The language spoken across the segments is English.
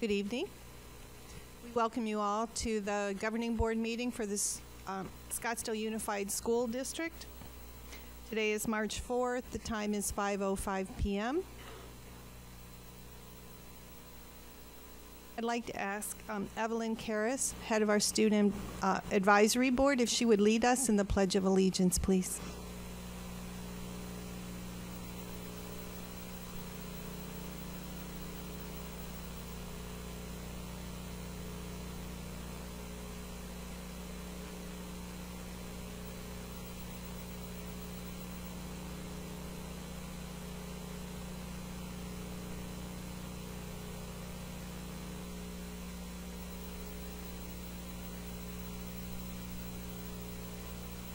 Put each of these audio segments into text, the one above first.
Good evening. We welcome you all to the governing board meeting for this Scottsdale Unified School District. Today is March 4th. The time is 5:05 p.m. I'd like to ask Evelyn Karras, head of our Student Advisory Board, if she would lead us in the Pledge of Allegiance, please.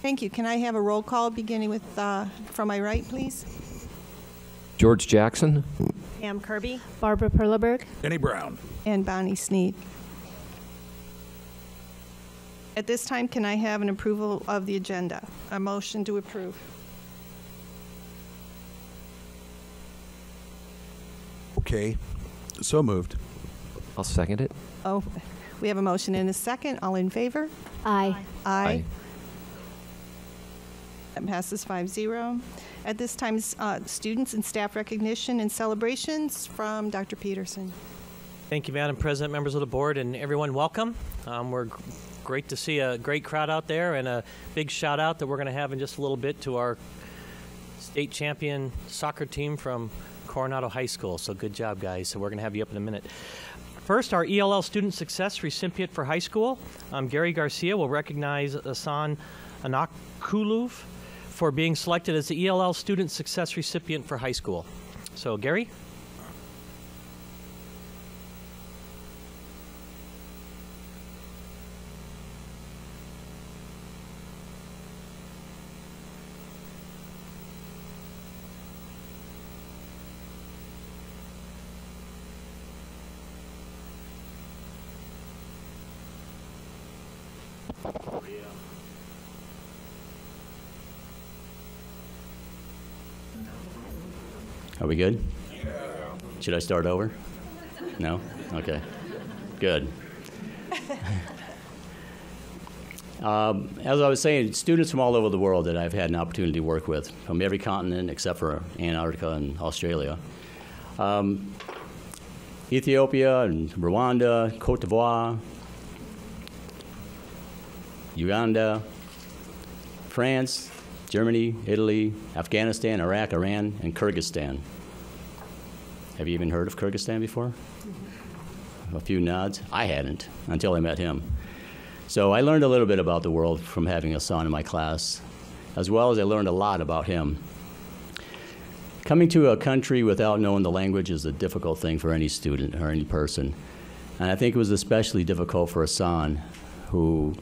Thank you. Can I have a roll call beginning with, from my right, please? George Jackson. Pam Kirby. Barbara Perleberg. Penny Brown. And Bonnie Sneed. At this time, can I have an approval of the agenda? A motion to approve. Okay, so moved. I'll second it. Oh, we have a motion and a second. All in favor? Aye. Aye. That passes 5-0. At this time, students and staff recognition and celebrations from Dr. Peterson. Thank you, Madam President, members of the board, and everyone, welcome. We're great to see a great crowd out there, and a big shout out that we're going to have in just a little bit to our state champion soccer team from Coronado High School. So good job, guys. So we're going to have you up in a minute. First, our ELL Student Success recipient for high school, Gary Garcia, will recognize Asan Anakulov for being selected as the ELL Student Success recipient for high school. So, Gary? Are we good? Should I start over? No? Okay. Good. As I was saying, students from all over the world that I've had an opportunity to work with, from every continent except for Antarctica and Australia. Ethiopia and Rwanda, Cote d'Ivoire, Uganda, France, Germany, Italy, Afghanistan, Iraq, Iran, and Kyrgyzstan. Have you even heard of Kyrgyzstan before? A few nods. I hadn't until I met him. So I learned a little bit about the world from having Asan in my class, as well as I learned a lot about him. Coming to a country without knowing the language is a difficult thing for any student or any person. And I think it was especially difficult for Asan, who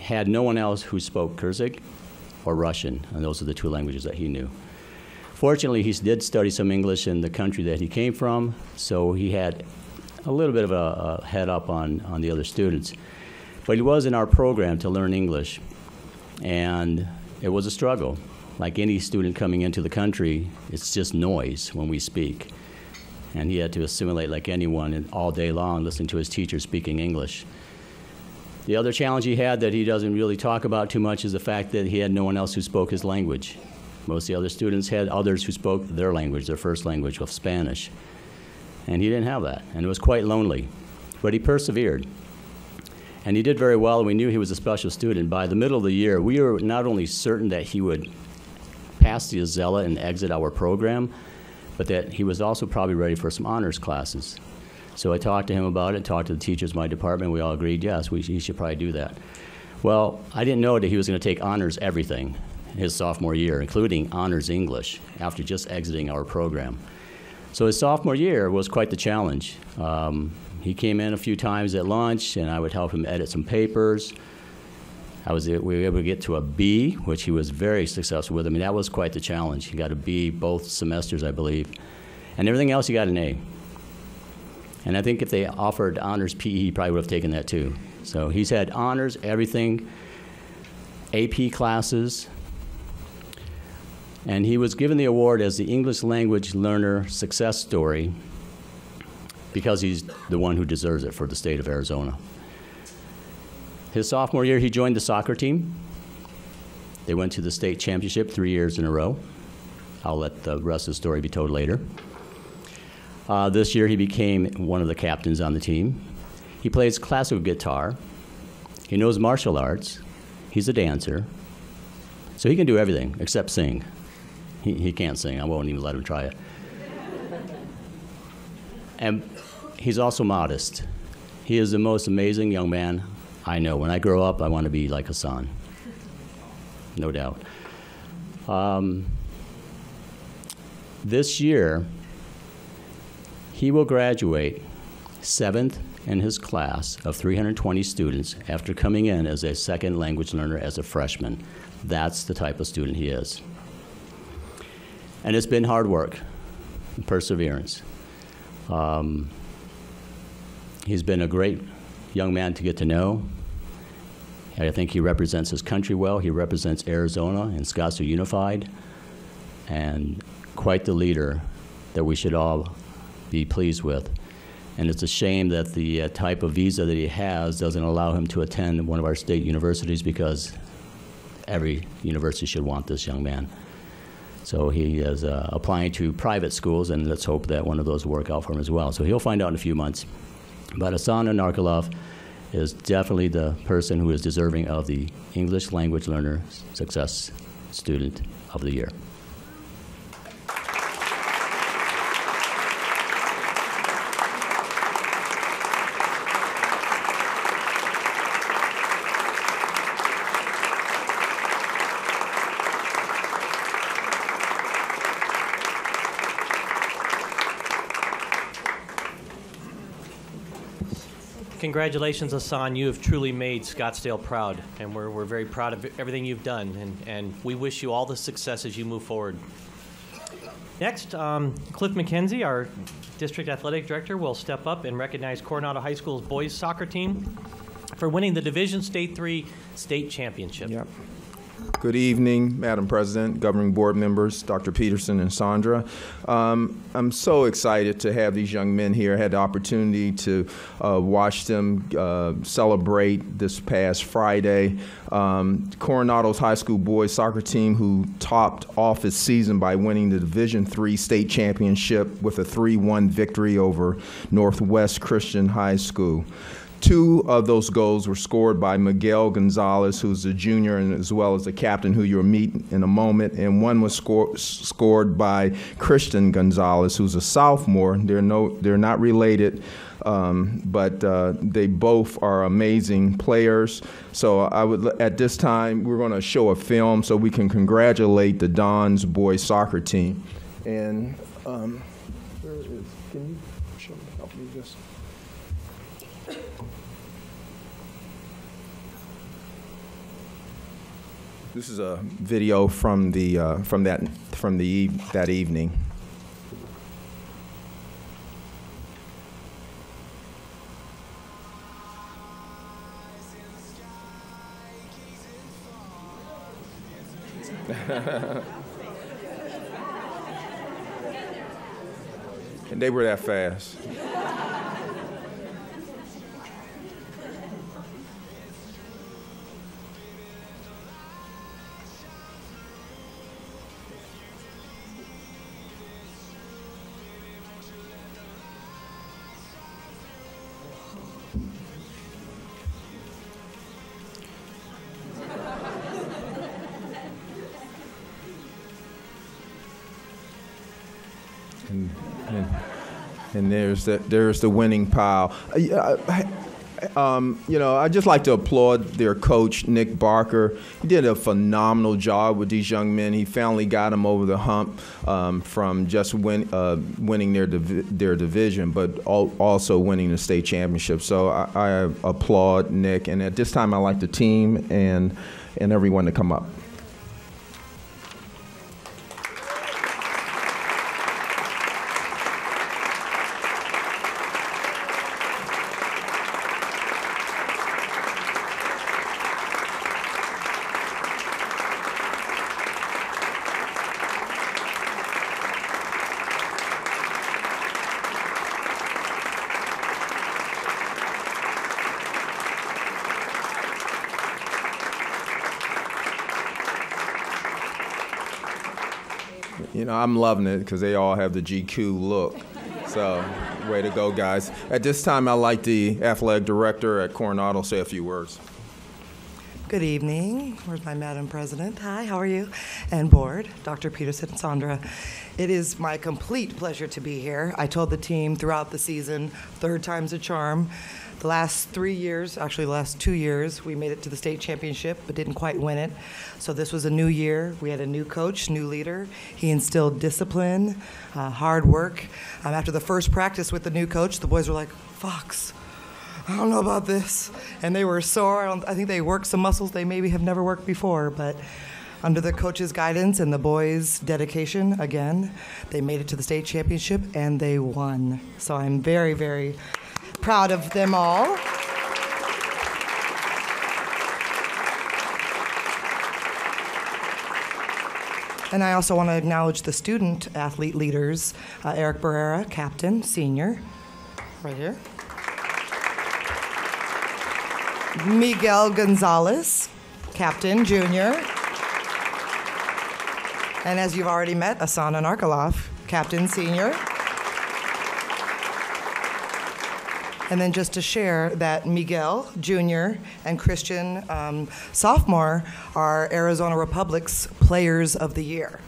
had no one else who spoke Kyrgyz or Russian, and those are the two languages that he knew. Fortunately, he did study some English in the country that he came from, so he had a little bit of a head up on the other students. But he was in our program to learn English, and it was a struggle. Like any student coming into the country, it's just noise when we speak. And he had to assimilate like anyone all day long, listening to his teacher speaking English. The other challenge he had that he doesn't really talk about too much is the fact that he had no one else who spoke his language. Most of the other students had others who spoke their language, their first language, of Spanish. And he didn't have that, and it was quite lonely. But he persevered. And he did very well, and we knew he was a special student. By the middle of the year, we were not only certain that he would pass the Azella and exit our program, but that he was also probably ready for some honors classes. So I talked to him about it, talked to the teachers in my department. We all agreed, yes, he should probably do that. Well, I didn't know that he was going to take honors everything his sophomore year, including honors English, after just exiting our program. So his sophomore year was quite the challenge. He came in a few times at lunch, and I would help him edit some papers. We were able to get to a B, which he was very successful with. I mean, that was quite the challenge. He got a B both semesters, I believe. And everything else, he got an A. And I think if they offered honors PE, he probably would have taken that too. So he's had honors, everything, AP classes. And he was given the award as the English Language Learner Success Story because he's the one who deserves it for the state of Arizona. His sophomore year, he joined the soccer team. They went to the state championship 3 years in a row. I'll let the rest of the story be told later. This year, he became one of the captains on the team. He plays classical guitar. He knows martial arts. He's a dancer. So he can do everything except sing. He can't sing. I won't even let him try it. And he's also modest. He is the most amazing young man I know. When I grow up, I want to be like Hassan. No doubt. This year, he will graduate 7th in his class of 320 students after coming in as a second language learner as a freshman. That's the type of student he is. And it's been hard work and perseverance. He's been a great young man to get to know. I think he represents his country well. He represents Arizona and Scottsdale Unified, and quite the leader that we should all be pleased with. And it's a shame that the type of visa that he has doesn't allow him to attend one of our state universities, because every university should want this young man. So he is applying to private schools, and let's hope that one of those will work out for him as well. So he'll find out in a few months. But Hassan Narkalov is definitely the person who is deserving of the English Language Learner Success Student of the Year. Congratulations, Hassan. You have truly made Scottsdale proud, and we're very proud of everything you've done, and we wish you all the success as you move forward. Next, Cliff McKenzie, our District Athletic Director, will step up and recognize Coronado High School's boys soccer team for winning the Division State 3 state championship. Yep. Good evening, Madam President, governing board members, Dr. Peterson and Sandra. I'm so excited to have these young men here. I had the opportunity to watch them celebrate this past Friday. Coronado's high school boys soccer team, who topped off its season by winning the Division III state championship with a 3-1 victory over Northwest Christian High School. 2 of those goals were scored by Miguel Gonzalez, who's a junior, and as well as the captain, who you'll meet in a moment. And one was scored by Christian Gonzalez, who's a sophomore. They're not related, but they both are amazing players. So at this time, we're going to show a film so we can congratulate the Dons boys soccer team. And can you help me just? This is a video from that evening. And they were that fast. And there's the winning pile. I'd just like to applaud their coach, Nick Barker. He did a phenomenal job with these young men. He finally got them over the hump from just winning their division, but also winning the state championship. So I applaud Nick. And at this time, I'd like the team and everyone to come up. You know, I'm loving it because they all have the GQ look. So, way to go, guys. At this time, I'd like the athletic director at Coronado to say a few words. Good evening. Where's my Madam President? Hi, how are you? And board, Dr. Peterson and Sandra. It is my complete pleasure to be here. I told the team throughout the season, third time's a charm. The last 3 years, actually the last 2 years, we made it to the state championship, but didn't quite win it. So this was a new year. We had a new coach, new leader. He instilled discipline, hard work. After the first practice with the new coach, the boys were like, Fox, I don't know about this. And they were sore. I think they worked some muscles they maybe have never worked before, but under the coach's guidance and the boys' dedication, again, they made it to the state championship and they won. So I'm very, very proud of them all. And I also want to acknowledge the student athlete leaders, Eric Barrera, captain, senior, right here. Miguel Gonzalez, captain, junior. And as you've already met, Asana Narkalov, captain, senior. And then just to share that Miguel, junior, and Christian, sophomore, are Arizona Republic's Players of the Year.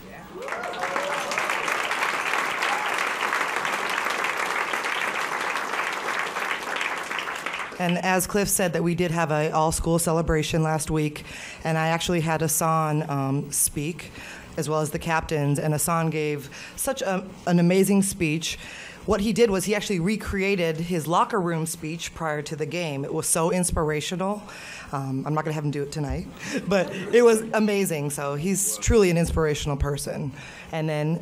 And as Cliff said, that we did have an all-school celebration last week, and I actually had Asan speak, as well as the captains, and Asan gave such an amazing speech. What he did was he actually recreated his locker room speech prior to the game. It was so inspirational. I'm not going to have him do it tonight, but it was amazing. So he's truly an inspirational person. And then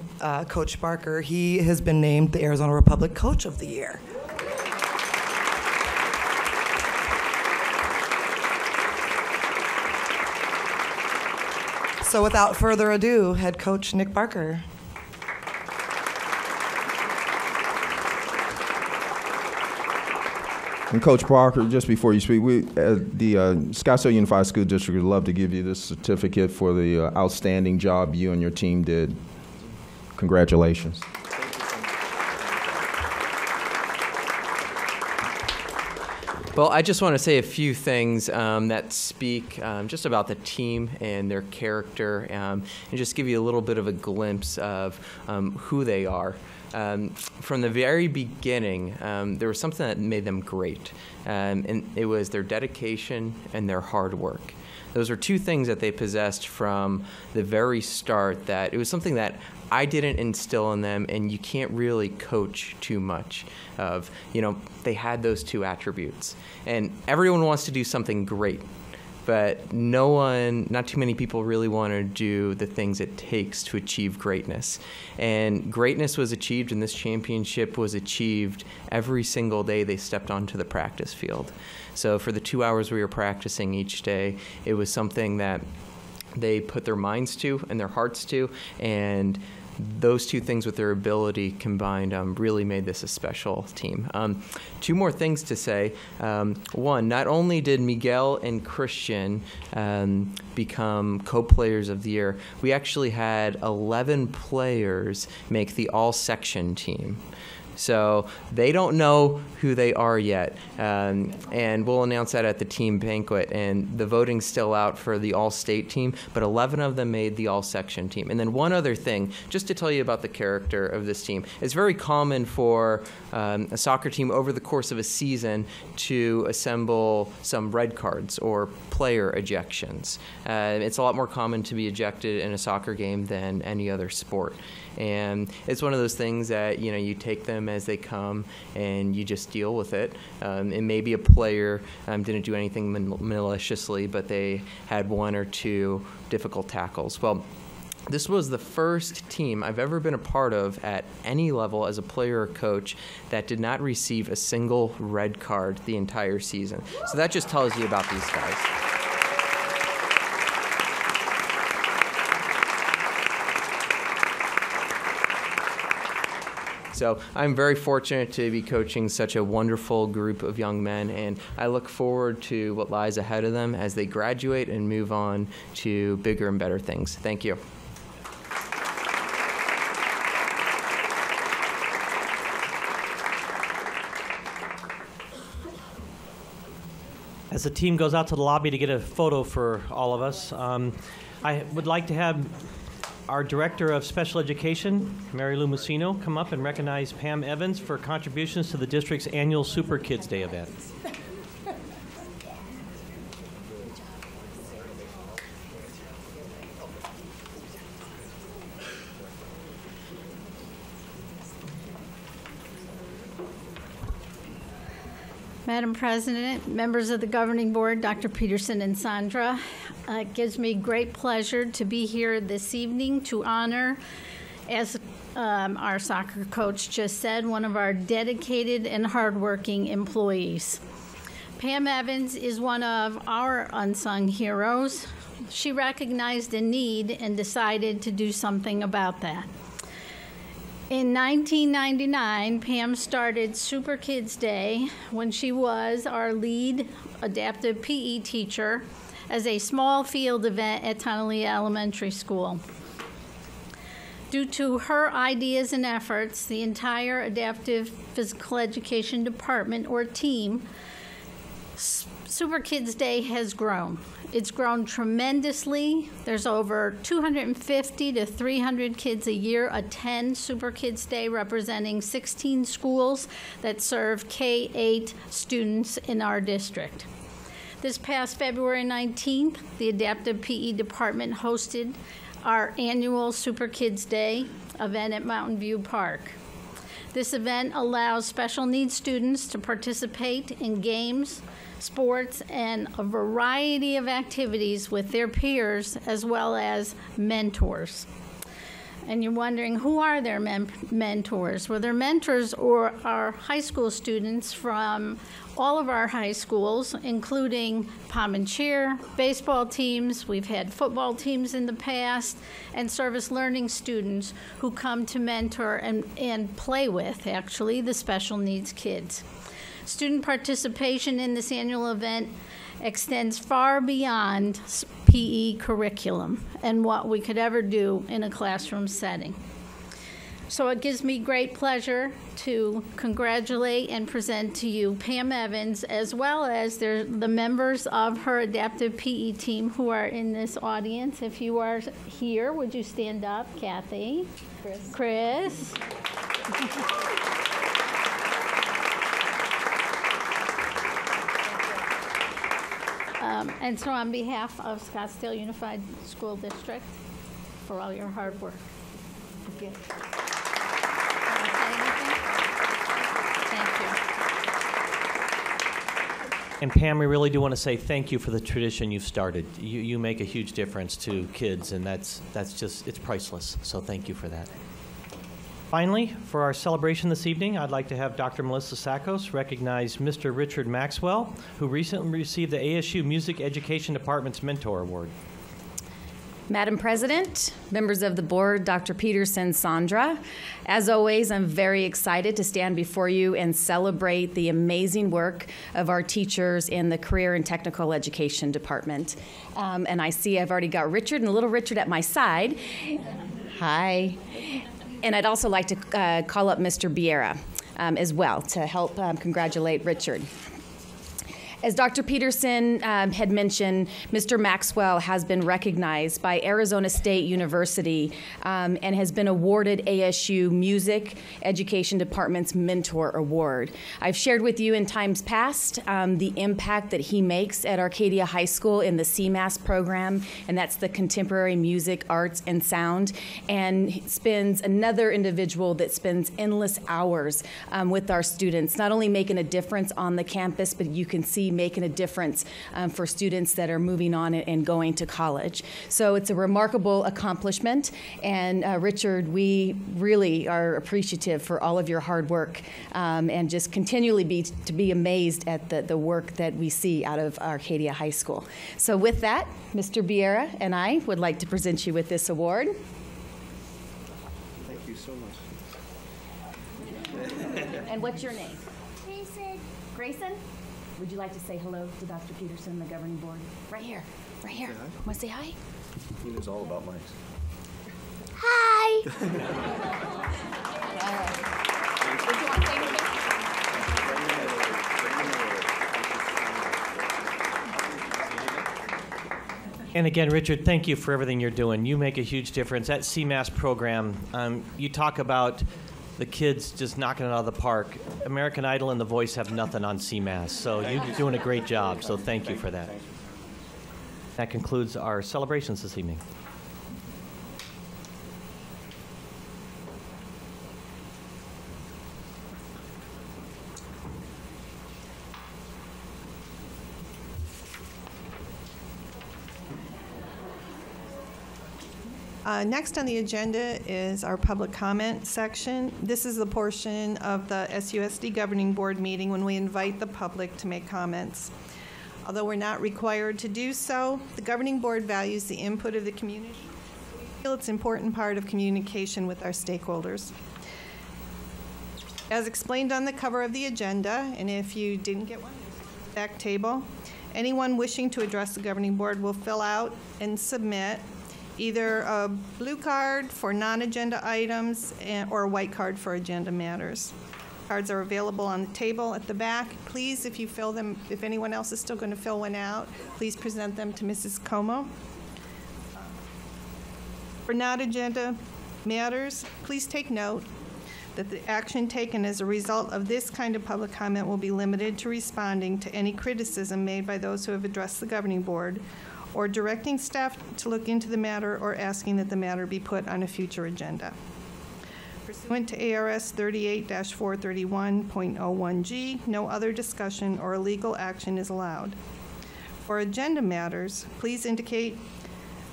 Coach Barker, he has been named the Arizona Republic Coach of the Year. So without further ado, head coach Nick Barker. And Coach Parker, just before you speak, we the Scottsdale Unified School District would love to give you this certificate for the outstanding job you and your team did. Congratulations. Well, I just want to say a few things that speak just about the team and their character, and just give you a little bit of a glimpse of who they are. From the very beginning, there was something that made them great, and it was their dedication and their hard work. Those are two things that they possessed from the very start, that it was something that I didn't instill in them, and you can't really coach too much of. You know, they had those two attributes. And everyone wants to do something great, but not too many people really want to do the things it takes to achieve greatness. And greatness was achieved, and this championship was achieved every single day they stepped onto the practice field. So for the 2 hours we were practicing each day, it was something that they put their minds to and their hearts to, and those two things with their ability combined really made this a special team. Two more things to say. One, not only did Miguel and Christian become co-players of the year, we actually had 11 players make the all-section team. So they don't know who they are yet, and we'll announce that at the team banquet. And the voting's still out for the all-state team, but 11 of them made the all-section team. And then one other thing, just to tell you about the character of this team. It's very common for a soccer team over the course of a season to assemble some red cards or player ejections. It's a lot more common to be ejected in a soccer game than any other sport. And it's one of those things that, you know, you take them as they come and you just deal with it. And maybe a player didn't do anything maliciously, but they had one or two difficult tackles. Well, this was the first team I've ever been a part of at any level as a player or coach that did not receive a single red card the entire season. So that just tells you about these guys. So I'm very fortunate to be coaching such a wonderful group of young men, and I look forward to what lies ahead of them as they graduate and move on to bigger and better things. Thank you. As the team goes out to the lobby to get a photo for all of us, I would like to have our Director of Special Education, Mary Lou Musino, come up and recognize Pam Evans for contributions to the district's annual Super Kids Day event. Madam President, members of the Governing Board, Dr. Peterson and Sandra, it gives me great pleasure to be here this evening to honor, as our soccer coach just said, one of our dedicated and hardworking employees. Pam Evans is one of our unsung heroes. She recognized a need and decided to do something about that. In 1999, Pam started Super Kids Day when she was our lead adaptive PE teacher as a small field event at Tonelli Elementary School. Due to her ideas and efforts, the entire adaptive physical education department or team, Super Kids Day has grown. It's grown tremendously. There's over 250 to 300 kids a year attend Super Kids Day, representing 16 schools that serve K-8 students in our district. This past February 19th, the Adaptive PE Department hosted our annual Super Kids Day event at Mountain View Park. This event allows special needs students to participate in games, sports, and a variety of activities with their peers as well as mentors. And you're wondering, who are their mentors? Well, their mentors are high school students from all of our high schools, including pom and cheer, baseball teams. We've had football teams in the past, and service learning students who come to mentor and play with, actually, the special needs kids. Student participation in this annual event extends far beyond PE curriculum and what we could ever do in a classroom setting. So it gives me great pleasure to congratulate and present to you Pam Evans, as well as the members of her adaptive PE team who are in this audience. If you are here, would you stand up? Kathy? Chris? And so on behalf of Scottsdale Unified School District, for all your hard work. Okay. Thank you. And Pam, we really do want to say thank you for the tradition you've started. You make a huge difference to kids, and that's just, it's priceless. So thank you for that. Finally, for our celebration this evening, I'd like to have Dr. Melissa Sackos recognize Mr. Richard Maxwell, who recently received the ASU Music Education Department's Mentor Award. Madam President, members of the board, Dr. Peterson, Sandra, as always, I'm very excited to stand before you and celebrate the amazing work of our teachers in the Career and Technical Education Department. And I see I've already got Richard and little Richard at my side. Hi. And I'd also like to call up Mr. Biera as well to help congratulate Richard. As Dr. Peterson had mentioned, Mr. Maxwell has been recognized by Arizona State University and has been awarded ASU Music Education Department's Mentor Award. I've shared with you in times past the impact that he makes at Arcadia High School in the CMAS program, and that's the Contemporary Music, Arts, and Sound, and spends another individual that spends endless hours with our students, not only making a difference on the campus, but you can see making a difference for students that are moving on and going to college. So it's a remarkable accomplishment, and Richard, we really are appreciative for all of your hard work and just continually be amazed at the work that we see out of Arcadia High School. So with that, Mr. Biera and I would like to present you with this award. Thank you so much. And what's your name? Grayson. Grayson? Would you like to say hello to Dr. Peterson, the governing board? Right here, right here. Want to say hi? He knows all about mics. Hi. Would you want to say anything? And again, Richard, thank you for everything you're doing. You make a huge difference. That CMAS program, you talk about the kids just knocking it out of the park. American Idol and The Voice have nothing on CMAS, so you're doing a great job, so thank you for that. That concludes our celebrations this evening. Next on the agenda is our public comment section. This is the portion of the SUSD Governing Board meeting when we invite the public to make comments. Although we're not required to do so, the Governing Board values the input of the community. We feel it's an important part of communication with our stakeholders. As explained on the cover of the agenda, and if you didn't get one, back table, anyone wishing to address the Governing Board will fill out and submit either a blue card for non-agenda items or a white card for agenda matters. Cards are available on the table at the back. Please, if you fill them, if anyone else is still going to fill one out, please present them to Mrs. Como. For non-agenda matters, please take note that the action taken as a result of this kind of public comment will be limited to responding to any criticism made by those who have addressed the Governing Board, or directing staff to look into the matter, or asking that the matter be put on a future agenda. Pursuant to ARS 38-431.01G, no other discussion or illegal action is allowed. For agenda matters, please indicate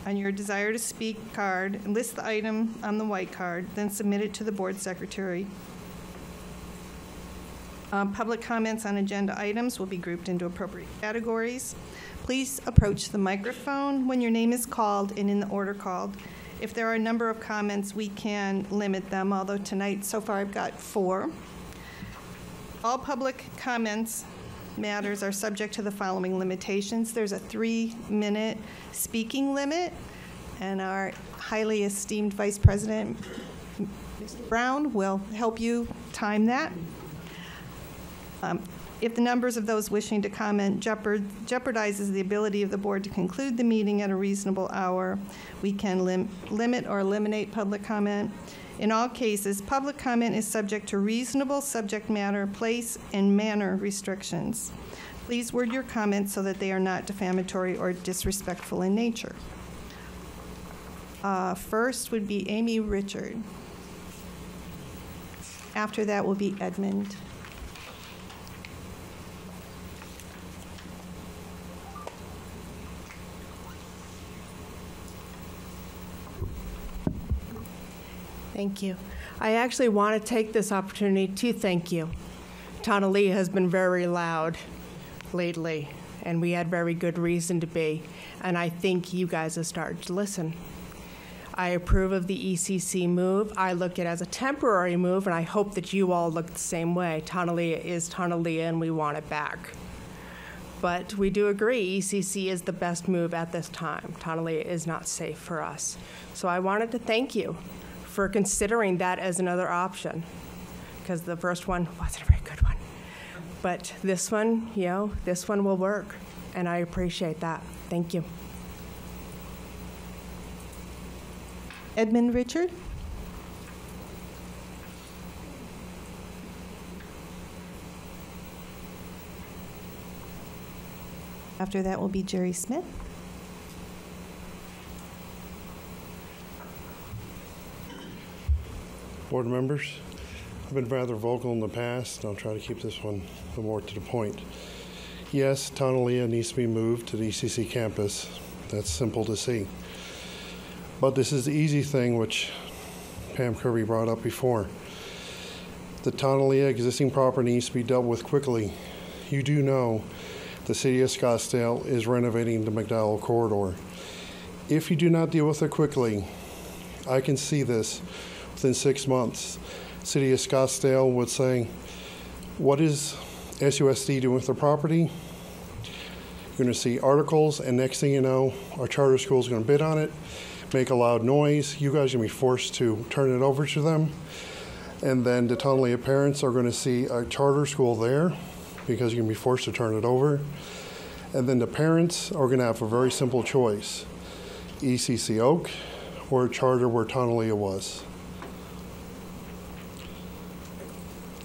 on your desire to speak card and list the item on the white card, then submit it to the board secretary. Public comments on agenda items will be grouped into appropriate categories. Please approach the microphone when your name is called and in the order called. If there are a number of comments, we can limit them, although tonight, so far, I've got 4. All public comments matters are subject to the following limitations. There's a 3-minute speaking limit, and our highly esteemed Vice President, Mr. Brown, will help you time that. If the numbers of those wishing to comment jeopardizes the ability of the board to conclude the meeting at a reasonable hour, we can limit or eliminate public comment. In all cases, public comment is subject to reasonable subject matter, place, and manner restrictions. Please word your comments so that they are not defamatory or disrespectful in nature. First would be Amy Richard. After that will be Edmund. Thank you. I actually want to take this opportunity to thank you. Tonalea has been very loud lately, and we had very good reason to be, and I think you guys have started to listen. I approve of the ECC move. I look at it as a temporary move, and I hope that you all look the same way. Tonalea is Tonalea, and we want it back. But we do agree ECC is the best move at this time. Tonalea is not safe for us. So I wanted to thank you for considering that as another option, because the first one wasn't a very good one. But this one, this one will work, and I appreciate that. Thank you. Edmund Richard. After that will be Jerry Smith. Board members, I've been rather vocal in the past, and I'll try to keep this one more to the point. Yes, Tonalea needs to be moved to the ECC campus. That's simple to see. But this is the easy thing, which Pam Kirby brought up before. The Tonalea existing property needs to be dealt with quickly. You do know the city of Scottsdale is renovating the McDowell corridor. If you do not deal with it quickly, I can see this within 6 months. City of Scottsdale would say, what is SUSD doing with the property? You're going to see articles, and next thing you know, our charter school is going to bid on it, make a loud noise. You guys are going to be forced to turn it over to them. And then the Tonalea parents are going to see a charter school there because you're going to be forced to turn it over. And then the parents are going to have a very simple choice: ECC Oak or a charter where Tonalea was.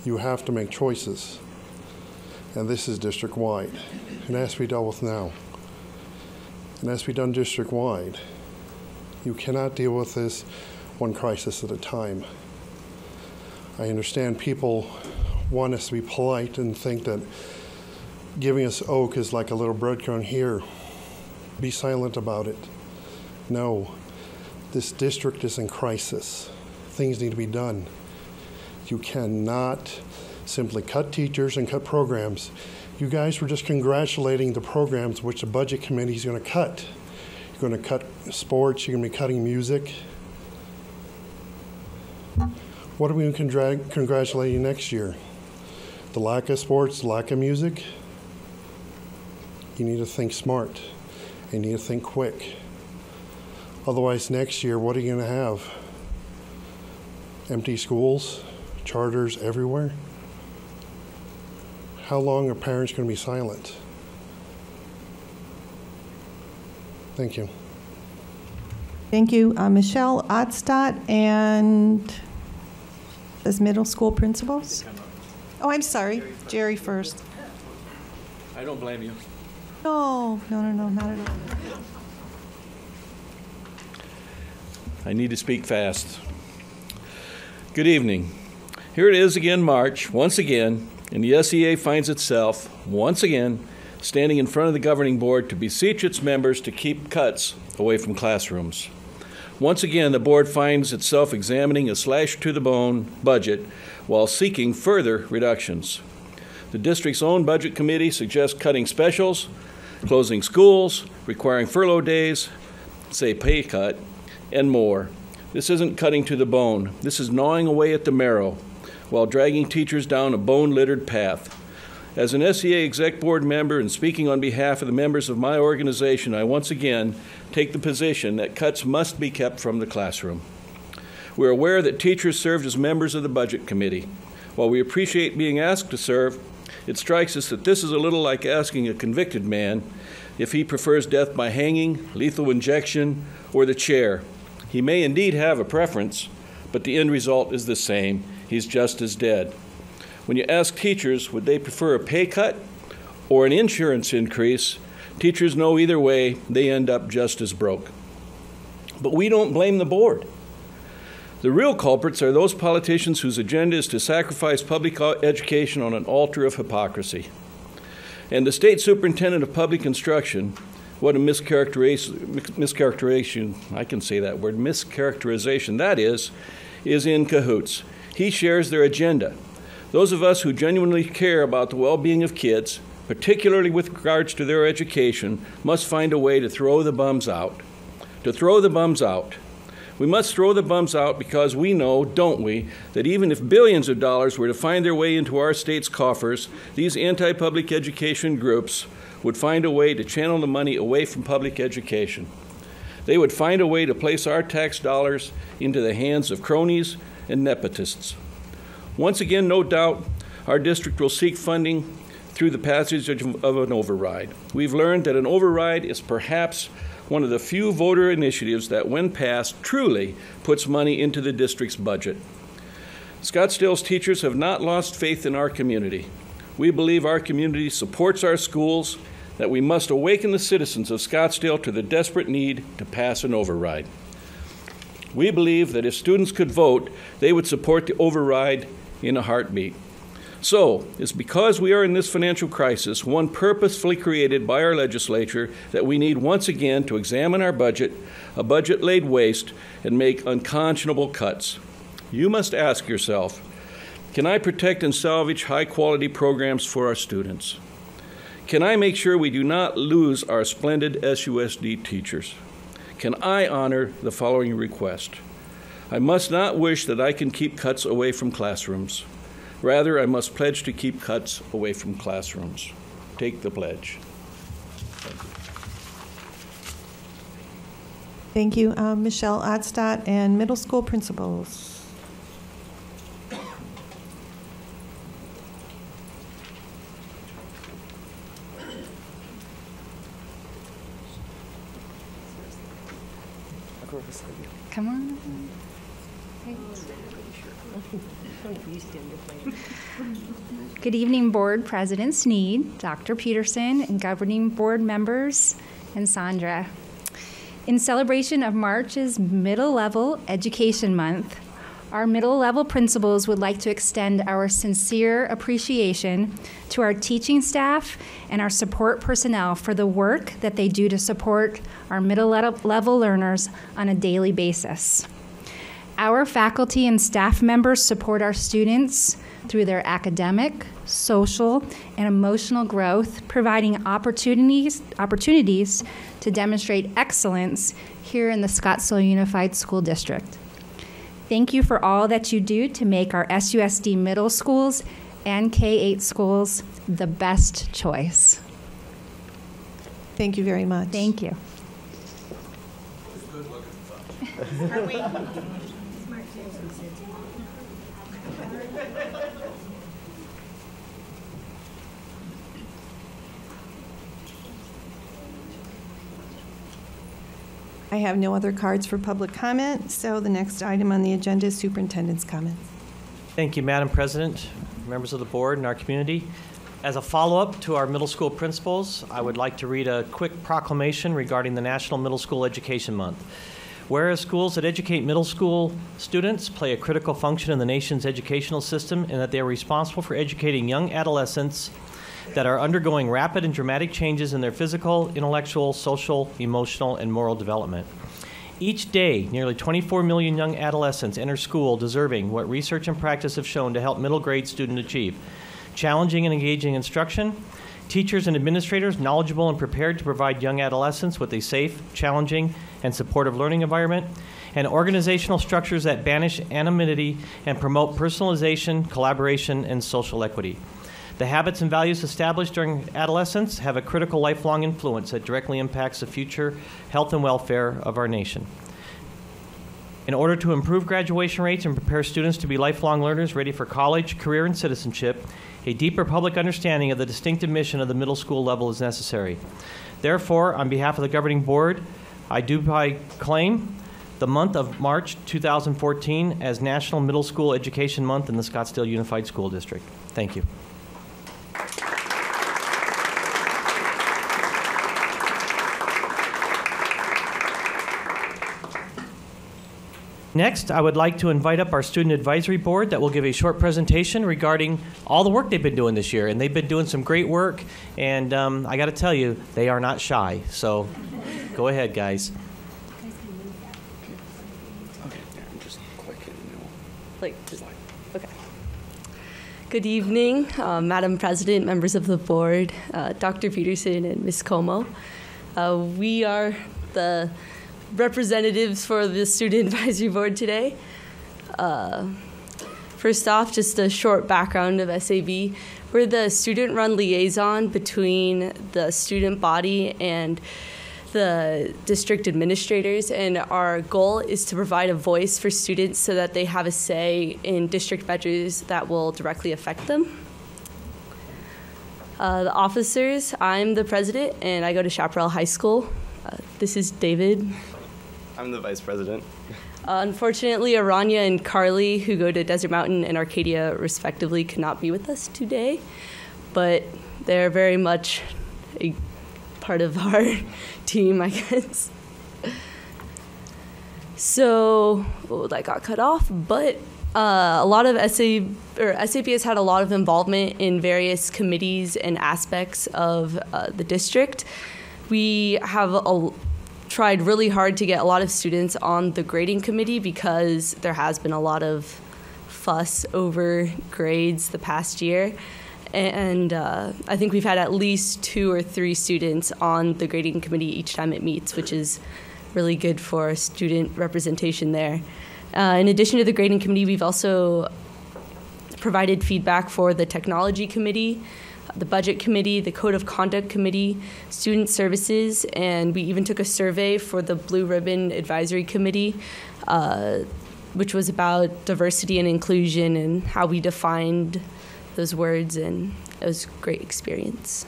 You have to make choices. And this is district-wide. It has to be dealt with now. It has to be done district-wide. You cannot deal with this one crisis at a time. I understand people want us to be polite and think that giving us Oak is like a little breadcrumb here. Be silent about it. No, this district is in crisis. Things need to be done. You cannot simply cut teachers and cut programs. You guys were just congratulating the programs which the budget committee is going to cut. You're going to cut sports, you're going to be cutting music. What are we going to congratulate you next year? The lack of sports, the lack of music? You need to think smart. You need to think quick. Otherwise, next year, what are you going to have? Empty schools, charters everywhere? How long are parents going to be silent? Thank you. Thank you. Michelle Ottstadt and as middle school principals? Oh, I'm sorry. Jerry first. I don't blame you. No, not at all. I need to speak fast. Good evening. Here it is again, March, once again, and the SEA finds itself, once again, standing in front of the governing board to beseech its members to keep cuts away from classrooms. Once again, the board finds itself examining a slash-to-the-bone budget while seeking further reductions. The district's own budget committee suggests cutting specials, closing schools, requiring furlough days, say pay cut, and more. This isn't cutting to the bone. This is gnawing away at the marrow while dragging teachers down a bone-littered path. As an SEA Exec Board member and speaking on behalf of the members of my organization, I once again take the position that cuts must be kept from the classroom. We're aware that teachers served as members of the Budget Committee. While we appreciate being asked to serve, it strikes us that this is a little like asking a convicted man if he prefers death by hanging, lethal injection, or the chair. He may indeed have a preference, but the end result is the same. He's just as dead. When you ask teachers, would they prefer a pay cut or an insurance increase, teachers know either way, they end up just as broke. But we don't blame the board. The real culprits are those politicians whose agenda is to sacrifice public education on an altar of hypocrisy. And the state superintendent of public instruction, what a mischaracterization, I can say that word, mischaracterization that is in cahoots. He shares their agenda. Those of us who genuinely care about the well-being of kids, particularly with regards to their education, must find a way to throw the bums out. To throw the bums out. We must throw the bums out because we know, don't we, that even if billions of dollars were to find their way into our state's coffers, these anti-public education groups would find a way to channel the money away from public education. They would find a way to place our tax dollars into the hands of cronies and nepotists. Once again, no doubt, our district will seek funding through the passage of an override. We've learned that an override is perhaps one of the few voter initiatives that, when passed, truly puts money into the district's budget. Scottsdale's teachers have not lost faith in our community. We believe our community supports our schools, that we must awaken the citizens of Scottsdale to the desperate need to pass an override. We believe that if students could vote, they would support the override in a heartbeat. So, it's because we are in this financial crisis, one purposefully created by our legislature, that we need once again to examine our budget, a budget laid waste, and make unconscionable cuts. You must ask yourself, can I protect and salvage high-quality programs for our students? Can I make sure we do not lose our splendid SUSD teachers? Can I honor the following request? I must not wish that I can keep cuts away from classrooms. Rather, I must pledge to keep cuts away from classrooms. Take the pledge. Thank you, Michelle Ottstadt and middle school principals. Come on. Good evening, Board President Sneed, Dr. Peterson, and governing board members, and Sandra. In celebration of March's Middle Level Education Month, our middle level principals would like to extend our sincere appreciation to our teaching staff and our support personnel for the work that they do to support our middle level learners on a daily basis. Our faculty and staff members support our students through their academic, social, and emotional growth, providing opportunities to demonstrate excellence here in the Scottsdale Unified School District. Thank you for all that you do to make our SUSD middle schools and K-8 schools the best choice. Thank you very much. Thank you. Are we? I have no other cards for public comment, so the next item on the agenda is superintendent's comments. Thank you, Madam President, members of the board, and our community. As a follow-up to our middle school principals, I would like to read a quick proclamation regarding the National Middle School Education Month. Whereas schools that educate middle school students play a critical function in the nation's educational system and that they are responsible for educating young adolescents that are undergoing rapid and dramatic changes in their physical, intellectual, social, emotional, and moral development. Each day, nearly 24 million young adolescents enter school deserving what research and practice have shown to help middle grade students achieve: challenging and engaging instruction, teachers and administrators knowledgeable and prepared to provide young adolescents with a safe, challenging, and supportive learning environment, and organizational structures that banish anonymity and promote personalization, collaboration, and social equity. The habits and values established during adolescence have a critical lifelong influence that directly impacts the future health and welfare of our nation. In order to improve graduation rates and prepare students to be lifelong learners ready for college, career, and citizenship, a deeper public understanding of the distinctive mission of the middle school level is necessary. Therefore, on behalf of the governing board, I do claim the month of March 2014 as National Middle School Education Month in the Scottsdale Unified School District. Thank you. Next, I would like to invite up our Student Advisory Board that will give a short presentation regarding all the work they've been doing this year. And they've been doing some great work, and I got to tell you, they are not shy. So go ahead, guys. Okay. Good evening, Madam President, members of the board, Dr. Peterson and Ms. Como. We are the representatives for the Student Advisory Board today. First off, just a short background of SAB. We're the student-run liaison between the student body and the district administrators, and our goal is to provide a voice for students so that they have a say in district budgets that will directly affect them. The officers, I'm the president, and I go to Chaparral High School. This is David. I'm the vice president. Unfortunately, Aranya and Carly, who go to Desert Mountain and Arcadia respectively, could not be with us today, but they're very much a part of our team, I guess. So that got cut off, but a lot of SAP has had a lot of involvement in various committees and aspects of the district. We have tried really hard to get a lot of students on the grading committee because there has been a lot of fuss over grades the past year. And I think we've had at least 2 or 3 students on the grading committee each time it meets, which is really good for student representation there. In addition to the grading committee, we've also provided feedback for the technology committee, the budget committee, the code of conduct committee, student services, and we even took a survey for the Blue Ribbon Advisory Committee, which was about diversity and inclusion and how we defined those words, and it was a great experience.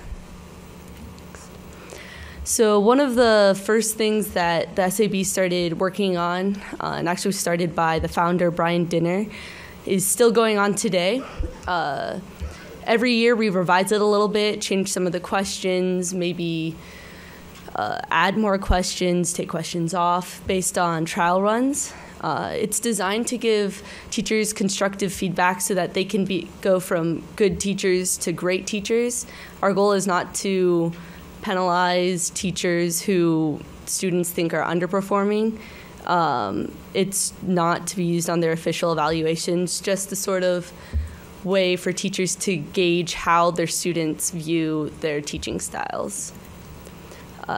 So one of the first things that the SAB started working on, and actually started by the founder, Brian Dinner, is still going on today. Every year we revise it a little bit, change some of the questions, maybe add more questions, take questions off based on trial runs. It's designed to give teachers constructive feedback so that they can go from good teachers to great teachers. Our goal is not to penalize teachers who students think are underperforming. It's not to be used on their official evaluations, just the sort of way for teachers to gauge how their students view their teaching styles.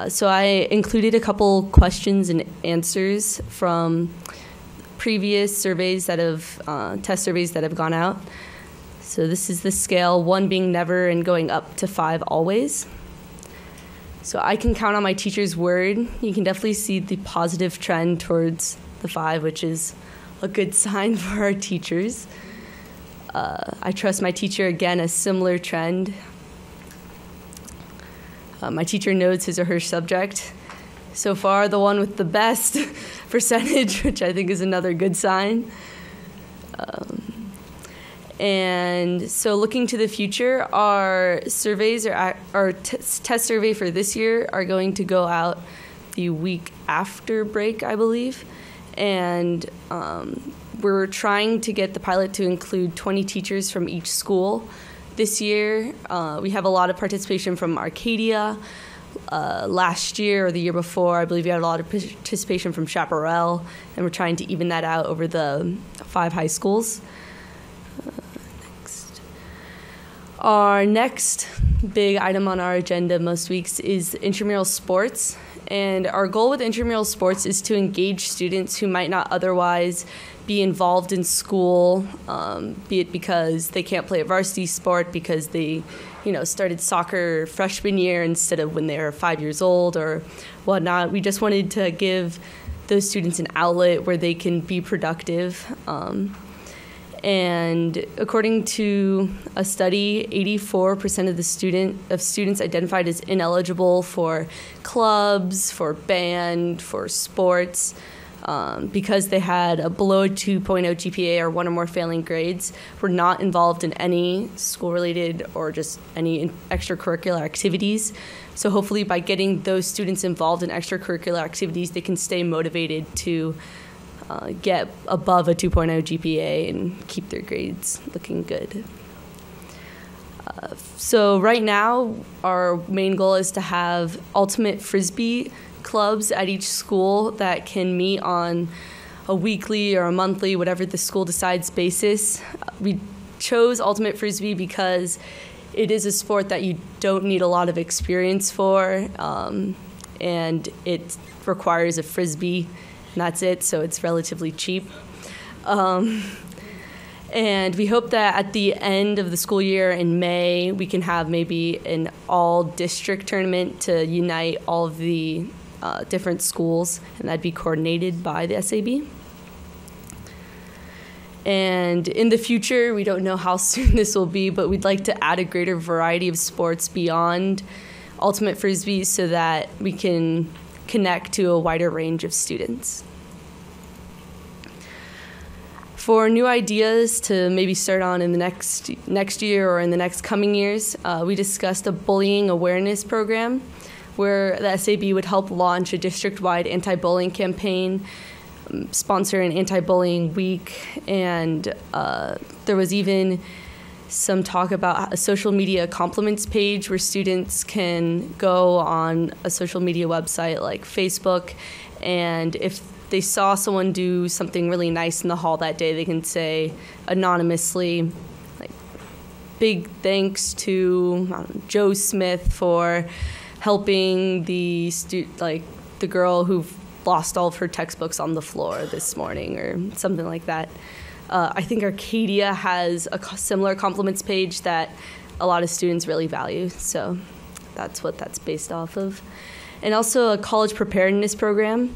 So I included a couple questions and answers from previous surveys that have, test surveys that have gone out. So this is the scale, 1 being never and going up to 5 always. So I can count on my teacher's word. You can definitely see the positive trend towards the 5, which is a good sign for our teachers. I trust my teacher, again, a similar trend. My teacher knows his or her subject. So far, the one with the best percentage, which I think is another good sign. And so looking to the future, our surveys, our test survey for this year are going to go out the week after break, I believe. And we're trying to get the pilot to include 20 teachers from each school. This year, we have a lot of participation from Arcadia. Last year or the year before, I believe we had a lot of participation from Chaparral, and we're trying to even that out over the 5 high schools. Our next big item on our agenda most weeks is intramural sports. And our goal with intramural sports is to engage students who might not otherwise be involved in school, be it because they can't play a varsity sport because they, started soccer freshman year instead of when they were 5 years old or whatnot. We just wanted to give those students an outlet where they can be productive. And according to a study, 84% of students identified as ineligible for clubs, for band, for sports, because they had a below a 2.0 GPA or 1 or more failing grades, were not involved in any school-related or just any extracurricular activities. So hopefully by getting those students involved in extracurricular activities, they can stay motivated to get above a 2.0 GPA and keep their grades looking good. So right now, our main goal is to have ultimate Frisbee clubs at each school that can meet on a weekly or a monthly, whatever the school decides basis. We chose ultimate Frisbee because it is a sport that you don't need a lot of experience for, and it requires a Frisbee. And that's it, so it's relatively cheap. And we hope that at the end of the school year in May, we can have maybe an all-district tournament to unite all of the different schools, and that'd be coordinated by the SAB. And in the future, we don't know how soon this will be, but we'd like to add a greater variety of sports beyond ultimate Frisbee so that we can connect to a wider range of students. For new ideas to maybe start on in the next year or in the next coming years, we discussed a bullying awareness program where the SAB would help launch a district-wide anti-bullying campaign, sponsor an anti-bullying week, and there was even some talk about a social media compliments page where students can go on a social media website like Facebook, and if they saw someone do something really nice in the hall that day, they can say anonymously, like, big thanks to Joe Smith for helping the girl who lost all of her textbooks on the floor this morning, or something like that. I think Arcadia has a similar compliments page that a lot of students really value, so that's what that's based off of. And also a college preparedness program.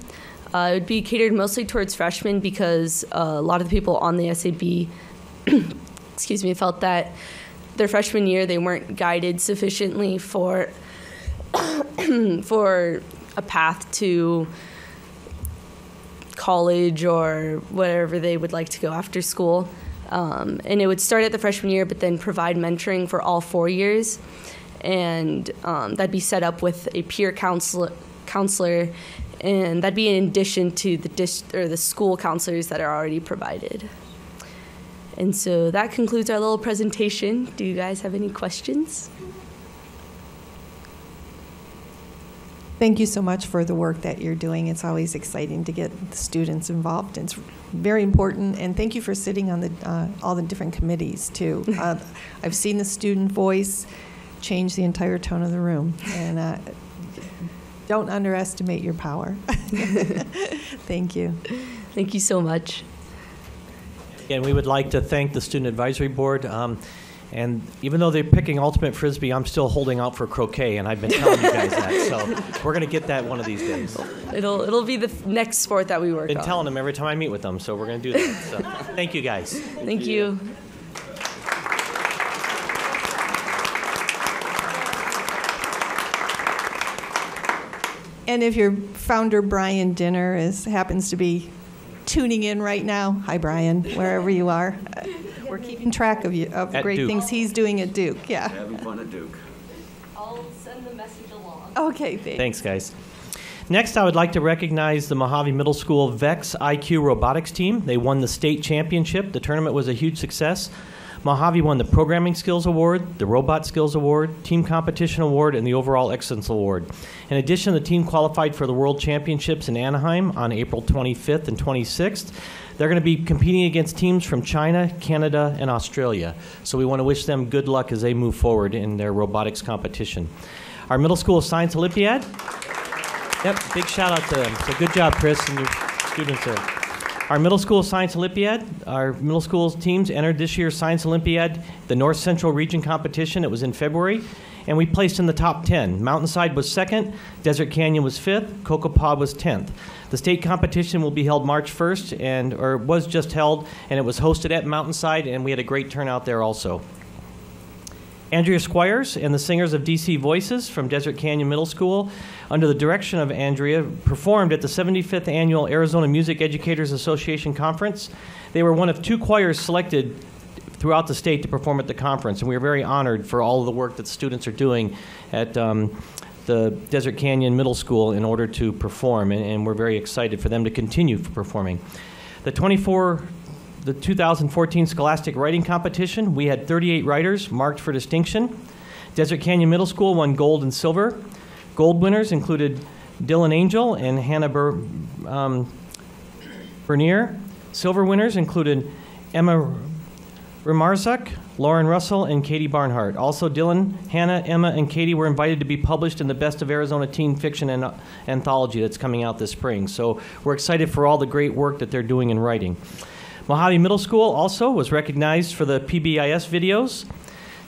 It would be catered mostly towards freshmen because a lot of the people on the SAB felt that their freshman year they weren't guided sufficiently for for a path to college or whatever they would like to go after school. And it would start at the freshman year, but then provide mentoring for all 4 years. And that'd be set up with a peer counselor, and that'd be in addition to the school counselors that are already provided. And so that concludes our little presentation. Do you guys have any questions? Thank you so much for the work that you're doing. It's always exciting to get the students involved. It's very important, and thank you for sitting on all the different committees, too. I've seen the student voice change the entire tone of the room, and don't underestimate your power. Thank you. Thank you so much. And we would like to thank the Student Advisory Board. And even though they're picking ultimate frisbee, I'm still holding out for croquet, and I've been telling you guys that. So we're going to get that one of these days. It'll be the next sport that we work on. I've been telling them every time I meet with them, so we're going to do that. So thank you, guys. Thank you. And if your founder, Brian Dinner, happens to be tuning in right now, hi, Brian, wherever you are. We're keeping track of the great things he's doing at Duke. Yeah. Having fun at Duke. I'll send the message along. Okay, thanks. Thanks, guys. Next, I would like to recognize the Mojave Middle School VEX IQ robotics team. They won the state championship. The tournament was a huge success. Mojave won the Programming Skills Award, the Robot Skills Award, Team Competition Award, and the Overall Excellence Award. In addition, the team qualified for the World Championships in Anaheim on April 25th and 26th. They're going to be competing against teams from China, Canada, and Australia. So we want to wish them good luck as they move forward in their robotics competition. Our middle school science Olympiad. Yep, big shout out to them. So good job, Chris, and your students there. Our middle school science Olympiad, our middle school teams entered this year's science Olympiad, the North Central Region competition. It was in February, and we placed in the top 10. Mountainside was second, Desert Canyon was fifth, Cocopah was 10th. The state competition will be held March 1st, or was just held, and it was hosted at Mountainside, and we had a great turnout there also. Andrea Squires and the singers of DC Voices from Desert Canyon Middle School, under the direction of Andrea, performed at the 75th Annual Arizona Music Educators Association Conference. They were one of 2 choirs selected throughout the state to perform at the conference, and we are very honored for all of the work that the students are doing at the Desert Canyon Middle School in order to perform, and we're very excited for them to continue performing. The 2014 Scholastic Writing Competition, we had 38 writers marked for distinction. Desert Canyon Middle School won gold and silver. Gold winners included Dylan Angel and Hannah Bernier. Silver winners included Emma Remarzuk, Lauren Russell, and Katie Barnhart. Also, Dylan, Hannah, Emma, and Katie were invited to be published in the Best of Arizona Teen Fiction anthology that's coming out this spring. So we're excited for all the great work that they're doing in writing. Mojave Middle School also was recognized for the PBIS videos.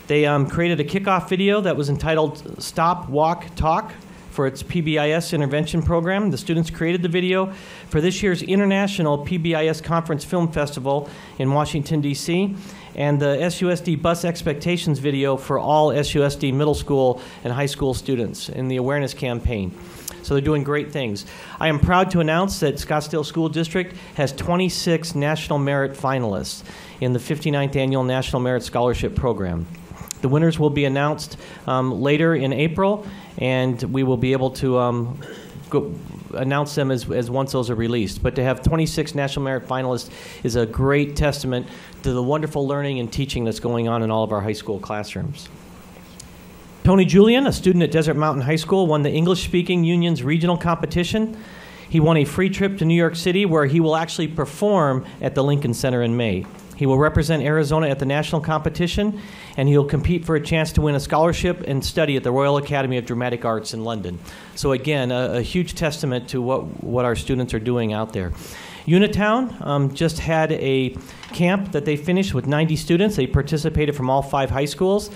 They created a kickoff video that was entitled Stop, Walk, Talk for its PBIS intervention program. The students created the video for this year's International PBIS Conference Film Festival in Washington, D.C., and the SUSD Bus Expectations video for all SUSD middle school and high school students in the awareness campaign. So they're doing great things. I am proud to announce that Scottsdale School District has 26 National Merit finalists in the 59th Annual National Merit Scholarship Program. The winners will be announced later in April, and we will be able to announce them as once those are released. But to have 26 National Merit finalists is a great testament to the wonderful learning and teaching that's going on in all of our high school classrooms. Tony Julian, a student at Desert Mountain High School, won the English-Speaking Union's regional competition. He won a free trip to New York City, where he will actually perform at the Lincoln Center in May. He will represent Arizona at the national competition, and he will compete for a chance to win a scholarship and study at the Royal Academy of Dramatic Arts in London. So again, a huge testament to what our students are doing out there. Unitown just had a camp that they finished with 90 students. They participated from all 5 high schools.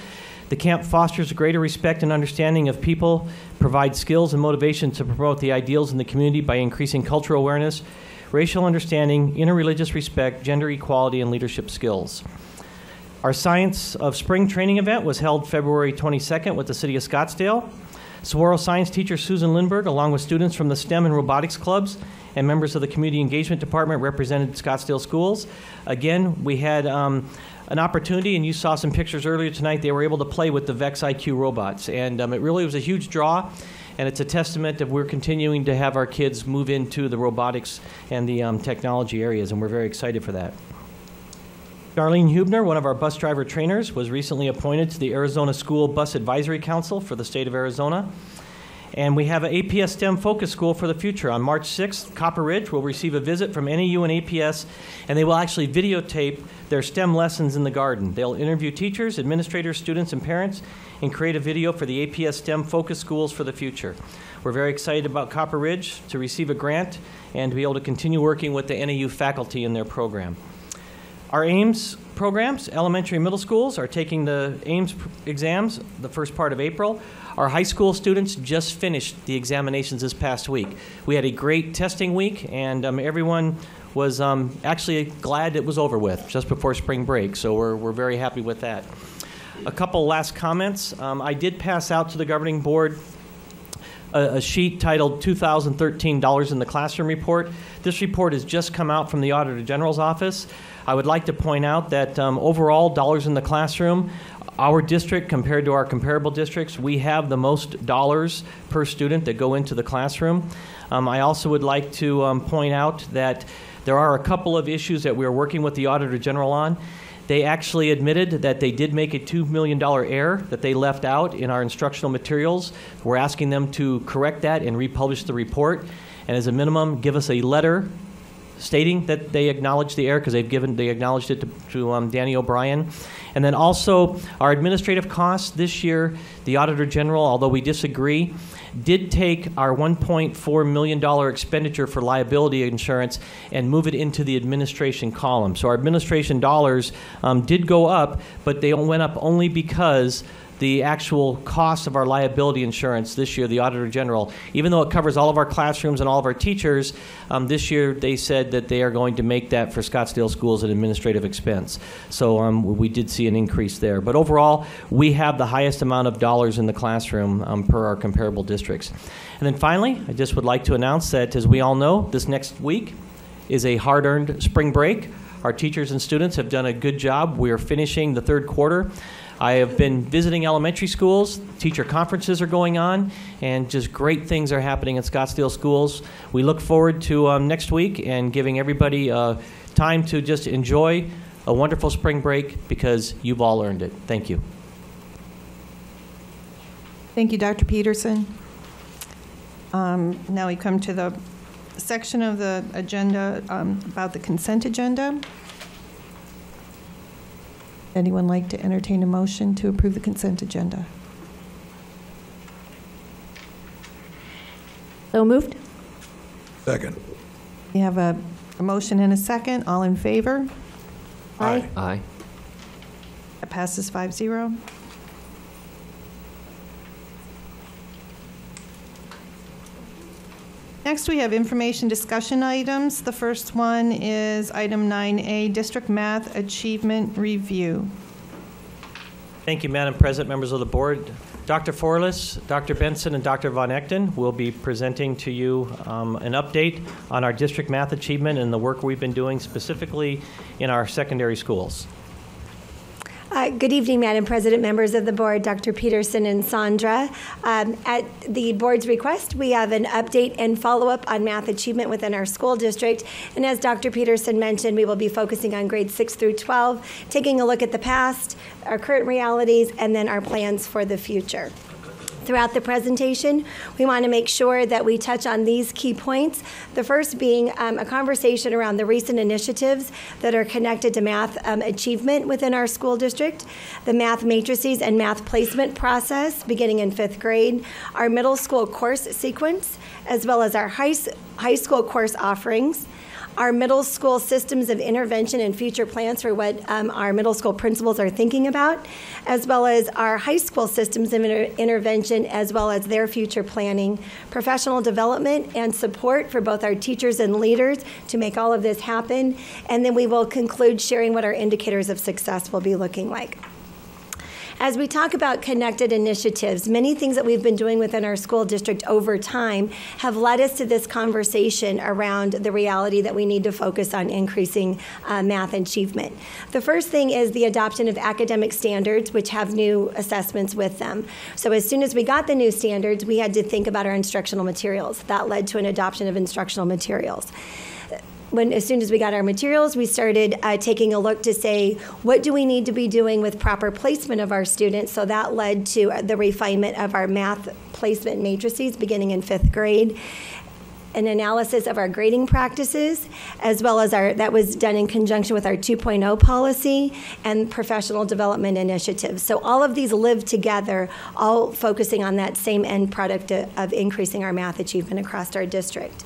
The camp fosters a greater respect and understanding of people, provides skills and motivation to promote the ideals in the community by increasing cultural awareness, racial understanding, interreligious respect, gender equality, and leadership skills. Our Science of Spring training event was held February 22nd with the City of Scottsdale. Saguaro science teacher Susan Lindberg, along with students from the STEM and robotics clubs and members of the community engagement department, represented Scottsdale schools. Again, we had an opportunity, and you saw some pictures earlier tonight. They were able to play with the VEX IQ robots, and it really was a huge draw. And it's a testament that we're continuing to have our kids move into the robotics and the technology areas, and we're very excited for that. Darlene Hubner, one of our bus driver trainers, was recently appointed to the Arizona School Bus Advisory Council for the state of Arizona. And we have an APS STEM focus school for the future. On March 6th, Copper Ridge will receive a visit from NAU and APS, and they will actually videotape their STEM lessons in the garden. They'll interview teachers, administrators, students, and parents, and create a video for the APS STEM focus schools for the future. We're very excited about Copper Ridge to receive a grant and to be able to continue working with the NAU faculty in their program. Our AIMS programs, elementary and middle schools, are taking the AIMS exams the first part of April. Our high school students just finished the examinations this past week. We had a great testing week, and everyone was actually glad it was over with just before spring break, so we're very happy with that. A couple last comments. I did pass out to the governing board a sheet titled 2013 Dollars in the Classroom Report. This report has just come out from the Auditor General's office. I would like to point out that overall, dollars in the classroom, our district compared to our comparable districts, we have the most dollars per student that go into the classroom. I also would like to point out that there are a couple of issues that we are working with the Auditor General on. They actually admitted that they did make a $2 million error that they left out in our instructional materials. We're asking them to correct that and republish the report, and as a minimum, give us a letter stating that they acknowledged the error, because they acknowledged it to Danny O'Brien. And then also our administrative costs this year, the Auditor General, although we disagree, did take our $1.4 million expenditure for liability insurance and move it into the administration column. So our administration dollars did go up, but they went up only because the actual cost of our liability insurance this year, the Auditor General, even though it covers all of our classrooms and all of our teachers, this year they said that they are going to make that for Scottsdale schools an administrative expense. So we did see an increase there. But overall, we have the highest amount of dollars in the classroom per our comparable districts. And then finally, I just would like to announce that, as we all know, this next week is a hard-earned spring break. Our teachers and students have done a good job. We are finishing the third quarter. I have been visiting elementary schools, teacher conferences are going on, and just great things are happening at Scottsdale schools. We look forward to next week and giving everybody time to just enjoy a wonderful spring break, because you've all earned it. Thank you. Thank you, Dr. Peterson. Now we come to the section of the agenda about the consent agenda. Anyone like to entertain a motion to approve the consent agenda? So moved. Second. We have a motion and a second. All in favor? Aye. Aye. That passes 5-0. Next, we have information discussion items. The first one is item 9A, District Math Achievement Review. Thank you, Madam President, members of the board. Dr. Forlis, Dr. Benson, and Dr. Von Echten will be presenting to you an update on our district math achievement and the work we've been doing specifically in our secondary schools. Good evening, Madam President, members of the board, Dr. Peterson and Sandra. At the board's request, we have an update and follow-up on math achievement within our school district. And as Dr. Peterson mentioned, we will be focusing on grades 6 through 12, taking a look at the past, our current realities, and then our plans for the future. Throughout the presentation, we want to make sure that we touch on these key points. The first being a conversation around the recent initiatives that are connected to math achievement within our school district, the math matrices and math placement process beginning in 5th grade, our middle school course sequence, as well as our high school course offerings, our middle school systems of intervention and future plans for what our middle school principals are thinking about, as well as our high school systems of intervention, as well as their future planning, professional development, and support for both our teachers and leaders to make all of this happen. And then we will conclude sharing what our indicators of success will be looking like. As we talk about connected initiatives, many things that we've been doing within our school district over time have led us to this conversation around the reality that we need to focus on increasing math achievement. The first thing is the adoption of academic standards, which have new assessments with them. So as soon as we got the new standards, we had to think about our instructional materials. That led to an adoption of instructional materials. As soon as we got our materials, we started taking a look to say, what do we need to be doing with proper placement of our students? So that led to the refinement of our math placement matrices beginning in 5th grade. An analysis of our grading practices, as well as that was done in conjunction with our 2.0 policy and professional development initiatives. So all of these live together, all focusing on that same end product of increasing our math achievement across our district.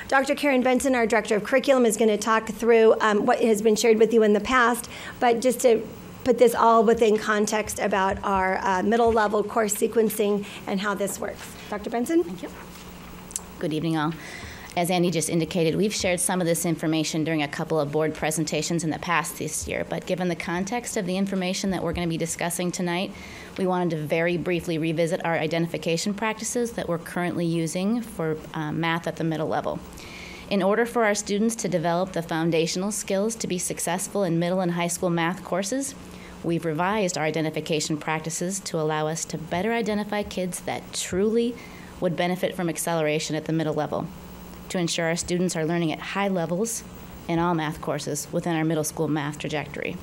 Dr. Karen Benson, our Director of Curriculum, is going to talk through what has been shared with you in the past, but just to put this all within context about our middle level course sequencing and how this works. Dr. Benson? Thank you. Good evening, all. As Andy just indicated, we've shared some of this information during a couple of board presentations in the past this year, but given the context of the information that we're going to be discussing tonight, we wanted to very briefly revisit our identification practices that we're currently using for math at the middle level. In order for our students to develop the foundational skills to be successful in middle and high school math courses, we've revised our identification practices to allow us to better identify kids that truly would benefit from acceleration at the middle level, to ensure our students are learning at high levels in all math courses within our middle school math trajectory.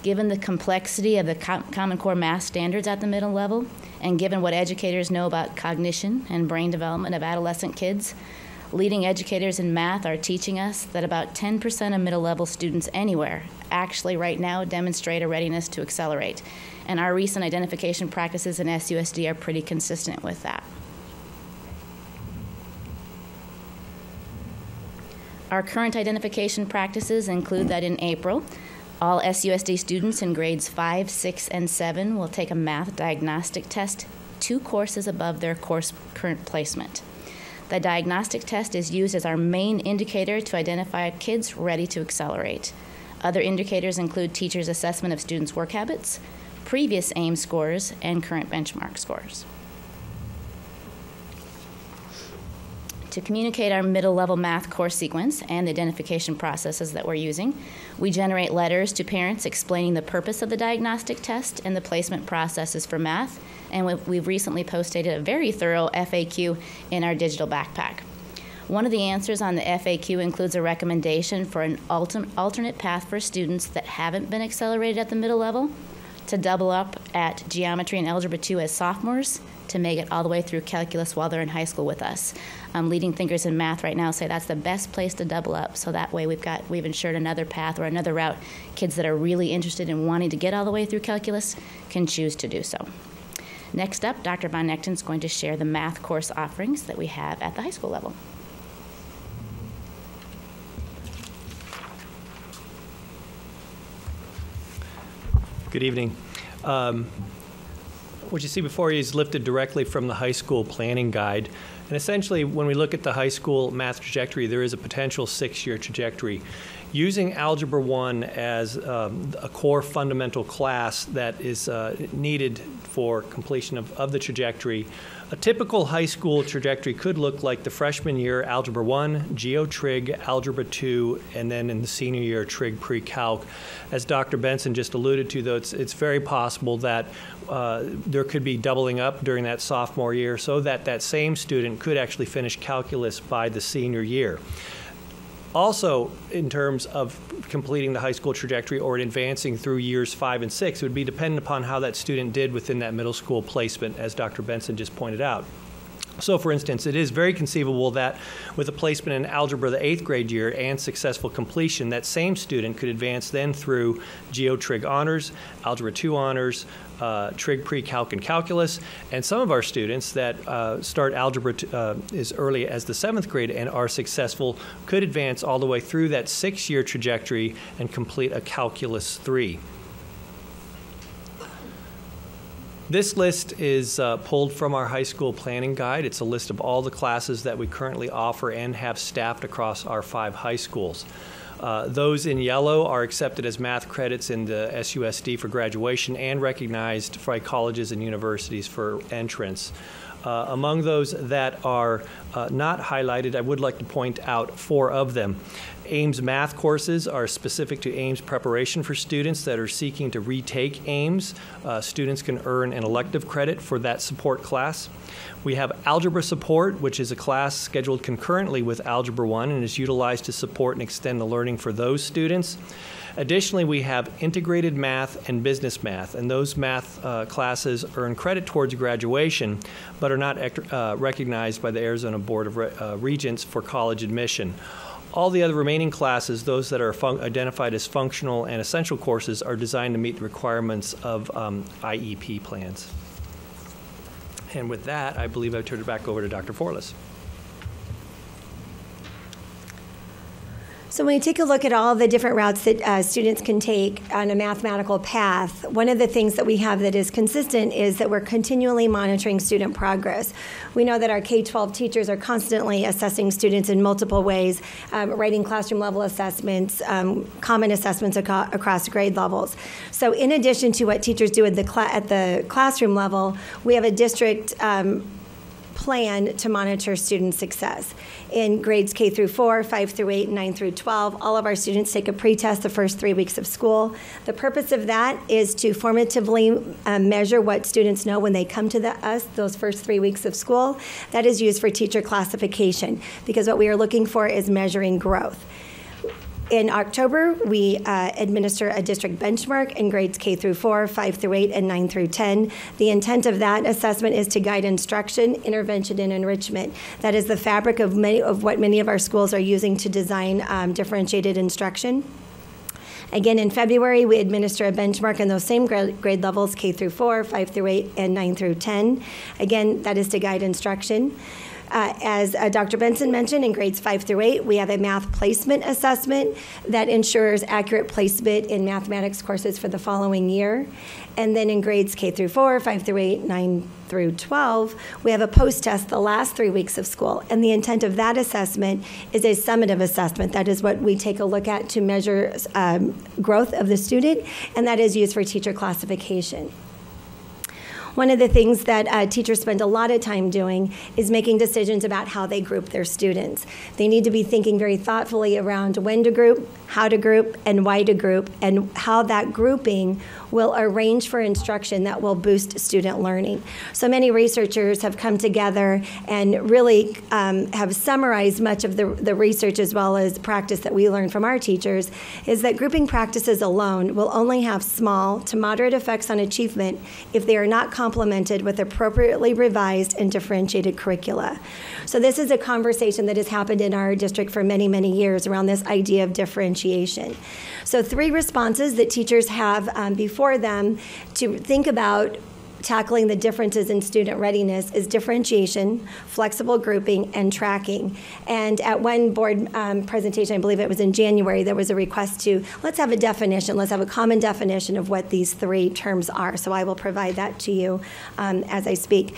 Given the complexity of the Common Core math standards at the middle level, and given what educators know about cognition and brain development of adolescent kids, leading educators in math are teaching us that about 10% of middle level students anywhere actually right now demonstrate a readiness to accelerate. And our recent identification practices in SUSD are pretty consistent with that. Our current identification practices include that in April, all SUSD students in grades 5, 6, and 7 will take a math diagnostic test 2 courses above their course current placement. The diagnostic test is used as our main indicator to identify kids ready to accelerate. Other indicators include teachers' assessment of students' work habits, previous AIM scores, and current benchmark scores. To communicate our middle-level math course sequence and the identification processes that we're using, we generate letters to parents explaining the purpose of the diagnostic test and the placement processes for math, and we've recently posted a very thorough FAQ in our digital backpack. One of the answers on the FAQ includes a recommendation for an alternate path for students that haven't been accelerated at the middle level to double up at Geometry and Algebra 2 as sophomores to make it all the way through calculus while they're in high school with us. Leading thinkers in math right now say that's the best place to double up, so that way we've ensured another path or another route. Kids that are really interested in wanting to get all the way through calculus can choose to do so. Next up, Dr. Von Nechten is going to share the math course offerings that we have at the high school level. Good evening. What you see before you is lifted directly from the high school planning guide. And essentially, when we look at the high school math trajectory, there is a potential 6-year trajectory. Using Algebra 1 as a core fundamental class that is needed for completion of the trajectory, a typical high school trajectory could look like the freshman year, Algebra 1, Geo-Trig, Algebra 2, and then in the senior year, Trig Pre-Calc. As Dr. Benson just alluded to, though, it's very possible that there could be doubling up during that sophomore year so that that same student could actually finish calculus by the senior year. Also, in terms of completing the high school trajectory or advancing through years 5 and 6, it would be dependent upon how that student did within that middle school placement, as Dr. Benson just pointed out. So, for instance, it is very conceivable that with a placement in algebra the 8th grade year and successful completion, that same student could advance then through Geo-Trig Honors, Algebra 2 Honors, Trig Pre-Calc and Calculus, and some of our students that start algebra as early as the 7th grade and are successful could advance all the way through that 6-year trajectory and complete a Calculus 3. This list is pulled from our high school planning guide. It's a list of all the classes that we currently offer and have staffed across our 5 high schools. Those in yellow are accepted as math credits in the SUSD for graduation and recognized by colleges and universities for entrance. Among those that are not highlighted, I would like to point out 4 of them. Ames math courses are specific to Ames preparation for students that are seeking to retake Ames. Students can earn an elective credit for that support class. We have algebra support, which is a class scheduled concurrently with Algebra 1 and is utilized to support and extend the learning for those students. Additionally, we have integrated math and business math, and those math classes earn credit towards graduation, but are not recognized by the Arizona Board of Regents for college admission. All the other remaining classes, those that are identified as functional and essential courses, are designed to meet the requirements of IEP plans. And with that, I believe I turn it back over to Dr. Forlis. So when you take a look at all the different routes that students can take on a mathematical path, one of the things that we have that is consistent is that we're continually monitoring student progress. We know that our K-12 teachers are constantly assessing students in multiple ways, writing classroom level assessments, common assessments across grade levels. So in addition to what teachers do at the classroom level, we have a district plan to monitor student success. In grades K through 4, 5 through 8, and 9 through 12, all of our students take a pretest the first 3 weeks of school. The purpose of that is to formatively measure what students know when they come to us those first 3 weeks of school. That is used for teacher classification, because what we are looking for is measuring growth. In October, we administer a district benchmark in grades K through 4, 5 through 8, and 9 through 10. The intent of that assessment is to guide instruction, intervention, and enrichment. That is the fabric of what many of our schools are using to design differentiated instruction. Again, in February, we administer a benchmark in those same grade levels, K through 4, 5 through 8, and 9 through 10. Again, that is to guide instruction. As Dr. Benson mentioned, in grades 5 through 8, we have a math placement assessment that ensures accurate placement in mathematics courses for the following year. And then in grades K through 4, 5 through 8, 9 through 12, we have a post-test the last 3 weeks of school. And the intent of that assessment is a summative assessment. That is what we take a look at to measure growth of the student, and that is used for teacher classification. One of the things that teachers spend a lot of time doing is making decisions about how they group their students. They need to be thinking very thoughtfully around when to group, how to group, and why to group, and how that grouping will arrange for instruction that will boost student learning. So many researchers have come together and really have summarized much of the research as well as practice that we learned from our teachers, is that grouping practices alone will only have small to moderate effects on achievement if they are not complemented with appropriately revised and differentiated curricula. So this is a conversation that has happened in our district for many, many years around this idea of differentiation. So 3 responses that teachers have before them to think about tackling the differences in student readiness is differentiation, flexible grouping, and tracking. And at one board presentation, I believe it was in January, there was a request to, let's have a definition, let's have a common definition of what these 3 terms are. So I will provide that to you as I speak.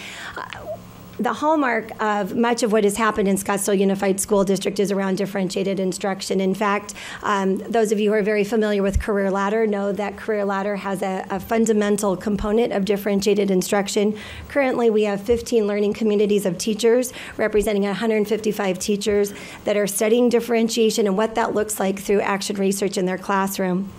The hallmark of much of what has happened in Scottsdale Unified School District is around differentiated instruction. In fact, those of you who are very familiar with Career Ladder know that Career Ladder has a fundamental component of differentiated instruction. Currently, we have 15 learning communities of teachers representing 155 teachers that are studying differentiation and what that looks like through action research in their classroom.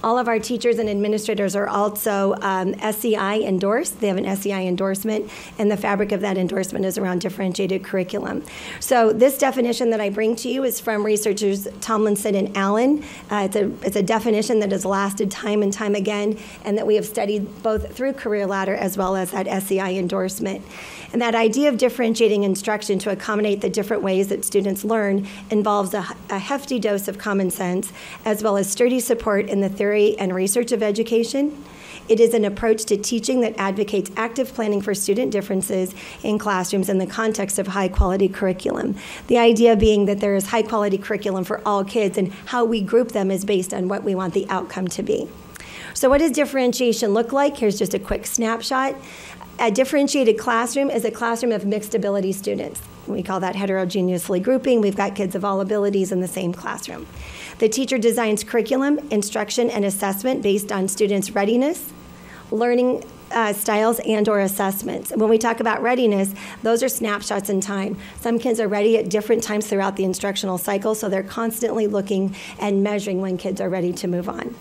All of our teachers and administrators are also SEI endorsed. They have an SEI endorsement, and the fabric of that endorsement is around differentiated curriculum. So this definition that I bring to you is from researchers Tomlinson and Allen. It's a definition that has lasted time and time again, and that we have studied both through Career Ladder as well as that SEI endorsement. And that idea of differentiating instruction to accommodate the different ways that students learn involves a hefty dose of common sense, as well as sturdy support in the theory and research of education. It is an approach to teaching that advocates active planning for student differences in classrooms in the context of high-quality curriculum. The idea being that there is high-quality curriculum for all kids, and how we group them is based on what we want the outcome to be. So what does differentiation look like? Here's just a quick snapshot. A differentiated classroom is a classroom of mixed ability students. We call that heterogeneously grouping. We've got kids of all abilities in the same classroom. The teacher designs curriculum, instruction, and assessment based on students' readiness, learning styles, and/or assessments. And when we talk about readiness, those are snapshots in time. Some kids are ready at different times throughout the instructional cycle, so they're constantly looking and measuring when kids are ready to move on.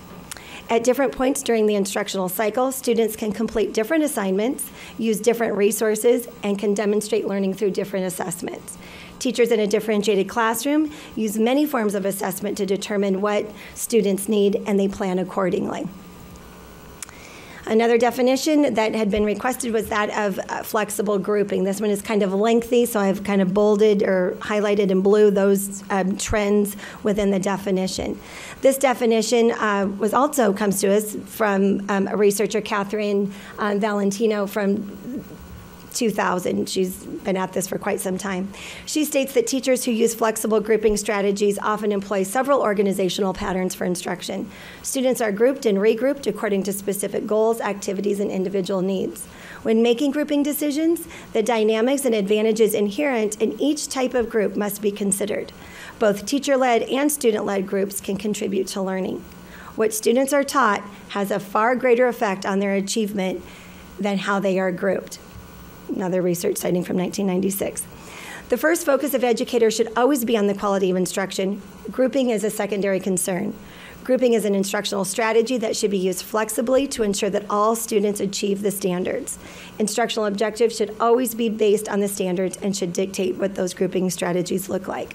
At different points during the instructional cycle, students can complete different assignments, use different resources, and can demonstrate learning through different assessments. Teachers in a differentiated classroom use many forms of assessment to determine what students need, and they plan accordingly. Another definition that had been requested was that of flexible grouping. This one is kind of lengthy, so I've kind of bolded or highlighted in blue those trends within the definition. This definition comes to us from a researcher, Catherine Valentino, from 2000. She's been at this for quite some time. She states that teachers who use flexible grouping strategies often employ several organizational patterns for instruction. Students are grouped and regrouped according to specific goals, activities, and individual needs. When making grouping decisions, the dynamics and advantages inherent in each type of group must be considered. Both teacher-led and student-led groups can contribute to learning. What students are taught has a far greater effect on their achievement than how they are grouped. Another research citing from 1996. The first focus of educators should always be on the quality of instruction. Grouping is a secondary concern. Grouping is an instructional strategy that should be used flexibly to ensure that all students achieve the standards. Instructional objectives should always be based on the standards and should dictate what those grouping strategies look like.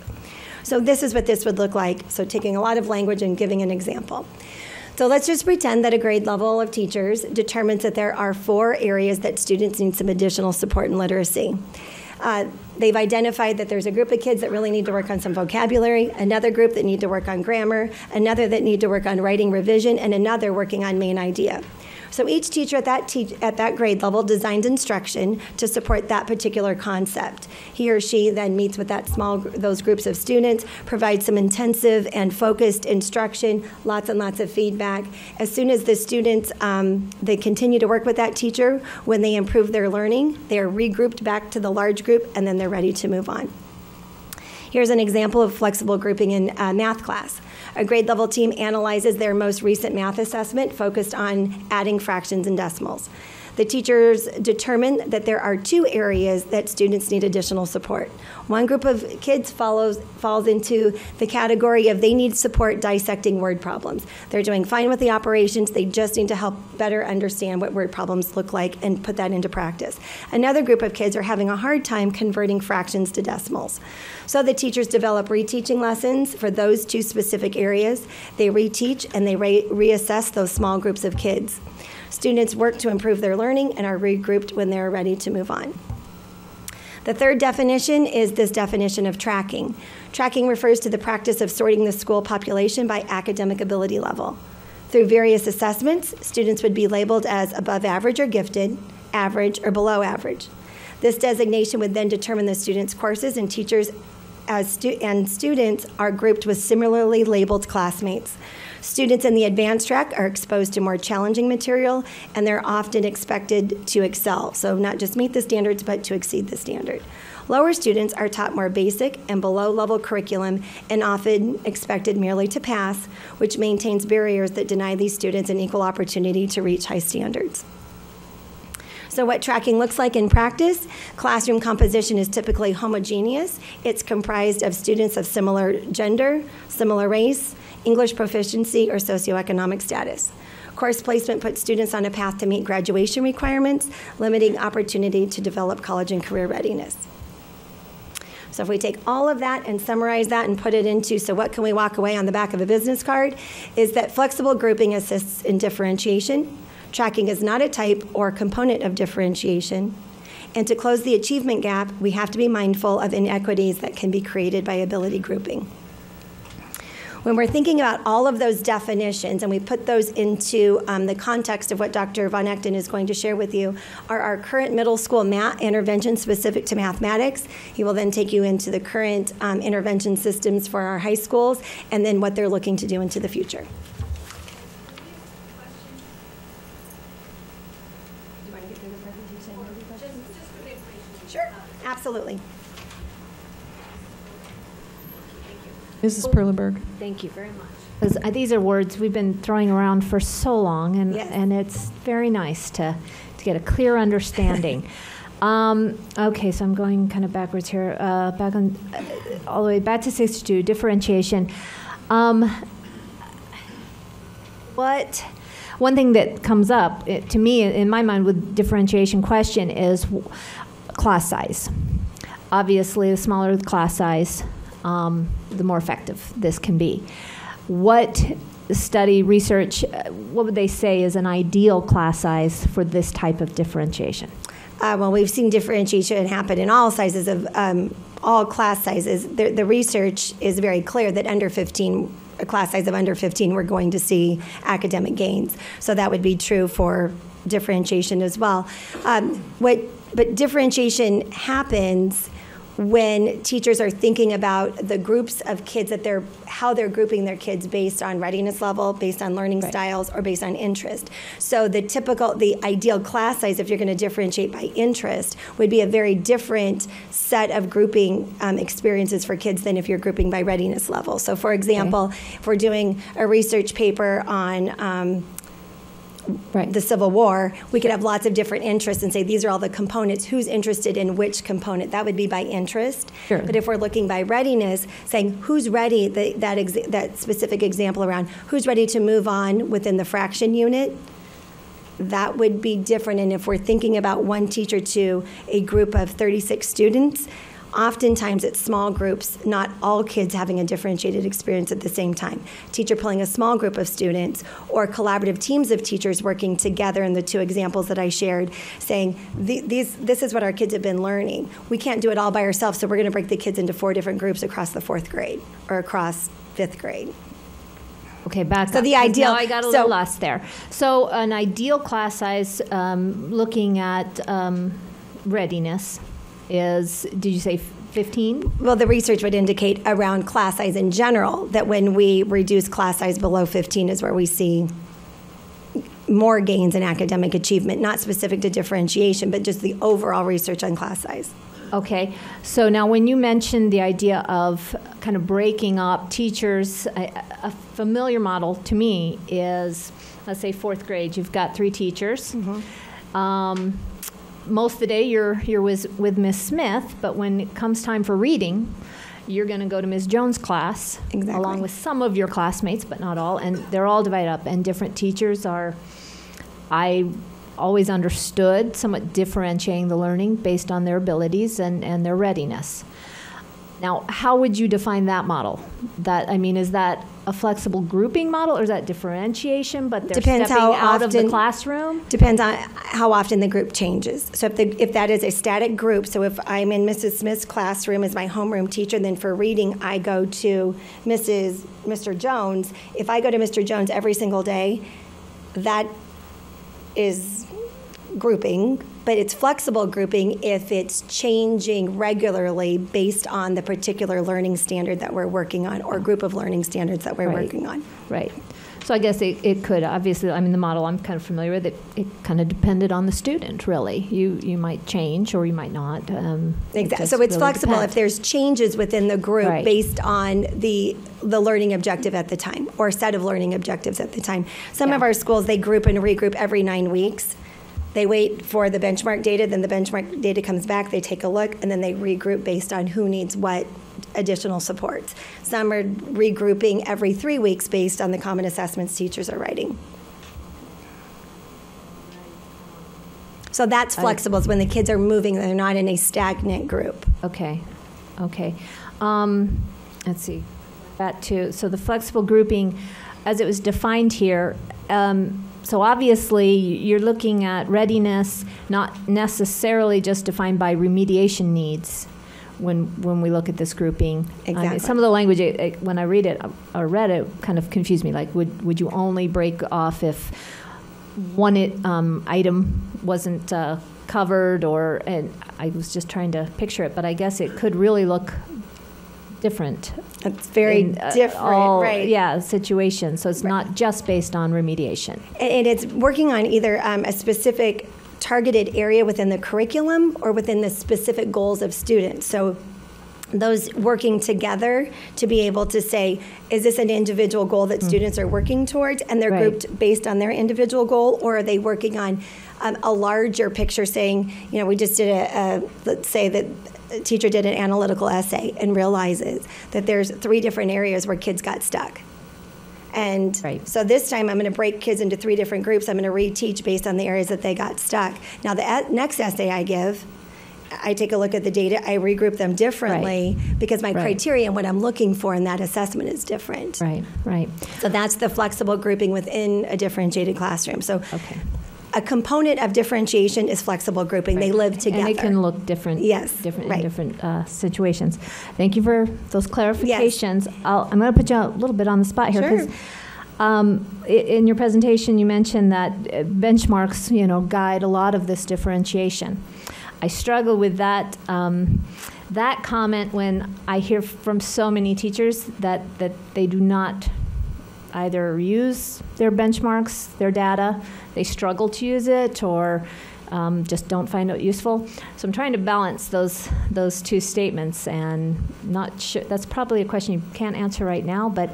So this is what this would look like. So taking a lot of language and giving an example. So let's just pretend that a grade level of teachers determines that there are 4 areas that students need some additional support in literacy. They've identified that there's a group of kids that really need to work on some vocabulary, another group that need to work on grammar, another that need to work on writing revision, and another working on main idea. So each teacher at that grade level designs instruction to support that particular concept. He or she then meets with those groups of students, provides some intensive and focused instruction, lots and lots of feedback. As soon as the students, they continue to work with that teacher, when they improve their learning, they are regrouped back to the large group, and then they're ready to move on. Here's an example of flexible grouping in math class. A grade level team analyzes their most recent math assessment focused on adding fractions and decimals. The teachers determine that there are 2 areas that students need additional support. One group of kids falls into the category of they need support dissecting word problems. They're doing fine with the operations, they just need to help better understand what word problems look like and put that into practice. Another group of kids are having a hard time converting fractions to decimals. So the teachers develop reteaching lessons for those 2 specific areas. They reteach and they reassess those small groups of kids. Students work to improve their learning and are regrouped when they're ready to move on. The third definition is this definition of tracking. Tracking refers to the practice of sorting the school population by academic ability level. Through various assessments, students would be labeled as above average or gifted, average, or below average. This designation would then determine the students' courses, and teachers and students are grouped with similarly labeled classmates. Students in the advanced track are exposed to more challenging material, and they're often expected to excel. So not just meet the standards, but to exceed the standard. Lower students are taught more basic and below-level curriculum and often expected merely to pass, which maintains barriers that deny these students an equal opportunity to reach high standards. So what tracking looks like in practice, classroom composition is typically homogeneous. It's comprised of students of similar gender, similar race, English proficiency, or socioeconomic status. Course placement puts students on a path to meet graduation requirements, limiting opportunity to develop college and career readiness. So if we take all of that and summarize that and put it into, so what can we walk away on the back of a business card, is that flexible grouping assists in differentiation. Tracking is not a type or component of differentiation. And to close the achievement gap, we have to be mindful of inequities that can be created by ability grouping. When we're thinking about all of those definitions and we put those into the context of what Dr. Von Echten is going to share with you, are our current middle school math interventions specific to mathematics. He will then take you into the current intervention systems for our high schools and then what they're looking to do into the future. Sure, absolutely. Mrs. Perlenberg. Thank you very much. Because these are words we've been throwing around for so long, and, Yes. and it's very nice to get a clear understanding. Okay, so I'm going kind of backwards here, back on, all the way back to 62, differentiation. One thing that comes up to me in my mind with differentiation question is class size. Obviously, the smaller the class size, the more effective this can be. What study, research, what would they say is an ideal class size for this type of differentiation? Well, we've seen differentiation happen in all sizes of all class sizes. The research is very clear that under 15, a class size of under 15, we're going to see academic gains. So that would be true for differentiation as well. But differentiation happens when teachers are thinking about the groups of kids that how they're grouping their kids based on readiness level, based on learning styles, or based on interest. So the ideal class size, if you're going to differentiate by interest, would be a very different set of grouping experiences for kids than if you're grouping by readiness level. So for example, if we're doing a research paper on the Civil War, we could have lots of different interests and say these are all the components. Who's interested in which component? That would be by interest. Sure. But if we're looking by readiness, saying who's ready, that specific example around who's ready to move on within the fraction unit, that would be different. And if we're thinking about one teacher to a group of 36 students, oftentimes it's small groups, not all kids having a differentiated experience at the same time. Teacher pulling a small group of students or collaborative teams of teachers working together in the two examples that I shared, saying this is what our kids have been learning. We can't do it all by ourselves, so we're going to break the kids into 4 different groups across the 4th grade or across 5th grade. Okay, back so up. The ideal. Now I got a little lost there. So an ideal class size, looking at readiness, is, did you say 15? Well, the research would indicate around class size in general that when we reduce class size below 15 is where we see more gains in academic achievement, not specific to differentiation, but just the overall research on class size. Okay, so now when you mentioned the idea of kind of breaking up teachers, a familiar model to me is, let's say 4th grade, you've got 3 teachers. Mm-hmm. Most of the day you're with Miss Smith, but when it comes time for reading, you're going to go to Ms. Jones' class, along with some of your classmates, but not all, and they're all divided up, and different teachers are, I always understood, somewhat differentiating the learning based on their abilities and their readiness. Now, how would you define that model? Is that a flexible grouping model, or is that differentiation, but they're stepping out of the classroom? Depends on how often the group changes. So if that is a static group, so if I'm in Mrs. Smith's classroom as my homeroom teacher, then for reading I go to Mr. Jones. If I go to Mr. Jones every single day, that is grouping, but it's flexible grouping if it's changing regularly based on the particular learning standard that we're working on or group of learning standards that we're working on. Right. So I guess it could, obviously, the model I'm kind of familiar with, it kind of depended on the student, really. You might change or you might not. Exactly. So it's really flexible depends. If there's changes within the group based on the learning objective at the time or set of learning objectives at the time. Some of our schools, they group and regroup every 9 weeks. They wait for the benchmark data, then the benchmark data comes back, they take a look, and then they regroup based on who needs what additional supports. Some are regrouping every 3 weeks based on the common assessments teachers are writing. So that's flexible. It's when the kids are moving, they're not in a stagnant group. Okay. Let's see. So the flexible grouping, as it was defined here, so obviously you're looking at readiness, not necessarily just defined by remediation needs when we look at this grouping. Exactly. Some of the language, when I read it or read it, kind of confused me. Like, would you only break off if one item wasn't covered, and I was just trying to picture it, but I guess it could really look different. It's very different, right? Yeah, situation. So it's not just based on remediation. And it's working on either a specific targeted area within the curriculum or within the specific goals of students. So those working together to be able to say, is this an individual goal that students are working towards, and they're grouped based on their individual goal, or are they working on a larger picture saying, you know, we just did let's say that a teacher did an analytical essay and realizes that there's 3 different areas where kids got stuck. And so this time I'm going to break kids into 3 different groups. I'm going to reteach based on the areas that they got stuck. Now the next essay I give, I take a look at the data, I regroup them differently because my criteria and what I'm looking for in that assessment is different. Right. So that's the flexible grouping within a differentiated classroom. So a component of differentiation is flexible grouping. They live together. And they can look different, in different situations. Thank you for those clarifications. I'm going to put you a little bit on the spot here. Sure. In your presentation, you mentioned that benchmarks, guide a lot of this differentiation. I struggle with that that comment when I hear from so many teachers that they do not either use their benchmarks, their data, they struggle to use it, or just don't find it useful. So I'm trying to balance those 2 statements, and not sure. That's probably a question you can't answer right now, but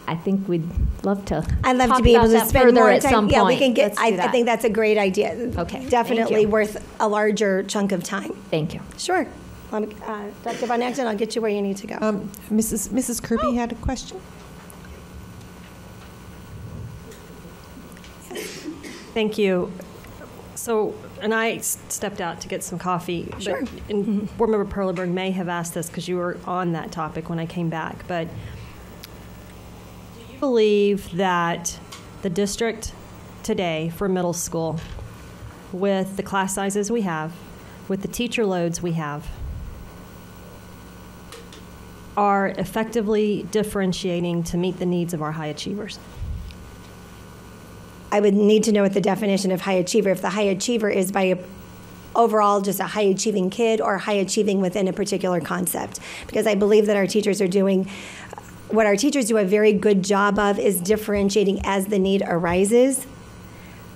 I think we'd love to. I'd love to be able to spend more at time. some point. Yeah, we can get. I think that's a great idea. Okay, definitely worth a larger chunk of time. Thank you. Sure, Dr. Von Agden, I'll get you where you need to go. Mrs. Kirby had a question. Thank you. So, and I stepped out to get some coffee. Sure. And Board Member Perleberg may have asked this because you were on that topic when I came back. But do you believe that the district today for middle school, with the class sizes we have, with the teacher loads we have, are effectively differentiating to meet the needs of our high achievers? I would need to know what the definition of high achiever. If the high achiever is by overall just a high achieving kid, or high achieving within a particular concept. Because I believe that our teachers are doing, what our teachers do a very good job of is differentiating as the need arises,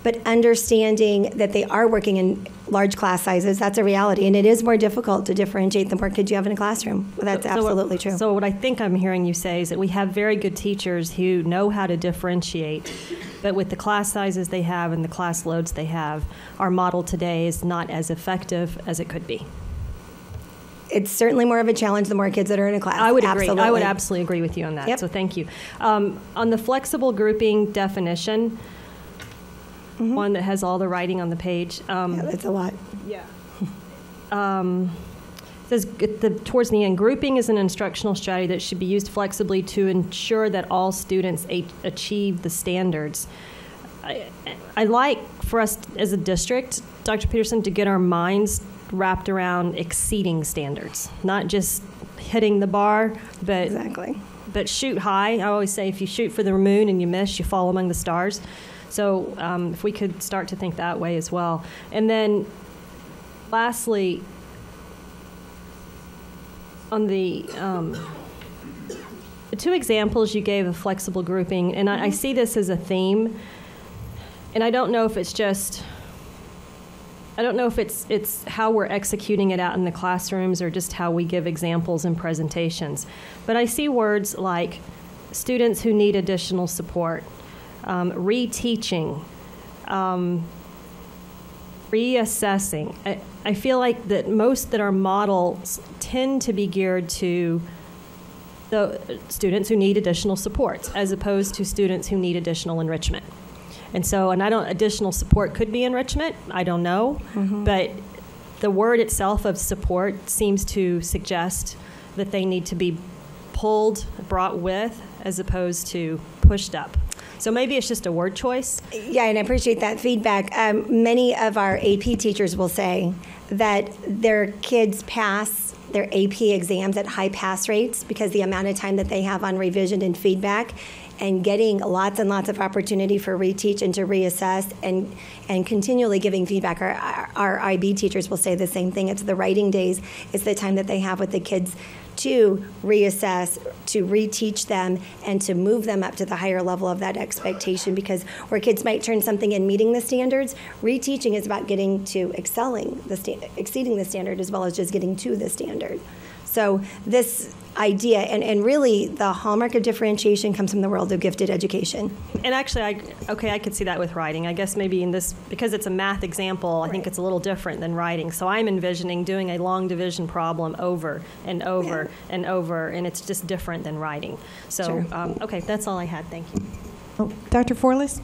but understanding that they are working in large class sizes. That's a reality, and it is more difficult to differentiate the more kids you have in a classroom. That's absolutely true. So what I think I'm hearing you say is that we have very good teachers who know how to differentiate, but with the class sizes they have and the class loads they have, our model today is not as effective as it could be. It's certainly more of a challenge the more kids that are in a class. I would agree. Absolutely. I would absolutely agree with you on that. Yep. So thank you. On the flexible grouping definition, one that has all the writing on the page. Yeah, that's a lot. Yeah. Says towards the end, grouping is an instructional strategy that should be used flexibly to ensure that all students achieve the standards. I like for us as a district, Dr. Peterson, to get our minds wrapped around exceeding standards, not just hitting the bar, but but shoot high. I always say if you shoot for the moon and you miss, you fall among the stars. So if we could start to think that way as well. And then lastly, on the 2 examples you gave of flexible grouping, and I see this as a theme, and I don't know if it's just, I don't know if it's how we're executing it out in the classrooms or just how we give examples in presentations. But I see words like students who need additional support, reteaching, reassessing. I feel like that our models tend to be geared to the students who need additional supports as opposed to students who need additional enrichment. And so, additional support could be enrichment, I don't know, but the word itself of support seems to suggest that they need to be brought with, as opposed to pushed up. So maybe it's just a word choice. Yeah, and I appreciate that feedback. Many of our AP teachers will say that their kids pass their AP exams at high pass rates because the amount of time that they have on revision and feedback, and getting lots and lots of opportunity for reteach and to reassess and continually giving feedback. Our IB teachers will say the same thing. It's the writing days. It's the time that they have with the kids to reassess, to reteach them, and to move them up to the higher level of that expectation. Because where kids might turn something in meeting the standards, reteaching is about getting to excelling, exceeding the standard, as well as just getting to the standard. So this idea, and really the hallmark of differentiation comes from the world of gifted education. And actually, I could see that with writing. I guess maybe in this, because it's a math example, I think it's a little different than writing. So I'm envisioning doing a long division problem over and over and over, and it's just different than writing. So, Sure. Okay, that's all I had. Thank you. Oh, Dr. Forlis?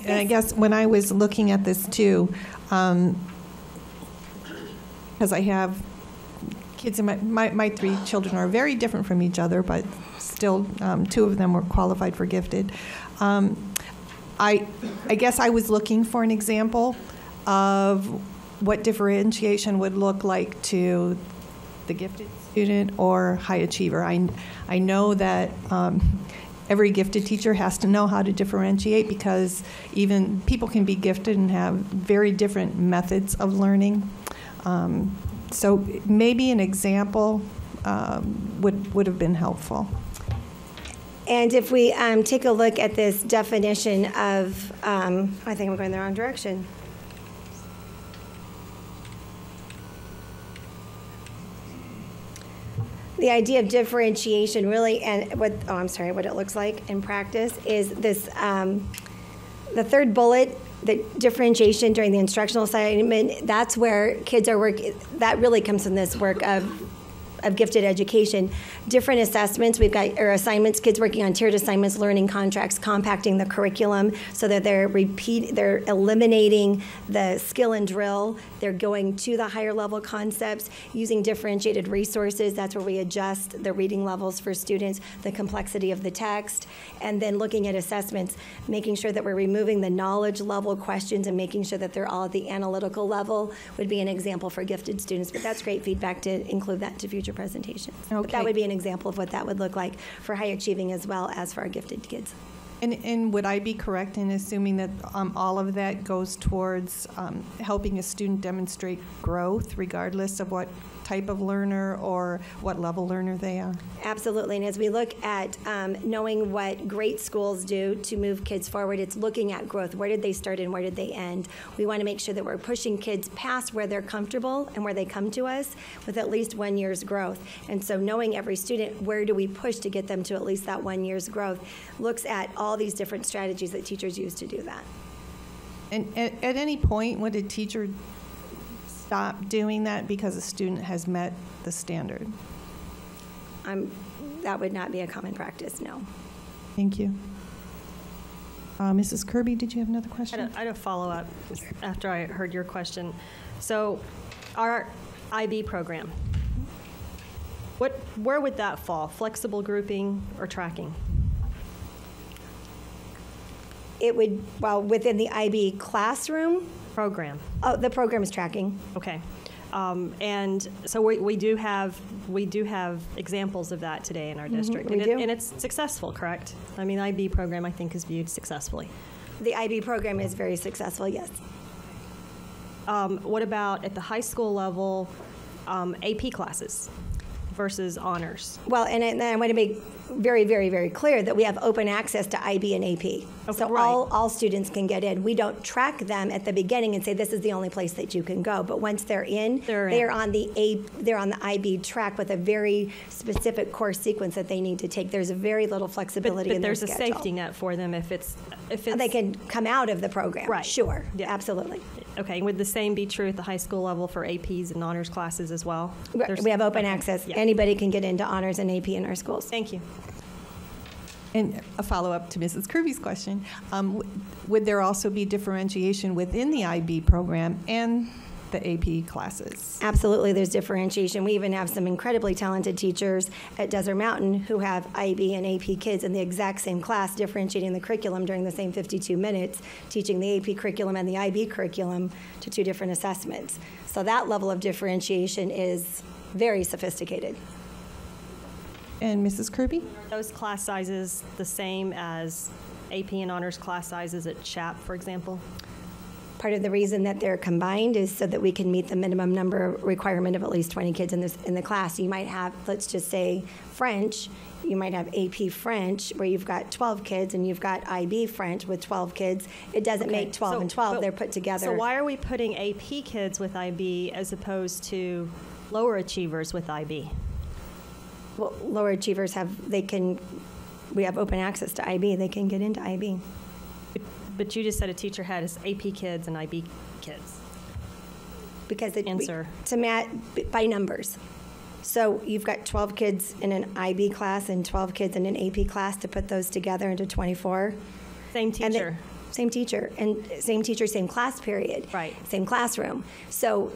I guess when I was looking at this too, because I have kids, and my three children are very different from each other, but still two of them were qualified for gifted. I guess I was looking for an example of what differentiation would look like to the gifted student or high achiever. I know that every gifted teacher has to know how to differentiate, because even people can be gifted and have very different methods of learning. So maybe an example would have been helpful. And if we take a look at this definition of, I think I'm going the wrong direction. The idea of differentiation really, and what it looks like in practice is this, the third bullet, the differentiation during the instructional assignment, that's where kids are working, that really comes from this work of gifted education. Different assessments, we've got our assignments, kids working on tiered assignments, learning contracts, compacting the curriculum so that they're eliminating the skill and drill, they're going to the higher level concepts, using differentiated resources, that's where we adjust the reading levels for students, the complexity of the text, and then looking at assessments, making sure that we're removing the knowledge level questions and making sure that they're all at the analytical level would be an example for gifted students, but that's great feedback to include that to future presentations. Okay. But that would be an example of what that would look like for high achieving as well as for our gifted kids. And would I be correct in assuming that all of that goes towards helping a student demonstrate growth regardless of what type of learner or what level learner they are? Absolutely. And as we look at knowing what great schools do to move kids forward, it's looking at growth. Where did they start and where did they end? We want to make sure that we're pushing kids past where they're comfortable and where they come to us with at least 1 year's growth. And so knowing every student, where do we push to get them to at least that 1 year's growth, looks at all these different strategies that teachers use to do that. And at any point, would a teacher stop doing that because a student has met the standard? That would not be a common practice, no. Thank you. Mrs. Kirby, did you have another question? I had a follow-up after I heard your question. So our IB program, where would that fall? Flexible grouping or tracking? It would, well, within the IB classroom. Program. Oh, the program is tracking. Okay. And so we do have examples of that today in our district. We do. And it's successful, correct? I mean, IB program, I think, is viewed successfully. The IB program is very successful, yes. What about at the high school level, AP classes versus honors? Well, and I want to make very, very, very clear that we have open access to IB and AP. Okay, so right. all students can get in. We don't track them at the beginning and say this is the only place that you can go. But once they're in, they're on the IB track with a very specific course sequence that they need to take. There's very little flexibility in their schedule. But there's a safety net for them if it's they can come out of the program. Right. Sure. Yeah. Absolutely. Okay. Would the same be true at the high school level for APs and honors classes as well? We have open access. Yeah. Anybody can get into honors and AP in our schools. Thank you. And a follow-up to Mrs. Kirby's question, would there also be differentiation within the IB program and the AP classes? Absolutely, there's differentiation. We even have some incredibly talented teachers at Desert Mountain who have IB and AP kids in the exact same class, differentiating the curriculum during the same 52 minutes, teaching the AP curriculum and the IB curriculum to two different assessments. So that level of differentiation is very sophisticated. And Mrs. Kirby? Are those class sizes the same as AP and honors class sizes at CHAP, for example? Part of the reason that they're combined is so that we can meet the minimum number requirement of at least 20 kids in the class. You might have, let's just say, French. You might have AP French where you've got 12 kids, and you've got IB French with 12 kids. It doesn't make 12 and 12. They're put together. So why are we putting AP kids with IB as opposed to lower achievers with IB? Well, lower achievers we have open access to IB. They can get into IB. But you just said a teacher had his AP kids and IB kids. Because answer by numbers. So you've got 12 kids in an IB class and 12 kids in an AP class. To put those together into 24. Same teacher. Same teacher, same class period. Right. Same classroom. So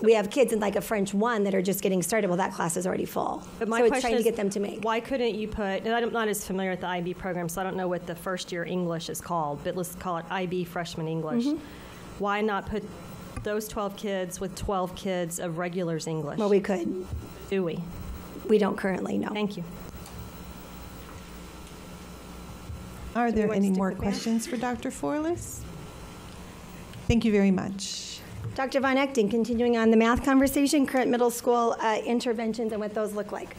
we have kids in like a French 1 that are just getting started. Well, that class is already full. But my so question it's trying is, to get them to make. Why couldn't you put, and I'm not as familiar with the IB program, so I don't know what the first year English is called, but let's call it IB freshman English. Mm-hmm. Why not put those 12 kids with 12 kids of regulars English? Well, we could. Do we? We don't currently, no. Thank you. Are there any more questions for Dr. Forlis? Thank you very much. Dr. Von Echten, continuing on the math conversation, current middle school interventions and what those look like.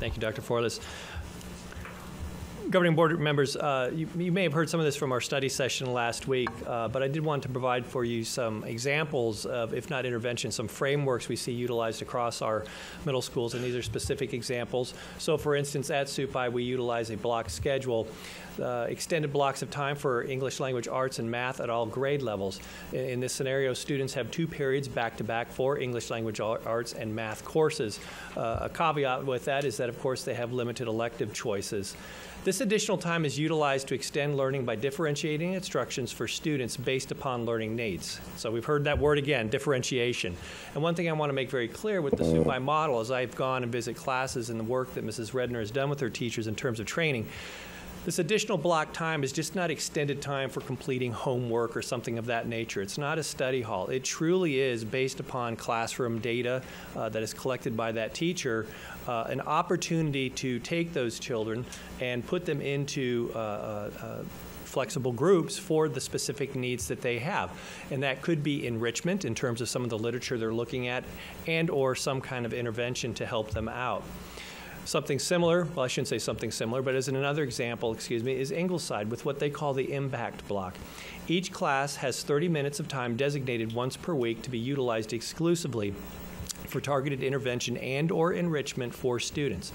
Thank you, Dr. Forlis. Governing board members, you may have heard some of this from our study session last week, but I did want to provide for you some examples of, if not intervention, some frameworks we see utilized across our middle schools, and these are specific examples. So, for instance, at SUPI, we utilize a block schedule, extended blocks of time for English language arts and math at all grade levels. In this scenario, students have 2 periods back-to-back for English language arts and math courses. A caveat with that is that, of course, they have limited elective choices. This additional time is utilized to extend learning by differentiating instructions for students based upon learning needs. So we've heard that word again, differentiation. And one thing I want to make very clear with the SUPI model, as I've gone and visit classes and the work that Mrs. Redner has done with her teachers in terms of training, this additional block time is just not extended time for completing homework or something of that nature. It's not a study hall. It truly is based upon classroom data that is collected by that teacher, an opportunity to take those children and put them into flexible groups for the specific needs that they have. And that could be enrichment in terms of some of the literature they're looking at, and or some kind of intervention to help them out. Something similar, well, I shouldn't say something similar, but as in another example, is Ingleside with what they call the impact block. Each class has 30 minutes of time designated once per week to be utilized exclusively for targeted intervention and or enrichment for students.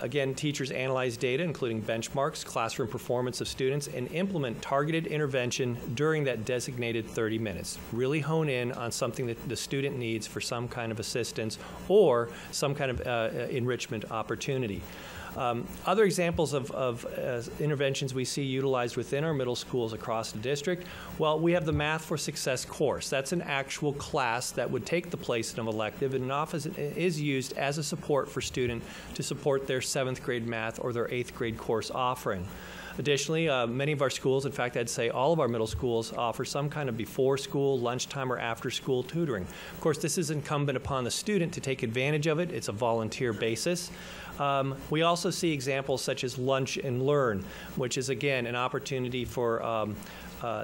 Again, teachers analyze data, including benchmarks, classroom performance of students, and implement targeted intervention during that designated 30 minutes. Really hone in on something that the student needs for some kind of assistance or some kind of enrichment opportunity. Other examples of interventions we see utilized within our middle schools across the district, well, we have the Math for Success course. That's an actual class that would take the place of an elective, and often is used as a support for student to support their 7th grade math or their 8th grade course offering. Additionally, many of our schools, in fact, I'd say all of our middle schools, offer some kind of before school, lunchtime, or after school tutoring. Of course, this is incumbent upon the student to take advantage of it. It's a volunteer basis. We also see examples such as Lunch and Learn, which is, again, an opportunity for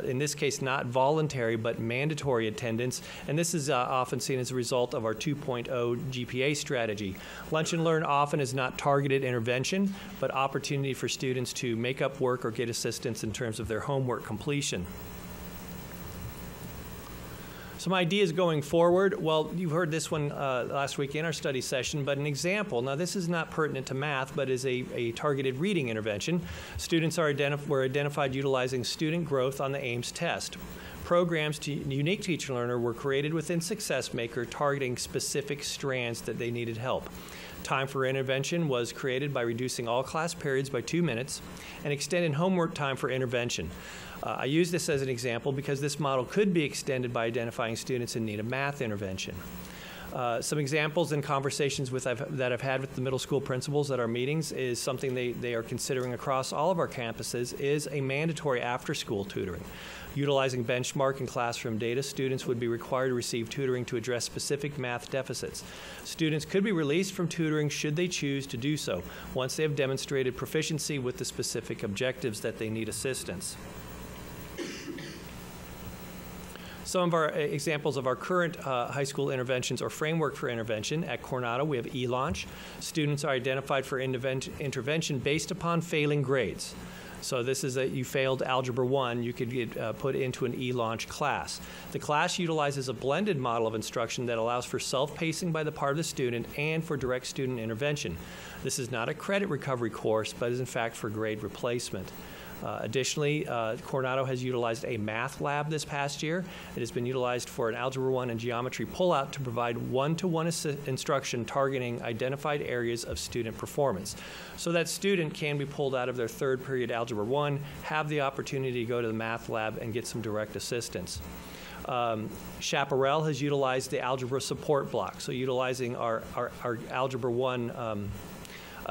in this case, not voluntary, but mandatory attendance. And this is often seen as a result of our 2.0 GPA strategy. Lunch and Learn often is not targeted intervention, but opportunity for students to make up work or get assistance in terms of their homework completion. Some ideas going forward. Well, you heard this one last week in our study session, but an example. Now, this is not pertinent to math, but is a targeted reading intervention. Students were identified utilizing student growth on the AIMS test. Programs unique to each learner were created within Success Maker, targeting specific strands that they needed help. Time for intervention was created by reducing all class periods by 2 minutes and extending homework time for intervention. I use this as an example because this model could be extended by identifying students in need of math intervention. Some examples and conversations that I've had with the middle school principals at our meetings is something they are considering across all of our campuses is a mandatory after-school tutoring. Utilizing benchmark and classroom data, students would be required to receive tutoring to address specific math deficits. Students could be released from tutoring should they choose to do so, once they have demonstrated proficiency with the specific objectives that they need assistance. Some of our examples of our current high school interventions or framework for intervention: at Coronado, we have e-launch. Students are identified for intervention based upon failing grades. So this is you failed Algebra 1, you could get put into an e-launch class. The class utilizes a blended model of instruction that allows for self-pacing by the part of the student and for direct student intervention. This is not a credit recovery course, but is in fact for grade replacement. Additionally, Coronado has utilized a math lab this past year. It has been utilized for an Algebra 1 and geometry pullout to provide one-to-one instruction targeting identified areas of student performance. So that student can be pulled out of their third period Algebra 1, have the opportunity to go to the math lab and get some direct assistance. Chaparral has utilized the algebra support block, so utilizing our Algebra 1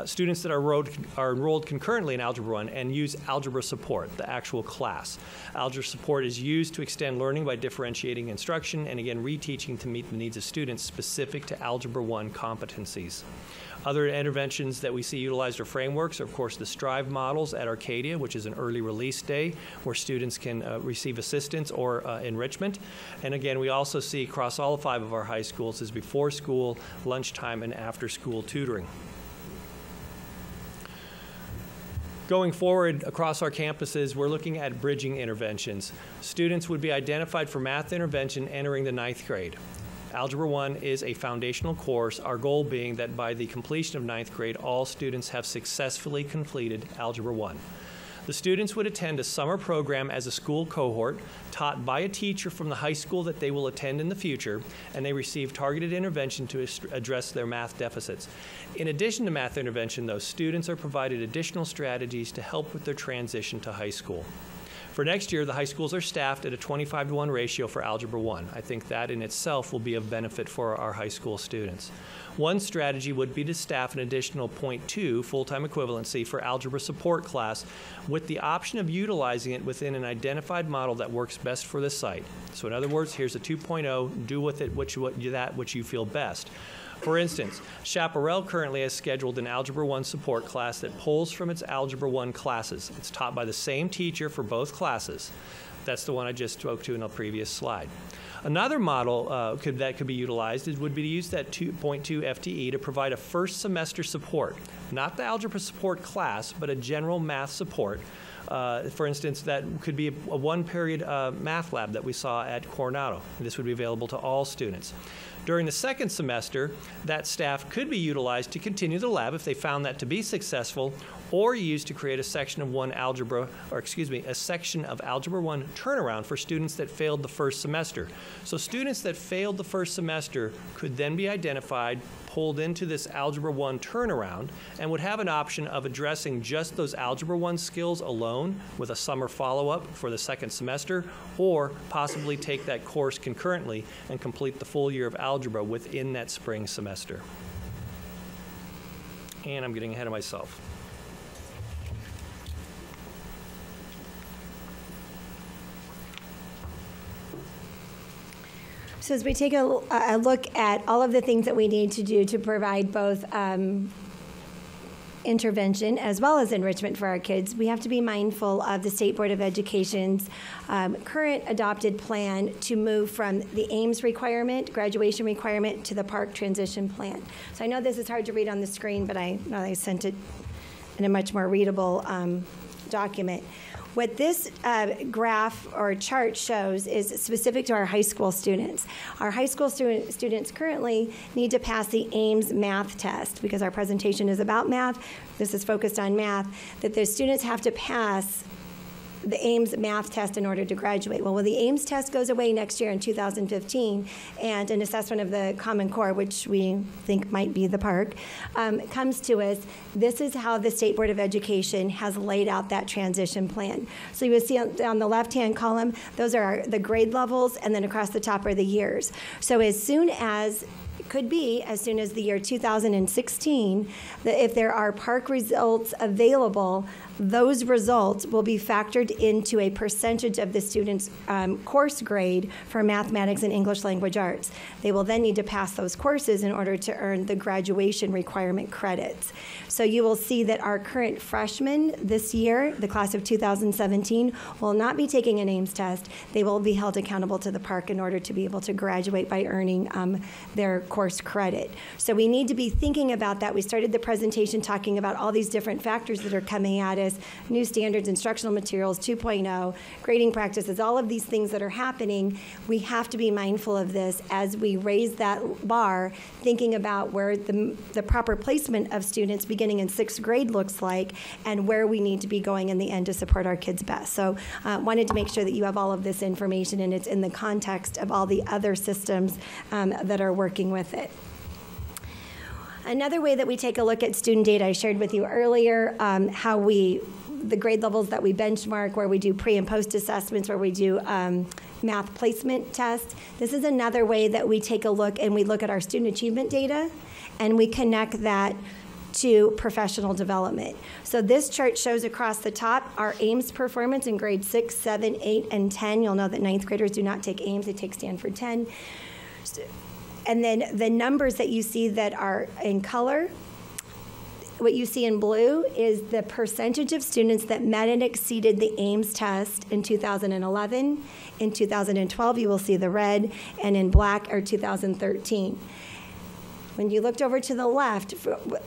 students that are enrolled concurrently in Algebra 1 and use algebra support, the actual class. Algebra support is used to extend learning by differentiating instruction and, again, reteaching to meet the needs of students specific to Algebra 1 competencies. Other interventions that we see utilized or frameworks are, of course, the Strive models at Arcadia, which is an early release day where students can receive assistance or enrichment. And again, we also see across all 5 of our high schools is before school, lunchtime, and after school tutoring. Going forward across our campuses, we're looking at bridging interventions. Students would be identified for math intervention entering the 9th grade. Algebra 1 is a foundational course, our goal being that by the completion of 9th grade, all students have successfully completed Algebra 1. The students would attend a summer program as a school cohort taught by a teacher from the high school that they will attend in the future, and they receive targeted intervention to address their math deficits. In addition to math intervention, though, students are provided additional strategies to help with their transition to high school. For next year, the high schools are staffed at a 25-to-1 ratio for Algebra 1. I think that in itself will be of benefit for our high school students. One strategy would be to staff an additional 0.2 full-time equivalency for algebra support class with the option of utilizing it within an identified model that works best for this site. So in other words, here's a 2.0, do with it that which you feel best. For instance, Chaparral currently has scheduled an Algebra 1 support class that pulls from its Algebra 1 classes. It's taught by the same teacher for both classes. That's the one I just spoke to in a previous slide. Another model that could be utilized would be to use that 2.2 FTE to provide a first semester support, not the algebra support class, but a general math support. For instance, that could be a one-period math lab that we saw at Coronado. This would be available to all students. During the second semester, that staff could be utilized to continue the lab if they found that to be successful, or used to create a section of a section of Algebra 1 turnaround for students that failed the first semester. So students that failed the first semester could then be identified, pulled into this Algebra 1 turnaround, and would have an option of addressing just those Algebra 1 skills alone with a summer follow-up for the second semester, or possibly take that course concurrently and complete the full year of algebra within that spring semester. And I'm getting ahead of myself. So as we take a look at all of the things that we need to do to provide both intervention as well as enrichment for our kids, we have to be mindful of the State Board of Education's current adopted plan to move from the Ames requirement, graduation requirement, to the Park transition plan. So I know this is hard to read on the screen, but I sent it in a much more readable document. What this graph or chart shows is specific to our high school students. Our high school students currently need to pass the Ames math test because our presentation is about math. This is focused on math, that the students have to pass the Ames math test in order to graduate. Well, when the Ames test goes away next year in 2015, and an assessment of the Common Core, which we think might be the Park, comes to us, this is how the State Board of Education has laid out that transition plan. So you will see on the left-hand column, those are the grade levels, and then across the top are the years. So as soon as could be as soon as the year 2016, that if there are Park results available Those results will be factored into a percentage of the student's course grade for mathematics and English language arts. They will then need to pass those courses in order to earn the graduation requirement credits. So you will see that our current freshmen this year, the class of 2017, will not be taking an Ames test. They will be held accountable to the park in order to be able to graduate by earning their course credit. So we need to be thinking about that. We started the presentation talking about all these different factors that are coming at us, new standards, instructional materials, 2.0, grading practices, all of these things that are happening. We have to be mindful of this as we raise that bar, thinking about where the proper placement of students beginning in 6th grade looks like and where we need to be going in the end to support our kids best. So wanted to make sure that you have all of this information and it's in the context of all the other systems that are working with it. Another way that we take a look at student data, I shared with you earlier how the grade levels that we benchmark, where we do pre and post assessments, where we do math placement tests. This is another way that we take a look and we look at our student achievement data and we connect that to professional development. So this chart shows across the top our Ames performance in grades 6, 7, 8, and 10. You'll know that 9th graders do not take Ames, they take Stanford 10. And then the numbers that you see that are in color, what you see in blue is the percentage of students that met and exceeded the Ames test in 2011. In 2012, you will see the red, and in black are 2013. When you looked over to the left,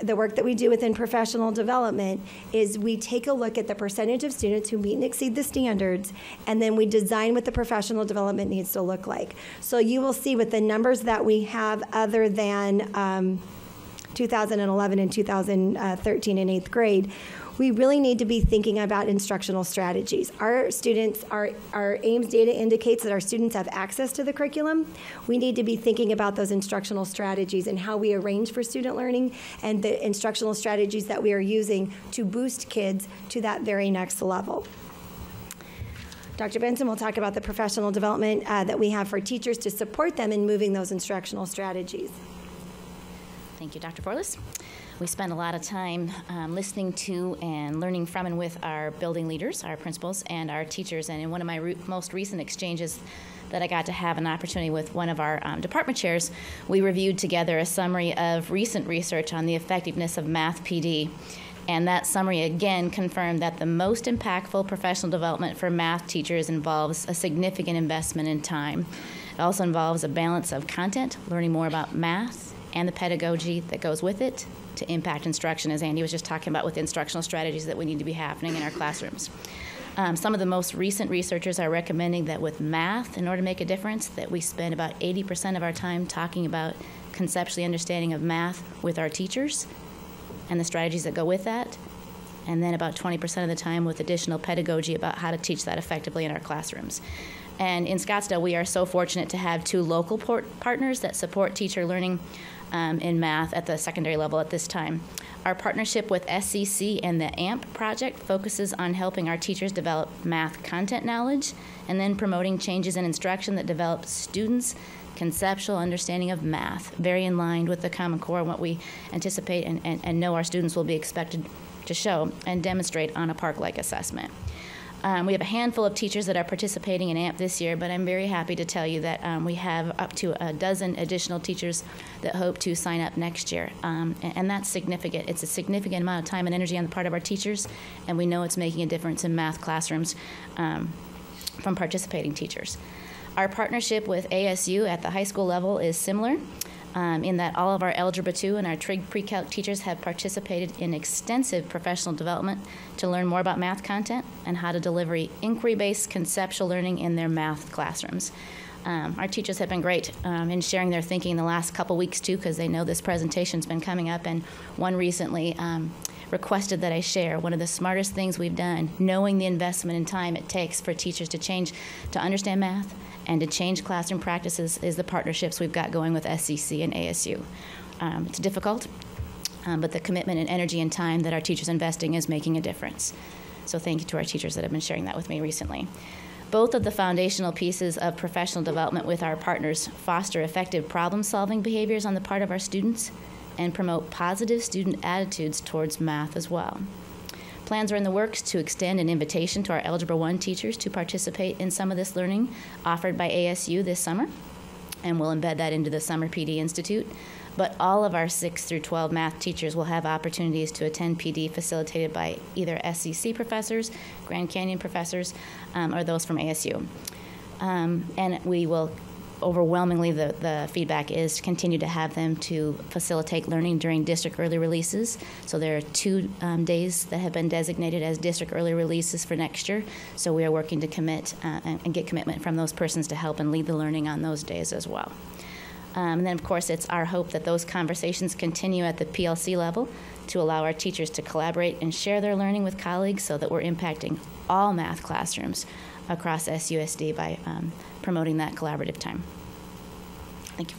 the work that we do within professional development is we take a look at the percentage of students who meet and exceed the standards, and then we design what the professional development needs to look like. So you will see with the numbers that we have other than 2011 and 2013 in 8th grade, we really need to be thinking about instructional strategies. Our students, our Ames data indicates that our students have access to the curriculum. We need to be thinking about those instructional strategies and how we arrange for student learning and the instructional strategies that we are using to boost kids to that very next level. Dr. Benson will talk about the professional development that we have for teachers to support them in moving those instructional strategies. Thank you, Dr. Borlis. We spend a lot of time listening to and learning from and with our building leaders, our principals, and our teachers. And in one of my most recent exchanges that I got to have an opportunity with one of our department chairs, we reviewed together a summary of recent research on the effectiveness of math PD. And that summary again confirmed that the most impactful professional development for math teachers involves a significant investment in time. It also involves a balance of content, learning more about math, and the pedagogy that goes with it to impact instruction, as Andy was just talking about with instructional strategies that we need to be happening in our classrooms. Some of the most recent researchers are recommending that with math, in order to make a difference, that we spend about 80% of our time talking about conceptually understanding of math with our teachers and the strategies that go with that, and then about 20% of the time with additional pedagogy about how to teach that effectively in our classrooms. And in Scottsdale, we are so fortunate to have 2 local partners that support teacher learning in math at the secondary level at this time. Our partnership with SCC and the AMP project focuses on helping our teachers develop math content knowledge and then promoting changes in instruction that develop students' conceptual understanding of math, very in line with the Common Core and what we anticipate and know our students will be expected to show and demonstrate on a park-like assessment. We have a handful of teachers that are participating in AMP this year, but I'm very happy to tell you that we have up to a dozen additional teachers that hope to sign up next year. And that's significant. It's a significant amount of time and energy on the part of our teachers, and we know it's making a difference in math classrooms from participating teachers. Our partnership with ASU at the high school level is similar. In that all of our Algebra 2 and our Trig Pre-Calc teachers have participated in extensive professional development to learn more about math content and how to deliver inquiry-based conceptual learning in their math classrooms. Our teachers have been great in sharing their thinking in the last couple weeks, too, because they know this presentation's been coming up, and one recently requested that I share one of the smartest things we've done, knowing the investment in time it takes for teachers to understand math and to change classroom practices, is the partnerships we've got going with SCC and ASU. It's difficult, but the commitment and energy and time that our teachers are investing is making a difference. So thank you to our teachers that have been sharing that with me recently. Both of the foundational pieces of professional development with our partners foster effective problem-solving behaviors on the part of our students and promote positive student attitudes towards math as well. Plans are in the works to extend an invitation to our Algebra 1 teachers to participate in some of this learning offered by ASU this summer, and we'll embed that into the Summer PD Institute. But all of our 6 through 12 math teachers will have opportunities to attend PD facilitated by either SEC professors, Grand Canyon professors, or those from ASU. And we will, overwhelmingly, the feedback is to continue to have them to facilitate learning during district early releases. So there are 2 days that have been designated as district early releases for next year. So we are working to commit and get commitment from those persons to help and lead the learning on those days as well. And then, of course, it's our hope that those conversations continue at the PLC level to allow our teachers to collaborate and share their learning with colleagues so that we're impacting all math classrooms across SUSD by promoting that collaborative time. Thank you.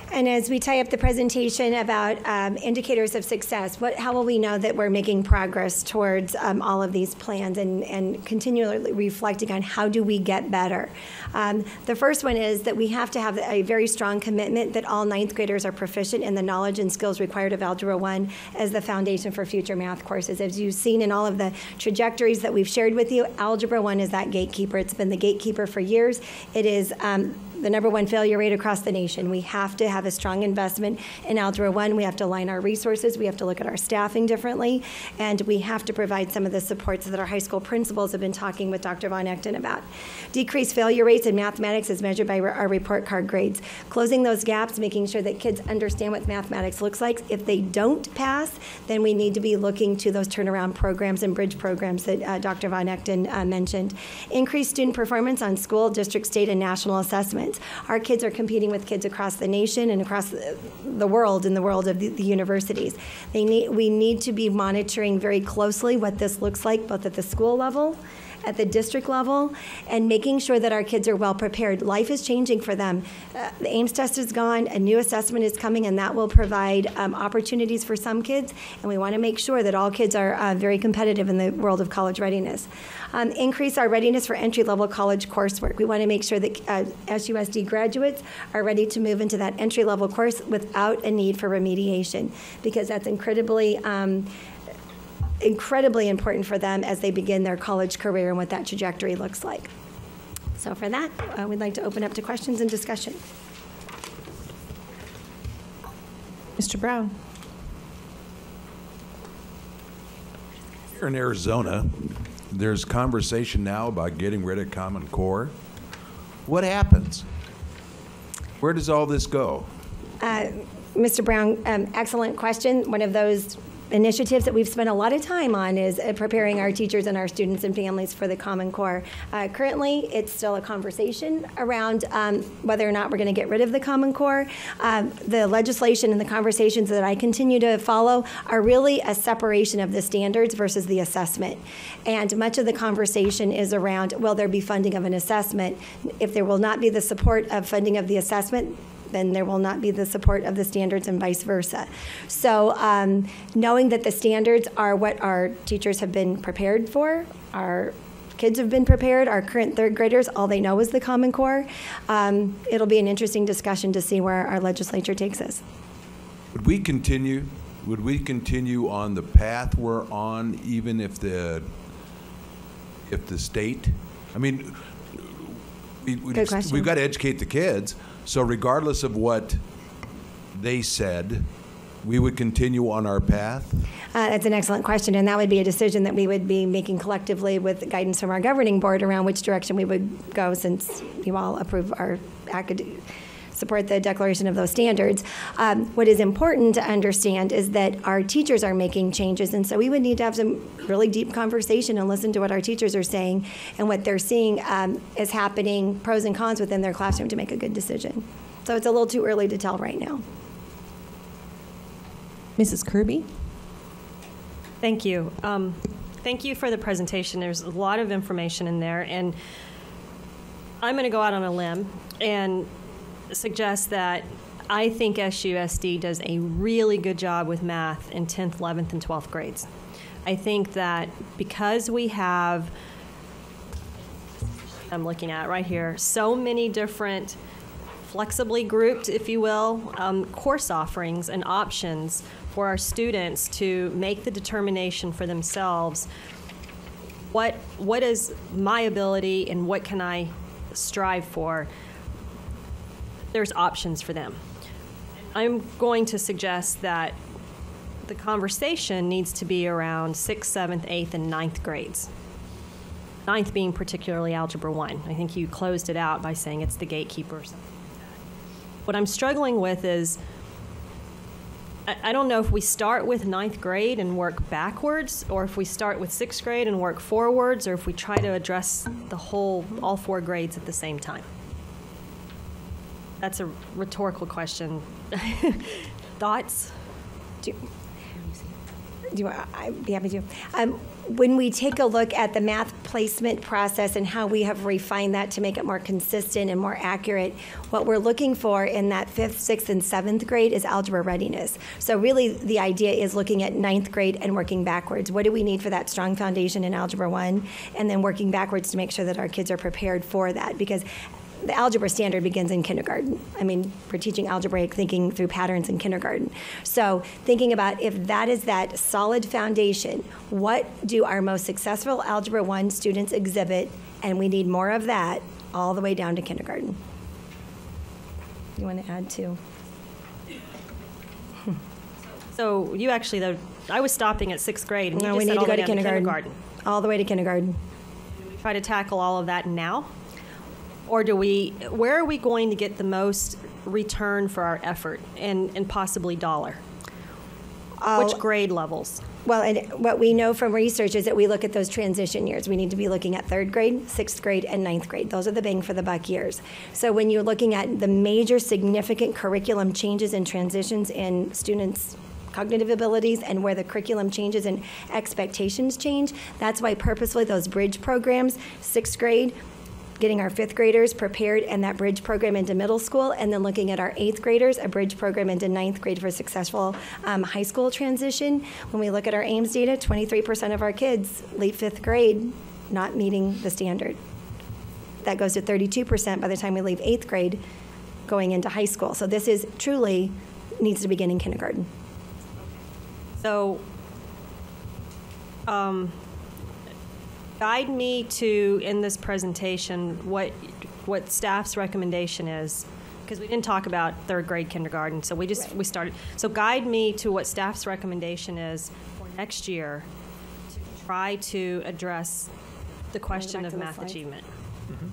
And as we tie up the presentation about indicators of success, how will we know that we're making progress towards all of these plans and continually reflecting on how do we get better? The first one is that we have to have a very strong commitment that all 9th graders are proficient in the knowledge and skills required of Algebra 1 as the foundation for future math courses. As you've seen in all of the trajectories that we've shared with you, Algebra 1 is that gatekeeper. It's been the gatekeeper for years. It is the #1 failure rate across the nation. We have to have a strong investment in Algebra 1. We have to align our resources. We have to look at our staffing differently. And we have to provide some of the supports that our high school principals have been talking with Dr. Von Echten about. Decreased failure rates in mathematics is measured by our report card grades. Closing those gaps, making sure that kids understand what mathematics looks like. If they don't pass, then we need to be looking to those turnaround programs and bridge programs that Dr. Von Echten mentioned. Increased student performance on school, district, state, and national assessments. Our kids are competing with kids across the nation and across the world, in the world of the universities. We need to be monitoring very closely what this looks like, both at the school level, at the district level, and making sure that our kids are well prepared. Life is changing for them. The Ames test is gone, a new assessment is coming, and that will provide opportunities for some kids, and we want to make sure that all kids are very competitive in the world of college readiness. Increase our readiness for entry-level college coursework. We want to make sure that SUSD graduates are ready to move into that entry-level course without a need for remediation, because that's incredibly important for them as they begin their college career and what that trajectory looks like. So for that, we'd like to open up to questions and discussion. Mr. Brown. Here in Arizona, there's conversation now about getting rid of Common Core. What happens? Where does all this go? Mr. Brown, excellent question. One of those initiatives that we've spent a lot of time on is preparing our teachers and our students and families for the Common Core. Currently, it's still a conversation around whether or not we're going to get rid of the Common Core. The legislation and the conversations that I continue to follow are really a separation of the standards versus the assessment. And much of the conversation is around, will there be funding of an assessment? If there will not be the support of funding of the assessment, then there will not be the support of the standards and vice versa. So knowing that the standards are what our teachers have been prepared for, our kids have been prepared, our current 3rd graders, all they know is the Common Core. It'll be an interesting discussion to see where our legislature takes us. Would we continue on the path we're on, even if the state, I mean, Good question. We've got to educate the kids. So regardless of what they said, we would continue on our path? That's an excellent question, and that would be a decision that we would be making collectively with guidance from our governing board around which direction we would go, since you all approve our support the declaration of those standards. What is important to understand is that our teachers are making changes, and so we would need to have some really deep conversation and listen to what our teachers are saying and what they're seeing is happening, pros and cons within their classroom to make a good decision. So it's a little too early to tell right now. Mrs. Kirby? Thank you. Thank you for the presentation. There's a lot of information in there, and I'm going to go out on a limb and suggest that I think SUSD does a really good job with math in 10th, 11th, and 12th grades. I think that because we have, I'm looking at right here, so many different flexibly grouped, if you will, course offerings and options for our students to make the determination for themselves, what is my ability and what can I strive for, there's options for them. I'm going to suggest that the conversation needs to be around 6th, 7th, 8th, and 9th grades. 9th being particularly Algebra 1. I think you closed it out by saying it's the gatekeeper or something like that. What I'm struggling with is, I don't know if we start with 9th grade and work backwards, or if we start with 6th grade and work forwards, or if we try to address all 4 grades at the same time. That's a rhetorical question. Thoughts? I'd be happy to. When we take a look at the math placement process and how we have refined that to make it more consistent and more accurate, what we're looking for in that 5th, 6th, and 7th grade is algebra readiness. So really the idea is looking at 9th grade and working backwards. What do we need for that strong foundation in Algebra 1? And then working backwards to make sure that our kids are prepared for that. Because the algebra standard begins in kindergarten. I mean, we're teaching algebraic thinking through patterns in kindergarten. So thinking about if that is that solid foundation, what do our most successful Algebra 1 students exhibit? And we need more of that all the way down to kindergarten. You want to add to? So you actually, though, I was stopping at 6th grade. And No, you we just need said to all go the to way down kindergarten. All the way to kindergarten. Do we try to tackle all of that now? Or where are we going to get the most return for our effort and possibly dollar? Which grade levels? Well, and what we know from research is that we look at those transition years. We need to be looking at 3rd grade, 6th grade, and 9th grade. Those are the bang for the buck years. So when you're looking at the major significant curriculum changes and transitions in students' cognitive abilities and where the curriculum changes and expectations change, that's why purposefully those bridge programs, 6th grade, getting our 5th graders prepared and that bridge program into middle school, and then looking at our 8th graders, a bridge program into 9th grade for successful high school transition. When we look at our Ames data, 23% of our kids leave 5th grade not meeting the standard. That goes to 32% by the time we leave 8th grade going into high school. So this is truly needs to begin in kindergarten. So guide me to, in this presentation, what staff's recommendation is, because we didn't talk about 3rd grade kindergarten, so we started. So guide me to what staff's recommendation is for next year to try to address the question of math achievement. Mm-hmm.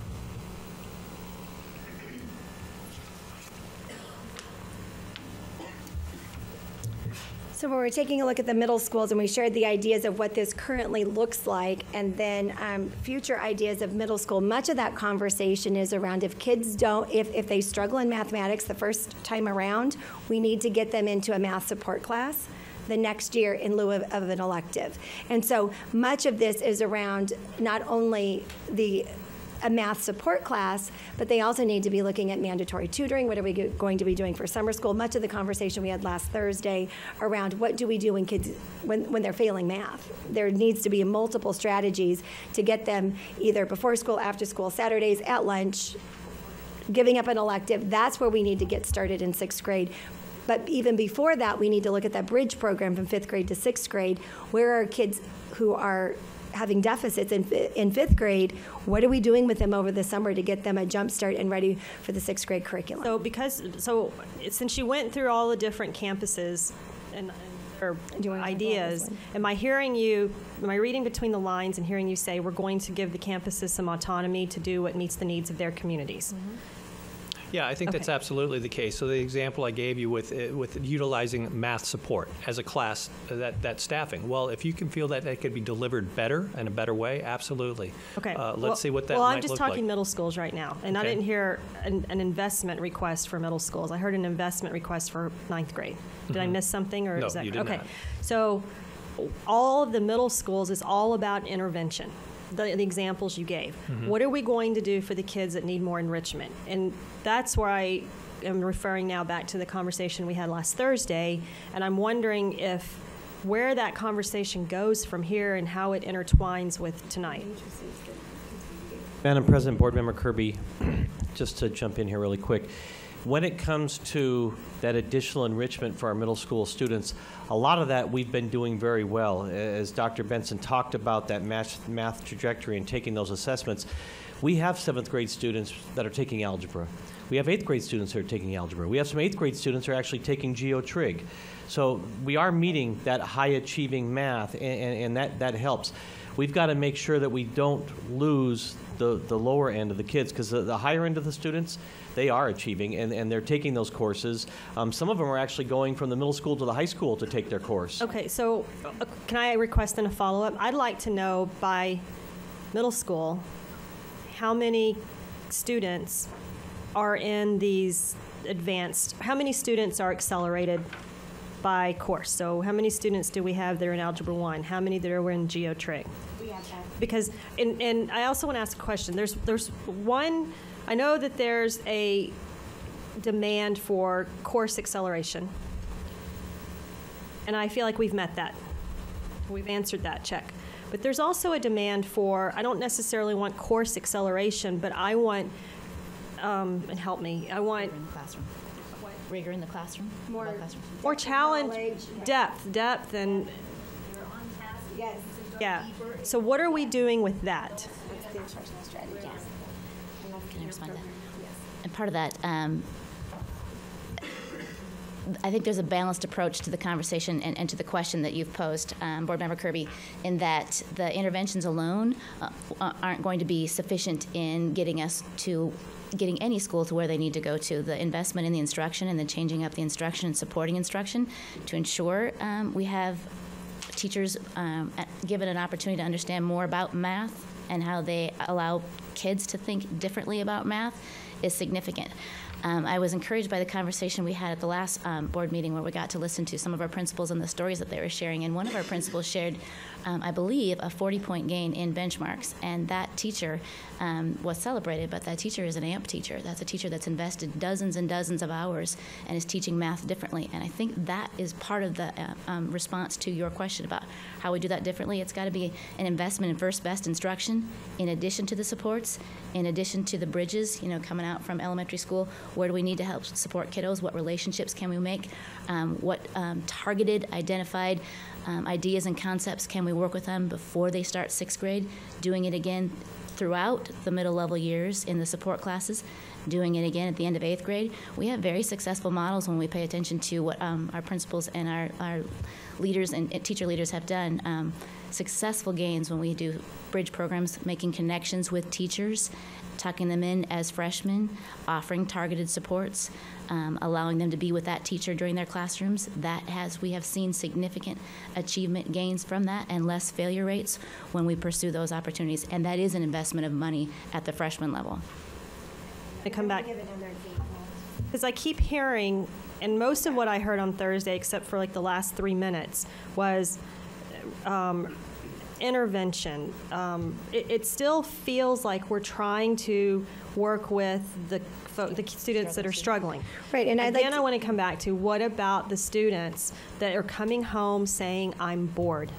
So when we're taking a look at the middle schools and we shared the ideas of what this currently looks like and then future ideas of middle school, much of that conversation is around if kids if they struggle in mathematics the first time around, we need to get them into a math support class the next year in lieu of an elective. And so much of this is around not only a math support class, but they also need to be looking at mandatory tutoring. What are we going to be doing for summer school? Much of the conversation we had last Thursday around what do we do when kids, when they're failing math? There needs to be multiple strategies to get them either before school, after school, Saturdays, at lunch, giving up an elective. That's where we need to get started in 6th grade. But even before that, we need to look at that bridge program from 5th grade to 6th grade. Where are kids who are having deficits in 5th grade? What are we doing with them over the summer to get them a jump start and ready for the 6th grade curriculum? So since you went through all the different campuses or ideas, am I reading between the lines and hearing you say we're going to give the campuses some autonomy to do what meets the needs of their communities? Mm-hmm. Yeah, I think that's absolutely the case. So the example I gave you with utilizing math support as a class, that staffing. Well, if you can feel that could be delivered better in a better way, absolutely. Okay. Let's see what that might look like. Well, I'm just talking middle schools right now, and I didn't hear an investment request for middle schools. I heard an investment request for 9th grade. Did I miss something, or No, is that you did okay? not. So all of the middle schools is all about intervention. The examples you gave. Mm-hmm. What are we going to do for the kids that need more enrichment? And that's where I am referring now back to the conversation we had last Thursday, and I'm wondering where that conversation goes from here and how it intertwines with tonight. Madam President, Board Member Kirby, just to jump in here really quick. When it comes to that additional enrichment for our middle school students, a lot of that we've been doing very well. As Dr. Benson talked about that math trajectory and taking those assessments, we have 7th grade students that are taking algebra. We have 8th grade students that are taking algebra. We have some 8th grade students that are actually taking geo-trig. So we are meeting that high achieving math, and that helps. We've got to make sure that we don't lose the lower end of the kids, because the higher end of the students, they are achieving, and they're taking those courses. Some of them are actually going from the middle school to the high school to take their course. Okay, so can I request then a follow-up? I'd like to know by middle school how many students are in these advanced, how many students are accelerated by course? So how many students do we have that are in Algebra 1? How many that are in geo-trig? We have that. Because, and I also want to ask a question. There's one, I know that there's a demand for course acceleration. And I feel like we've met that. We've answered that, check. But there's also a demand for, I don't necessarily want course acceleration, but I want, and help me, I want Rigor in the classroom? more challenge, depth, and Yes. yeah. So what are we doing with that? That's the instructional strategy. Can I respond to that? And part of that, I think there's a balanced approach to the conversation and to the question that you've posed, Board Member Kirby, in that the interventions alone aren't going to be sufficient in getting any school to where they need to go to. The investment in the instruction and the changing up the instruction and supporting instruction to ensure we have teachers given an opportunity to understand more about math and how they allow kids to think differently about math is significant. I was encouraged by the conversation we had at the last board meeting where we got to listen to some of our principals and the stories that they were sharing. And one of our principals shared, I believe, a 40-point gain in benchmarks. And that teacher was celebrated, but that teacher is an AMP teacher. That's a teacher that's invested dozens and dozens of hours and is teaching math differently. And I think that is part of the response to your question about how we do that differently. It's got to be an investment in first best instruction in addition to the supports, in addition to the bridges, coming out from elementary school. Where do we need to help support kiddos? What relationships can we make? What targeted, identified ideas and concepts can we work with them before they start 6th grade? Doing it again throughout the middle level years in the support classes, doing it again at the end of 8th grade. We have very successful models when we pay attention to what our principals and our leaders and teacher leaders have done. Successful gains when we do bridge programs, making connections with teachers, tucking them in as freshmen, offering targeted supports, allowing them to be with that teacher during their classrooms. We have seen significant achievement gains from that and less failure rates when we pursue those opportunities. And that is an investment of money at the freshman level. I come back because I keep hearing, and most of what I heard on Thursday, except for like the last 3 minutes, was intervention. It still feels like we're trying to work with the students that are struggling. Right, and I want to come back to what about the students that are coming home saying, I'm bored?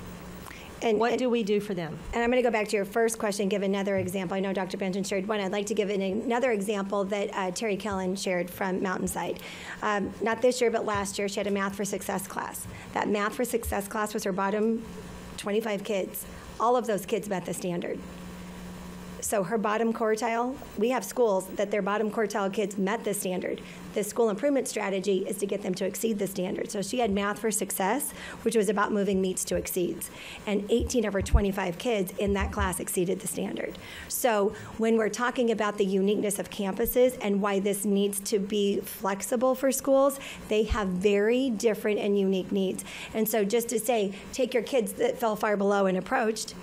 And what do we do for them? And I'm going to go back to your first question, give another example. I know Dr. Benton shared one. I'd like to give another example that Terry Kellen shared from Mountainside. Not this year, but last year, she had a Math for Success class. That Math for Success class was her bottom 25 kids. All of those kids met the standard. So her bottom quartile, we have schools that their bottom quartile kids met the standard. The school improvement strategy is to get them to exceed the standard. So she had Math for Success, which was about moving meets to exceeds. And 18 of her 25 kids in that class exceeded the standard. So when we're talking about the uniqueness of campuses and why this needs to be flexible for schools, they have very different and unique needs. And so just to say, take your kids that fell far below and approached,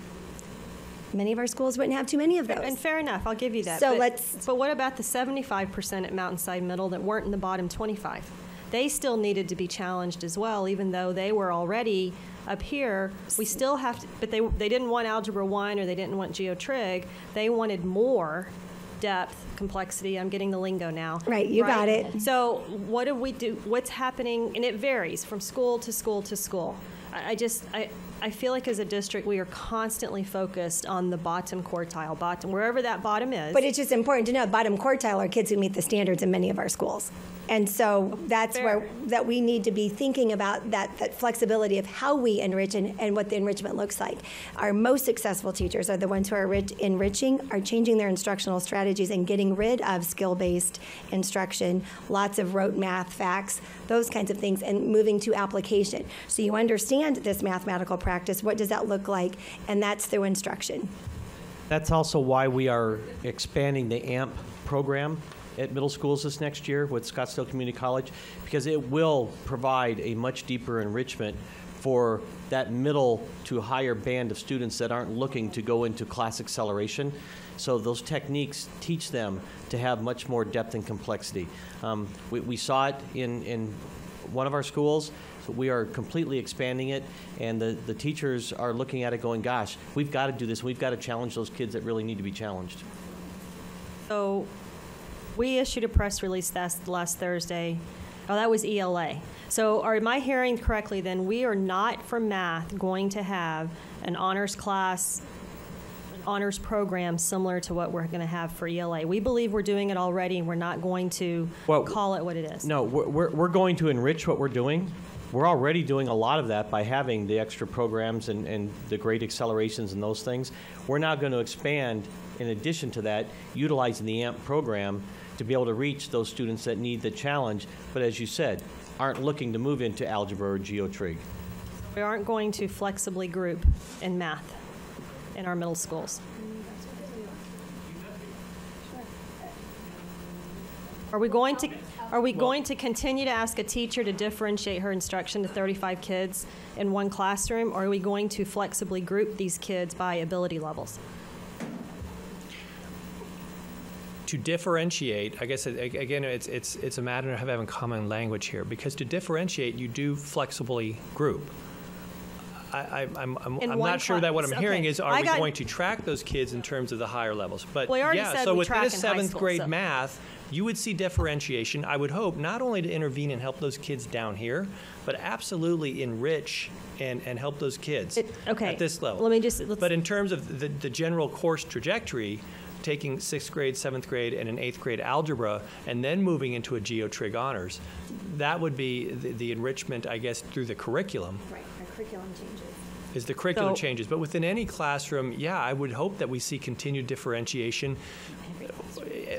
many of our schools wouldn't have too many of those. And fair enough, I'll give you that. So but what about the 75% at Mountainside Middle that weren't in the bottom 25? They still needed to be challenged as well, even though they were already up here. We still have to, but they didn't want Algebra 1 or they didn't want geo-trig. They wanted more depth, complexity. I'm getting the lingo now. Right, you got it. So what do we do? What's happening? And it varies from school to school to school. I feel like as a district, we are constantly focused on the bottom quartile, wherever that bottom is. But it's just important to know bottom quartile are kids who meet the standards in many of our schools. And so that's where that we need to be thinking about that flexibility of how we enrich and what the enrichment looks like. Our most successful teachers are the ones who are enriching, are changing their instructional strategies and getting rid of skill-based instruction, lots of rote math, facts, those kinds of things, and moving to application. So you understand this mathematical practice, what does that look like? And that's through instruction. That's also why we are expanding the AMP program at middle schools this next year with Scottsdale Community College, because it will provide a much deeper enrichment for that middle to higher band of students that aren't looking to go into class acceleration. So those techniques teach them to have much more depth and complexity. We saw it in one of our schools. So we are completely expanding it, and the teachers are looking at it going, gosh, we've got to do this. We've got to challenge those kids that really need to be challenged. So we issued a press release last Thursday. Oh, that was ELA. So am I hearing correctly then, we are not for math going to have an honors class, an honors program similar to what we're going to have for ELA. We believe we're doing it already, and we're not going to call it what it is. No, we're going to enrich what we're doing. We're already doing a lot of that by having the extra programs and the great accelerations and those things. We're now going to expand, in addition to that, utilizing the AMP program to be able to reach those students that need the challenge, but as you said, aren't looking to move into algebra or geotrig. We aren't going to flexibly group in math in our middle schools. Are we going to continue to ask a teacher to differentiate her instruction to 35 kids in one classroom, or are we going to flexibly group these kids by ability levels? To differentiate, I guess again, it's a matter of having common language here, because to differentiate, you do flexibly group. I'm not sure that what I'm hearing is, are we going to track those kids in terms of the higher levels? But yeah, so within a seventh grade math, you would see differentiation. I would hope not only to intervene and help those kids down here, but absolutely enrich and help those kids at this level. But in terms of the general course trajectory, taking 6th grade, 7th grade, and an 8th grade algebra, and then moving into a geotrig honors, that would be the enrichment, I guess, through the curriculum. Right, our curriculum changes. Is the curriculum changes. But within any classroom, yeah, I would hope that we see continued differentiation,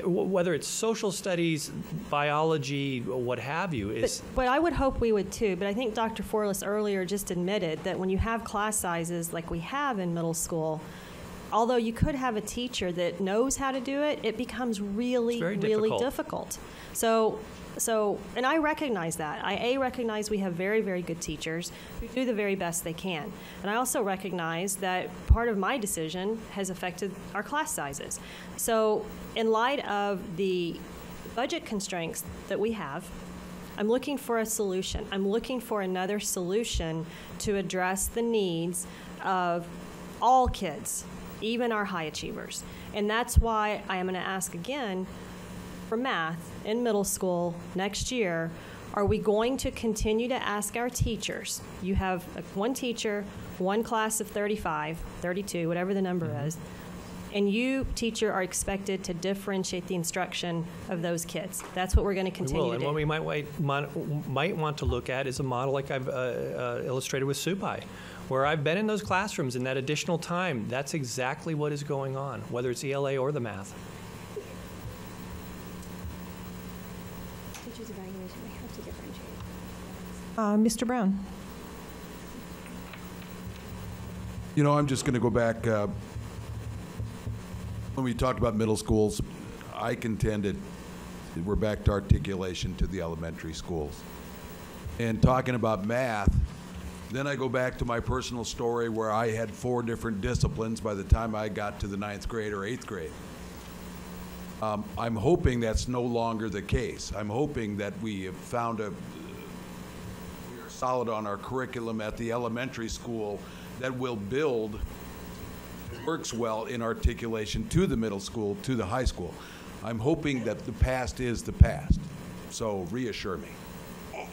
whether it's social studies, biology, what have you. But I would hope we would too. But I think Dr. Forlis earlier just admitted that when you have class sizes like we have in middle school, although you could have a teacher that knows how to do it, it becomes really, really difficult. So, and I recognize that. I recognize we have very, very good teachers who do the very best they can. And I also recognize that part of my decision has affected our class sizes. So in light of the budget constraints that we have, I'm looking for a solution. I'm looking for another solution to address the needs of all kids, even our high achievers. And that's why I am going to ask again for math in middle school next year, are we going to continue to ask our teachers? You have one teacher, one class of 35, 32, whatever the number is, and you, teacher, are expected to differentiate the instruction of those kids. That's what we're going to continue to do. And what we might want to look at is a model like I've illustrated with SUPI, where I've been in those classrooms in that additional time. That's exactly what is going on, whether it's ELA or the math. Teachers' evaluation, we have to differentiate. Mr. Brown. You know, I'm just going to go back. When we talked about middle schools, I contended we're back to articulation to the elementary schools. And talking about math, then I go back to my personal story where I had 4 different disciplines by the time I got to the 9th grade or 8th grade. I'm hoping that's no longer the case. I'm hoping that we have found we are solid on our curriculum at the elementary school that will build, works well in articulation to the middle school, to the high school. I'm hoping that the past is the past. So reassure me.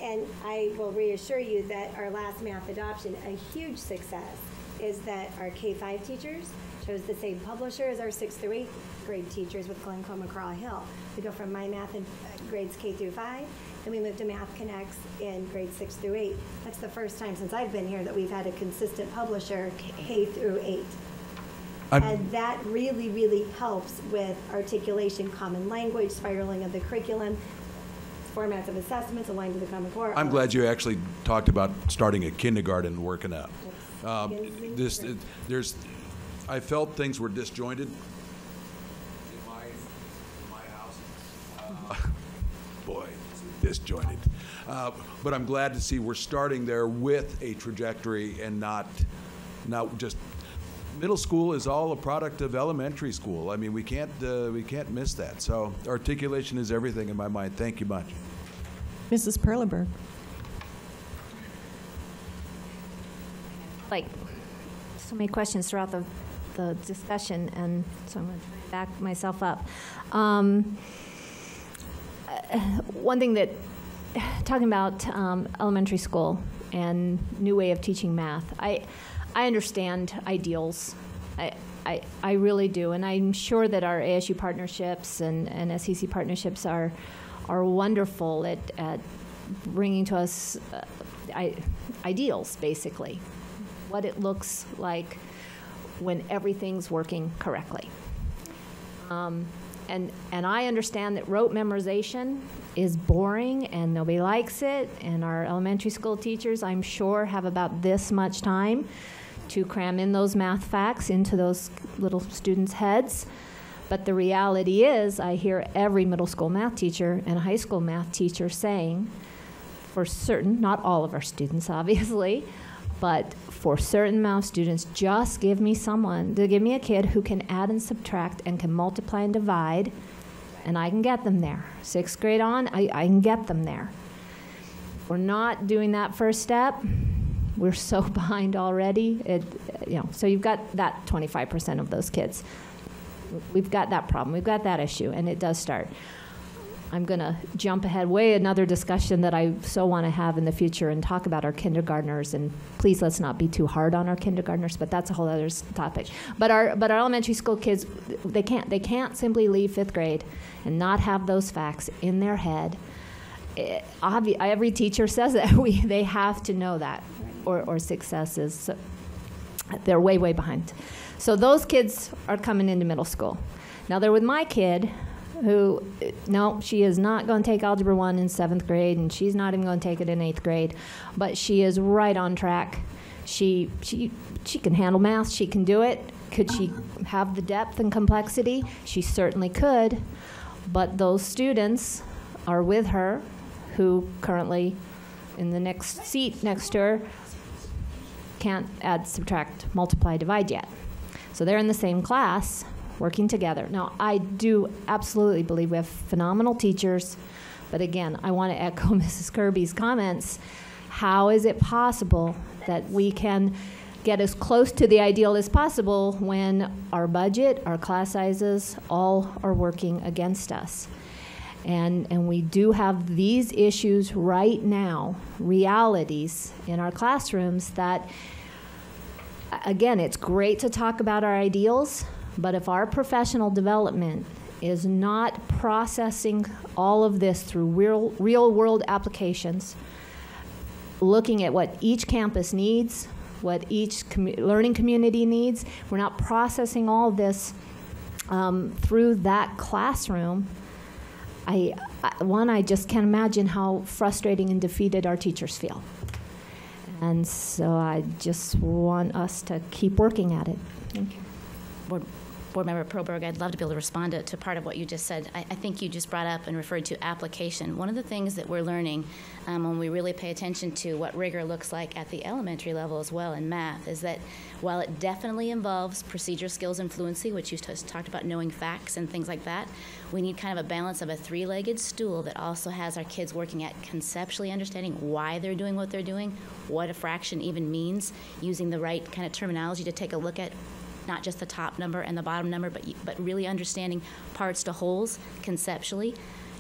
And I will reassure you that our last math adoption, a huge success, is that our K-5 teachers chose the same publisher as our 6th through 8th grade teachers with Glencoe McGraw-Hill. We go from My Math in grades K through 5, then we move to Math Connects in grades 6 through 8. That's the first time since I've been here that we've had a consistent publisher K through 8. And that really, really helps with articulation, common language, spiraling of the curriculum, formats of assessments aligned to the Common Core. I'm glad you actually talked about starting at kindergarten and working out. I felt things were disjointed in my house. Boy, disjointed. But I'm glad to see we're starting there with a trajectory and not just. Middle school is all a product of elementary school. I mean, we can't miss that. So articulation is everything in my mind. Thank you much. Mrs. Perleberg. Like, so many questions throughout the discussion, and so I'm going to back myself up. One thing that, talking about elementary school and new way of teaching math, I understand ideals. I really do, and I'm sure that our ASU partnerships and SEC partnerships are wonderful at bringing to us ideals, basically, what it looks like when everything's working correctly. And I understand that rote memorization is boring and nobody likes it, and our elementary school teachers, I'm sure, have about this much time to cram in those math facts into those little students' heads. But the reality is, I hear every middle school math teacher and a high school math teacher saying, for certain, not all of our students obviously, but for certain amount of students, just give me a kid who can add and subtract and can multiply and divide, and I can get them there. 6th grade on, I can get them there. If we're not doing that first step, we're so behind already. So you've got that 25% of those kids. We've got that problem. We've got that issue, and it does start. I'm going to jump ahead another discussion that I so want to have in the future and talk about our kindergartners. And please, let's not be too hard on our kindergartners, but that's a whole other topic. But our elementary school kids, they can't simply leave 5th grade and not have those facts in their head. Every teacher says that they have to know that, or success is, they're way, way behind. So those kids are coming into middle school. Now they're with my kid, who, no, she is not going to take Algebra 1 in 7th grade, and she's not even going to take it in 8th grade, but she is right on track. She can handle math. She can do it. Could she have the depth and complexity? She certainly could, but those students are with her who currently, in the next seat next to her, can't add, subtract, multiply, divide yet. So they're in the same class, working together. Now, I do absolutely believe we have phenomenal teachers, but again, I want to echo Mrs. Kirby's comments. How is it possible that we can get as close to the ideal as possible when our budget, our class sizes, all are working against us? And we do have these issues right now, realities in our classrooms that, again, it's great to talk about our ideals, but if our professional development is not processing all of this through real world applications, looking at what each campus needs, what each learning community needs, we're not processing all of this through that classroom, I just can't imagine how frustrating and defeated our teachers feel. And so I just want us to keep working at it. Thank you. Board Member Perleberg, I'd love to be able to respond to part of what you just said. I think you just brought up and referred to application. One of the things that we're learning when we really pay attention to what rigor looks like at the elementary level as well in math is that while it definitely involves procedure skills and fluency, which you just talked about knowing facts and things like that, we need kind of a balance of a three-legged stool that also has our kids working at conceptually understanding why they're doing what they're doing, what a fraction even means, using the right kind of terminology to take a look at not just the top number and the bottom number, but really understanding parts to wholes conceptually,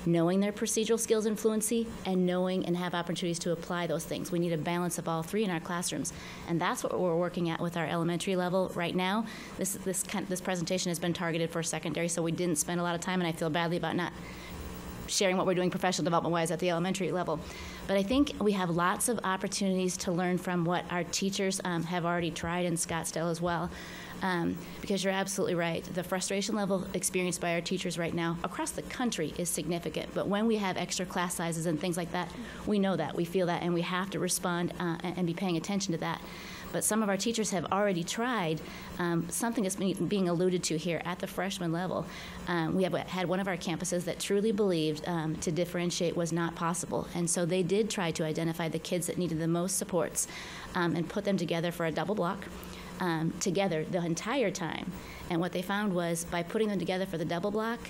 knowing their procedural skills and fluency, and knowing and have opportunities to apply those things. We need a balance of all three in our classrooms, and that's what we're working at with our elementary level right now. This presentation has been targeted for secondary, so we didn't spend a lot of time, and I feel badly about not sharing what we're doing professional development-wise at the elementary level. But I think we have lots of opportunities to learn from what our teachers have already tried in Scottsdale as well. Because you're absolutely right. The frustration level experienced by our teachers right now across the country is significant. But when we have extra class sizes and things like that, we know that, we feel that, and we have to respond and be paying attention to that. But some of our teachers have already tried something that's being alluded to here at the freshman level. We have had one of our campuses that truly believed to differentiate was not possible. And so they did try to identify the kids that needed the most supports and put them together for a double block. Together the entire time. And what they found was by putting them together for the double block,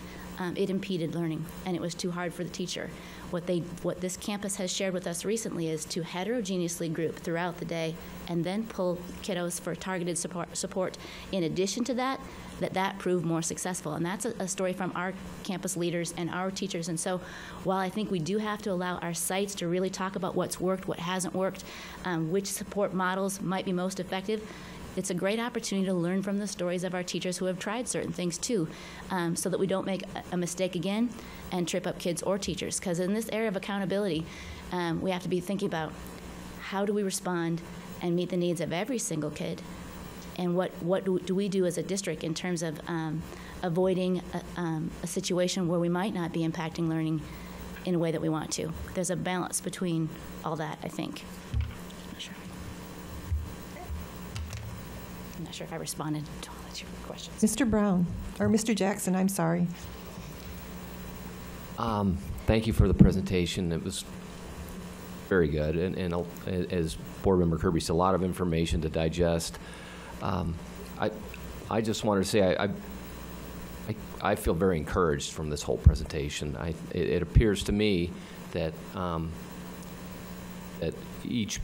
it impeded learning, and it was too hard for the teacher. What this campus has shared with us recently is to heterogeneously group throughout the day and then pull kiddos for targeted support. In addition to that proved more successful. And that's a story from our campus leaders and our teachers. And so while I think we do have to allow our sites to really talk about what's worked, what hasn't worked, which support models might be most effective, it's a great opportunity to learn from the stories of our teachers who have tried certain things too, so that we don't make a mistake again and trip up kids or teachers. Because in this area of accountability, we have to be thinking about how do we respond and meet the needs of every single kid, and what do we do as a district in terms of avoiding a situation where we might not be impacting learning in a way that we want to. There's a balance between all that, I think. I'm not sure if I responded to all of your questions. Mr. Brown, or Mr. Jackson, I'm sorry. Thank you for the presentation. It was very good, and as Board Member Kirby said, a lot of information to digest. I just wanted to say I feel very encouraged from this whole presentation. It appears to me that that each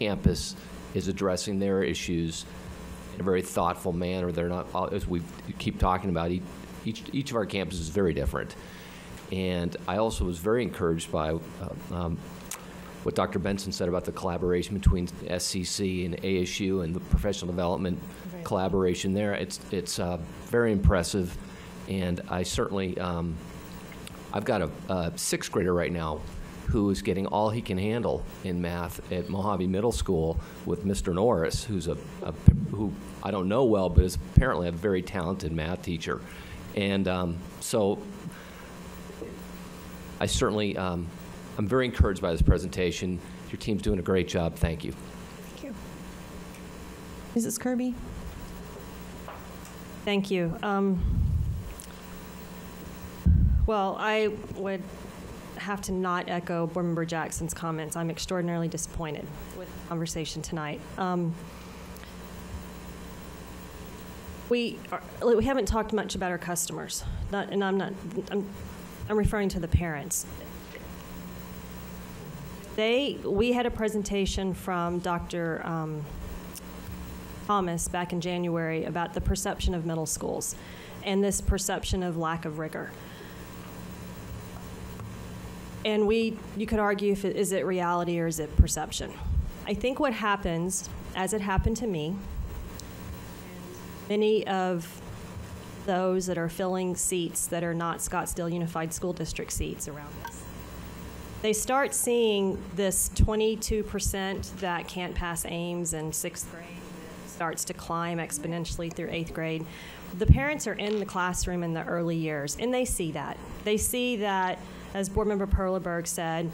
campus is addressing their issues in a very thoughtful manner. They're not, as we keep talking about, each of our campuses is very different. And I also was very encouraged by what Dr. Benson said about the collaboration between SCC and ASU and the professional development collaboration there. It's very impressive, and I certainly, I've got a sixth grader right now who is getting all he can handle in math at Mojave Middle School with Mr. Norris, who's who I don't know well, but is apparently a very talented math teacher. And so I certainly, I'm very encouraged by this presentation. Your team's doing a great job. Thank you. Thank you. Mrs. Kirby? Thank you. Well, I would have to not echo Board Member Jackson's comments. I'm extraordinarily disappointed with the conversation tonight. We haven't talked much about our customers, and I'm referring to the parents. We had a presentation from Dr. Thomas back in January about the perception of middle schools and this perception of lack of rigor. And you could argue is it reality or is it perception? I think what happens, as it happened to me, many of those that are filling seats that are not Scottsdale Unified School District seats around us, they start seeing this 22% that can't pass Ames in sixth grade, starts to climb exponentially through eighth grade. The parents are in the classroom in the early years, and they see that. They see that, as Board Member Perleberg said,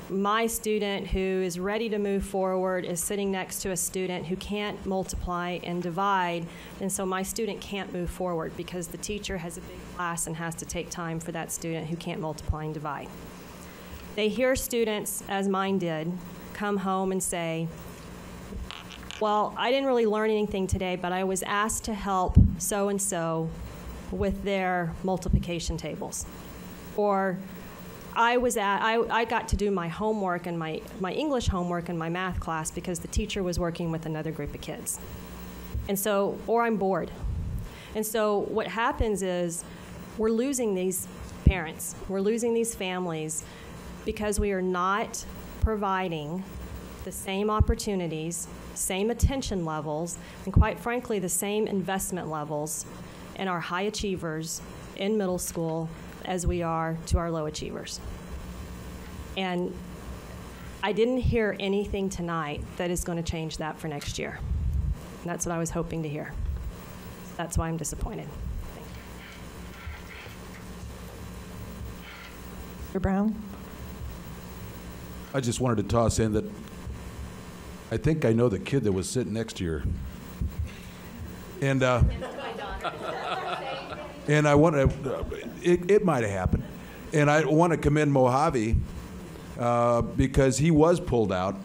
my student who is ready to move forward is sitting next to a student who can't multiply and divide, and so my student can't move forward because the teacher has a big class and has to take time for that student who can't multiply and divide. They hear students, as mine did, come home and say, well, I didn't really learn anything today, but I was asked to help so-and-so with their multiplication tables. Or I got to do my homework and my English homework in my math class because the teacher was working with another group of kids. And so, or I'm bored. And so what happens is we're losing these parents. We're losing these families because we are not providing the same opportunities, same attention levels, and quite frankly, the same investment levels in our high achievers in middle school as we are to our low achievers. And I didn't hear anything tonight that is going to change that for next year. And that's what I was hoping to hear. That's why I'm disappointed. Mr. Brown? I just wanted to toss in that I think I know the kid that was sitting next to her. And and I want to, it might have happened. And I want to commend Mojave because he was pulled out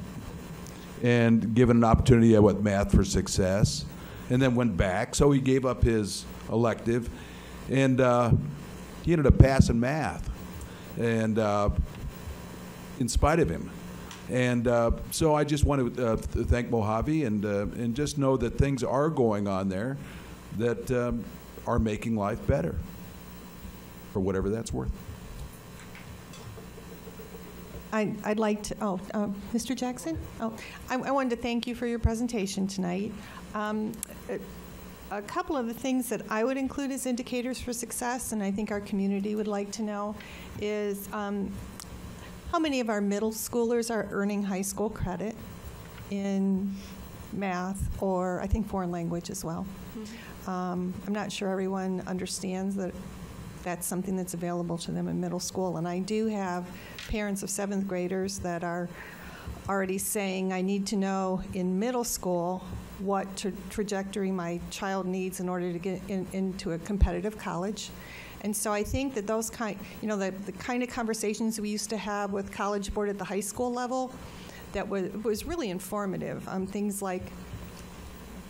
and given an opportunity at Math for Success, and then went back. So he gave up his elective, and he ended up passing math, and in spite of him. And so I just want to thank Mojave and just know that things are going on there that are making life better, for whatever that's worth. I'd like to, Mr. Jackson? I wanted to thank you for your presentation tonight. A couple of the things that I would include as indicators for success, and I think our community would like to know, is how many of our middle schoolers are earning high school credit in math or I think foreign language as well. I'm not sure everyone understands that that's something that's available to them in middle school. And I do have parents of 7th graders that are already saying, I need to know in middle school what trajectory my child needs in order to get into a competitive college. And so I think that those the kind of conversations we used to have with College Board at the high school level, that was really informative. Things like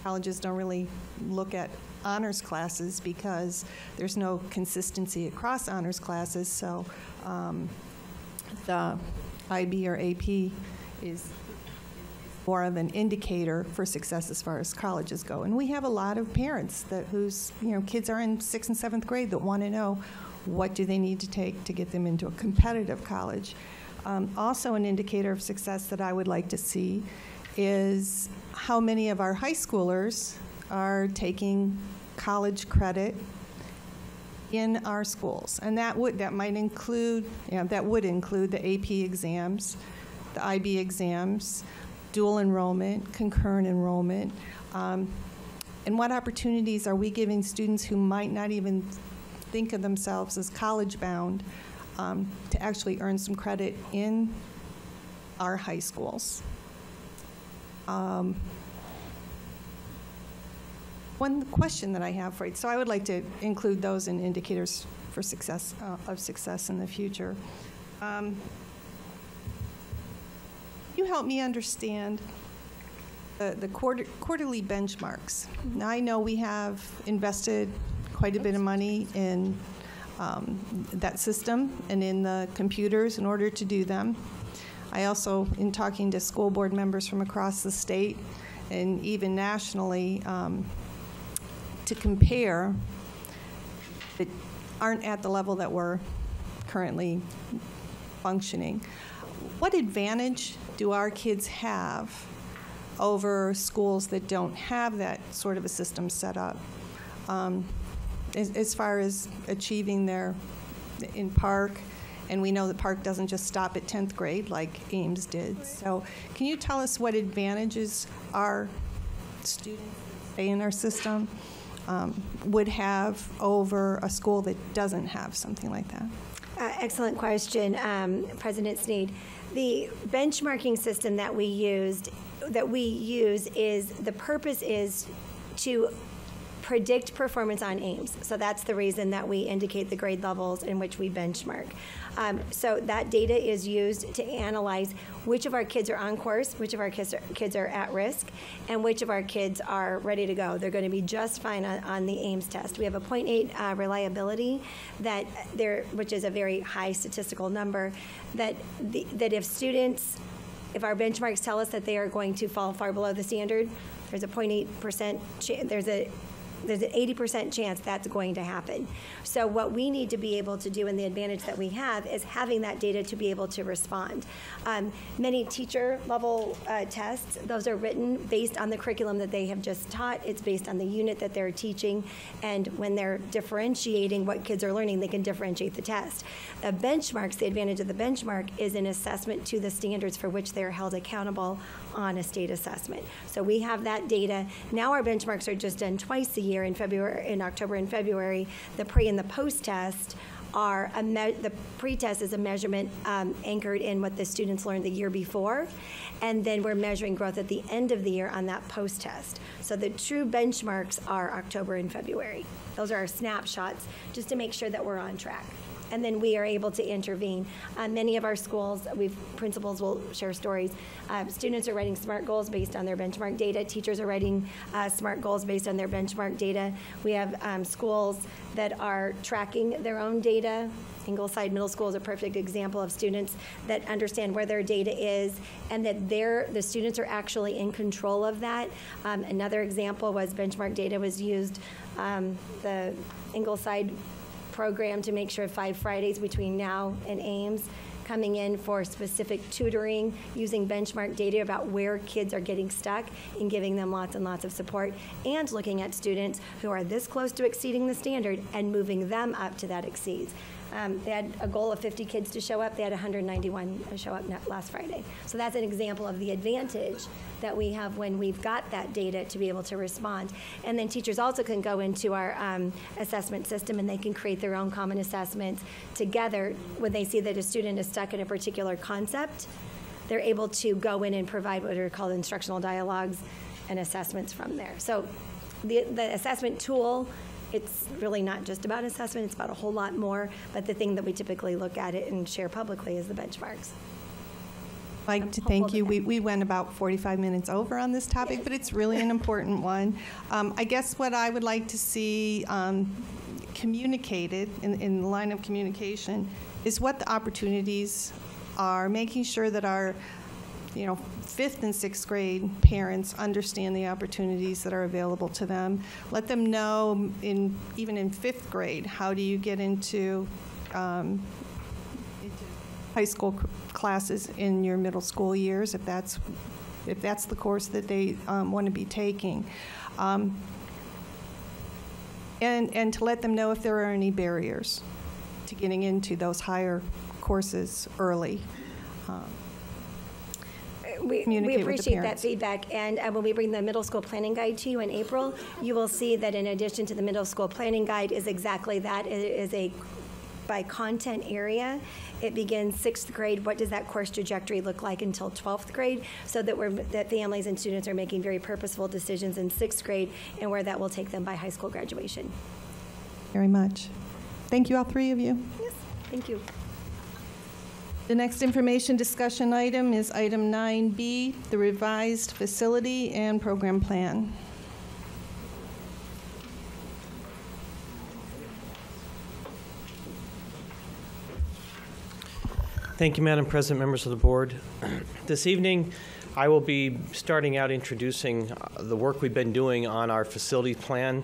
colleges don't really look at honors classes because there's no consistency across honors classes. So the IB or AP is more of an indicator for success as far as colleges go. And we have a lot of parents whose kids are in 6th and 7th grade that want to know what do they need to take to get them into a competitive college. Also an indicator of success that I would like to see is how many of our high schoolers are taking college credit in our schools. And that would include the AP exams, the IB exams, dual enrollment, concurrent enrollment, and what opportunities are we giving students who might not even think of themselves as college bound to actually earn some credit in our high schools. One question that I have for you, so I would like to include those in indicators for success, of success in the future. You help me understand the quarterly benchmarks. Now I know we have invested quite a bit of money in that system and in the computers in order to do them. I also, in talking to school board members from across the state and even nationally, to compare that aren't at the level that we're currently functioning. What advantage do our kids have over schools that don't have that sort of a system set up as far as achieving their in Park? And we know that Park doesn't just stop at 10th grade like Ames did. So can you tell us what advantages our students that stay in our system would have over a school that doesn't have something like that? Excellent question, President Sneed. The benchmarking system that we use is, the purpose is to predict performance on Ames. So that's the reason that we indicate the grade levels in which we benchmark. So that data is used to analyze which of our kids are on course, which of our kids are at risk, and which of our kids are ready to go. They're going to be just fine on the Ames test. We have a 0.8 reliability which is a very high statistical number, that if our benchmarks tell us that they are going to fall far below the standard, there's a 0.8%, there's a there's an 80% chance that's going to happen. So what we need to be able to do, and the advantage that we have, is having that data to be able to respond. Many teacher level tests, those are written based on the curriculum that they have just taught. It's based on the unit that they're teaching, and when they're differentiating what kids are learning, they can differentiate the test. The benchmarks, the advantage of the benchmark is an assessment to the standards for which they're held accountable on a state assessment. So we have that data. Now our benchmarks are just done twice a year, in October and February. The pre and the post test are the pre-test is a measurement anchored in what the students learned the year before, and then we're measuring growth at the end of the year on that post-test. So the true benchmarks are October and February. Those are our snapshots, just to make sure that we're on track. And then we are able to intervene. Many of our schools, principals will share stories. Students are writing SMART goals based on their benchmark data. Teachers are writing SMART goals based on their benchmark data. We have schools that are tracking their own data. Ingleside Middle School is a perfect example of students that understand where their data is, and that the students are actually in control of that. Another example was benchmark data was used, the Ingleside program, to make sure 5 Fridays between now and Ames, coming in for specific tutoring using benchmark data about where kids are getting stuck and giving them lots and lots of support, and looking at students who are this close to exceeding the standard and moving them up to that exceeds. They had a goal of 50 kids to show up. They had 191 show up last Friday. So that's an example of the advantage that we have when we've got that data to be able to respond. And then teachers also can go into our assessment system, and they can create their own common assessments together. When they see that a student is stuck in a particular concept, they're able to go in and provide what are called instructional dialogues and assessments from there. So the assessment tool, it's really not just about assessment, it's about a whole lot more, but the thing that we typically look at it and share publicly is the benchmarks. I'd like to thank you. We went about 45 minutes over on this topic, but it's really an important one. I guess what I would like to see communicated in the line of communication is what the opportunities are, making sure that our 5th and 6th grade parents understand the opportunities that are available to them. Let them know, even in 5th grade, how do you get into high school classes in your middle school years, if that's the course that they want to be taking. And to let them know if there are any barriers to getting into those higher courses early. We appreciate that feedback, and when we bring the middle school planning guide to you in April, you will see that in addition to the middle school planning guide is exactly that. It is a by content area. It begins 6th grade. What does that course trajectory look like until 12th grade, so that families and students are making very purposeful decisions in 6th grade, and where that will take them by high school graduation. Very much. Thank you, all 3 of you. Yes, thank you. The next information discussion item is item 9B, the revised facility and program plan. Thank you, Madam President, members of the board. This evening, I will be starting out introducing the work we've been doing on our facility plan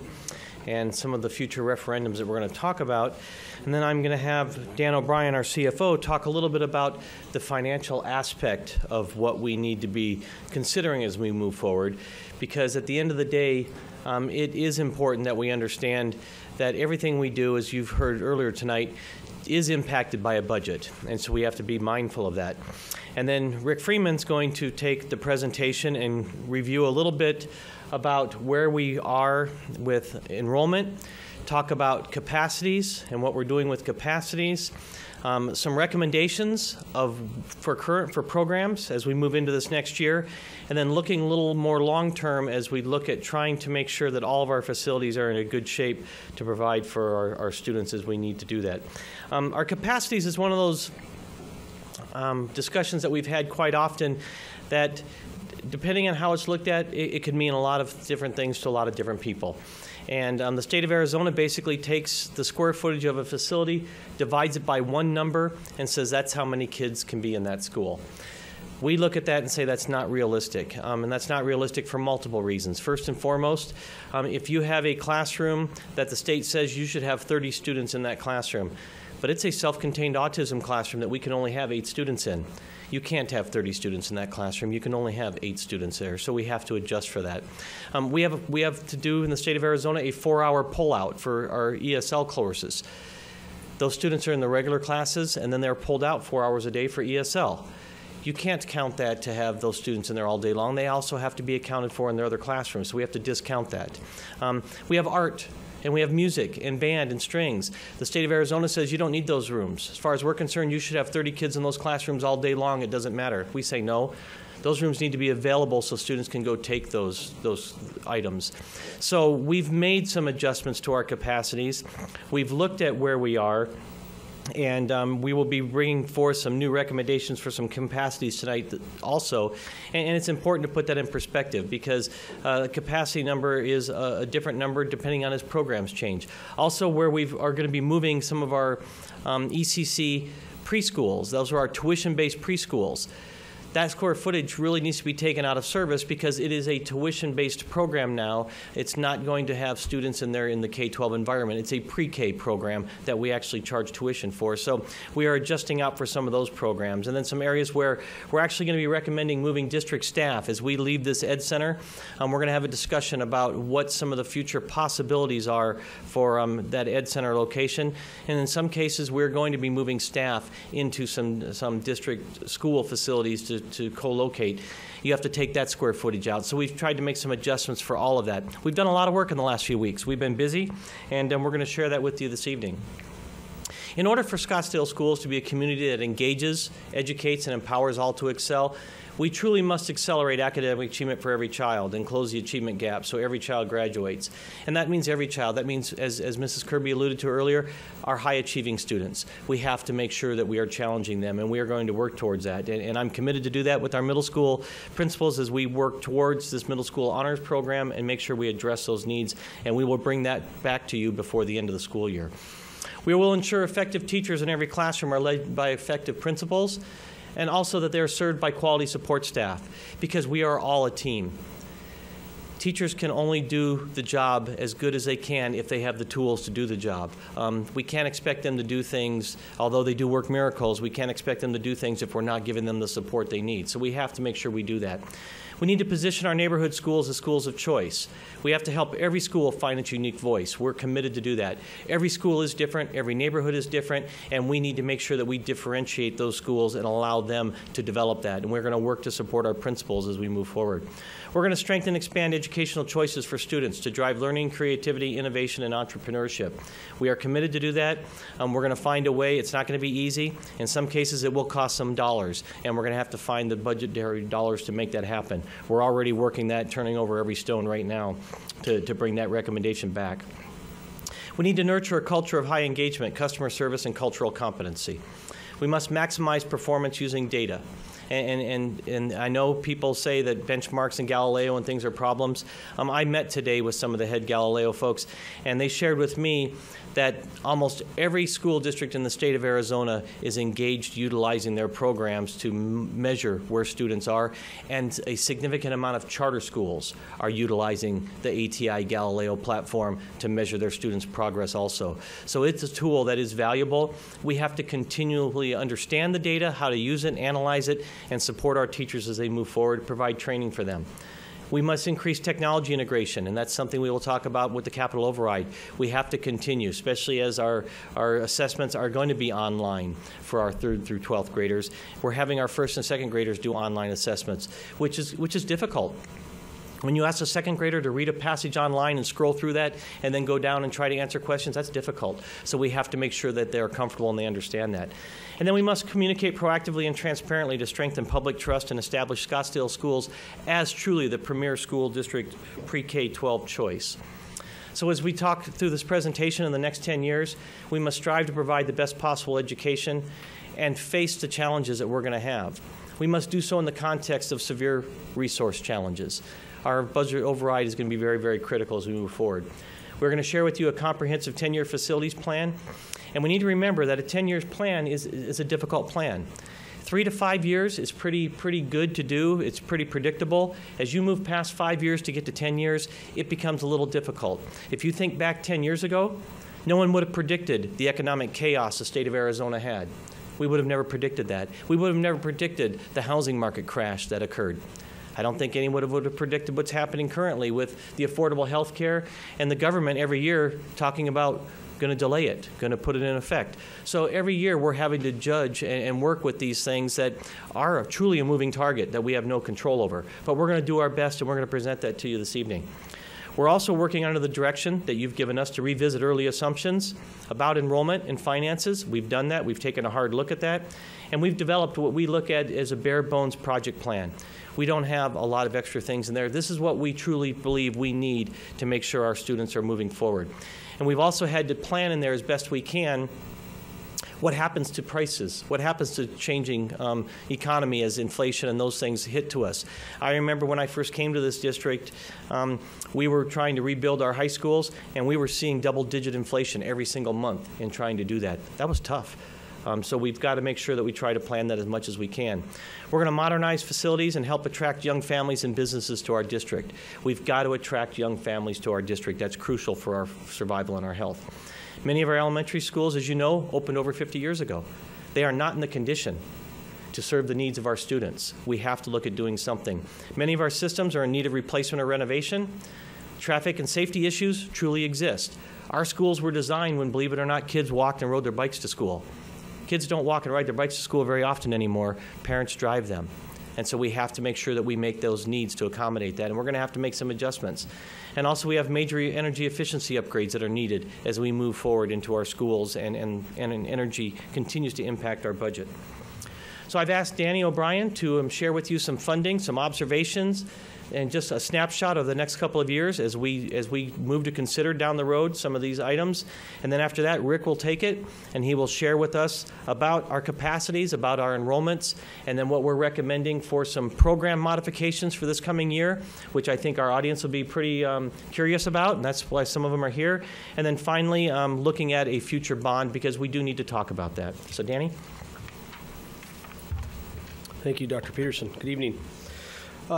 and some of the future referendums that we're going to talk about. And then I'm going to have Dan O'Brien, our CFO, talk a little bit about the financial aspect of what we need to be considering as we move forward. Because at the end of the day, it is important that we understand that everything we do, as you've heard earlier tonight, is impacted by a budget. And so we have to be mindful of that. And then Rick Freeman's going to take the presentation and review a little bit about where we are with enrollment, talk about capacities and what we're doing with capacities, some recommendations for programs as we move into this next year, and then looking a little more long-term as we look at trying to make sure that all of our facilities are in a good shape to provide for our students as we need to do that. Our capacities is one of those discussions that we've had quite often that, depending on how it's looked at, it could mean a lot of different things to a lot of different people. And the state of Arizona basically takes the square footage of a facility, divides it by one number, and says that's how many kids can be in that school. We look at that and say that's not realistic, and that's not realistic for multiple reasons. First and foremost, if you have a classroom that the state says you should have 30 students in that classroom, but it's a self-contained autism classroom that we can only have 8 students in. You can't have 30 students in that classroom. You can only have 8 students there, so we have to adjust for that. We have to do in the state of Arizona a 4-hour pullout for our ESL courses. Those students are in the regular classes, and then they're pulled out 4 hours a day for ESL. You can't count that to have those students in there all day long. They also have to be accounted for in their other classrooms, so we have to discount that. We have art, and we have music and band and strings. The state of Arizona says you don't need those rooms. As far as we're concerned, you should have 30 kids in those classrooms all day long. It doesn't matter. We say no. Those rooms need to be available so students can go take those items. So we've made some adjustments to our capacities. We've looked at where we are, and we will be bringing forth some new recommendations for some capacities tonight also. And it's important to put that in perspective because the capacity number is a different number depending on as programs change. Also, where we are going to be moving some of our ECC preschools. Those are our tuition-based preschools. That square footage really needs to be taken out of service because it is a tuition-based program now. It's not going to have students in there in the K-12 environment. It's a pre-K program that we actually charge tuition for. So we are adjusting out for some of those programs. And then some areas where we're actually going to be recommending moving district staff. As we leave this Ed Center, we're going to have a discussion about what some of the future possibilities are for that Ed Center location. And in some cases, we're going to be moving staff into some district school facilities to co-locate. You have to take that square footage out. So we've tried to make some adjustments for all of that. We've done a lot of work in the last few weeks. We've been busy, and we're going to share that with you this evening. In order for Scottsdale Schools to be a community that engages, educates, and empowers all to excel, we truly must accelerate academic achievement for every child and close the achievement gap so every child graduates. And that means every child. That means, as Mrs. Kirby alluded to earlier, our high-achieving students. We have to make sure that we are challenging them, and we are going to work towards that. And I'm committed to do that with our middle school principals as we work towards this middle school honors program and make sure we address those needs, and we will bring that back to you before the end of the school year. We will ensure effective teachers in every classroom are led by effective principals, and also that they are served by quality support staff, because we are all a team. Teachers can only do the job as good as they can if they have the tools to do the job. We can't expect them to do things, although they do work miracles, we can't expect them to do things if we're not giving them the support they need. So we have to make sure we do that. We need to position our neighborhood schools as schools of choice. We have to help every school find its unique voice. We're committed to do that. Every school is different, every neighborhood is different, and we need to make sure that we differentiate those schools and allow them to develop that. And we're going to work to support our principals as we move forward. We're going to strengthen and expand educational choices for students to drive learning, creativity, innovation, and entrepreneurship. We are committed to do that. We're going to find a way. It's not going to be easy. In some cases, it will cost some dollars, and we're going to have to find the budgetary dollars to make that happen. We're already working that, turning over every stone right now to bring that recommendation back. We need to nurture a culture of high engagement, customer service, and cultural competency. We must maximize performance using data. And I know people say that benchmarks and Galileo and things are problems. I met today with some of the head Galileo folks, and they shared with me that almost every school district in the state of Arizona is engaged utilizing their programs to measure where students are, and a significant amount of charter schools are utilizing the ATI Galileo platform to measure their students' progress also. So it's a tool that is valuable. We have to continually understand the data, how to use it, analyze it, and support our teachers as they move forward, provide training for them. We must increase technology integration, and that's something we will talk about with the capital override. We have to continue, especially as our assessments are going to be online for our 3rd through 12th graders. We're having our 1st and 2nd graders do online assessments, which is difficult. When you ask a 2nd grader to read a passage online and scroll through that and then go down and try to answer questions, that's difficult. So we have to make sure that they're comfortable and they understand that. And then we must communicate proactively and transparently to strengthen public trust and establish Scottsdale Schools as truly the premier school district pre-K-12 choice. So as we talk through this presentation in the next 10 years, we must strive to provide the best possible education and face the challenges that we're going to have. We must do so in the context of severe resource challenges. Our budget override is going to be very, very critical as we move forward. We're going to share with you a comprehensive 10-year facilities plan. And we need to remember that a 10-year plan is a difficult plan. 3 to 5 years is pretty good to do. It's pretty predictable. As you move past 5 years to get to 10 years, it becomes a little difficult. If you think back 10 years ago, no one would have predicted the economic chaos the state of Arizona had. We would have never predicted that. We would have never predicted the housing market crash that occurred. I don't think anyone would have predicted what's happening currently with the affordable health care and the government every year talking about going to delay it, going to put it in effect. So every year we're having to judge and work with these things that are truly a moving target that we have no control over. But we're going to do our best, and we're going to present that to you this evening. We're also working under the direction that you've given us to revisit early assumptions about enrollment and finances. We've done that. We've taken a hard look at that. And we've developed what we look at as a bare bones project plan. We don't have a lot of extra things in there. This is what we truly believe we need to make sure our students are moving forward. And we've also had to plan in there as best we can what happens to prices, what happens to changing economy as inflation and those things hit to us. I remember when I first came to this district, we were trying to rebuild our high schools, and we were seeing double-digit inflation every single month in trying to do that. That was tough. So we've got to make sure that we try to plan that as much as we can. We're going to modernize facilities and help attract young families and businesses to our district. We've got to attract young families to our district. That's crucial for our survival and our health. Many of our elementary schools, as you know, opened over 50 years ago. They are not in the condition to serve the needs of our students. We have to look at doing something. Many of our systems are in need of replacement or renovation. Traffic and safety issues truly exist. Our schools were designed when, believe it or not, kids walked and rode their bikes to school. Kids don't walk and ride their bikes to school very often anymore. Parents drive them. And so we have to make sure that we make those needs to accommodate that. And we're going to have to make some adjustments. And also we have major energy efficiency upgrades that are needed as we move forward into our schools and energy continues to impact our budget. So I've asked Danny O'Brien to share with you some funding, some observations, and just a snapshot of the next couple of years as we move to consider down the road some of these items. And then after that, Rick will take it, and he will share with us about our capacities, about our enrollments, and then what we're recommending for some program modifications for this coming year, which I think our audience will be pretty curious about, and that's why some of them are here. And then finally, looking at a future bond, because we do need to talk about that. So Danny? Thank you, Dr. Peterson. Good evening.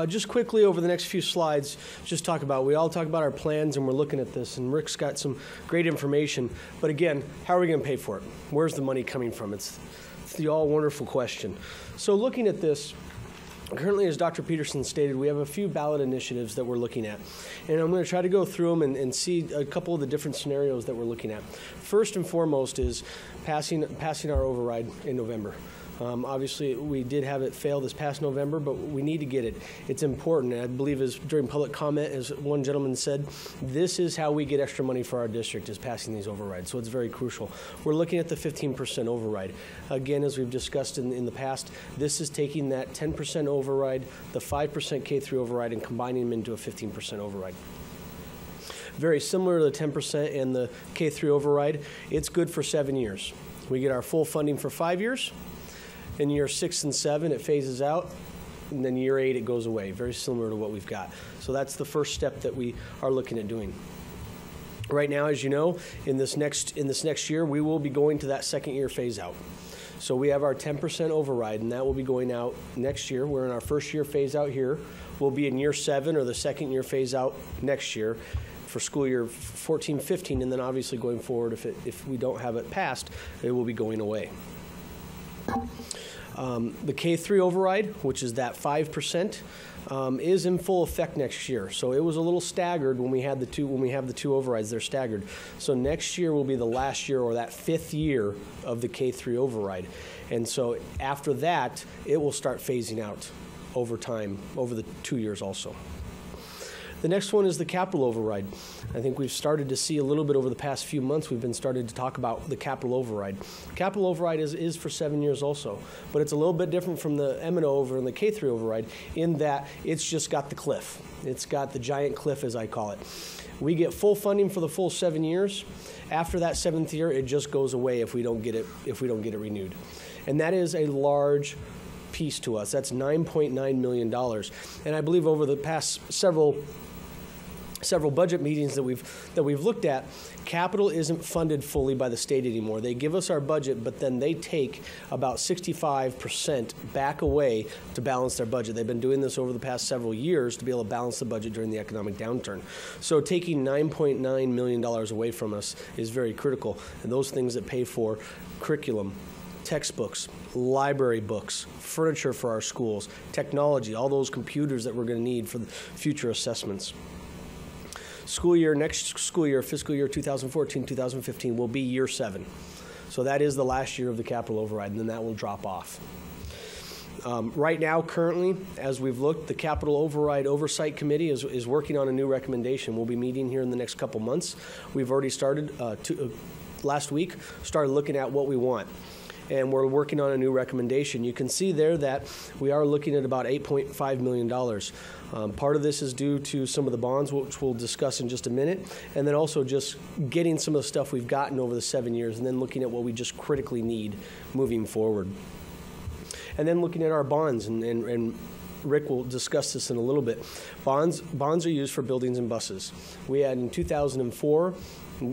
Just quickly over the next few slides, we all talk about our plans, and we're looking at this, and Rick's got some great information. But again, how are we going to pay for it? Where's the money coming from? It's the all wonderful question. So looking at this, currently, as Dr. Peterson stated, we have a few ballot initiatives that we're looking at. And I'm going to try to go through them and see a couple of the different scenarios that we're looking at. First and foremost is passing our override in November. Obviously, we did have it fail this past November, but we need to get it. It's important. And I believe during public comment, as one gentleman said, this is how we get extra money for our district, is passing these overrides. So it's very crucial. We're looking at the 15% override. Again, as we've discussed in the past, this is taking that 10% override, the 5% K-3 override, and combining them into a 15% override. Very similar to the 10% and the K-3 override, it's good for 7 years. We get our full funding for 5 years. In year 6 and 7, it phases out, and then year 8, it goes away. Very similar to what we've got. So that's the first step that we are looking at doing. Right now, as you know, in this next year, we will be going to that second year phase out. So we have our 10% override, and that will be going out next year. We're in our first year phase out here. We'll be in year 7 or the second year phase out next year for school year 14-15, and then obviously going forward, if we don't have it passed, it will be going away. The K-3 override, which is that 5%, is in full effect next year. So it was a little staggered when we have the two overrides. They're staggered. So next year will be the last year, or that 5th year, of the K-3 override. And so after that, it will start phasing out over time, over the 2 years also. The next one is the capital override. I think we've started to see a little bit over the past few months, we've been starting to talk about the capital override. Capital override is for 7 years also, but it's a little bit different from the M&O over and the K-3 override in that it's just got the cliff. It's got the giant cliff, as I call it. We get full funding for the full 7 years. After that 7th year, it just goes away if we don't get it renewed. And that is a large piece to us. That's $9.9 million. And I believe over the past several several budget meetings that we've looked at, capital isn't funded fully by the state anymore. They give us our budget, but then they take about 65% back away to balance their budget. They've been doing this over the past several years to be able to balance the budget during the economic downturn. So taking $9.9 million away from us is very critical, and those things that pay for curriculum, textbooks, library books, furniture for our schools, technology, all those computers that we're going to need for the future assessments. Next school year, fiscal year 2014-2015, will be year 7. So that is the last year of the capital override, and then that will drop off. Right now, currently, as we've looked, the Capital Override Oversight Committee is working on a new recommendation. We'll be meeting here in the next couple months. We've already started, last week, started looking at what we want. And we're working on a new recommendation. You can see there that we are looking at about $8.5 million. Part of this is due to some of the bonds, which we'll discuss in just a minute, and then also just getting some of the stuff we've gotten over the 7 years, and then looking at what we just critically need moving forward. And then looking at our bonds, and Rick will discuss this in a little bit. Bonds are used for buildings and buses. We had in 2004,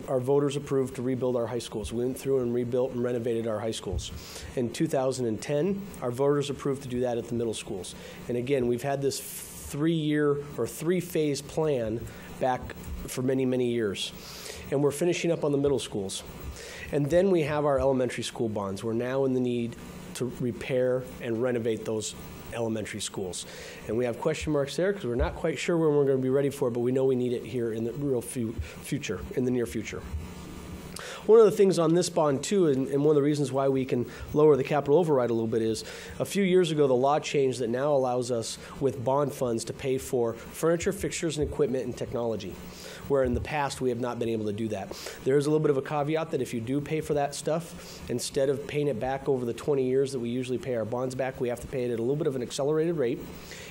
our voters approved to rebuild our high schools. We went through and rebuilt and renovated our high schools. In 2010, our voters approved to do that at the middle schools. And again, we've had this 3-year or 3-phase plan back for many, many years. And we're finishing up on the middle schools. And then we have our elementary school bonds. We're now in the need to repair and renovate those elementary schools. And we have question marks there because we're not quite sure when we're going to be ready for it, but we know we need it here in the future, in the near future. One of the things on this bond, too, and one of the reasons why we can lower the capital override a little bit is a few years ago, the law changed that now allows us, with bond funds, to pay for furniture, fixtures, and equipment and technology, where in the past we have not been able to do that. There is a little bit of a caveat that if you do pay for that stuff, instead of paying it back over the 20 years that we usually pay our bonds back, we have to pay it at a little bit of an accelerated rate,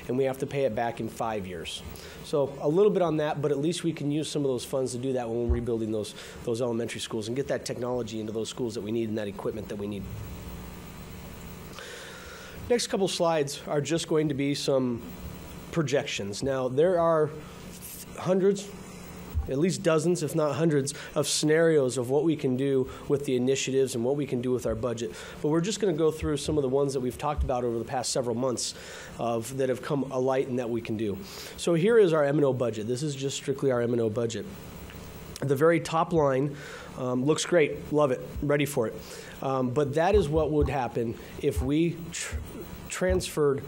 and we have to pay it back in 5 years. So a little bit on that, but at least we can use some of those funds to do that when we're rebuilding those elementary schools and get that technology into those schools that we need and that equipment that we need. Next couple slides are just going to be some projections. Now, there are hundreds, at least dozens, if not hundreds, of scenarios of what we can do with the initiatives and what we can do with our budget. But we're just going to go through some of the ones that we've talked about over the past several months that have come alight and that we can do. So here is our M&O budget. This is just strictly our M&O budget. The very top line looks great. Love it. Ready for it. But that is what would happen if we transferred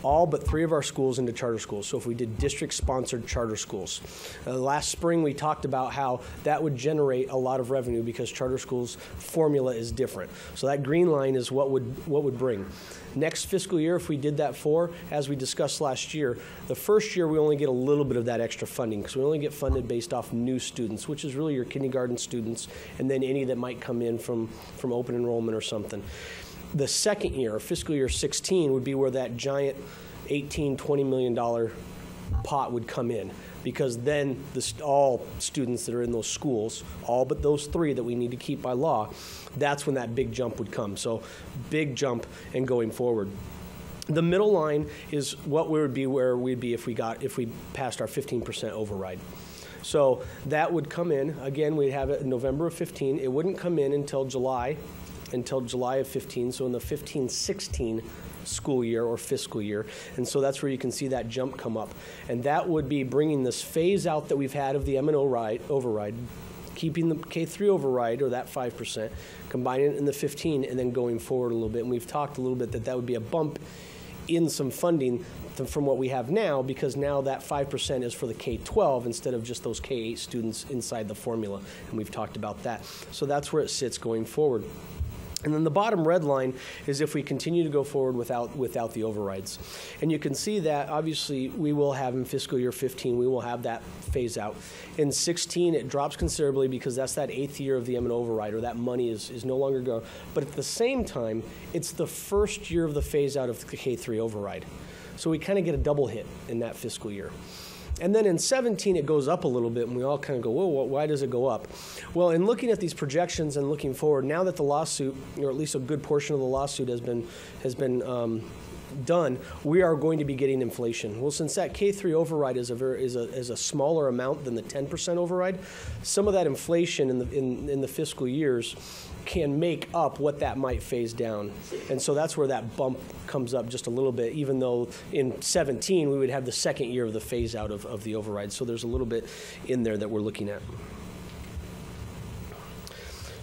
all but 3 of our schools into charter schools. So if we did district-sponsored charter schools. Last spring we talked about how that would generate a lot of revenue because charter schools' formula is different. So that green line is what would bring. Next fiscal year, if we did that as we discussed last year, the first year we only get a little bit of that extra funding because we only get funded based off new students, which is really your kindergarten students, and then any that might come in from open enrollment or something. The second year, fiscal year 16, would be where that giant $18, $20 million pot would come in, because then all students that are in those schools, all but those 3 that we need to keep by law, that's when that big jump would come. So big jump and going forward. The middle line is what would be where we'd be if we passed our 15% override. So that would come in, again, we'd have it in November of 15. It wouldn't come in until July of 15, so in the 15-16 school year or fiscal year. And so that's where you can see that jump come up. And that would be bringing this phase out that we've had of the M&O override, keeping the K-3 override, or that 5%, combining it in the 15, and then going forward a little bit. And we've talked a little bit that would be a bump in some funding from what we have now, because now that 5% is for the K-12 instead of just those K-8 students inside the formula. And we've talked about that. So that's where it sits going forward. And then the bottom red line is if we continue to go forward without the overrides. And you can see that, obviously, we will have in fiscal year 15, we will have that phase out. In 16, it drops considerably because that's that 8th year of the M&O override, or that money is no longer gone. But at the same time, it's the first year of the phase out of the K-3 override. So we kind of get a double hit in that fiscal year. And then in 17, it goes up a little bit, and we all kind of go, whoa, why does it go up? Well, in looking at these projections and looking forward, now that the lawsuit, or at least a good portion of the lawsuit has been done, we are going to be getting inflation. Well, since that K3 override is a smaller amount than the 10% override, some of that inflation in the fiscal years can make up what that might phase down. And so that's where that bump comes up just a little bit, even though in 17 we would have the second year of the phase out of the override. So there's a little bit in there that we're looking at.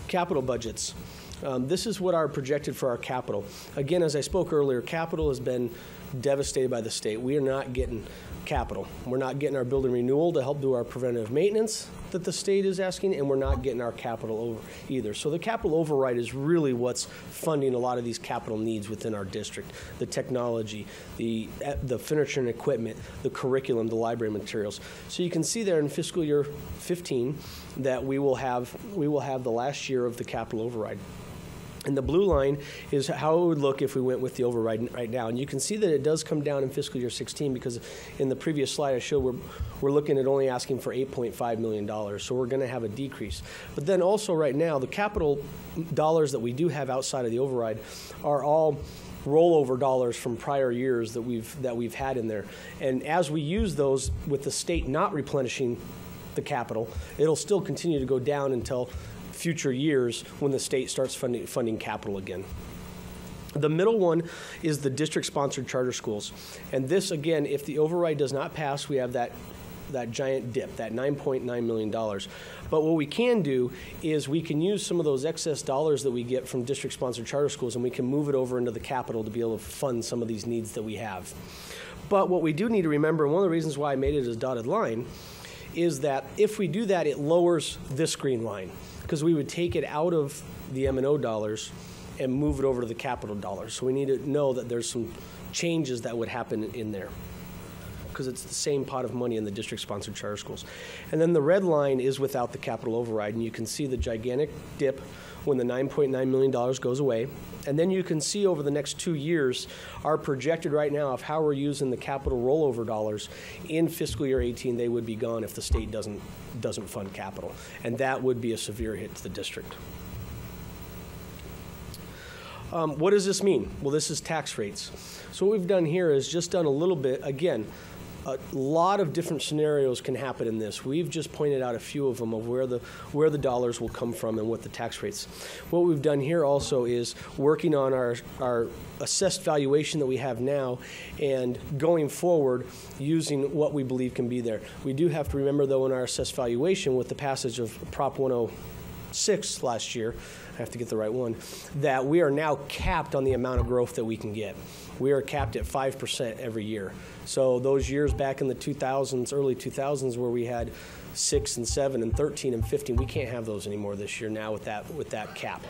Capital budgets. This is what are projected for our capital. Again, as I spoke earlier, capital has been devastated by the state. We are not getting capital. We're not getting our building renewal to help do our preventative maintenance that the state is asking, and we're not getting our capital over either. So the capital override is really what's funding a lot of these capital needs within our district. The technology, the furniture and equipment, the curriculum, the library materials. So you can see there in fiscal year 15 that we will have the last year of the capital override. And the blue line is how it would look if we went with the override right now. And you can see that it does come down in fiscal year 16 because in the previous slide I showed we're looking at only asking for $8.5 million. So we're going to have a decrease. But then also right now, the capital dollars that we do have outside of the override are all rollover dollars from prior years that we've had in there. And as we use those with the state not replenishing the capital, it'll still continue to go down until future years when the state starts funding capital again. The middle one is the district-sponsored charter schools. And this, again, if the override does not pass, we have that giant dip, that $9.9 million. But what we can do is we can use some of those excess dollars that we get from district-sponsored charter schools, and we can move it over into the capital to be able to fund some of these needs that we have. But what we do need to remember, and one of the reasons why I made it as a dotted line, is that if we do that, it lowers this green line, because we would take it out of the M&O dollars and move it over to the capital dollars. So we need to know that there's some changes that would happen in there, because it's the same pot of money in the district-sponsored charter schools. And then the red line is without the capital override, and you can see the gigantic dip when the $9.9 million goes away. And then you can see over the next 2 years our projected right now of how we're using the capital rollover dollars in fiscal year 18. They would be gone if the state doesn't fund capital, and that would be a severe hit to the district. What does this mean? Well, this is tax rates. So what we've done here is just done a little bit, again, a lot of different scenarios can happen in this. We've just pointed out a few of them of where the dollars will come from and what the tax rates. What we've done here also is working on our assessed valuation that we have now and going forward using what we believe can be there. We do have to remember, though, in our assessed valuation with the passage of Prop 106 last year, I have to get the right one, that we are now capped on the amount of growth that we can get. We are capped at 5% every year. So those years back in the 2000s, early 2000s, where we had 6 and 7 and 13 and 15, we can't have those anymore this year now with that cap.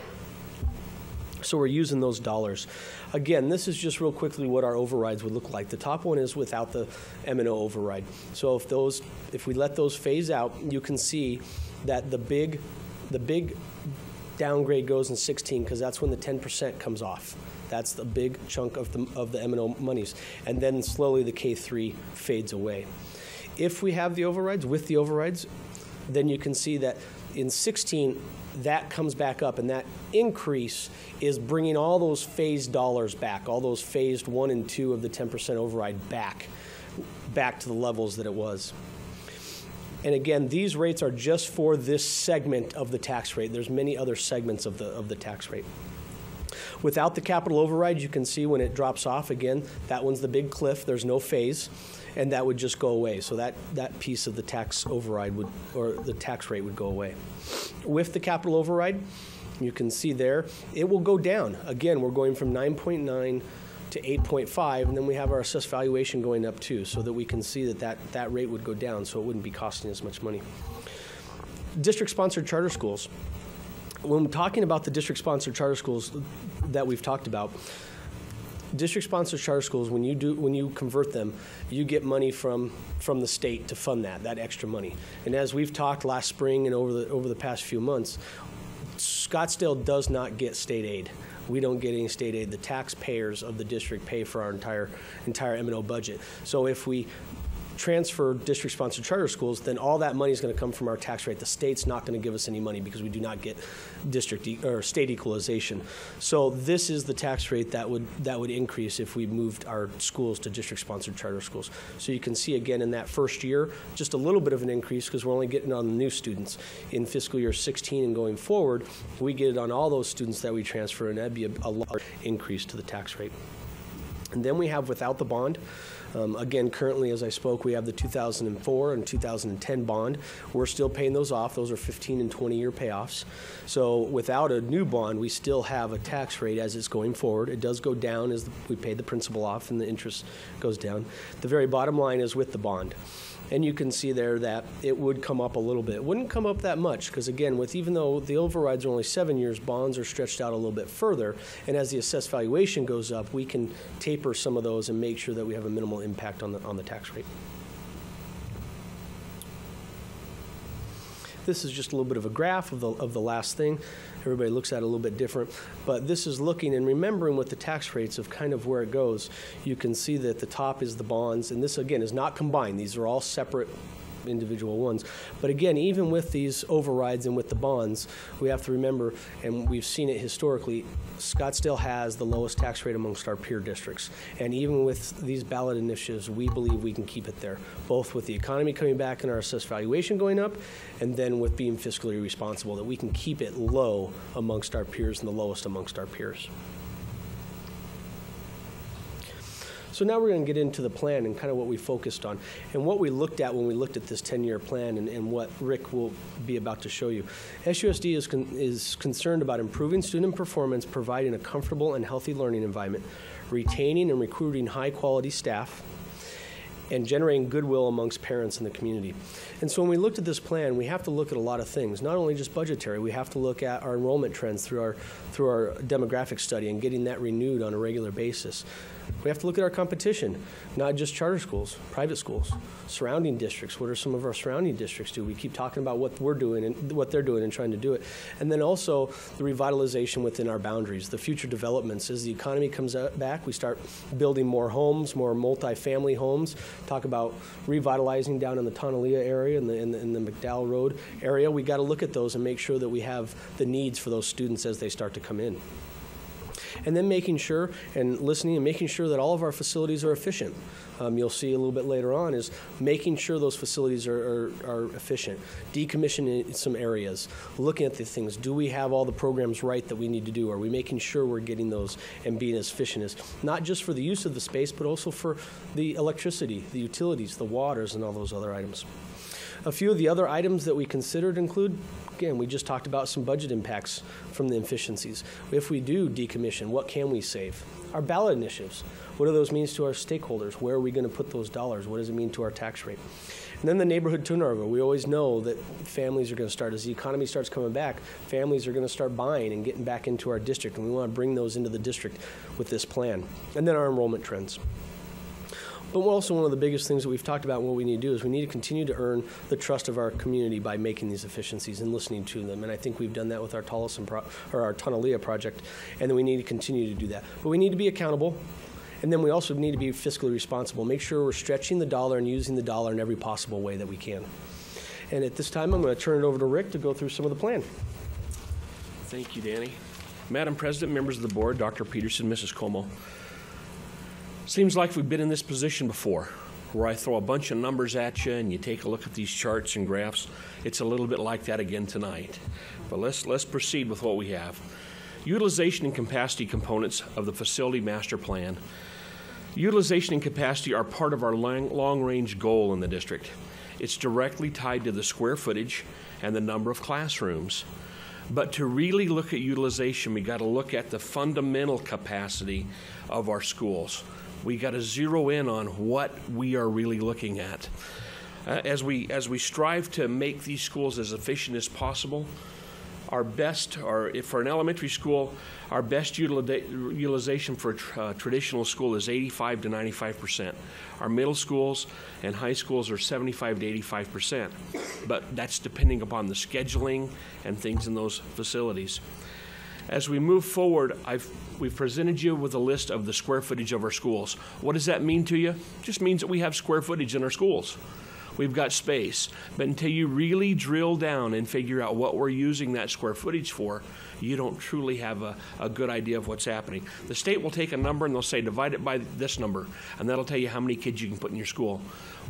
So we're using those dollars. Again, this is just real quickly what our overrides would look like. The top one is without the M&O override. So if we let those phase out, you can see that the big downgrade goes in 16, because that's when the 10% comes off. That's the big chunk of the M&O monies. And then slowly the K3 fades away. If we have the overrides, with the overrides, then you can see that in 16, that comes back up, and that increase is bringing all those phased dollars back, all those phased 1 and 2 of the 10% override back to the levels that it was. And again, these rates are just for this segment of the tax rate. There's many other segments of the tax rate. Without the capital override, you can see when it drops off, again, that one's the big cliff. There's no phase, and that would just go away. So that piece of the tax override or the tax rate would go away. With the capital override, you can see there, it will go down. Again, we're going from 9.9 to 8.5, and then we have our assessed valuation going up too, so that we can see that rate would go down, so it wouldn't be costing as much money. District-sponsored charter schools. When talking about the district-sponsored charter schools that we've talked about, district-sponsored charter schools, when you convert them, you get money from the state to fund that extra money. And as we've talked last spring and over the past few months, Scottsdale does not get state aid. We don't get any state aid. The taxpayers of the district pay for our entire M&O budget. So if we transfer district-sponsored charter schools, then all that money is going to come from our tax rate. The state's not going to give us any money because we do not get or state equalization. So this is the tax rate that would increase if we moved our schools to district-sponsored charter schools. So you can see again in that first year, just a little bit of an increase because we're only getting on the new students. In fiscal year 16 and going forward, we get it on all those students that we transfer, and that'd be a large increase to the tax rate. And then we have without the bond. Again, currently, as I spoke, we have the 2004 and 2010 bond. We're still paying those off. Those are 15 and 20-year payoffs. So without a new bond, we still have a tax rate as it's going forward. It does go down as we pay the principal off and the interest goes down. The very bottom line is with the bond. And you can see there that it would come up a little bit. It wouldn't come up that much because, again, even though the overrides are only 7 years, bonds are stretched out a little bit further. And as the assessed valuation goes up, we can taper some of those and make sure that we have a minimal impact on the tax rate. This is just a little bit of a graph of the last thing. Everybody looks at it a little bit different. But this is looking and remembering with the tax rates of kind of where it goes. You can see that the top is the bonds. And this, again, is not combined. These are all separate individual ones. But again, even with these overrides and with the bonds, we have to remember, and we've seen it historically, Scottsdale has the lowest tax rate amongst our peer districts. And even with these ballot initiatives, we believe we can keep it there, both with the economy coming back and our assessed valuation going up, and then with being fiscally responsible, that we can keep it low amongst our peers and the lowest amongst our peers. So now we're going to get into the plan and kind of what we focused on and what we looked at when we looked at this 10-year plan and what Rick will be about to show you. SUSD is concerned about improving student performance, providing a comfortable and healthy learning environment, retaining and recruiting high-quality staff, and generating goodwill amongst parents in the community. And so when we looked at this plan, we have to look at a lot of things, not only just budgetary. We have to look at our enrollment trends through our demographic study and getting that renewed on a regular basis. We have to look at our competition, not just charter schools, private schools, surrounding districts. What are some of our surrounding districts do? We keep talking about what we're doing and what they're doing and trying to do it. And then also the revitalization within our boundaries, the future developments. As the economy comes back, we start building more homes, more multi-family homes. Talk about revitalizing down in the Tonalea area and in the McDowell Road area. We got to look at those and make sure that we have the needs for those students as they start to come in. And then making sure and listening and making sure that all of our facilities are efficient. You'll see a little bit later on is making sure those facilities are efficient, decommissioning some areas, looking at the things. Do we have all the programs right that we need to do? Are we making sure we're getting those and being as efficient as, not just for the use of the space, but also for the electricity, the utilities, the waters, and all those other items. A few of the other items that we considered include, again, we just talked about some budget impacts from the efficiencies. If we do decommission, what can we save? Our ballot initiatives, what do those mean to our stakeholders? Where are we going to put those dollars? What does it mean to our tax rate? And then the neighborhood turnover. We always know that families are going to start, as the economy starts coming back, families are going to start buying and getting back into our district, and we want to bring those into the district with this plan. And then our enrollment trends. But also one of the biggest things that we've talked about and what we need to do is we need to continue to earn the trust of our community by making these efficiencies and listening to them. And I think we've done that with our our Tonalea project, and then we need to continue to do that. But we need to be accountable, and then we also need to be fiscally responsible. Make sure we're stretching the dollar and using the dollar in every possible way that we can. And at this time, I'm going to turn it over to Rick to go through some of the plan. Thank you, Danny. Madam President, members of the board, Dr. Peterson, Mrs. Como. Seems like we've been in this position before, where I throw a bunch of numbers at you and you take a look at these charts and graphs. It's a little bit like that again tonight. But let's proceed with what we have. Utilization and capacity components of the facility master plan. Utilization and capacity are part of our long-range goal in the district. It's directly tied to the square footage and the number of classrooms. But to really look at utilization, we got to look at the fundamental capacity of our schools. We got to zero in on what we are really looking at. As we strive to make these schools as efficient as possible, our best, or if for an elementary school, our best utilization for a traditional school is 85 to 95%. Our middle schools and high schools are 75 to 85%. But that's depending upon the scheduling and things in those facilities. As we move forward, we've presented you with a list of the square footage of our schools. What does that mean to you? It just means that we have square footage in our schools. We've got space. But until you really drill down and figure out what we're using that square footage for, you don't truly have a good idea of what's happening. The state will take a number and they'll say, divide it by this number, and that'll tell you how many kids you can put in your school.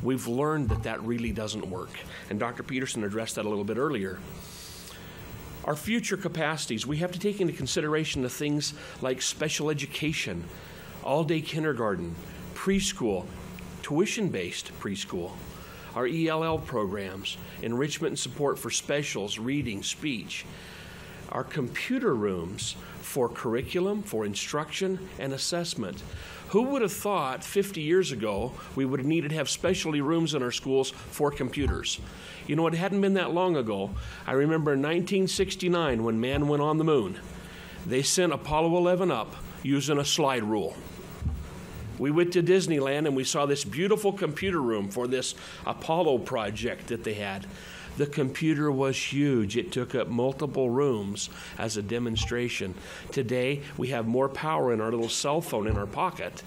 We've learned that that really doesn't work. And Dr. Peterson addressed that a little bit earlier. Our future capacities, we have to take into consideration the things like special education, all-day kindergarten, preschool, tuition-based preschool, our ELL programs, enrichment and support for specials, reading, speech, our computer rooms for curriculum, for instruction, and assessment. Who would have thought 50 years ago we would have needed to have specialty rooms in our schools for computers? You know, it hadn't been that long ago. I remember in 1969 when man went on the moon, they sent Apollo 11 up using a slide rule. We went to Disneyland and we saw this beautiful computer room for this Apollo project that they had. The computer was huge. It took up multiple rooms as a demonstration. Today, we have more power in our little cell phone in our pocket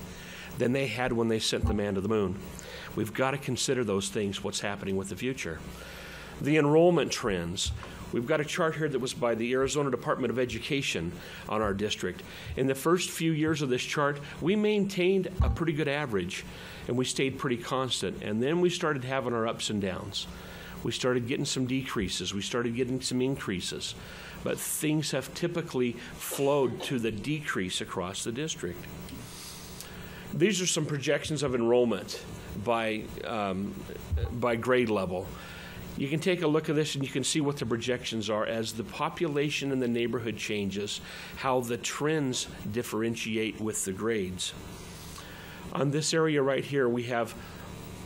than they had when they sent the man to the moon. We've got to consider those things, what's happening with the future. The enrollment trends. We've got a chart here that was by the Arizona Department of Education on our district. In the first few years of this chart, we maintained a pretty good average, and we stayed pretty constant. And then we started having our ups and downs. We started getting some decreases. We started getting some increases. But things have typically flowed to the decrease across the district. These are some projections of enrollment by grade level. You can take a look at this and you can see what the projections are as the population in the neighborhood changes, how the trends differentiate with the grades. On this area right here, we have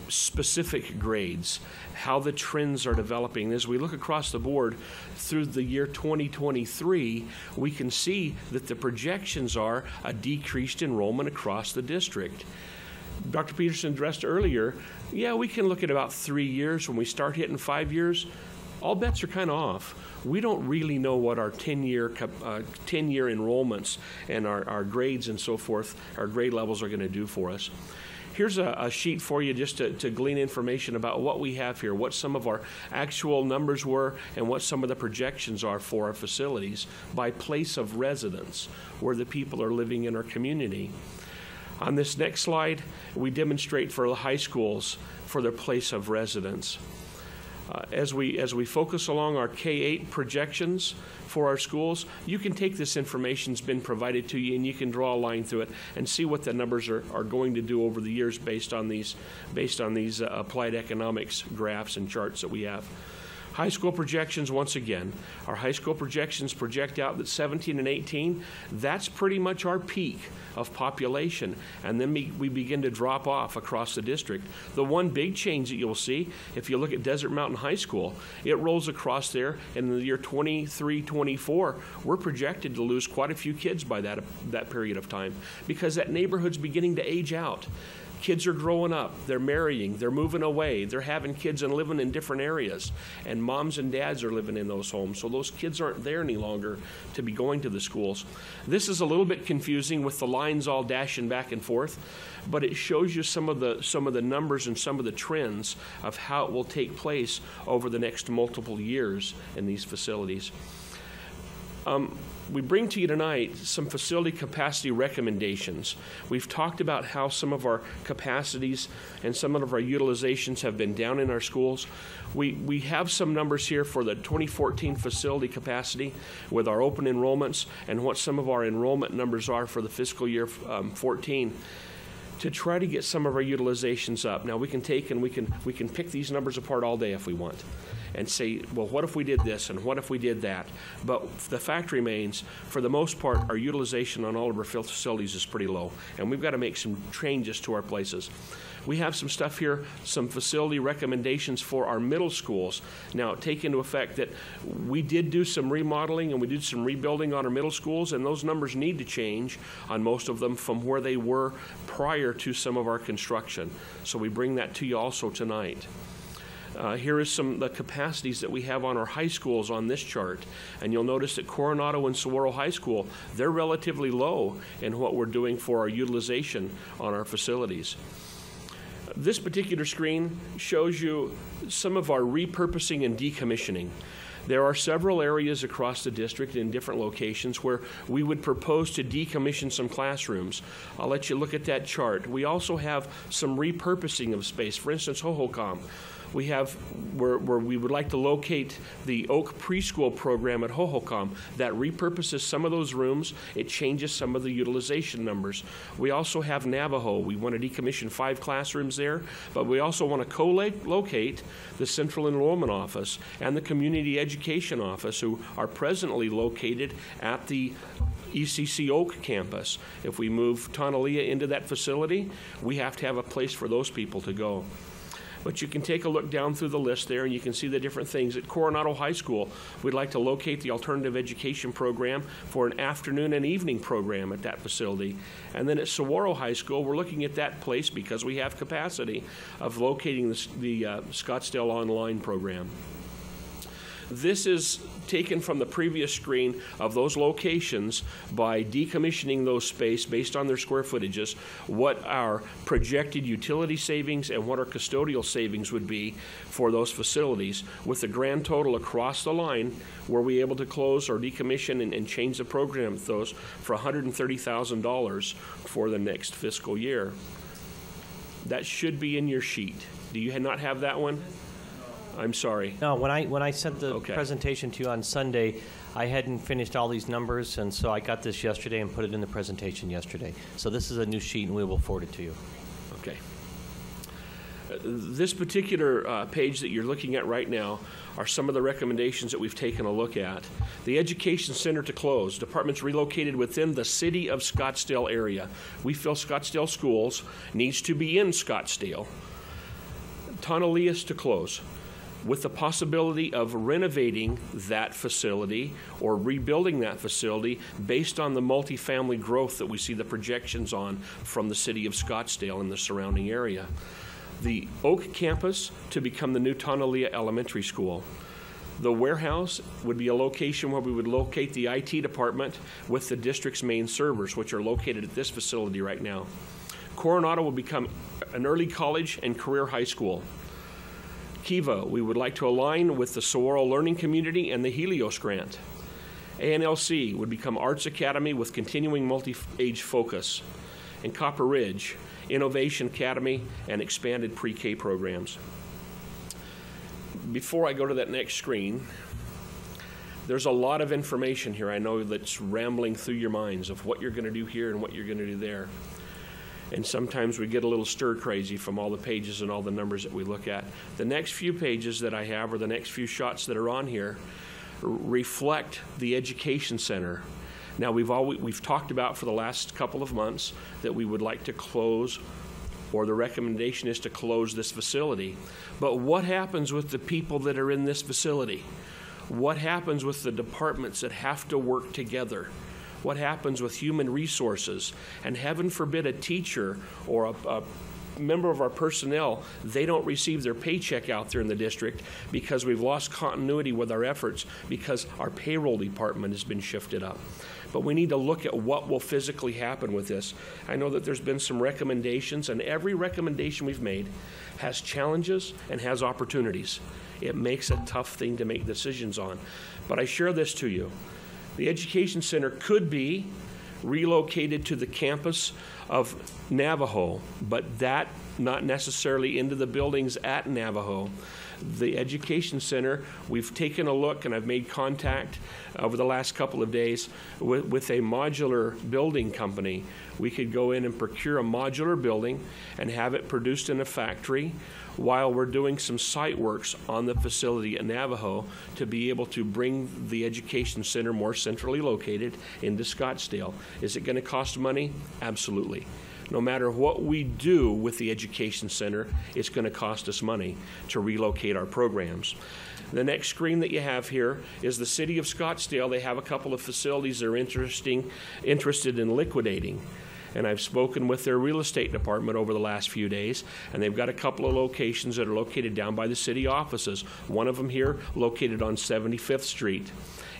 specific grades, how the trends are developing. As we look across the board through the year 2023, we can see that the projections are a decreased enrollment across the district. Dr. Peterson addressed earlier, yeah, we can look at about 3 years. When we start hitting 5 years, all bets are kind of off. We don't really know what our 10-year enrollments and our grades and so forth, our grade levels are going to do for us. Here's a sheet for you just to glean information about what we have here, what some of our actual numbers were, and what some of the projections are for our facilities by place of residence, where the people are living in our community. On this next slide, we demonstrate for the high schools for their place of residence. As we focus along our K-8 projections for our schools, you can take this information that's been provided to you and you can draw a line through it and see what the numbers are going to do over the years based on these applied economics graphs and charts that we have. High school projections, once again, our high school projections project out that 17 and 18, that's pretty much our peak of population. And then we begin to drop off across the district. The one big change that you'll see, if you look at Desert Mountain High School, it rolls across there, and in the year 23, 24, we're projected to lose quite a few kids by that period of time because that neighborhood's beginning to age out. Kids are growing up, they're marrying, they're moving away, they're having kids and living in different areas, and moms and dads are living in those homes, so those kids aren't there any longer to be going to the schools. This is a little bit confusing with the lines all dashing back and forth, but it shows you some of the numbers and some of the trends of how it will take place over the next multiple years in these facilities. We bring to you tonight some facility capacity recommendations. We've talked about how some of our capacities and some of our utilizations have been down in our schools. We have some numbers here for the 2014 facility capacity with our open enrollments and what some of our enrollment numbers are for the fiscal year 14. To try to get some of our utilizations up. Now we can take and we can pick these numbers apart all day if we want and say, well, what if we did this and what if we did that? But the fact remains, for the most part, our utilization on all of our facilities is pretty low, and we've got to make some changes to our places. We have some stuff here, some facility recommendations for our middle schools. Now, take into effect that we did do some remodeling and we did some rebuilding on our middle schools, and those numbers need to change on most of them from where they were prior to some of our construction. So we bring that to you also tonight. Here is some of the capacities that we have on our high schools on this chart. And you'll notice that Coronado and Saguaro High School, they're relatively low in what we're doing for our utilization on our facilities. This particular screen shows you some of our repurposing and decommissioning. There are several areas across the district in different locations where we would propose to decommission some classrooms. I'll let you look at that chart. We also have some repurposing of space. For instance, Hohokam. We have where we would like to locate the Oak Preschool program at Hohokam. That repurposes some of those rooms. It changes some of the utilization numbers. We also have Navajo. We want to decommission 5 classrooms there, but we also want to co-locate the Central Enrollment Office and the Community Education Office, who are presently located at the ECC Oak campus. If we move Tonalea into that facility, we have to have a place for those people to go. But you can take a look down through the list there and you can see the different things. At Coronado High School, we'd like to locate the alternative education program for an afternoon and evening program at that facility. And then at Saguaro High School, we're looking at that place because we have capacity of locating the Scottsdale Online program. This is taken from the previous screen of those locations by decommissioning those space based on their square footages, what our projected utility savings and what our custodial savings would be for those facilities, with the grand total across the line were we able to close or decommission and change the program with those for $130,000 for the next fiscal year. That should be in your sheet. Do you not have that one? I'm sorry. No, when I sent the presentation to you on Sunday, I hadn't finished all these numbers, and so I got this yesterday and put it in the presentation yesterday. So this is a new sheet, and we will forward it to you. Okay. This particular page that you're looking at right now are some of the recommendations that we've taken a look at. The Education Center to close. Departments relocated within the city of Scottsdale area. We feel Scottsdale Schools needs to be in Scottsdale. Tonalea's to close, with the possibility of renovating that facility or rebuilding that facility based on the multifamily growth that we see the projections on from the city of Scottsdale and the surrounding area. The Oak campus to become the new Tonalea Elementary School. The warehouse would be a location where we would locate the IT department with the district's main servers, which are located at this facility right now. Coronado will become an early college and career high school. Kiva, we would like to align with the Saguaro Learning Community and the Helios Grant. ANLC would become Arts Academy with continuing multi-age focus. And Copper Ridge, Innovation Academy and expanded pre-K programs. Before I go to that next screen, there's a lot of information here I know that's rambling through your minds of what you're going to do here and what you're going to do there. And sometimes we get a little stir crazy from all the pages and all the numbers that we look at. The next few pages that I have, or the next few shots that are on here, reflect the Education Center. Now, we've talked about for the last couple of months that we would like to close, or the recommendation is to close this facility. But what happens with the people that are in this facility? What happens with the departments that have to work together? What happens with human resources? And heaven forbid a teacher or a member of our personnel, they don't receive their paycheck out there in the district because we've lost continuity with our efforts because our payroll department has been shifted up. But we need to look at what will physically happen with this. I know that there's been some recommendations, and every recommendation we've made has challenges and has opportunities. It makes a tough thing to make decisions on. But I share this to you. The Education Center could be relocated to the campus of Navajo, but that not necessarily into the buildings at Navajo. The Education Center, we've taken a look and I've made contact over the last couple of days with a modular building company. We could go in and procure a modular building and have it produced in a factory while we're doing some site works on the facility at Navajo to be able to bring the Education Center more centrally located into Scottsdale. Is it going to cost money? Absolutely. No matter what we do with the Education Center, it's going to cost us money to relocate our programs. The next screen that you have here is the city of Scottsdale. They have a couple of facilities they're interested in liquidating. And I've spoken with their real estate department over the last few days, and they've got a couple of locations that are located down by the city offices. One of them here located on 75th Street.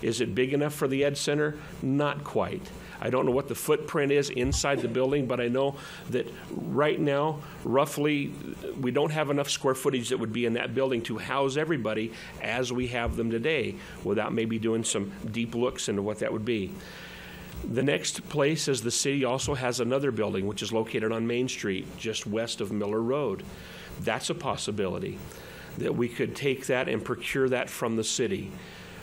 Is it big enough for the Ed Center? Not quite. I don't know what the footprint is inside the building, but I know that right now, roughly, we don't have enough square footage that would be in that building to house everybody as we have them today, without maybe doing some deep looks into what that would be. The next place is the city also has another building, which is located on Main Street, just west of Miller Road. That's a possibility that we could take that and procure that from the city.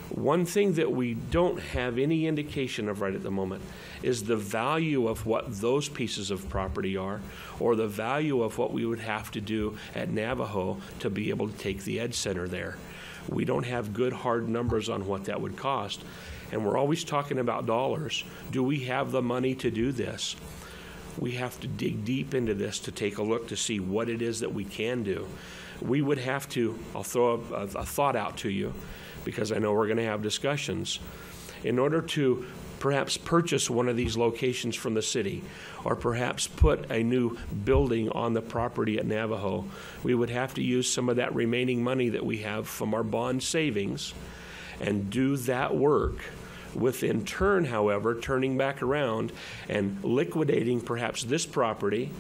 One thing that we don't have any indication of right at the moment is the value of what those pieces of property are, or the value of what we would have to do at Navajo to be able to take the Ed Center there. We don't have good hard numbers on what that would cost. And we're always talking about dollars. Do we have the money to do this? We have to dig deep into this to take a look to see what it is that we can do. We would have to, I'll throw a thought out to you, because I know we're going to have discussions. In order to perhaps purchase one of these locations from the city, or perhaps put a new building on the property at Navajo, we would have to use some of that remaining money that we have from our bond savings and do that work, with in turn, however, turning back around and liquidating perhaps this property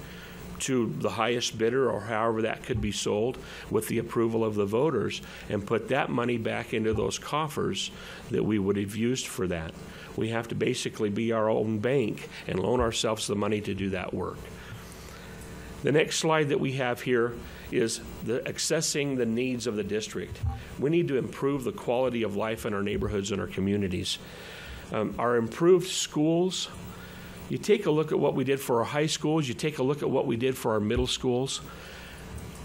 to the highest bidder, or however that could be sold, with the approval of the voters, and put that money back into those coffers that we would have used for that. We have to basically be our own bank and loan ourselves the money to do that work. The next slide that we have here is accessing the needs of the district. We need to improve the quality of life in our neighborhoods and our communities. Our improved schools, you take a look at what we did for our high schools, you take a look at what we did for our middle schools.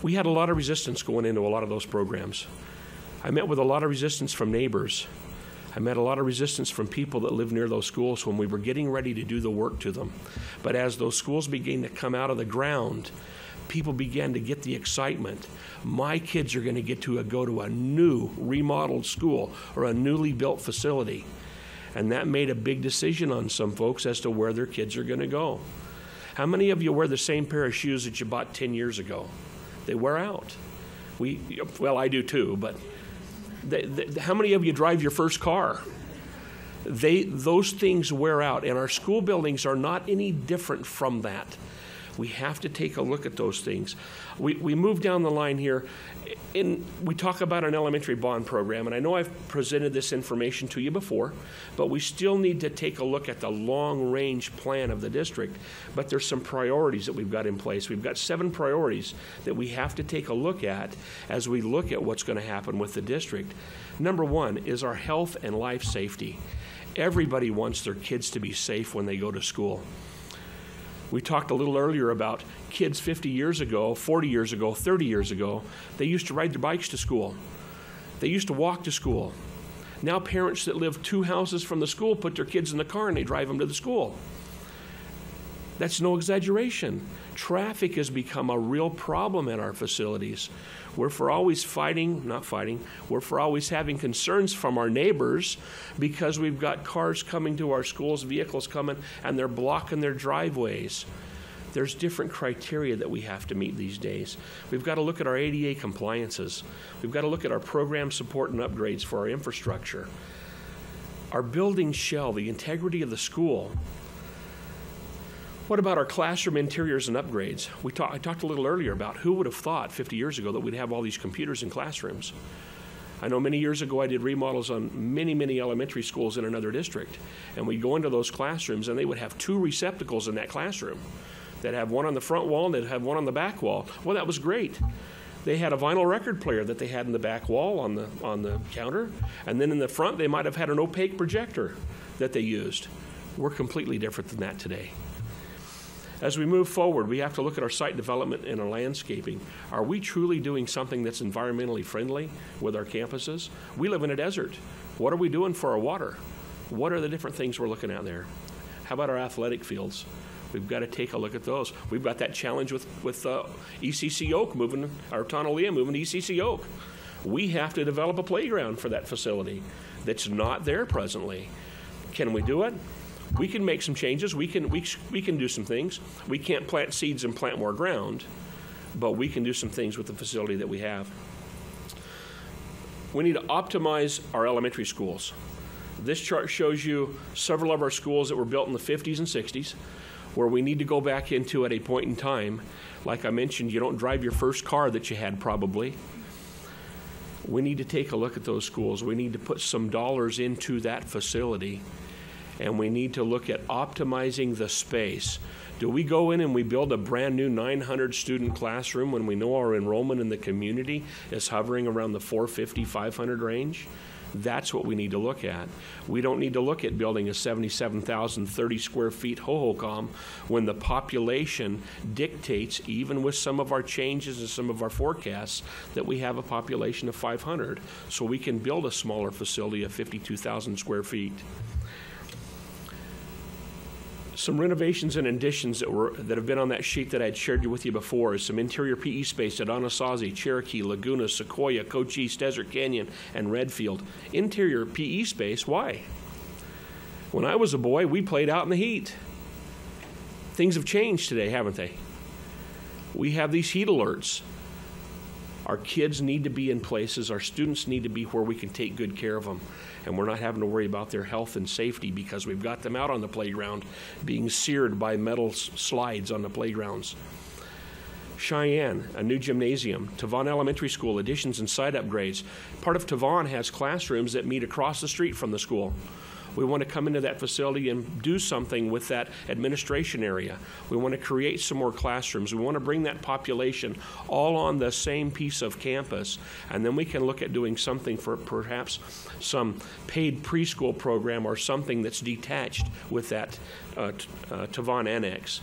We had a lot of resistance going into a lot of those programs. I met with a lot of resistance from neighbors. I met a lot of resistance from people that live near those schools when we were getting ready to do the work to them. But as those schools began to come out of the ground, people began to get the excitement. My kids are going to get to go to a new remodeled school or a newly built facility. And that made a big decision on some folks as to where their kids are going to go. How many of you wear the same pair of shoes that you bought 10 years ago? They wear out. Well, I do too, but how many of you drive your first car? Those things wear out, and our school buildings are not any different from that. We have to take a look at those things. We move down the line here, and we talk about an elementary bond program, and I know I've presented this information to you before, but we still need to take a look at the long-range plan of the district. But there's some priorities that we've got in place. We've got 7 priorities that we have to take a look at as we look at what's going to happen with the district. Number 1 is our health and life safety. Everybody wants their kids to be safe when they go to school. We talked a little earlier about kids 50 years ago, 40 years ago, 30 years ago. They used to ride their bikes to school. They used to walk to school. Now parents that live 2 houses from the school put their kids in the car and they drive them to the school. That's no exaggeration. Traffic has become a real problem in our facilities. We're for always we're for always having concerns from our neighbors because we've got cars coming to our schools, vehicles coming, and they're blocking their driveways. There's different criteria that we have to meet these days. We've got to look at our ADA compliances. We've got to look at our program support and upgrades for our infrastructure. Our building shell, the integrity of the school. What about our classroom interiors and upgrades? I talked a little earlier about who would have thought 50 years ago that we'd have all these computers in classrooms. I know many years ago I did remodels on many, many elementary schools in another district, and we'd go into those classrooms and they would have 2 receptacles in that classroom. They'd have one on the front wall and they'd have one on the back wall. Well, that was great. They had a vinyl record player that they had in the back wall on the counter, and then in the front they might have had an opaque projector that they used. We're completely different than that today. As we move forward, we have to look at our site development and our landscaping. Are we truly doing something that's environmentally friendly with our campuses? We live in a desert. What are we doing for our water? What are the different things we're looking at there? How about our athletic fields? We've got to take a look at those. We've got that challenge with ECC Oak moving, or Tonalea moving to ECC Oak. We have to develop a playground for that facility that's not there presently. Can we do it? We can make some changes. We can do some things. We can't plant seeds and plant more ground, but we can do some things with the facility that we have. We need to optimize our elementary schools. This chart shows you several of our schools that were built in the 50s and 60s, where we need to go back into at a point in time. Like I mentioned, you don't drive your first car that you had probably. We need to take a look at those schools. We need to put some dollars into that facility, and we need to look at optimizing the space. Do we go in and we build a brand new 900 student classroom when we know our enrollment in the community is hovering around the 450, 500 range? That's what we need to look at. We don't need to look at building a 77,030 square feet ho-ho-com when the population dictates, even with some of our changes and some of our forecasts, that we have a population of 500. So we can build a smaller facility of 52,000 square feet. Some renovations and additions that have been on that sheet that I had shared with you before is some interior PE space at Anasazi, Cherokee, Laguna, Sequoia, Cochise, Desert Canyon, and Redfield. Interior PE space, why? When I was a boy, we played out in the heat. Things have changed today, haven't they? We have these heat alerts. Our kids need to be in places, our students need to be where we can take good care of them, and we're not having to worry about their health and safety because we've got them out on the playground being seared by metal slides on the playgrounds. Cheyenne, a new gymnasium. Tavon Elementary School, additions and site upgrades. Part of Tavon has classrooms that meet across the street from the school. We want to come into that facility and do something with that administration area. We want to create some more classrooms. We want to bring that population all on the same piece of campus, and then we can look at doing something for perhaps some paid preschool program or something that's detached with that Tavon annex.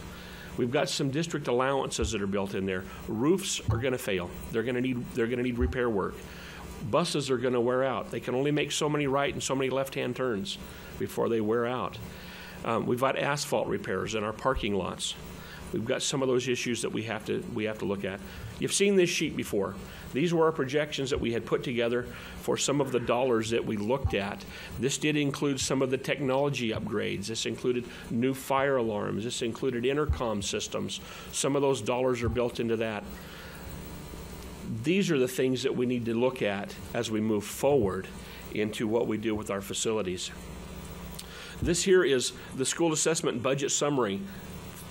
We've got some district allowances that are built in there. Roofs are going to fail. They're going to need repair work. Buses are going to wear out. They can only make so many right and so many left-hand turns before they wear out. We've got asphalt repairs in our parking lots. We've got some of those issues that we have to look at. You've seen this sheet before. These were our projections that we had put together for some of the dollars that we looked at. This did include some of the technology upgrades. This included new fire alarms. This included intercom systems. Some of those dollars are built into that. These are the things that we need to look at as we move forward into what we do with our facilities. This here is the school assessment budget summary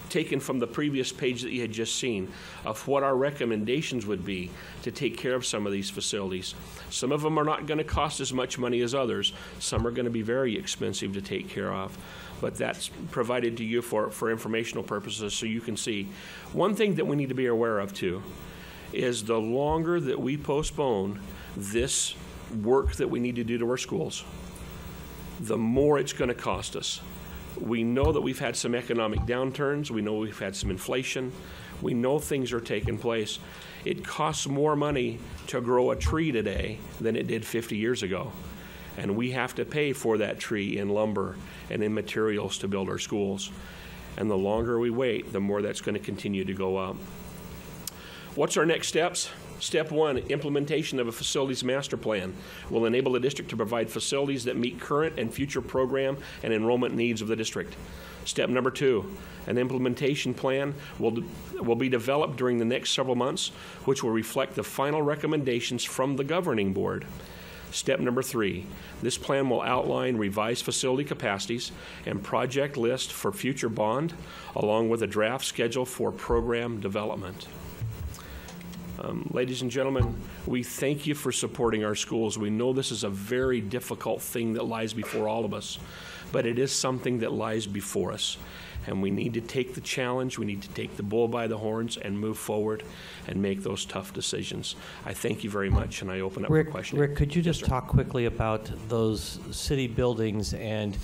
taken from the previous page that you had just seen of what our recommendations would be to take care of some of these facilities. Some of them are not going to cost as much money as others. Some are going to be very expensive to take care of. But that's provided to you for informational purposes so you can see. One thing that we need to be aware of too is the longer that we postpone this work that we need to do to our schools, the more it's going to cost us. We know that we've had some economic downturns. We know we've had some inflation. We know things are taking place. It costs more money to grow a tree today than it did 50 years ago. And we have to pay for that tree in lumber and in materials to build our schools. And the longer we wait, the more that's going to continue to go up. What's our next steps? Step one, implementation of a facilities master plan will enable the district to provide facilities that meet current and future program and enrollment needs of the district. Step number two, an implementation plan will be developed during the next several months, which will reflect the final recommendations from the governing board. Step number three, this plan will outline revised facility capacities and project list for future bond, along with a draft schedule for program development. Ladies and gentlemen, we thank you for supporting our schools. We know this is a very difficult thing that lies before all of us, but it is something that lies before us. And we need to take the challenge, we need to take the bull by the horns and move forward and make those tough decisions. I thank you very much, and I open up for questions. Rick, could you just talk quickly about those city buildings and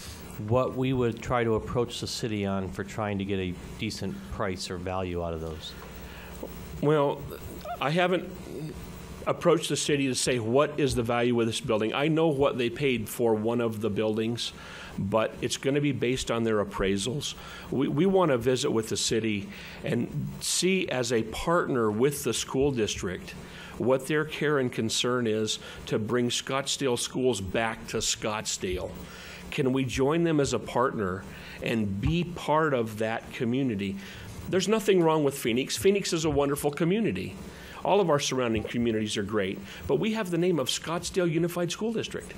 what we would try to approach the city on for trying to get a decent price or value out of those? Well, I haven't approached the city to say what is the value of this building. I know what they paid for one of the buildings, but it's going to be based on their appraisals. We want to visit with the city and see as a partner with the school district what their care and concern is to bring Scottsdale schools back to Scottsdale. Can we join them as a partner and be part of that community? There's nothing wrong with Phoenix. Phoenix is a wonderful community. All of our surrounding communities are great, but we have the name of Scottsdale Unified School District.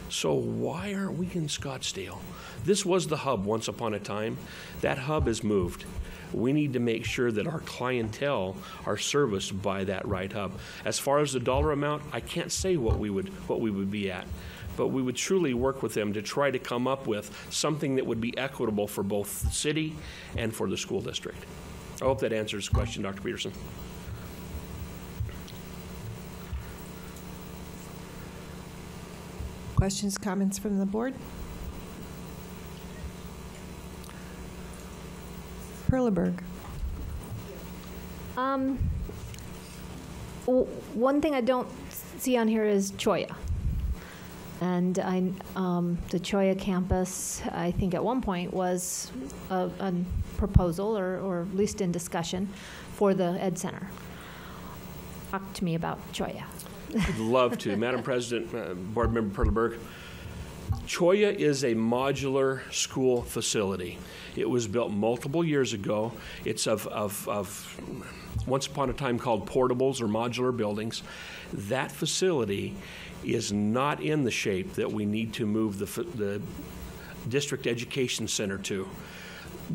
So why aren't we in Scottsdale? This was the hub once upon a time. That hub has moved. We need to make sure that our clientele are serviced by that right hub. As far as the dollar amount, I can't say what we would be at, but we would truly work with them to try to come up with something that would be equitable for both the city and for the school district. I hope that answers the question, Dr. Peterson. Questions, comments from the board? Perleberg. One thing I don't see on here is Cholla. And the Cholla campus, I think at one point was a proposal or at least in discussion for the Ed Center. Talk to me about Cholla. I'd love to. Madam President, Board Member Perleberg, Cholla is a modular school facility. It was built multiple years ago. It's of once upon a time called portables or modular buildings. That facility is not in the shape that we need to move the district education center to.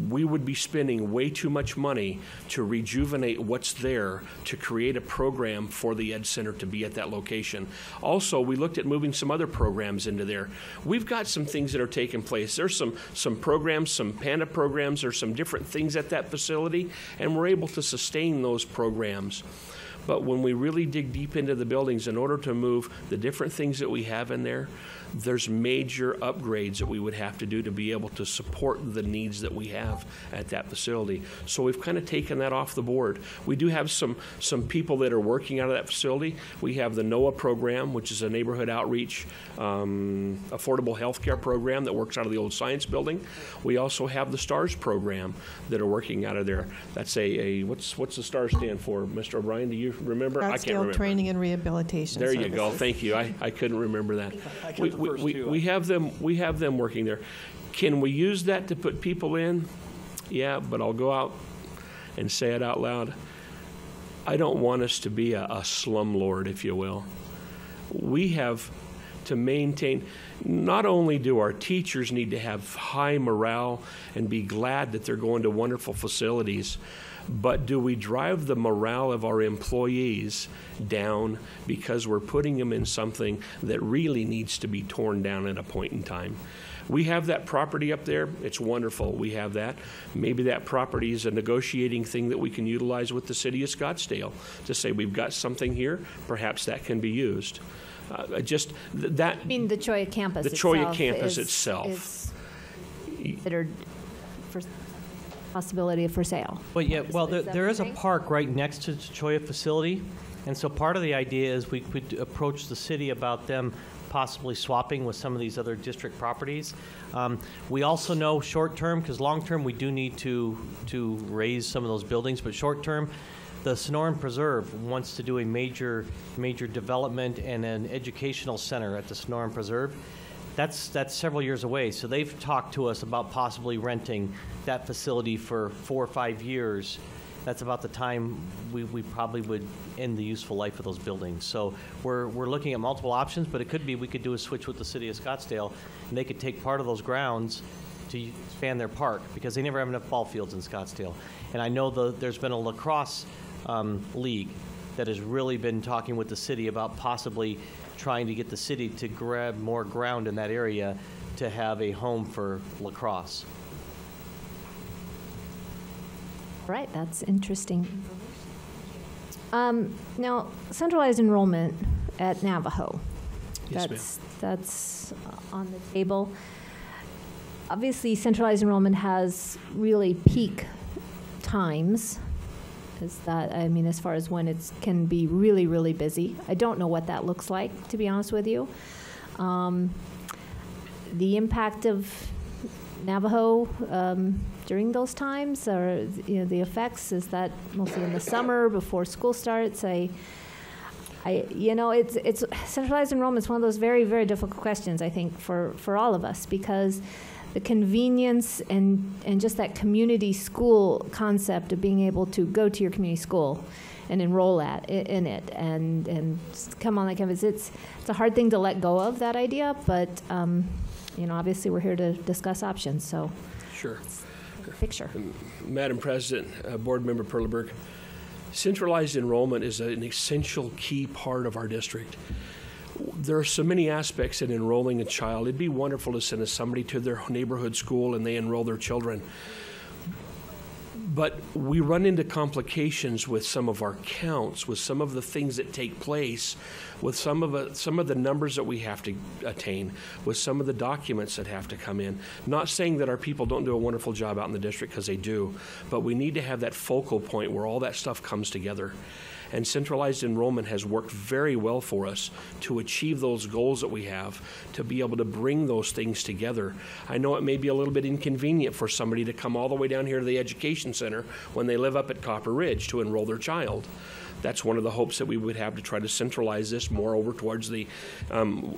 We would be spending way too much money to rejuvenate what's there to create a program for the Ed Center to be at that location. Also, we looked at moving some other programs into there. We've got some things that are taking place. There's some programs, some PANDA programs, or some different things at that facility, and we're able to sustain those programs. But when we really dig deep into the buildings, in order to move the different things that we have in there, there's major upgrades that we would have to do to be able to support the needs that we have at that facility. So we've kind of taken that off the board. We do have some people that are working out of that facility. We have the NOAA program, which is a neighborhood outreach affordable health care program that works out of the old science building. We also have the STARS program that are working out of there. That's what's the STARS stand for, Mr. O'Brien? Do you remember? I can't remember. Training and Rehabilitation There Services. you go. Thank you. I couldn't remember that. We have them working there. Can we use that to put people in? Yeah, but I'll go out and say it out loud. I don't want us to be a slumlord, if you will. We have to maintain, not only do our teachers need to have high morale and be glad that they're going to wonderful facilities, but do we drive the morale of our employees down because we're putting them in something that really needs to be torn down at a point in time? We have that property up there. It's wonderful. We have that. Maybe that property is a negotiating thing that we can utilize with the city of Scottsdale to say we've got something here. Perhaps that can be used. I mean the Cholla campus the itself. Cholla campus itself. Is considered for possibility for sale. Well, there is a park right next to the Cholla facility, and so part of the idea is we could approach the city about them possibly swapping with some of these other district properties. We also know short-term, because long-term we do need to raise some of those buildings, but short-term, the Sonoran Preserve wants to do a major development and an educational center at the Sonoran Preserve. That's several years away. So they've talked to us about possibly renting that facility for 4 or 5 years. That's about the time we probably would end the useful life of those buildings. So we're looking at multiple options, but it could be we could do a switch with the city of Scottsdale, and they could take part of those grounds to expand their park, because they never have enough ball fields in Scottsdale. And I know there's been a lacrosse league that has really been talking with the city about possibly trying to get the city to grab more ground in that area to have a home for lacrosse. Right, that's interesting. Now, centralized enrollment at Navajo. Yes, that's on the table. Obviously, centralized enrollment has really peak times. Is that, I mean, as far as when it can be really, really busy. I don't know what that looks like, to be honest with you. The impact of Navajo during those times, or the effects, is that mostly in the summer before school starts. It's centralized enrollment is one of those very, very difficult questions, I think, for all of us, because the convenience and just that community school concept of being able to go to your community school and enroll in it and come on that campus, it's a hard thing to let go of, that idea, but obviously we're here to discuss options, so. Sure. Picture. Madam President, Board Member Perleberg, centralized enrollment is an essential key part of our district. There are so many aspects in enrolling a child. It'd be wonderful to send somebody to their neighborhood school and they enroll their children. But we run into complications with some of our counts, with some of the things that take place, with some of the numbers that we have to attain, with some of the documents that have to come in. Not saying that our people don't do a wonderful job out in the district, because they do, but we need to have that focal point where all that stuff comes together. And centralized enrollment has worked very well for us to achieve those goals that we have, to be able to bring those things together. I know it may be a little bit inconvenient for somebody to come all the way down here to the education center when they live up at Copper Ridge to enroll their child. That's one of the hopes that we would have, to try to centralize this more over towards the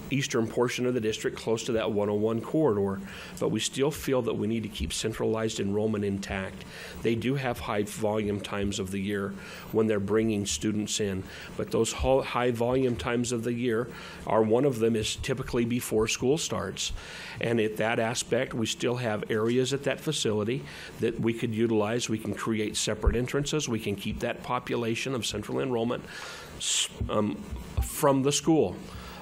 eastern portion of the district, close to that 101 corridor. But we still feel that we need to keep centralized enrollment intact. They do have high volume times of the year when they're bringing students in, but those high volume times of the year are, one of them is typically before school starts. And at that aspect, we still have areas at that facility that we could utilize. We can create separate entrances. We can keep that population of central enrollment from the school.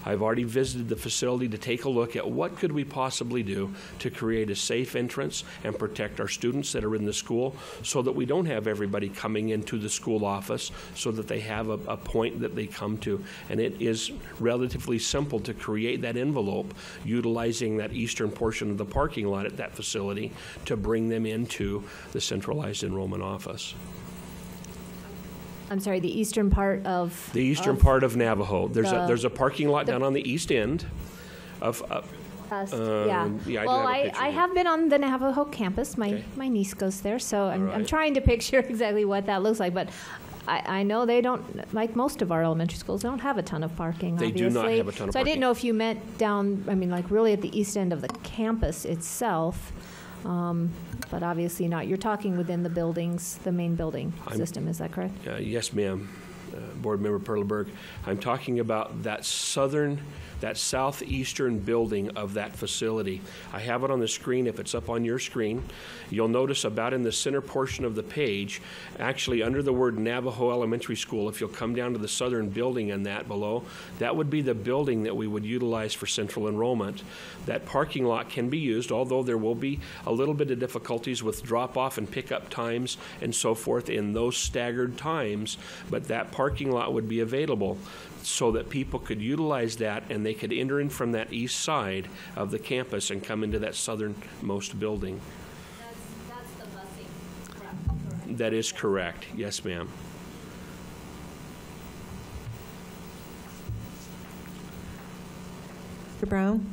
I've already visited the facility to take a look at what could we possibly do to create a safe entrance and protect our students that are in the school, so that we don't have everybody coming into the school office, so that they have a point that they come to. And it is relatively simple to create that envelope utilizing that eastern portion of the parking lot at that facility to bring them into the centralized enrollment office. I'm sorry, the eastern part of... The eastern part of Navajo. There's a parking lot down on the east end of... yeah. Well, I have been on the Navajo campus. My niece goes there, so I'm trying to picture exactly what that looks like. But I know they don't, like most of our elementary schools, they don't have a ton of parking, They obviously. do not have a ton of So I parking. didn't know if you meant down, like really at the east end of the campus itself. But obviously not. You're talking within the buildings, the main building system, is that correct? Yes, ma'am. Board Member Perleberg. I'm talking about that southeastern building of that facility. I have it on the screen. If it's up on your screen, you'll notice about in the center portion of the page, actually under the word Navajo Elementary School, if you'll come down to the southern building and that below, that would be the building that we would utilize for central enrollment. That parking lot can be used, although there will be a little bit of difficulties with drop-off and pick-up times and so forth in those staggered times, but that parking lot would be available so that people could utilize that and they could enter in from that east side of the campus and come into that southernmost building. That's the busing. That is correct. Yes, ma'am. Mr. Brown?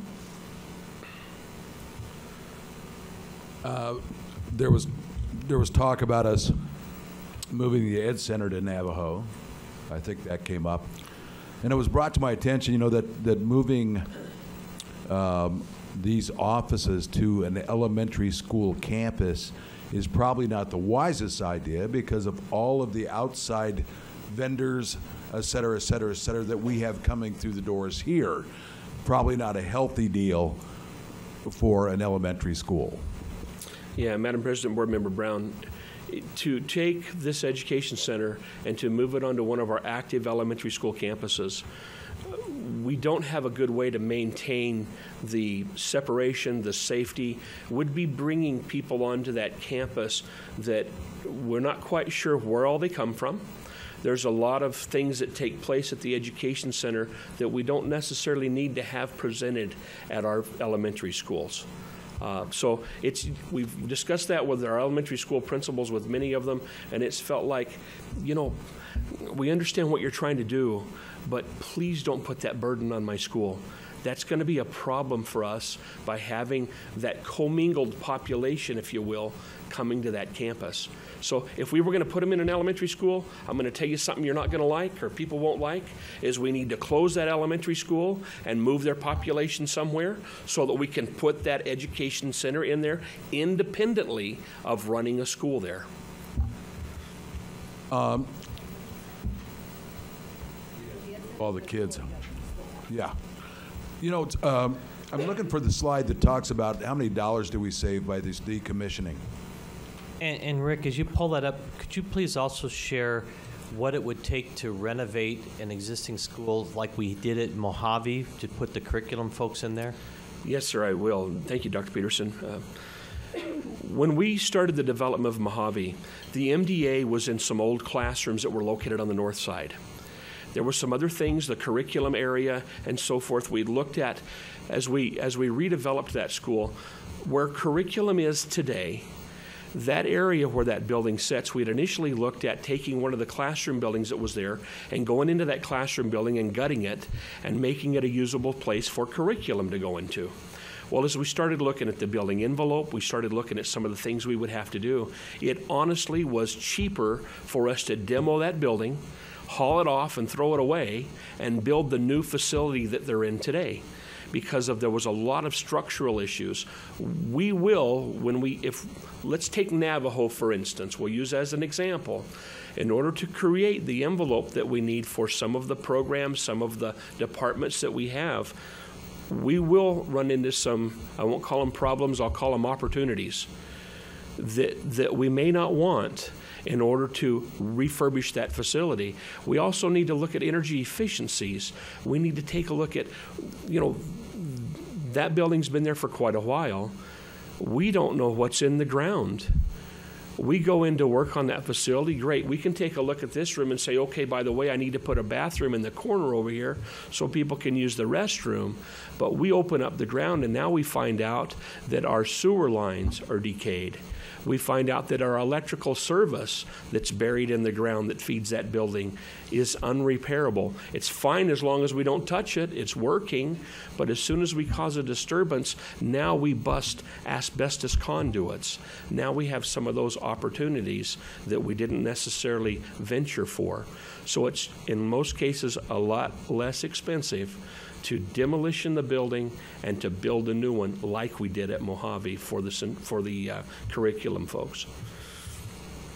There was talk about us moving the Ed Center to Navajo. I think that came up. And it was brought to my attention, that moving these offices to an elementary school campus is probably not the wisest idea because of all of the outside vendors, et cetera, et cetera, et cetera, that we have coming through the doors here. Probably not a healthy deal for an elementary school. Yeah, Madam President, Board Member Brown, to take this education center and to move it onto one of our active elementary school campuses, we don't have a good way to maintain the separation, the safety. Would be bringing people onto that campus that we're not quite sure where all they come from. There's a lot of things that take place at the education center that we don't necessarily need to have presented at our elementary schools. So we've discussed that with our elementary school principals, with many of them, and it's felt like, we understand what you're trying to do, but please don't put that burden on my school. That's going to be a problem for us by having that commingled population, if you will, coming to that campus. So if we were going to put them in an elementary school, I'm going to tell you something you're not going to like or people won't like, is we need to close that elementary school and move their population somewhere so that we can put that education center in there independently of running a school there. All the kids. Yeah. You know, I'm looking for the slide that talks about how many dollars do we save by this decommissioning. And Rick, as you pull that up, could you please also share what it would take to renovate an existing school like we did at Mojave to put the curriculum folks in there? Yes, sir, I will. Thank you, Dr. Peterson. When we started the development of Mojave, the MDA was in some old classrooms that were located on the north side. There were some other things, the curriculum area and so forth, we looked at as we redeveloped that school. Where curriculum is today, that area where that building sits, we had initially looked at taking one of the classroom buildings that was there and going into that classroom building and gutting it and making it a usable place for curriculum to go into. Well, as we started looking at the building envelope, we started looking at some of the things we would have to do. It honestly was cheaper for us to demo that building, haul it off and throw it away, and build the new facility that they're in today. Because there was a lot of structural issues. We will, let's take Navajo for instance, we'll use as an example. In order to create the envelope that we need for some of the programs, some of the departments that we have, we will run into some, I won't call them problems, I'll call them opportunities that we may not want in order to refurbish that facility. We also need to look at energy efficiencies. We need to take a look at, that building's been there for quite a while. We don't know what's in the ground. We go in to work on that facility, great. We can take a look at this room and say, okay, by the way, I need to put a bathroom in the corner over here so people can use the restroom. But we open up the ground and now we find out that our sewer lines are decayed. We find out that our electrical service that's buried in the ground that feeds that building is unrepairable. It's fine as long as we don't touch it, it's working, but as soon as we cause a disturbance, now we bust asbestos conduits. Now we have some of those opportunities that we didn't necessarily venture for. So it's, in most cases, a lot less expensive to demolition the building and to build a new one like we did at Mojave for the curriculum folks.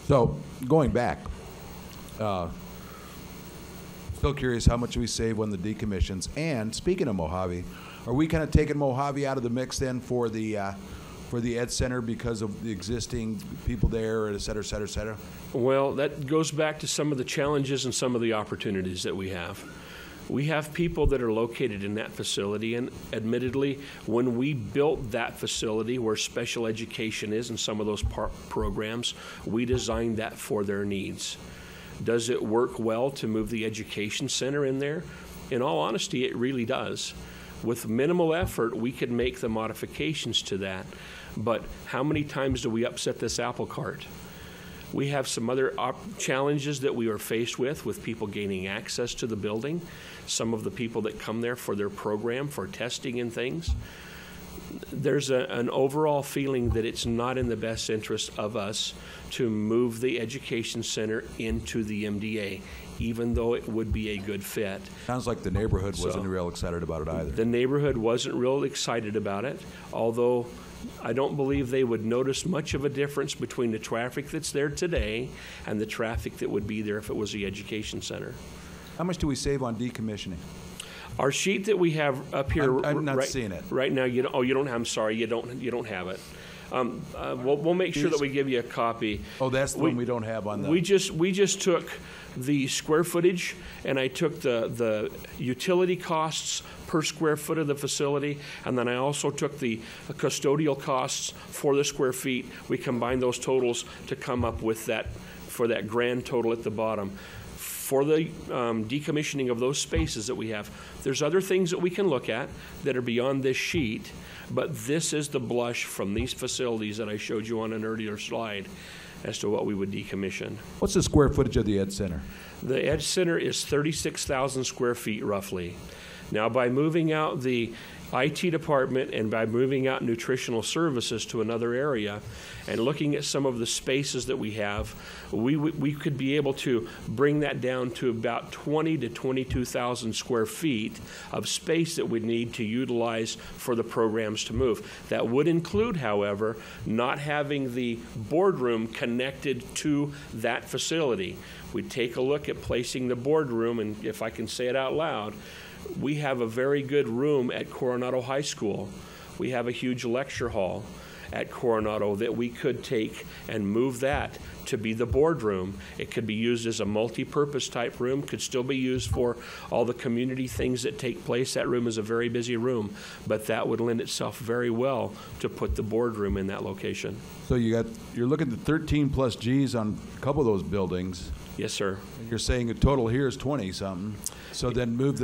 So going back, still curious how much we save when the decommissions. And speaking of Mojave, are we kind of taking Mojave out of the mix then for the Ed Center because of the existing people there, et cetera, et cetera, et cetera? Well, that goes back to some of the challenges and some of the opportunities that we have. We have people that are located in that facility, and admittedly, when we built that facility where special education is and some of those programs, we designed that for their needs. Does it work well to move the education center in there? In all honesty, it really does. With minimal effort, we could make the modifications to that. But how many times do we upset this apple cart? We have some other challenges that we are faced with people gaining access to the building, some of the people that come there for their program, for testing and things. There's an overall feeling that it's not in the best interest of us to move the education center into the MDA, even though it would be a good fit. Sounds like the neighborhood wasn't real excited about it either. The neighborhood wasn't real excited about it, although I don't believe they would notice much of a difference between the traffic that's there today and the traffic that would be there if it was the education center. How much do we save on decommissioning? Our sheet that we have up here, I'm not seeing it right now. You don't. I'm sorry, you don't have it. We'll make sure that we give you a copy. Oh, that's the one we don't have on the. We just took the square footage, and I took the utility costs per square foot of the facility, and then I also took the custodial costs for the square feet. We combined those totals to come up with that, for that grand total at the bottom. For the decommissioning of those spaces that we have, there's other things that we can look at that are beyond this sheet, but this is the blush from these facilities that I showed you on an earlier slide as to what we would decommission. What's the square footage of the Ed Center? The Ed Center is 36,000 square feet roughly. Now, by moving out the IT department and by moving out nutritional services to another area and looking at some of the spaces that we have, we could be able to bring that down to about 20 to 22,000 square feet of space that we need to utilize for the programs to move. That would include, however, not having the boardroom connected to that facility. We'd take a look at placing the boardroom, and if I can say it out loud, we have a very good room at Coronado High School. We have a huge lecture hall at Coronado that we could take and move that to be the boardroom. It could be used as a multi-purpose type room, could still be used for all the community things that take place. That room is a very busy room, but that would lend itself very well to put the boardroom in that location. So you're looking at 13 plus Gs on a couple of those buildings. Yes, sir. You're saying a total here is 20-something. So then move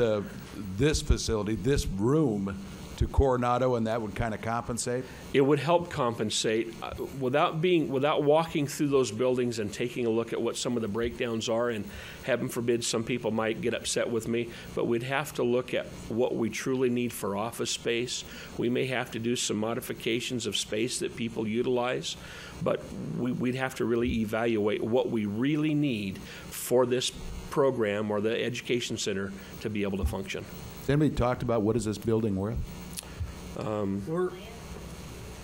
this facility, this room, to Coronado, and that would kind of compensate? It would help compensate without walking through those buildings and taking a look at what some of the breakdowns are, and heaven forbid some people might get upset with me, but we'd have to look at what we truly need for office space. We may have to do some modifications of space that people utilize, but we'd have to really evaluate what we really need for this program or the education center to be able to function. Has anybody talked about what is this building worth?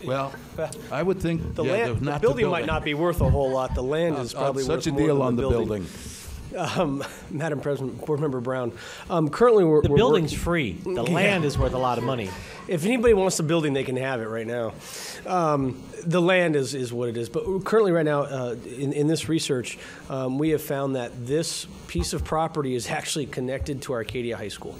Well, I would think the building might not be worth a whole lot. The land is probably worth such a more deal than on the building. Madam President, Board Member Brown, currently the building's free. The land is worth a lot of money. If anybody wants the building, they can have it right now. The land is what it is. But currently right now, in this research, we have found that this piece of property is actually connected to Arcadia High School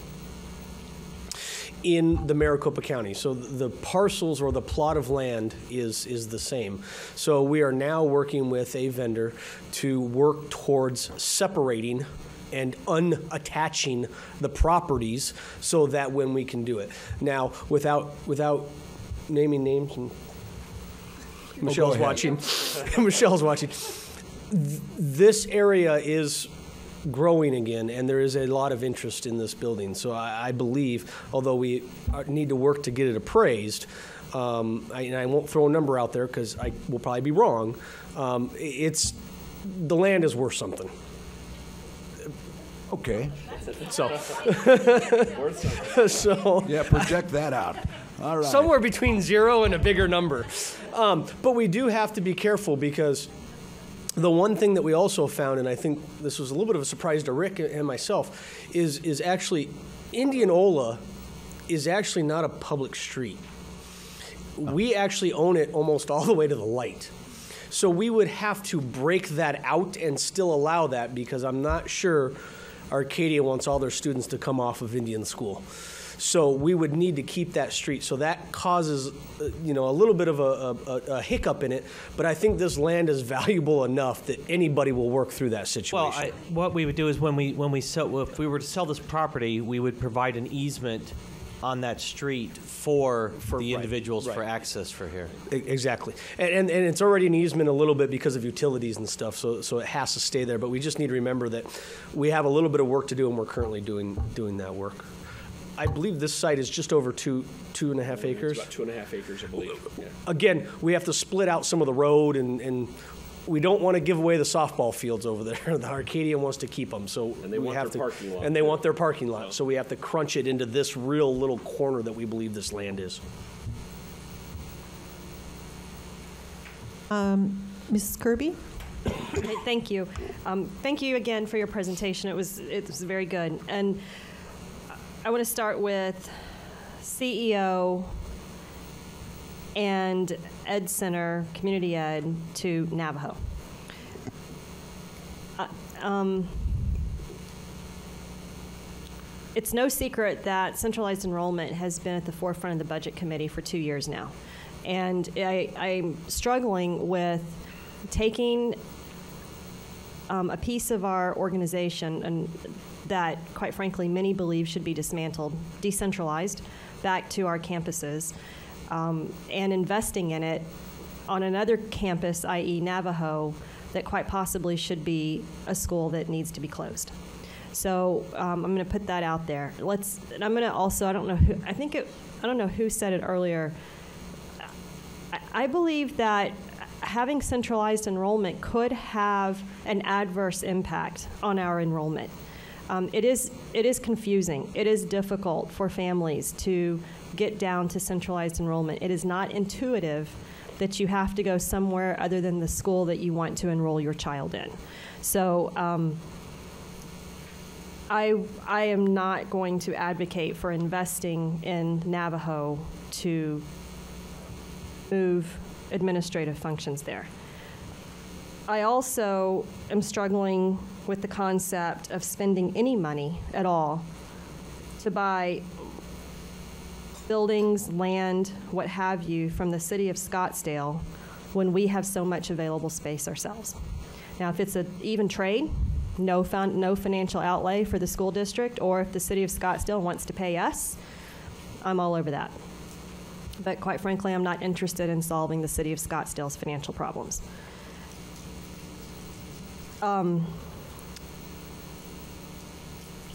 in the Maricopa County. So the parcels or the plot of land is the same. So we are now working with a vendor to work towards separating and unattaching the properties so that when we can do it. Now, without naming names, and Michelle's watching. Michelle's watching. This area is growing again, and there is a lot of interest in this building. So I believe, although we need to work to get it appraised, and I won't throw a number out there because I will probably be wrong, the land is worth something. Okay. So, yeah, project that out. All right. Somewhere between 0 and a bigger number. But we do have to be careful because the one thing that we also found, and I think this was a little bit of a surprise to Rick and myself, is actually Indianola is actually not a public street. We actually own it almost all the way to the light. So we would have to break that out and still allow that because I'm not sure Arcadia wants all their students to come off of Indian School. So we would need to keep that street. So that causes, a little bit of a hiccup in it. But I think this land is valuable enough that anybody will work through that situation. Well, what we would do is when we sell, if we were to sell this property, we would provide an easement on that street for the individuals for access for here. Exactly. And it's already an easement a little bit because of utilities and stuff, so it has to stay there. But we just need to remember that we have a little bit of work to do, and we're currently doing that work. I believe this site is just over 2.5 acres. It's about 2.5 acres, I believe. Yeah. Again, we have to split out some of the road, and we don't want to give away the softball fields over there. The Arcadia wants to keep them, so they want their parking lot. And they want their parking lot, so we have to crunch it into this real little corner that we believe this land is. Mrs. Kirby? Okay, thank you. Thank you again for your presentation. It was very good. And I want to start with CEO and Ed Center, Community Ed, to Navajo. It's no secret that centralized enrollment has been at the forefront of the Budget Committee for 2 years now. And I'm struggling with taking a piece of our organization and that, quite frankly, many believe should be dismantled, decentralized, back to our campuses, and investing in it on another campus, i.e. Navajo, that quite possibly should be a school that needs to be closed. So I'm going to put that out there. And I'm going to also, I don't know who said it earlier. I believe that having centralized enrollment could have an adverse impact on our enrollment. It is confusing. It is difficult for families to get down to centralized enrollment. It is not intuitive that you have to go somewhere other than the school that you want to enroll your child in. So I am not going to advocate for investing in Navajo to move administrative functions there. I also am struggling with the concept of spending any money at all to buy buildings, land, what have you, from the city of Scottsdale when we have so much available space ourselves. Now, if it's an even trade, no financial outlay for the school district, or if the city of Scottsdale wants to pay us, I'm all over that. But quite frankly, I'm not interested in solving the city of Scottsdale's financial problems. Can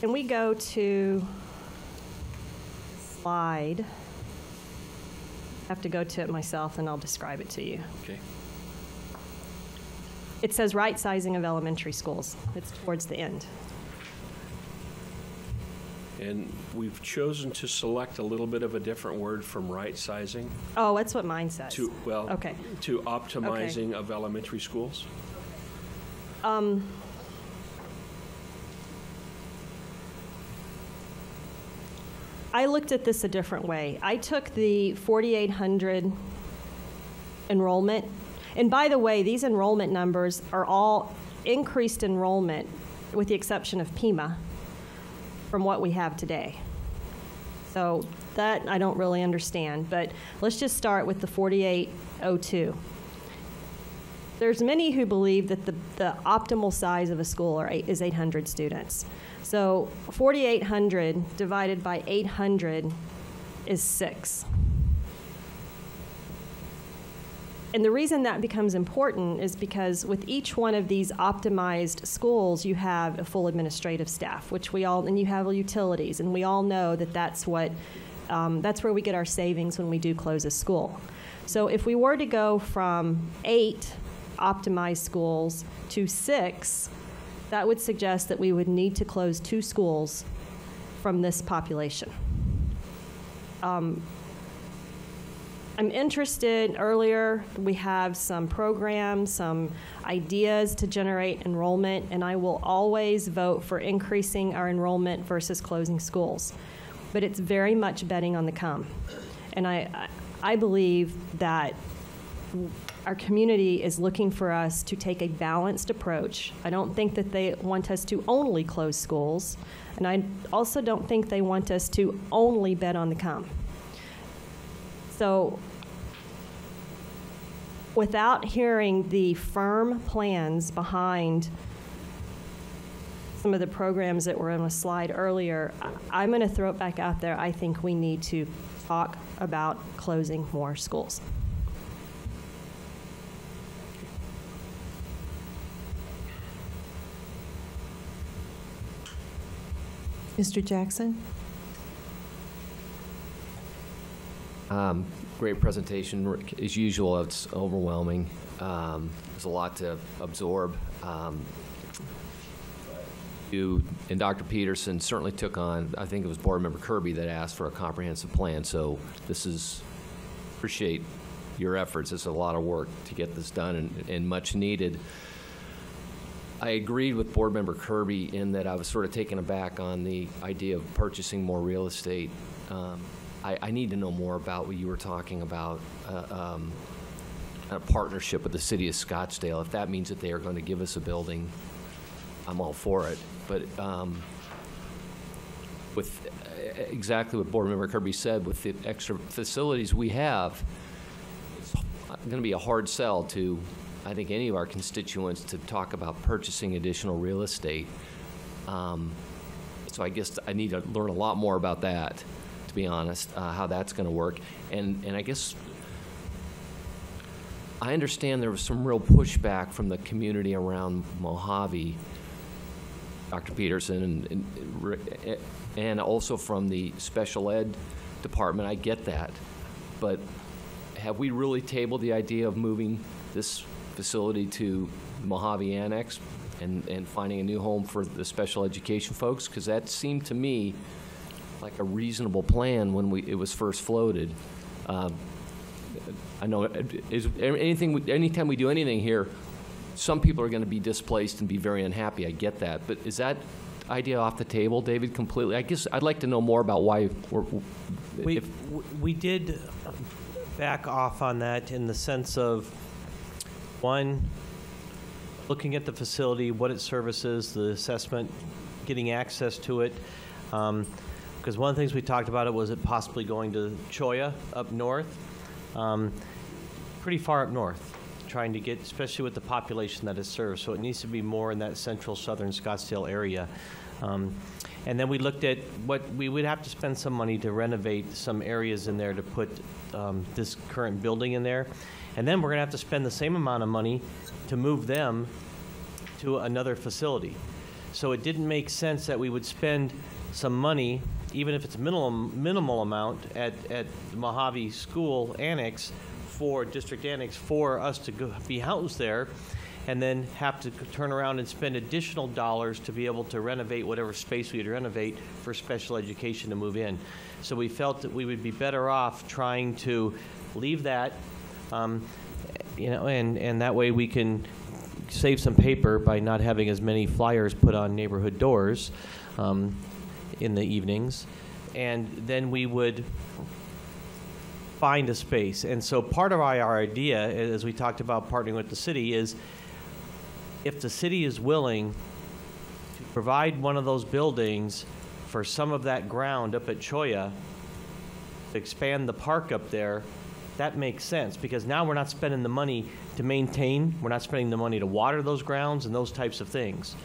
we go to slide? I have to go to it myself and I'll describe it to you. Okay. It says right sizing of elementary schools. It's towards the end. And we've chosen to select a little bit of a different word from right sizing. Oh, that's what mine says. To optimizing of elementary schools. I looked at this a different way. I took the 4,800 enrollment, and by the way, these enrollment numbers are all increased enrollment with the exception of Pima from what we have today. So that I don't really understand, but let's just start with the 4,802. There's many who believe that the optimal size of a school is 800 students. So 4,800 divided by 800 is 6. And the reason that becomes important is because with each one of these optimized schools, you have a full administrative staff, and you have utilities, and we all know that that's where we get our savings when we do close a school. So if we were to go from 8 optimized schools to 6, that would suggest that we would need to close 2 schools from this population. I'm interested, earlier we have some programs, some ideas to generate enrollment, and I will always vote for increasing our enrollment versus closing schools. But it's very much betting on the come. And I believe that our community is looking for us to take a balanced approach. I don't think that they want us to only close schools, and I also don't think they want us to only bet on the come. So without hearing the firm plans behind some of the programs that were on a slide earlier, I'm going to throw it back out there. I think we need to talk about closing more schools. Mr. Jackson? Great presentation. As usual, it's overwhelming. There's a lot to absorb. You and Dr. Peterson certainly took on, I think it was Board Member Kirby that asked for a comprehensive plan. So appreciate your efforts. It's a lot of work to get this done and much needed. I agreed with Board Member Kirby in that I was sort of taken aback on the idea of purchasing more real estate. I need to know more about what you were talking about, a partnership with the city of Scottsdale. If that means that they are going to give us a building, I'm all for it. But with exactly what Board Member Kirby said, with the extra facilities we have, it's going to be a hard sell to, I think, any of our constituents to talk about purchasing additional real estate. So I guess I need to learn a lot more about that, to be honest, how that's going to work. And I guess I understand there was some real pushback from the community around Mojave Dr. Peterson and also from the special ed department. I get that. But have we really tabled the idea of moving this facility to Mojave Annex and finding a new home for the special education folks? Because that seemed to me like a reasonable plan when it was first floated. I know anytime we do anything here, some people are going to be displaced and be very unhappy. I get that. But is that idea off the table, David, completely? I guess I'd like to know more about why we did back off on that in the sense of, one, looking at the facility, what it services, the assessment, getting access to it. Because one of the things we talked about it was it possibly going to Cholla up north, pretty far up north, trying to get, especially with the population that it serves. So it needs to be more in that central southern Scottsdale area. And then we looked at what we would have to spend some money to renovate some areas in there to put this current building in there. And then we're going to have to spend the same amount of money to move them to another facility. So it didn't make sense that we would spend some money, even if it's a minimal amount, at the Mojave School Annex for District Annex for us to be housed there, and then have to turn around and spend additional dollars to be able to renovate whatever space we'd renovate for special education to move in. So we felt that we would be better off trying to leave that, and that way we can save some paper by not having as many flyers put on neighborhood doors in the evenings, and then we would find a space. And so part of our idea, as we talked about partnering with the city, is if the city is willing to provide one of those buildings for some of that ground up at Cholla, to expand the park up there, that makes sense, because now we're not spending the money to maintain, we're not spending the money to water those grounds and those types of things.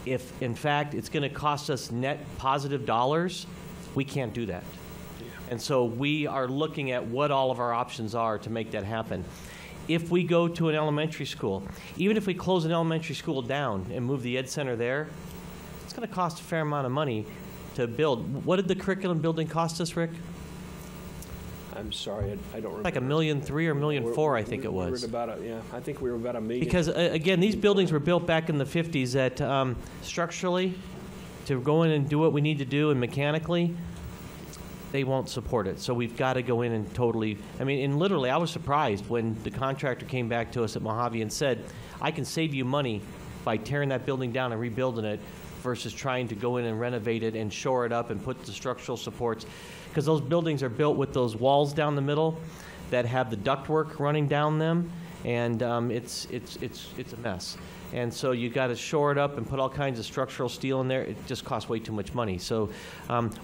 If, in fact, it's going to cost us net positive dollars, we can't do that. And so we are looking at what all of our options are to make that happen. If we go to an elementary school, even if we close an elementary school down and move the Ed Center there, it's going to cost a fair amount of money to build. What did the curriculum building cost us, Rick? I'm sorry, I don't remember. Like $1.3 million or $1.4 million, I think it was. We were about I think we were about $1 million. Because again, these buildings were built back in the 50s that structurally, to go in and do what we need to do and mechanically, they won't support it. So we've got to go in and totally, and literally I was surprised when the contractor came back to us at Mojave and said, I can save you money by tearing that building down and rebuilding it versus trying to go in and renovate it and shore it up and put the structural supports. Because those buildings are built with those walls down the middle that have the ductwork running down them, and it's a mess. And so you got to shore it up and put all kinds of structural steel in there. It just costs way too much money. So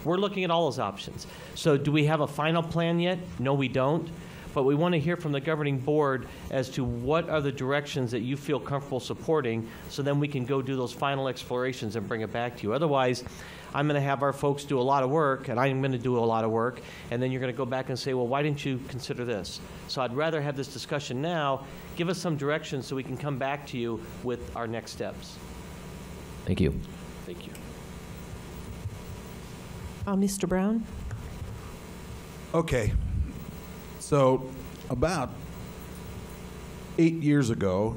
we're looking at all those options. So do we have a final plan yet? No, we don't. But we want to hear from the governing board as to what are the directions that you feel comfortable supporting, so then we can go do those final explorations and bring it back to you. Otherwise, I'm going to have our folks do a lot of work, and I'm going to do a lot of work, and then you're going to go back and say, well, why didn't you consider this? So I'd rather have this discussion now, give us some direction so we can come back to you with our next steps. Thank you. Thank you. Mr. Brown? Okay. So about 8 years ago,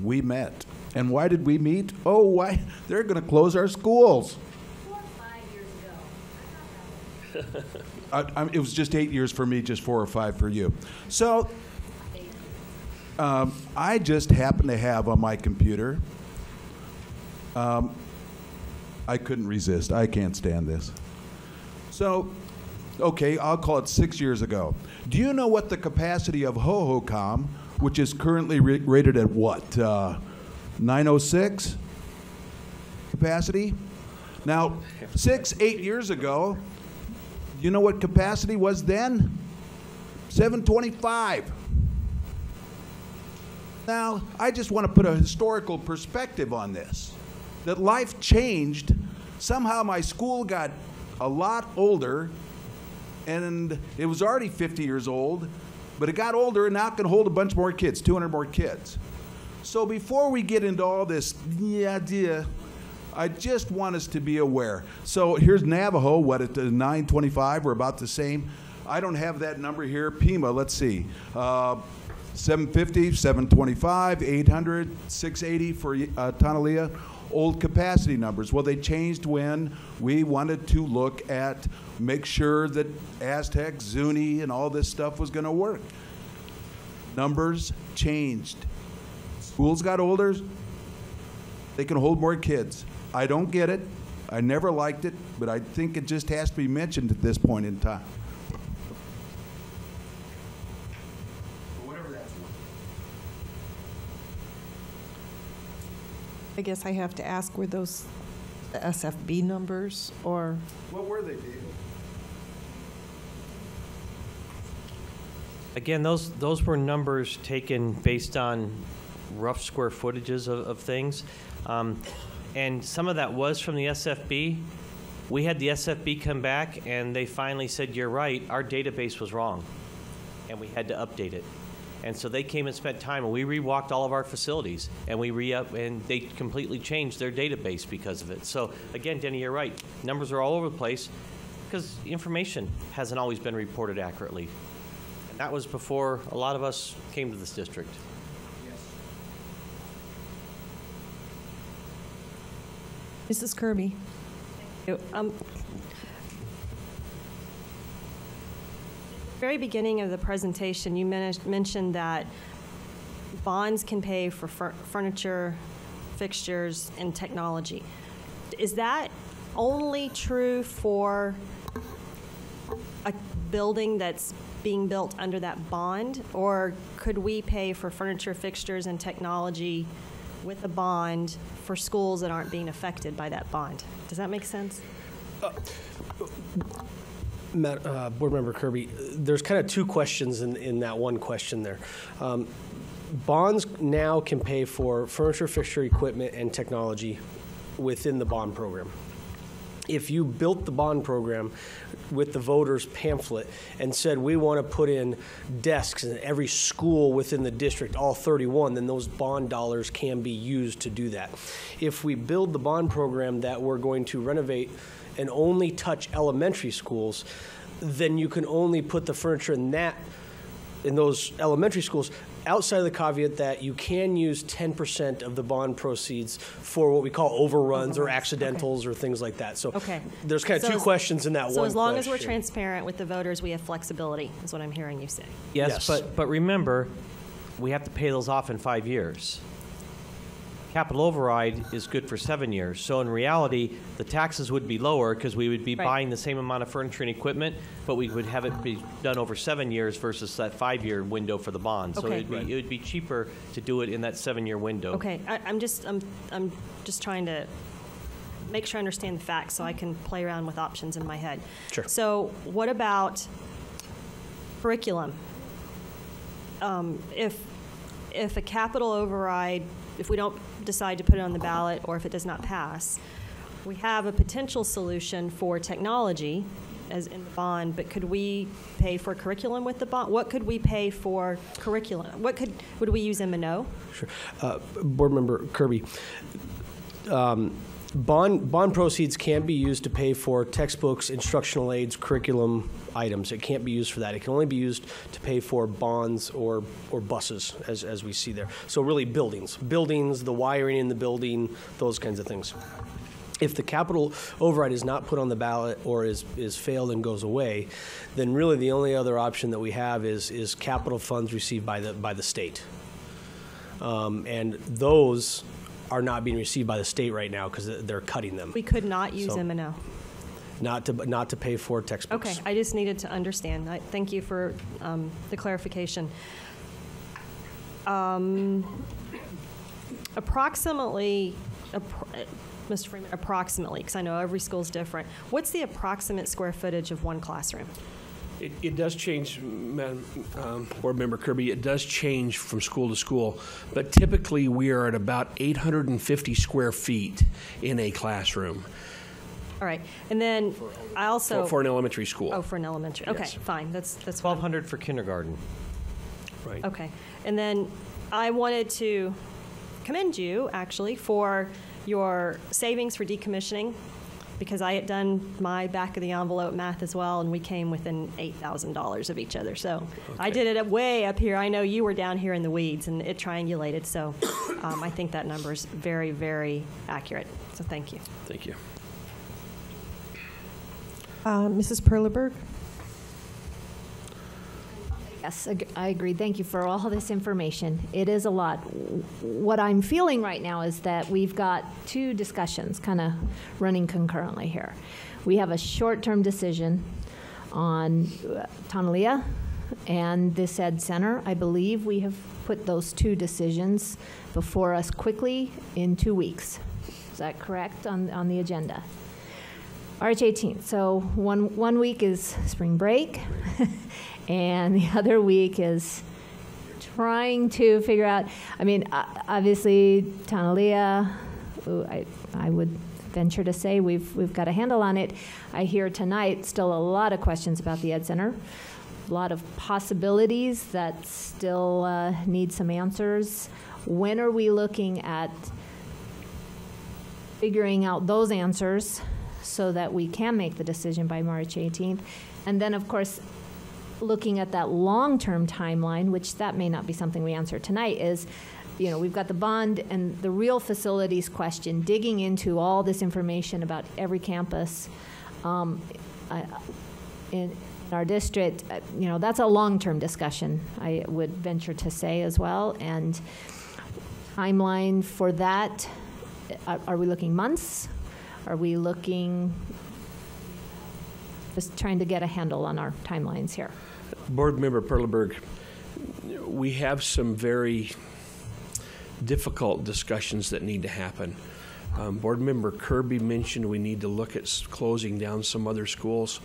we met. And why did we meet? Oh, why? They're going to close our schools. 4 or 5 years ago. It was just 8 years for me, just 4 or 5 for you. So I just happened to have on my computer, I couldn't resist. I can't stand this. So, okay, I'll call it 6 years ago. Do you know what the capacity of Hohokam, which is currently rated at what, 906 capacity? Now, 8 years ago, you know what capacity was then? 725. Now, I just want to put a historical perspective on this, that life changed. Somehow my school got a lot older, and it was already 50 years old, but it got older and now it can hold a bunch more kids, 200 more kids. So before we get into all this idea, I just want us to be aware. So here's Navajo, what, at the 925, we're about the same. I don't have that number here. Pima, let's see. 750, 725, 800, 680 for Tonalea. Old capacity numbers. Well, they changed when we wanted to look at, make sure that Aztec, Zuni, and all this stuff was going to work. Numbers changed. Schools got older. They can hold more kids. I don't get it. I never liked it, but I think it just has to be mentioned at this point in time. I guess I have to ask, were those the SFB numbers, or? What were they, David? Again, those were numbers taken based on rough square footages of things. And some of that was from the SFB. We had the SFB come back, and they finally said, you're right, our database was wrong, and we had to update it. And so they came and spent time, and we rewalked all of our facilities, and and they completely changed their database because of it. So again, Denny, you're right. Numbers are all over the place because information hasn't always been reported accurately. And that was before a lot of us came to this district. Mrs. Kirby. Very beginning of the presentation, you mentioned that bonds can pay for furniture, fixtures, and technology. Is that only true for a building that's being built under that bond, or could we pay for furniture, fixtures, and technology with a bond for schools that aren't being affected by that bond? Does that make sense? Board Member Kirby, there's kind of two questions in that one question there. Bonds now can pay for furniture, fixture, equipment, and technology within the bond program. If you built the bond program with the voters' pamphlet and said we want to put in desks in every school within the district, all 31, then those bond dollars can be used to do that. If we build the bond program that we're going to renovate and only touch elementary schools, then you can only put the furniture in those elementary schools, outside of the caveat that you can use 10% of the bond proceeds for what we call overruns or accidentals or things like that. So there's kind of two questions in that one question. So as long as we're transparent with the voters, we have flexibility, is what I'm hearing you say. Yes. But remember, we have to pay those off in 5 years. Capital override is good for 7 years. So in reality, the taxes would be lower because we would be buying the same amount of furniture and equipment, but we would have it be done over 7 years versus that 5-year window for the bond. So it would be cheaper to do it in that 7-year window. Okay, I'm just trying to make sure I understand the facts so I can play around with options in my head. Sure. So what about curriculum? If a capital override, if we don't decide to put it on the ballot or if it does not pass, we have a potential solution for technology as in the bond, but could we pay for curriculum with the bond? What could we pay for curriculum? Would we use M&O? Sure. Board Member Kirby, bond proceeds can be used to pay for textbooks, instructional aids, curriculum items. It can't be used for that. It can only be used to pay for bonds or buses, as we see there. So really buildings, the wiring in the building, those kinds of things. If the capital override is not put on the ballot or is failed and goes away, then really the only other option that we have is capital funds received by the state. And those are not being received by the state right now because they're cutting them. We could not use M&O. Not to pay for textbooks. Okay, I just needed to understand. Thank you for the clarification. Approximately, Mr. Freeman, approximately, because I know every school is different. What's the approximate square footage of one classroom? It does change, Madam Board Member Kirby. It does change from school to school, but typically we are at about 850 square feet in a classroom. All right, and then I also for an elementary school. Oh, for an elementary. Okay, yes. Fine. That's 1,200 for kindergarten. Right. Okay, and then I wanted to commend you actually for your savings for decommissioning, because I had done my back of the envelope math as well, and we came within $8,000 of each other. So I did it way up here. I know you were down here in the weeds, and it triangulated. So I think that number is very, very accurate. So thank you. Thank you. Mrs. Perleberg? Yes, I agree. Thank you for all this information. It is a lot. What I'm feeling right now is that we've got two discussions kind of running concurrently here. We have a short-term decision on Tonalea and this Ed Center. I believe we have put those two decisions before us quickly in 2 weeks. Is that correct on the agenda? March 18th. So one week is spring break. And the other week is trying to figure out, I mean, obviously, Tonalea, I would venture to say we've got a handle on it. I hear tonight still a lot of questions about the Ed Center, a lot of possibilities that still need some answers. When are we looking at figuring out those answers so that we can make the decision by March 18th? And then, of course, looking at that long-term timeline, which that may not be something we answer tonight, is, you know, we've got the bond and the real facilities question, digging into all this information about every campus in our district. You know, that's a long-term discussion, I would venture to say as well. And timeline for that, are we looking months? Are we looking, just trying to get a handle on our timelines here? Board Member Perleberg, we have some very difficult discussions that need to happen. Board Member Kirby mentioned we need to look at closing down some other schools.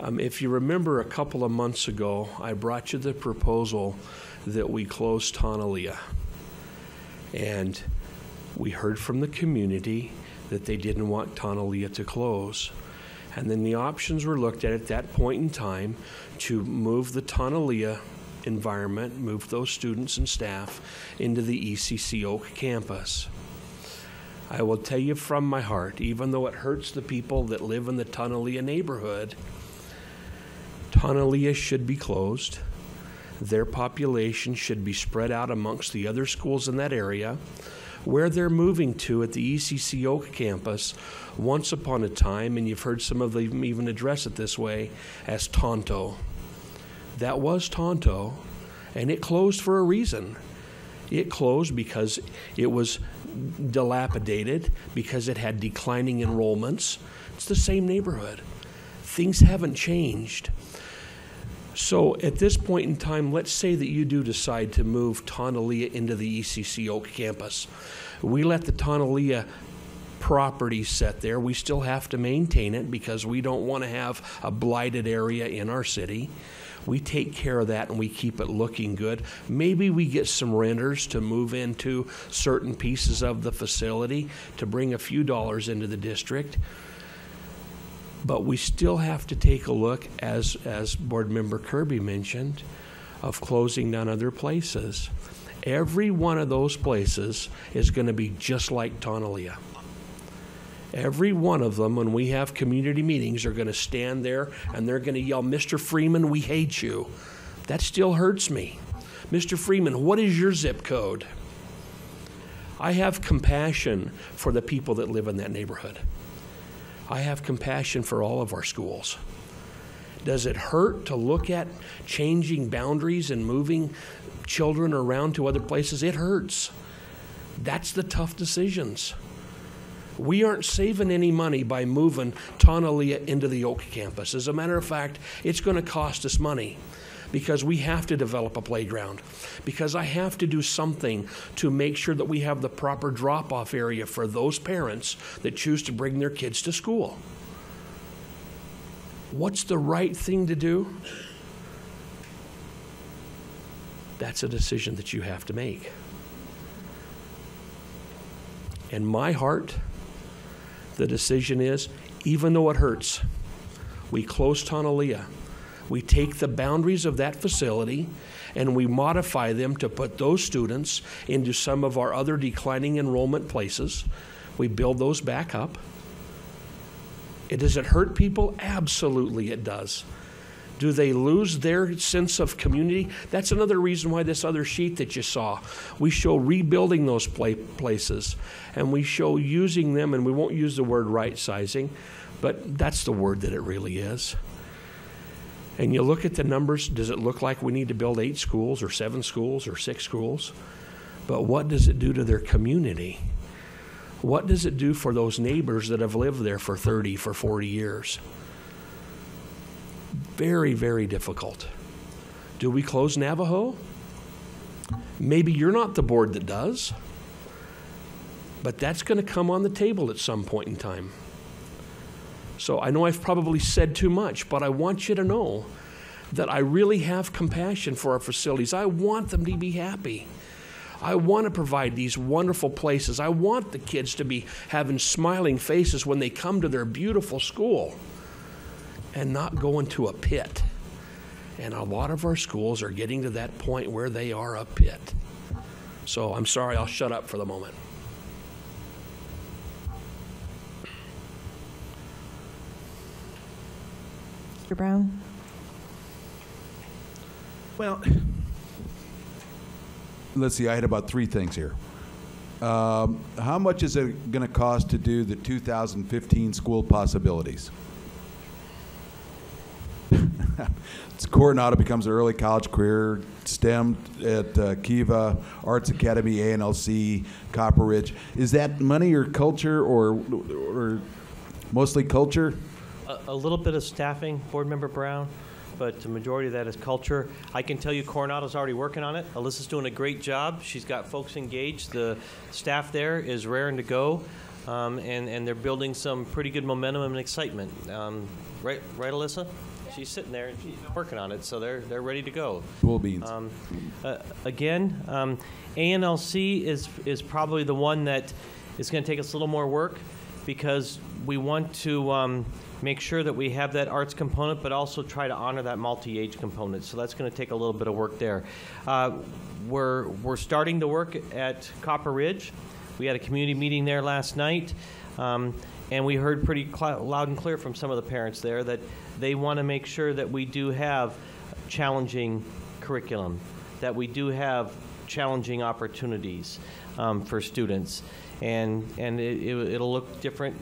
If you remember a couple of months ago, I brought you the proposal that we close Tonalea. And we heard from the community that they didn't want Tonalea to close. And then the options were looked at that point in time to move the Tonalea environment, move those students and staff into the ECC Oak campus. I will tell you from my heart, even though it hurts the people that live in the Tonalea neighborhood, Tonalea should be closed. Their population should be spread out amongst the other schools in that area. Where they're moving to at the ECC Oak campus, once upon a time, and you've heard some of them even address it this way, as Tonto. That was Tonto, and it closed for a reason. It closed because it was dilapidated, because it had declining enrollments. It's the same neighborhood. Things haven't changed. So at this point in time, let's say that you do decide to move Tonalea into the ECC Oak campus. We let the Tonalea property set there. We still have to maintain it because we don't want to have a blighted area in our city. We take care of that and we keep it looking good. Maybe we get some renters to move into certain pieces of the facility to bring a few dollars into the district. But we still have to take a look, as Board Member Kirby mentioned, of closing down other places. Every one of those places is going to be just like Tonalea. Every one of them, when we have community meetings, are going to stand there and they're going to yell, "Mr. Freeman, we hate you." That still hurts me. "Mr. Freeman, what is your zip code?" I have compassion for the people that live in that neighborhood. I have compassion for all of our schools. Does it hurt to look at changing boundaries and moving children around to other places? It hurts. That's the tough decisions. We aren't saving any money by moving Tonalea into the Oak campus. As a matter of fact, it's going to cost us money because we have to develop a playground, because I have to do something to make sure that we have the proper drop-off area for those parents that choose to bring their kids to school. What's the right thing to do? That's a decision that you have to make. In my heart, the decision is, even though it hurts, we close Tonalea. We take the boundaries of that facility and we modify them to put those students into some of our other declining enrollment places. We build those back up. Does it hurt people? Absolutely it does. Do they lose their sense of community? That's another reason why this other sheet that you saw, we show rebuilding those places, and we show using them, and we won't use the word right-sizing, but that's the word that it really is. And you look at the numbers, does it look like we need to build 8 schools or 7 schools or 6 schools? But what does it do to their community? What does it do for those neighbors that have lived there for 30, for 40 years? Very, very difficult. Do we close Navajo? Maybe you're not the board that does, but that's going to come on the table at some point in time. So I know I've probably said too much, but I want you to know that I really have compassion for our facilities. I want them to be happy. I want to provide these wonderful places. I want the kids to be having smiling faces when they come to their beautiful school and not go into a pit. And a lot of our schools are getting to that point where they are a pit. So I'm sorry, I'll shut up for the moment. Mr. Brown? Well, let's see, I had about 3 things here. How much is it going to cost to do the 2015 school possibilities? Coronado becomes an early college career, STEM at Kiva, Arts Academy, ANLC, Copper Ridge. Is that money or culture or mostly culture? A little bit of staffing, Board Member Brown, but the majority of that is culture. I can tell you Coronado's already working on it. Alyssa's doing a great job. She's got folks engaged. The staff there is raring to go, and they're building some pretty good momentum and excitement. Right, Alyssa? She's sitting there and she's working on it, so they're ready to go. Cool beans. Again, ANLC is probably the one that is going to take us a little more work because we want to make sure that we have that arts component, but also try to honor that multi-age component. So that's going to take a little bit of work there. We're starting to work at Copper Ridge. We had a community meeting there last night, and we heard pretty loud and clear from some of the parents there that they want to make sure that we do have challenging curriculum, that we do have challenging opportunities for students, and it'll look different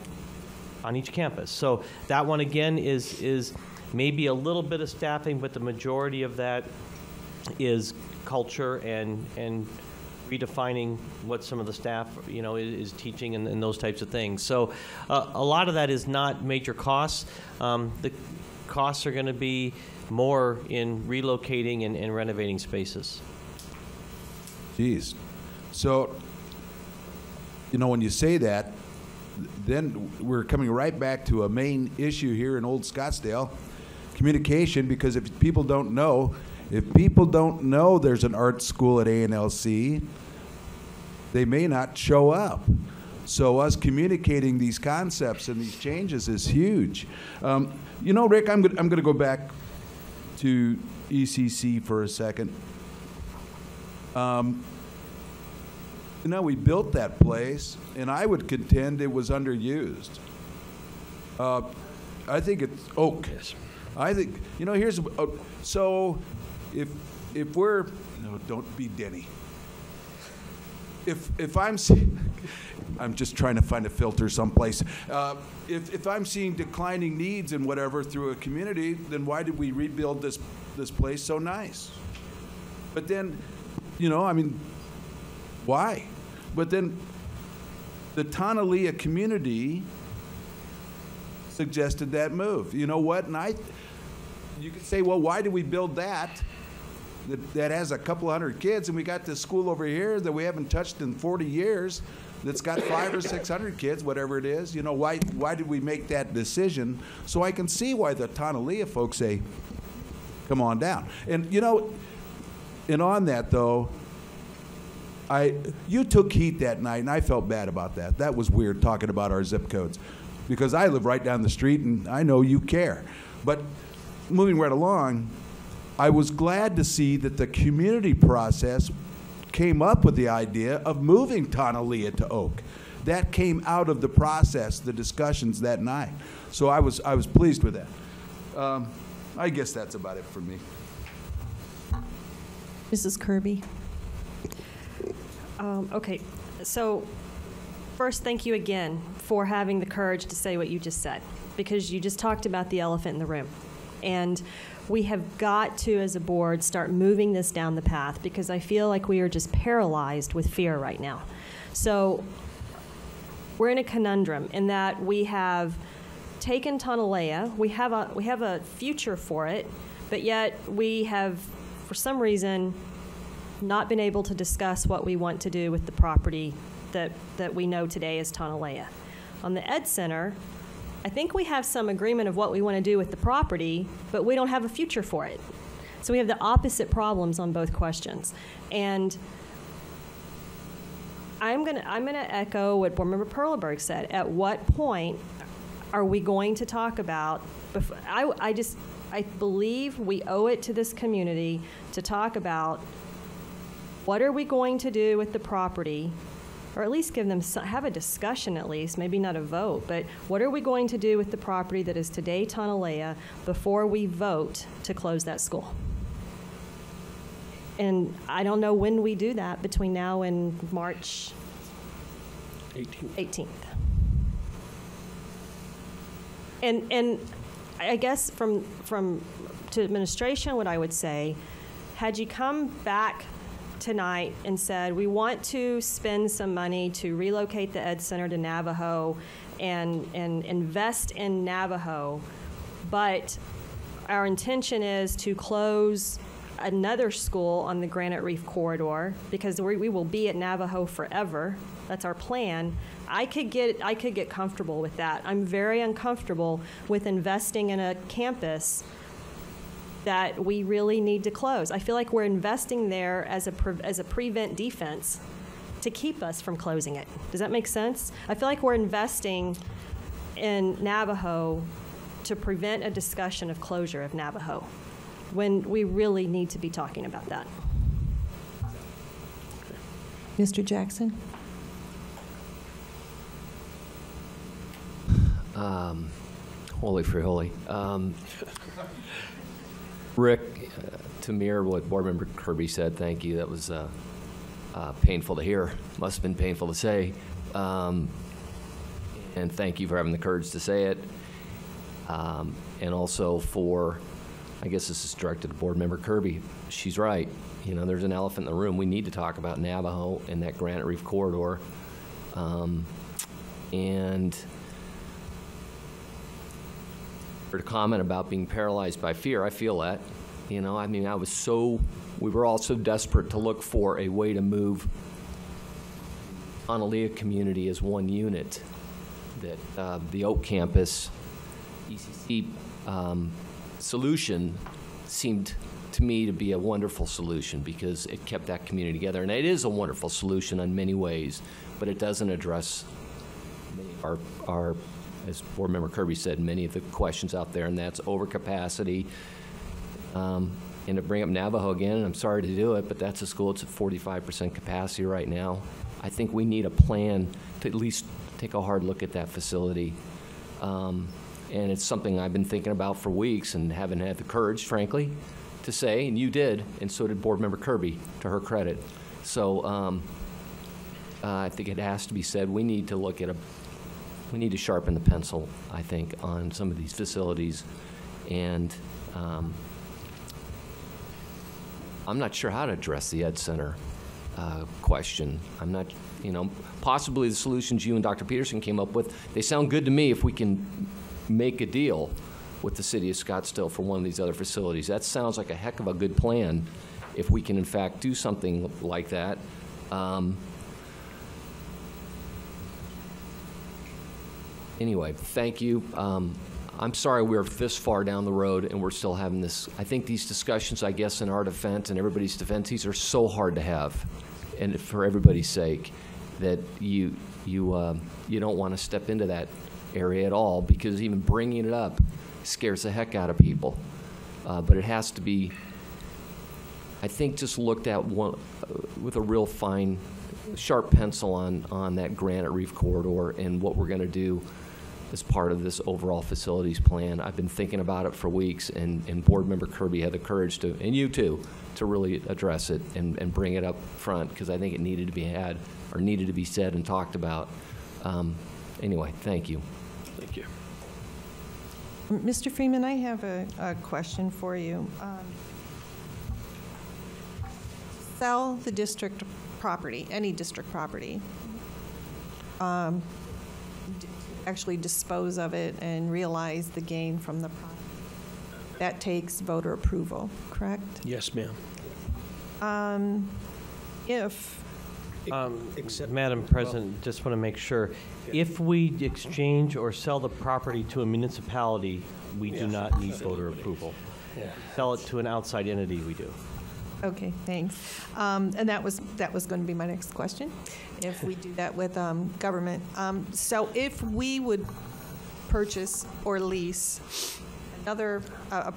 on each campus. So that one again is maybe a little bit of staffing, but the majority of that is culture and redefining what some of the staff is teaching and those types of things. So a lot of that is not major costs. The costs are going to be more in relocating and renovating spaces. Geez. So, when you say that, then we're coming right back to a main issue here in Old Scottsdale, communication, because if people don't know there's an art school at ANLC, they may not show up. So us communicating these concepts and these changes is huge. Rick, I'm going to go back to ECC for a second. We built that place, and I would contend it was underused. I think it's Oak. Yes. I think here's so if we're no, don't be Denny. If I'm seeing, I'm just trying to find a filter someplace. If I'm seeing declining needs and whatever through a community, then why did we rebuild this place so nice? But then, why? But then the Tonalea community suggested that move. You know what? And you could say, well, why did we build that has a couple hundred kids, and we got this school over here that we haven't touched in 40 years that's got 500 or 600 kids, whatever it is. Why did we make that decision? So I can see why the Tonalea folks say, come on down. And, and on that, though, you took heat that night, and I felt bad about that. That was weird, talking about our zip codes, because I live right down the street, and I know you care. But moving right along, I was glad to see that the community process came up with the idea of moving Tonalea to Oak. That came out of the process, the discussions that night. So I was pleased with that. I guess that's about it for me. Mrs. Kirby. Okay, so first, thank you again for having the courage to say what you just said, because you just talked about the elephant in the room. And we have got to, as a board, start moving this down the path, because I feel like we are just paralyzed with fear right now. So we're in a conundrum in that we have taken Tonalea, we have a future for it, but yet we have, for some reason, not been able to discuss what we want to do with the property that we know today as Tonalea. On the Ed Center, I think we have some agreement of what we want to do with the property, but we don't have a future for it. So we have the opposite problems on both questions. And I'm gonna echo what Board Member Perleberg said. At what point are we going to talk about, I believe we owe it to this community to talk about what are we going to do with the property, or at least give them have a discussion, at least, maybe not a vote, but what are we going to do with the property that is today Tonalea before we vote to close that school? And I don't know when we do that between now and March 18th. And I guess to administration, what I would say, had you come back tonight and said, we want to spend some money to relocate the Ed Center to Navajo and invest in Navajo, but our intention is to close another school on the Granite Reef corridor because we will be at Navajo forever. That's our plan. I could get comfortable with that. I'm very uncomfortable with investing in a campus that we really need to close. I feel like we're investing there as a prevent defense to keep us from closing it. Does that make sense? I feel like we're investing in Navajo to prevent a discussion of closure of Navajo when we really need to be talking about that. Mr. Jackson? Holy free holy. Rick, to mirror what Board Member Kirby said, thank you. That was painful to hear. Must have been painful to say. And thank you for having the courage to say it. And also for, I guess this is directed to Board Member Kirby. She's right. You know, there's an elephant in the room. We need to talk about Navajo and that Granite Reef corridor. And to comment about being paralyzed by fear, I feel that. You know, I mean, we were all so desperate to look for a way to move Tonalea community as one unit that the Oak Campus ECC solution seemed to me to be a wonderful solution because it kept that community together. And it is a wonderful solution in many ways, but it doesn't address our as Board Member Kirby said, many of the questions out there, and that's overcapacity. And to bring up Navajo again, and I'm sorry to do it, but that's a school that's at 45% capacity right now. I think we need a plan to at least take a hard look at that facility. And it's something I've been thinking about for weeks and haven't had the courage, frankly, to say, and you did, and so did Board Member Kirby, to her credit. So I think it has to be said, we need to look at we need to sharpen the pencil, I think, on some of these facilities. And I'm not sure how to address the Ed Center question. I'm not, you know, possibly the solutions you and Dr. Peterson came up with, they sound good to me if we can make a deal with the city of Scottsdale for one of these other facilities. That sounds like a heck of a good plan if we can, in fact, do something like that. Anyway, thank you. I'm sorry we're this far down the road and we're still having this. I think these discussions, I guess, in our defense and everybody's defense, these are so hard to have, and for everybody's sake, that you don't want to step into that area at all because even bringing it up scares the heck out of people. but it has to be, I think, just looked at with a real fine, sharp pencil on that Granite Reef corridor and what we're going to do as part of this overall facilities plan. I've been thinking about it for weeks, and Board Member Kirby had the courage to, and you too, to really address it and bring it up front, because I think it needed to be had, or needed to be said and talked about. Anyway, thank you. Thank you. Mr. Freeman, I have a question for you. Sell the district property, any district property, actually dispose of it and realize the gain from the property. That takes voter approval, correct? Yes, ma'am. Madam President, just want to make sure, if we exchange or sell the property to a municipality, we do not need voter approval. Sell it to an outside entity, we do. Okay, thanks. And that was going to be my next question. If we do that with government, so if we would purchase or lease a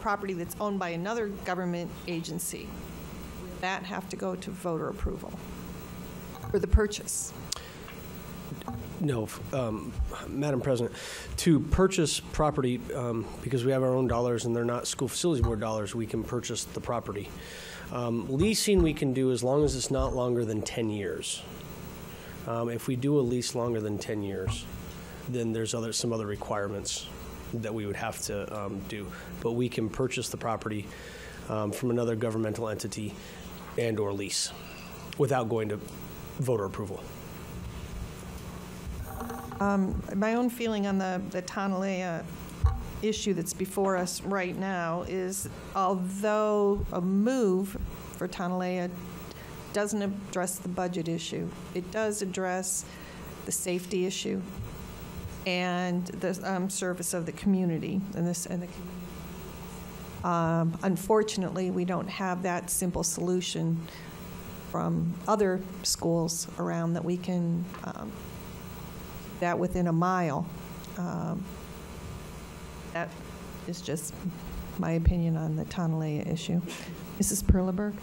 property that's owned by another government agency, would that have to go to voter approval for the purchase? No, Madam President, to purchase property, because we have our own dollars and they're not school facilities board dollars, we can purchase the property. Leasing we can do as long as it's not longer than 10 years. If we do a lease longer than 10 years, then there's some other requirements that we would have to do. But we can purchase the property from another governmental entity and or lease without going to voter approval. My own feeling on the Tonalea issue that's before us right now is, although a move for Tonalea doesn't address the budget issue, it does address the safety issue and the service of the community and the community. Unfortunately, we don't have that simple solution from other schools around that we can that within a mile. That is just my opinion on the Tonalea issue. Mrs. Perleberg?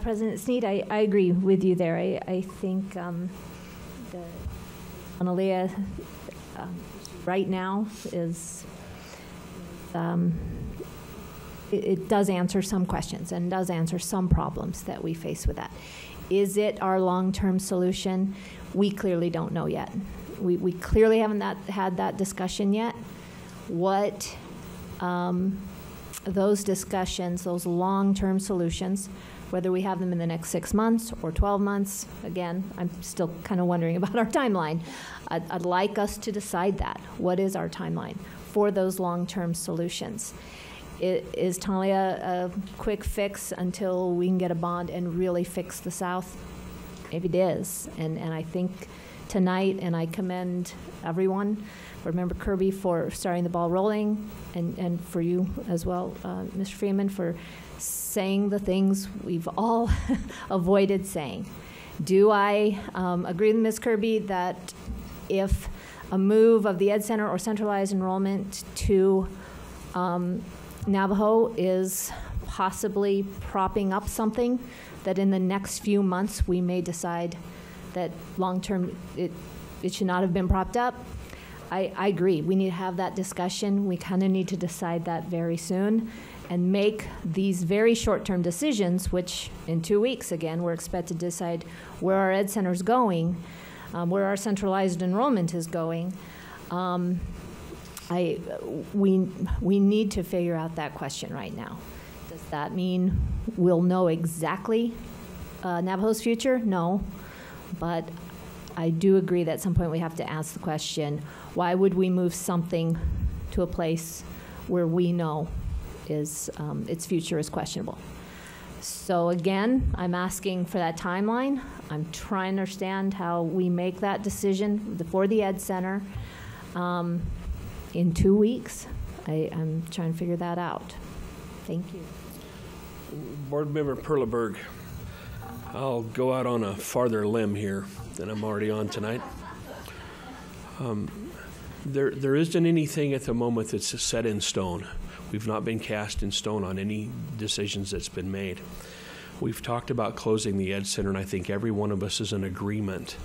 President Snead, I agree with you there. I think the Tonalea right now is, it does answer some questions and does answer some problems that we face with that. Is it our long-term solution? We clearly don't know yet. We clearly haven't had that discussion yet. What those discussions, those long-term solutions, whether we have them in the next 6 months or 12 months, again, I'm still kind of wondering about our timeline. I'd like us to decide that. What is our timeline for those long-term solutions? Is Tonalea a quick fix until we can get a bond and really fix the South? Maybe it is. And I think tonight, and I commend everyone, Remember Kirby for starting the ball rolling, and for you as well, Mr. Freeman, for saying the things we've all avoided saying. Do I agree with Ms. Kirby that if a move of the Ed Center or centralized enrollment to Navajo is possibly propping up something that in the next few months we may decide that long-term it should not have been propped up? I agree. We need to have that discussion. We kind of need to decide that very soon and make these very short-term decisions, which in 2 weeks, again, we're expected to decide where our Ed Center is going, where our centralized enrollment is going. We need to figure out that question right now. Does that mean we'll know exactly Navajo's future? No, but I do agree that at some point we have to ask the question, why would we move something to a place where we know its future is questionable? So again, I'm asking for that timeline. I'm trying to understand how we make that decision for the Ed Center in 2 weeks. I'm trying to figure that out. Thank you. Board Member Perleberg, I'll go out on a farther limb here than I'm already on tonight. There isn't anything at the moment that's set in stone. We've not been cast in stone on any decisions that's been made. We've talked about closing the Ed Center, and I think every one of us is in agreement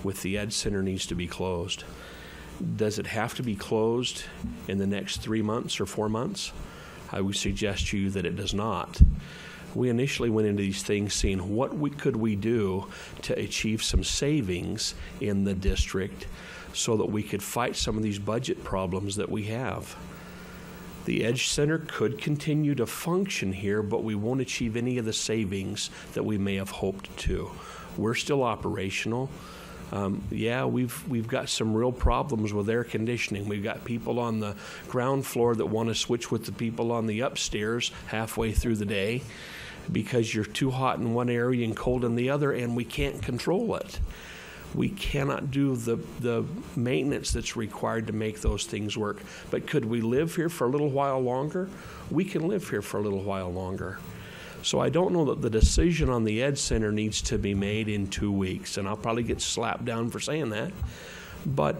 with the Ed Center needs to be closed. Does it have to be closed in the next 3 months or 4 months? I would suggest to you that it does not. We initially went into these things seeing what could we do to achieve some savings in the district so that we could fight some of these budget problems that we have. The Edge Center could continue to function here, but we won't achieve any of the savings that we may have hoped to. We're still operational. Yeah, we've got some real problems with air conditioning. We've got people on the ground floor that want to switch with the people on the upstairs halfway through the day because you're too hot in one area and cold in the other, and we can't control it. We cannot do the maintenance that's required to make those things work. But could we live here for a little while longer? We can live here for a little while longer. So I don't know that the decision on the Ed Center needs to be made in 2 weeks, and I'll probably get slapped down for saying that. But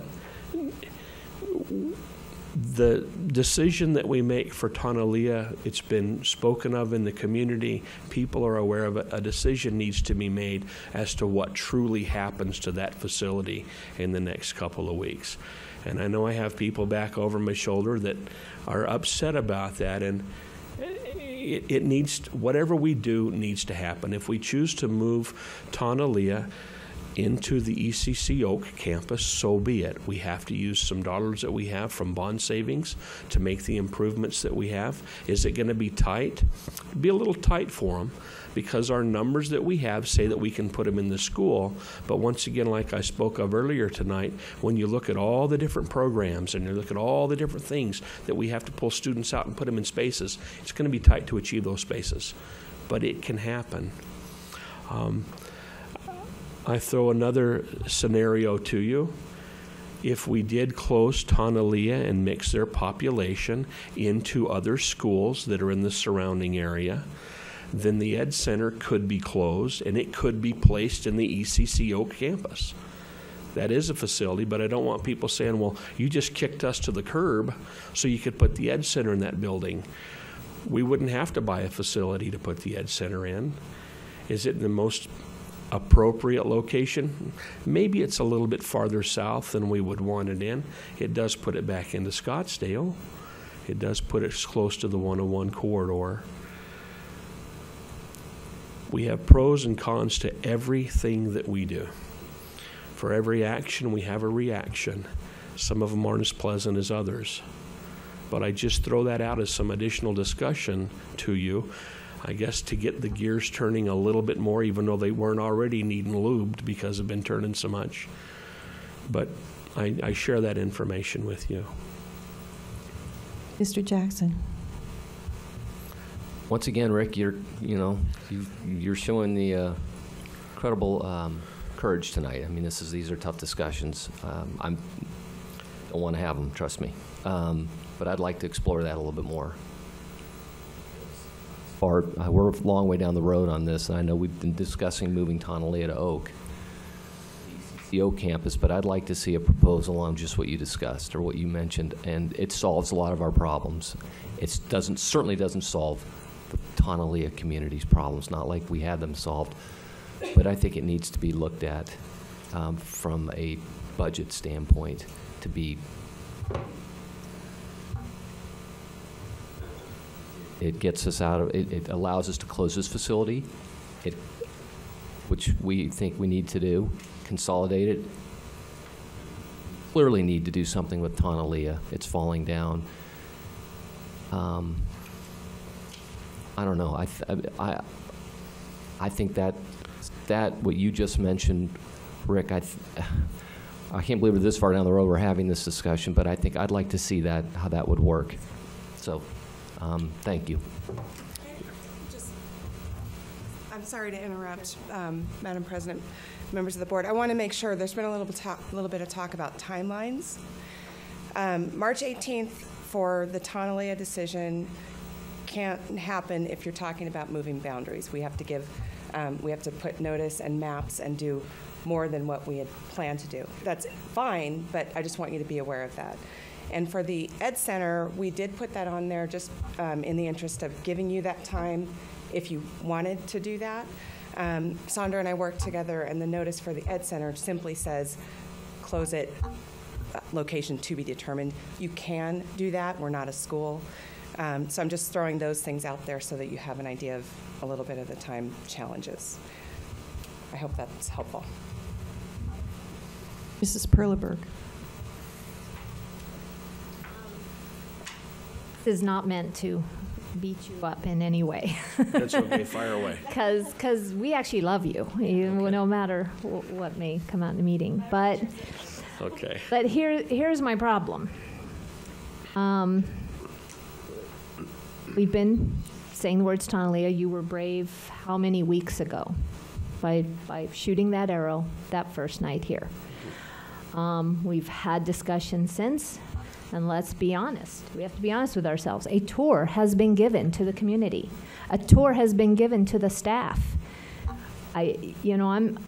the decision that we make for Tonalea, it's been spoken of in the community. People are aware of it. A decision needs to be made as to what truly happens to that facility in the next couple of weeks. And I know I have people back over my shoulder that are upset about that, and it needs, whatever we do needs to happen. If we choose to move Tonalea into the ECC Oak campus, so be it. We have to use some dollars that we have from bond savings to make the improvements that we have. Is it going to be tight? It'll be a little tight for them because our numbers that we have say that we can put them in the school. But once again, like I spoke of earlier tonight, when you look at all the different programs and you look at all the different things that we have to pull students out and put them in spaces, it's going to be tight to achieve those spaces. But it can happen. I throw another scenario to you. If we did close Tonalea and mix their population into other schools that are in the surrounding area, then the Ed Center could be closed and it could be placed in the ECC Oak campus. That is a facility, but I don't want people saying, well, you just kicked us to the curb so you could put the Ed Center in that building. We wouldn't have to buy a facility to put the Ed Center in. Is it the most appropriate location? Maybe it's a little bit farther south than we would want it in. It does put it back into Scottsdale. It does put it close to the 101 corridor. We have pros and cons to everything that we do. For every action, we have a reaction. Some of them aren't as pleasant as others. But I just throw that out as some additional discussion to you, I guess, to get the gears turning a little bit more, even though they weren't already needing lubed because they've been turning so much. But I share that information with you. Mr. Jackson. Once again, Rick, you're showing the incredible courage tonight. I mean, these are tough discussions. I don't want to have them, trust me. But I'd like to explore that a little bit more. We're a long way down the road on this, and I know we've been discussing moving Tonalea to Oak, the Oak campus, but I'd like to see a proposal on just what you discussed or what you mentioned, and it solves a lot of our problems. It certainly doesn't solve the Tonalea community's problems, not like we had them solved, but I think it needs to be looked at from a budget standpoint to be. It gets us out of it. It allows us to close this facility, which we think we need to do. Consolidate it. Clearly need to do something with Tonalea. It's falling down. I don't know. I think that what you just mentioned, Rick. I can't believe we're this far down the road. We're having this discussion, but I think I'd like to see that how that would work. So. Thank you. I'm sorry to interrupt, Madam President, members of the board. I want to make sure there's been a little bit of talk about timelines. March 18th for the Tonalea decision can't happen if you're talking about moving boundaries. We have to give, we have to put notice and maps and do more than what we had planned to do. That's fine, but I just want you to be aware of that. And for the Ed Center, we did put that on there just in the interest of giving you that time if you wanted to do that. Sandra and I worked together, and the notice for the Ed Center simply says, close it, location to be determined. You can do that. We're not a school. So I'm just throwing those things out there so that you have an idea of a little bit of the time challenges. I hope that's helpful. Mrs. Perleberg. This is not meant to beat you up in any way. That's okay, fire away. Because we actually love you, no matter what may come out in the meeting. But okay. But here's my problem. We've been saying the words, Tonalea, you were brave how many weeks ago by shooting that arrow that first night here. We've had discussions since, and let's be honest. We have to be honest with ourselves. A tour has been given to the community. A tour has been given to the staff. I'm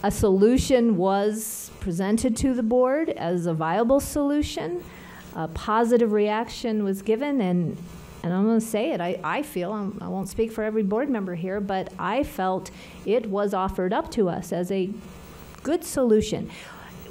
a solution was presented to the board as a viable solution. A positive reaction was given, and I'm going to say it, I feel, I won't speak for every board member here, but I felt it was offered up to us as a good solution.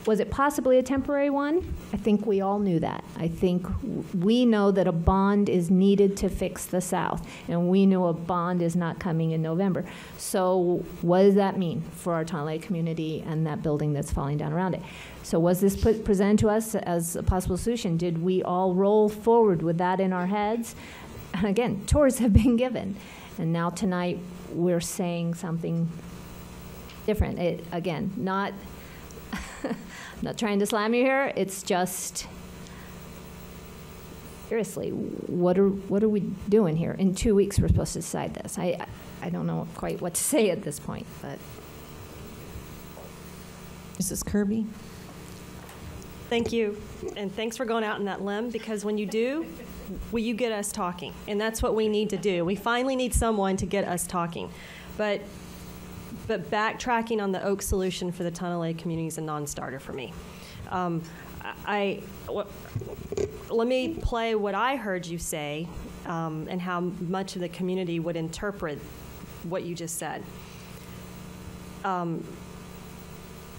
Was it possibly a temporary one? I think we all knew that. I think we know that a bond is needed to fix the South, and we know a bond is not coming in November. So what does that mean for our Tonalea community and that building that's falling down around it? So was this presented to us as a possible solution? Did we all roll forward with that in our heads? And again, tours have been given. And now tonight we're saying something different. Again, not not trying to slam you here. It's just, seriously, what are we doing here? In 2 weeks we're supposed to decide this. I don't know quite what to say at this point, but. Mrs. Kirby. Thank you, and thanks for going out on that limb, because when you do, will you get us talking? And that's what we need to do. We finally need someone to get us talking. But backtracking on the Oak solution for the Tonalea community is a non-starter for me. Let me play what I heard you say and how much of the community would interpret what you just said.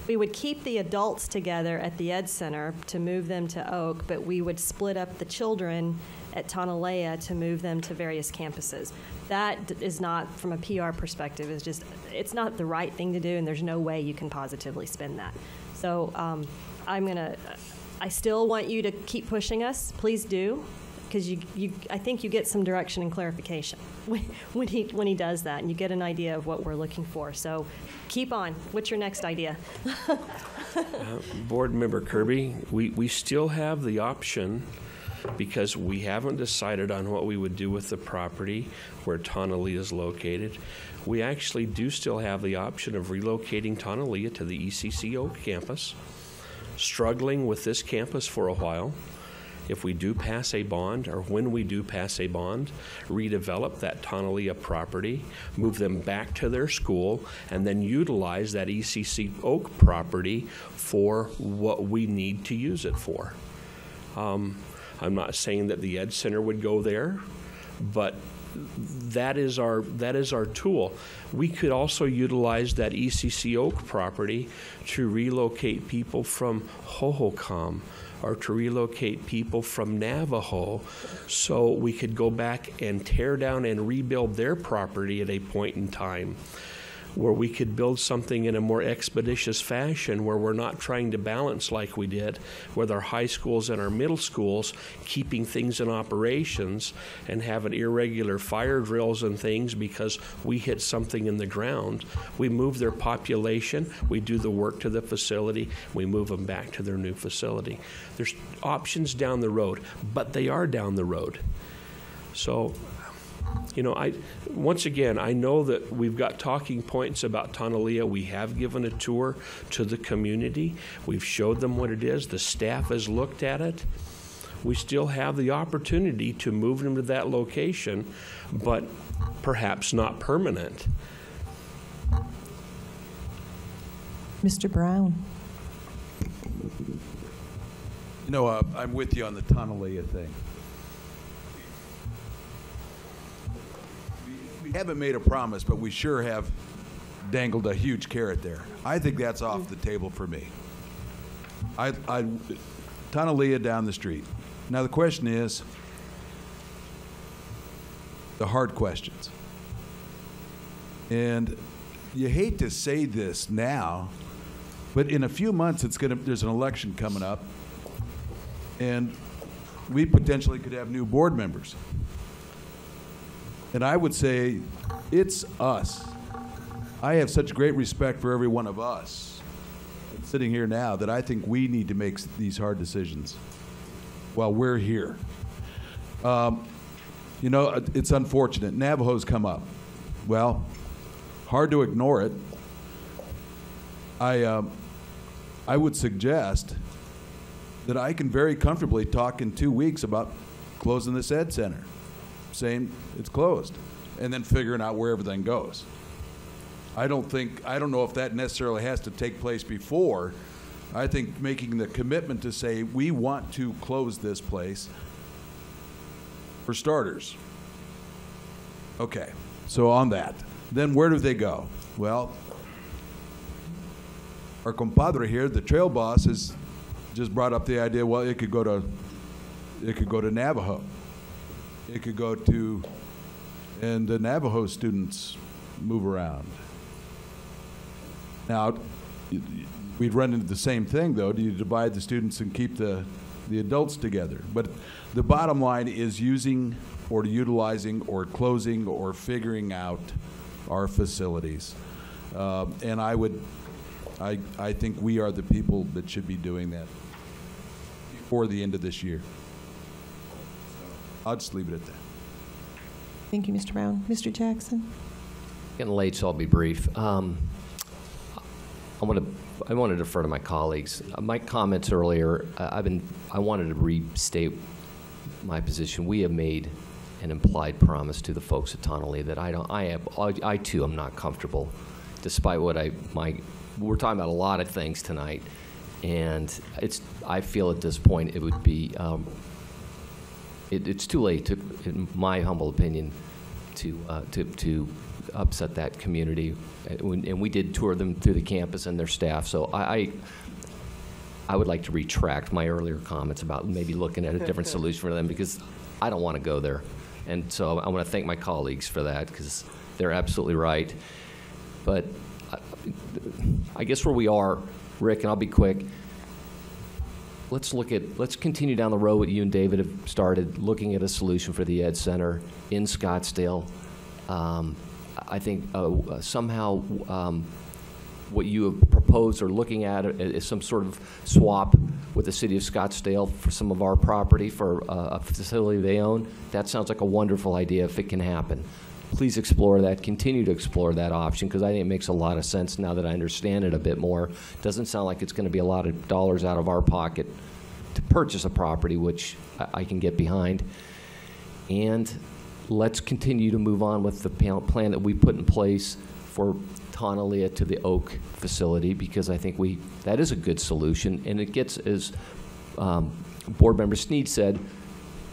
We would keep the adults together at the Ed Center to move them to Oak, but we would split up the children at Tonalea to move them to various campuses. That is not, from a PR perspective, it's not the right thing to do, and there's no way you can positively spin that. So I still want you to keep pushing us. Please do, because I think you get some direction and clarification when he does that, and you get an idea of what we're looking for. So keep on. What's your next idea? Board Member Kirby, we still have the option, because we haven't decided on what we would do with the property where Tonalea is located. We actually do still have the option of relocating Tonalea to the ECC Oak campus, struggling with this campus for a while. If we do pass a bond, or when we do pass a bond, redevelop that Tonalea property, move them back to their school, and then utilize that ECC Oak property for what we need to use it for. I'm not saying that the Ed Center would go there, but that is our tool. We could also utilize that ECC Oak property to relocate people from Hohokam, or to relocate people from Navajo, so we could go back and tear down and rebuild their property at a point in time, where we could build something in a more expeditious fashion, where we're not trying to balance like we did with our high schools and our middle schools, keeping things in operations and having irregular fire drills and things because we hit something in the ground. We move their population, we do the work to the facility, we move them back to their new facility. There's options down the road, but they are down the road. So, once again, I know that we've got talking points about Tonalea. We have given a tour to the community. We've showed them what it is. The staff has looked at it. We still have the opportunity to move them to that location, but perhaps not permanent. Mr. Brown. You know, I'm with you on the Tonalea thing. We haven't made a promise, but we sure have dangled a huge carrot there. I think that's off the table for me. Tonalea down the street. Now the question is, the hard questions. And you hate to say this now, but in a few months there's an election coming up, and we potentially could have new board members. And I would say it's us. I have such great respect for every one of us sitting here now that I think we need to make these hard decisions while we're here. You know, it's unfortunate. Navajo's come up. Well, hard to ignore it. I would suggest that I can very comfortably talk in 2 weeks about closing this Ed Center, saying it's closed, and then figuring out where everything goes. I don't know if that necessarily has to take place before. I think making the commitment to say we want to close this place, for starters. Okay, so on that, then where do they go? Well, our compadre here, the trail boss, has just brought up the idea. Well, it could go to Navajo. It could go to, and the Navajo students move around. Now, we'd run into the same thing, though. Do you divide the students and keep the adults together? But the bottom line is using or utilizing or closing or figuring out our facilities. And I think we are the people that should be doing that before the end of this year. I'll just leave it at that. Thank you, Mr. Brown. Mr. Jackson? Getting late, so I'll be brief. I want to defer to my colleagues. My comments earlier, I wanted to restate my position. We have made an implied promise to the folks at Tonalea that I too am not comfortable, despite what we're talking about a lot of things tonight, and I feel at this point it would be it's too late, in my humble opinion, to upset that community. And we did tour them through the campus and their staff. So I would like to retract my earlier comments about maybe looking at a different solution for them, because I don't want to go there. And so I want to thank my colleagues for that, because they're absolutely right. But I guess where we are, Rick, and I'll be quick, let's continue down the road what you and David have started, looking at a solution for the Ed Center in Scottsdale. I think somehow what you have proposed or looking at is some sort of swap with the city of Scottsdale for some of our property for a facility they own. That sounds like a wonderful idea if it can happen. Please explore that. Continue to explore that option, because I think it makes a lot of sense now that I understand it a bit more. Doesn't sound like it's going to be a lot of dollars out of our pocket to purchase a property, which I can get behind. And let's continue to move on with the plan that we put in place for Tonalea to the Oak facility, because I think that is a good solution, and it gets, as Board Member Sneed said,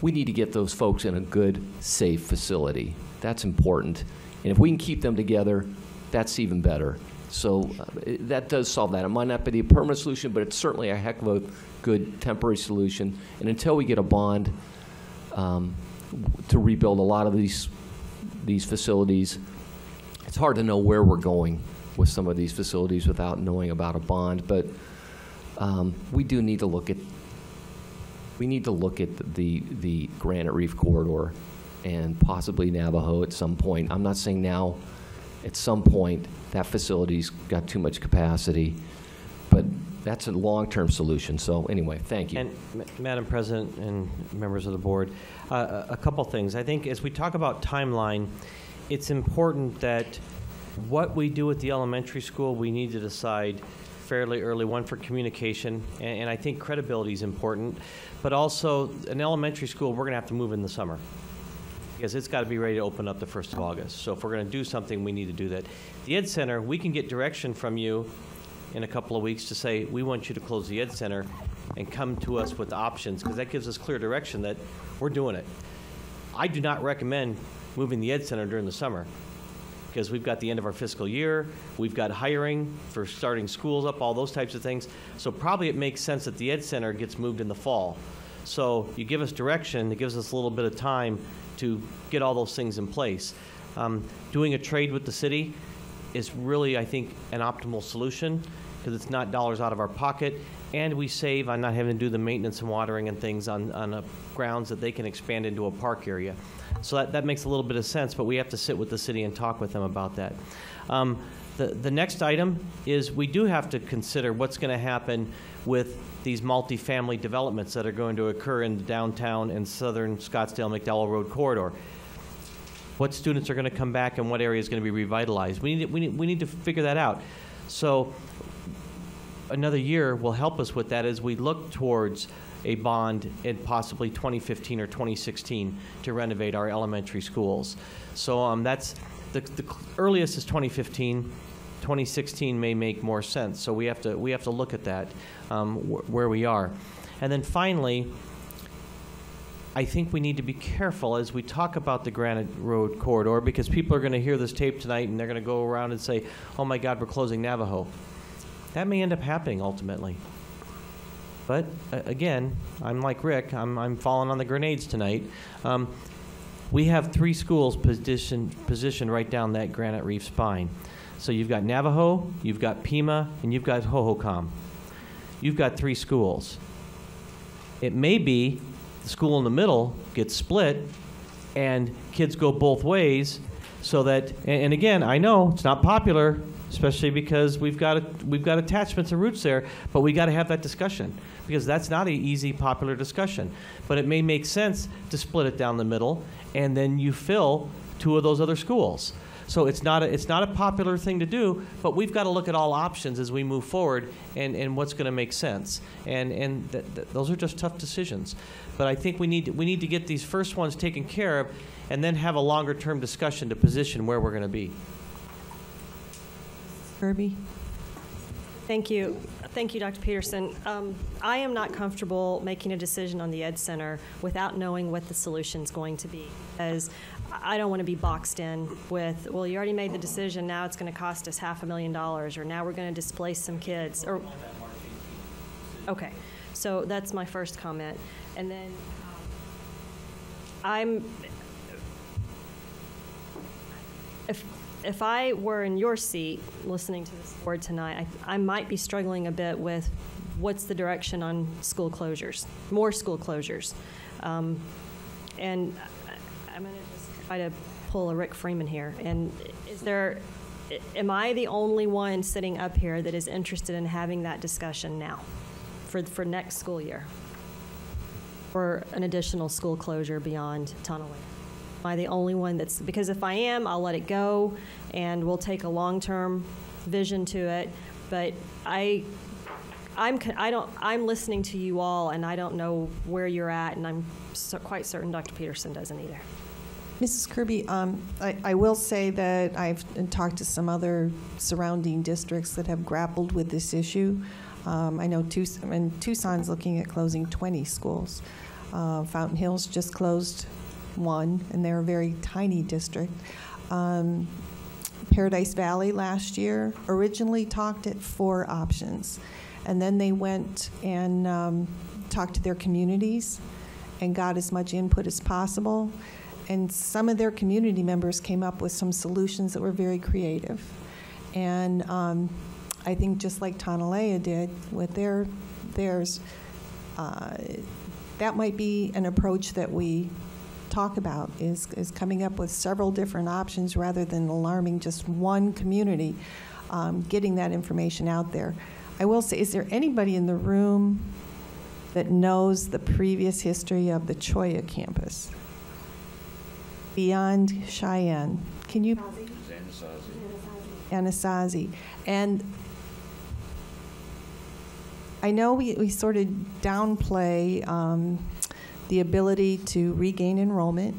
we need to get those folks in a good, safe facility. That's important, and if we can keep them together, that's even better. So that does solve that. It might not be a permanent solution, but it's certainly a heck of a good temporary solution. And until we get a bond to rebuild a lot of these facilities, it's hard to know where we're going with some of these facilities without knowing about a bond. But we do need to look at the Granite Reef corridor and possibly Navajo at some point. I'm not saying now. At some point, that facility's got too much capacity, but that's a long-term solution. So anyway, thank you. And Madam President and members of the board, a couple things. I think as we talk about timeline, it's important that what we do at the elementary school, we need to decide fairly early, one for communication, and I think credibility is important, but also an elementary school, we're going to have to move in the summer, because it's got to be ready to open up the 1st of August. So if we're going to do something, we need to do that. The Ed Center, we can get direction from you in a couple of weeks to say, we want you to close the Ed Center and come to us with options, because that gives us clear direction that we're doing it. I do not recommend moving the Ed Center during the summer, because we've got the end of our fiscal year, we've got hiring for starting schools up, all those types of things. So probably it makes sense that the Ed Center gets moved in the fall. So you give us direction, it gives us a little bit of time to get all those things in place. Doing a trade with the city is really, I think, an optimal solution, because it's not dollars out of our pocket, and we save on not having to do the maintenance and watering and things on grounds that they can expand into a park area. So that makes a little bit of sense, but we have to sit with the city and talk with them about that. The next item is we do have to consider what's going to happen with these multifamily developments that are going to occur in the downtown and southern Scottsdale McDowell Road corridor. What students are going to come back and what area is going to be revitalized? We need to figure that out. So another year will help us with that as we look towards a bond in possibly 2015 or 2016 to renovate our elementary schools. So that's the earliest is 2015. 2016 may make more sense. So we have to look at that where we are, and then finally, I think we need to be careful as we talk about the Granite Road corridor, because people are going to hear this tape tonight and they're going to go around and say, "Oh my God, we're closing Navajo." That may end up happening ultimately. But again, I'm like Rick. I'm falling on the grenades tonight. We have 3 schools positioned right down that Granite Reef spine. So you've got Navajo, you've got Pima, and you've got Hohokam. You've got 3 schools. It may be the school in the middle gets split, and kids go both ways, so that. And again, I know it's not popular, especially because we've got attachments and roots there, but we got to have that discussion, because that's not an easy, popular discussion. But it may make sense to split it down the middle, and then you fill 2 of those other schools. So it's not a popular thing to do, but we've got to look at all options as we move forward and what's going to make sense. And those are just tough decisions. But I think we need to get these first ones taken care of, and then have a longer term discussion to position where we're going to be. Kirby? Thank you. Thank you, Dr. Peterson. I am not comfortable making a decision on the Ed Center without knowing what the solution's going to be, as I don't want to be boxed in with, well, you already made the decision, now it's going to cost us $500,000, or now we're going to displace some kids. Or okay, so that's my first comment. And then if I were in your seat listening to this board tonight, I might be struggling a bit with what's the direction on school closures, more school closures. And I'm going to just try to pull a Rick Freeman here. And am I the only one sitting up here that is interested in having that discussion now for next school year, for an additional school closure beyond Tonaway? Am I the only one that's, because if I am, I'll let it go and we'll take a long-term vision to it. But I'm listening to you all, and I don't know where you're at, and I'm quite certain Dr. Peterson doesn't either. Mrs. Kirby, I will say that I've talked to some other surrounding districts that have grappled with this issue. I know Tucson's looking at closing 20 schools. Fountain Hills just closed 1, and they're a very tiny district. Paradise Valley last year originally talked at 4 options, and then they went and talked to their communities and got as much input as possible. And some of their community members came up with some solutions that were very creative. And I think just like Tonalea did with theirs, that might be an approach that we talk about, is coming up with several different options rather than alarming just one community, getting that information out there. I will say, is there anybody in the room that knows the previous history of the Cholla campus? Beyond Cheyenne. Can you? Anasazi. And I know we sort of downplay the ability to regain enrollment,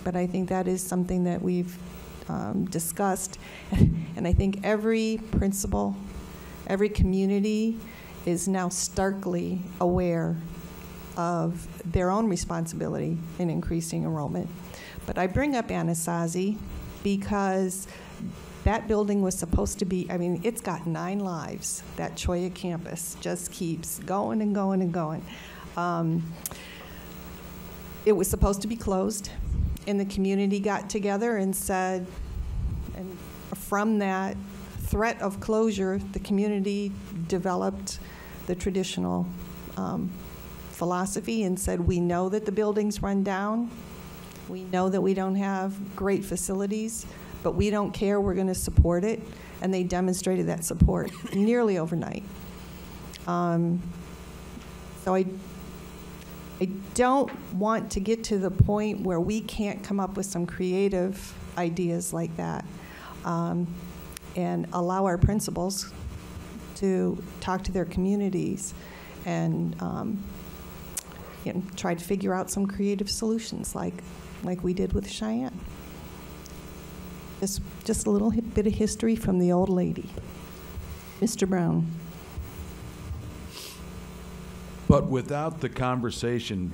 but I think that is something that we've discussed. And I think every principal Every community is now starkly aware of their own responsibility in increasing enrollment. But I bring up Anasazi because that building was supposed to be, I mean, it's got 9 lives. That Cholla campus just keeps going and going and going. It was supposed to be closed, and the community got together and said, and from that threat of closure, the community developed the traditional philosophy and said, we know that the building's run down. We know that we don't have great facilities, but we don't care, we're going to support it. And they demonstrated that support nearly overnight. So I don't want to get to the point where we can't come up with some creative ideas like that and allow our principals to talk to their communities and try to figure out some creative solutions like we did with Cheyenne. Just a little bit of history from the old lady. Mr. Brown. But without the conversation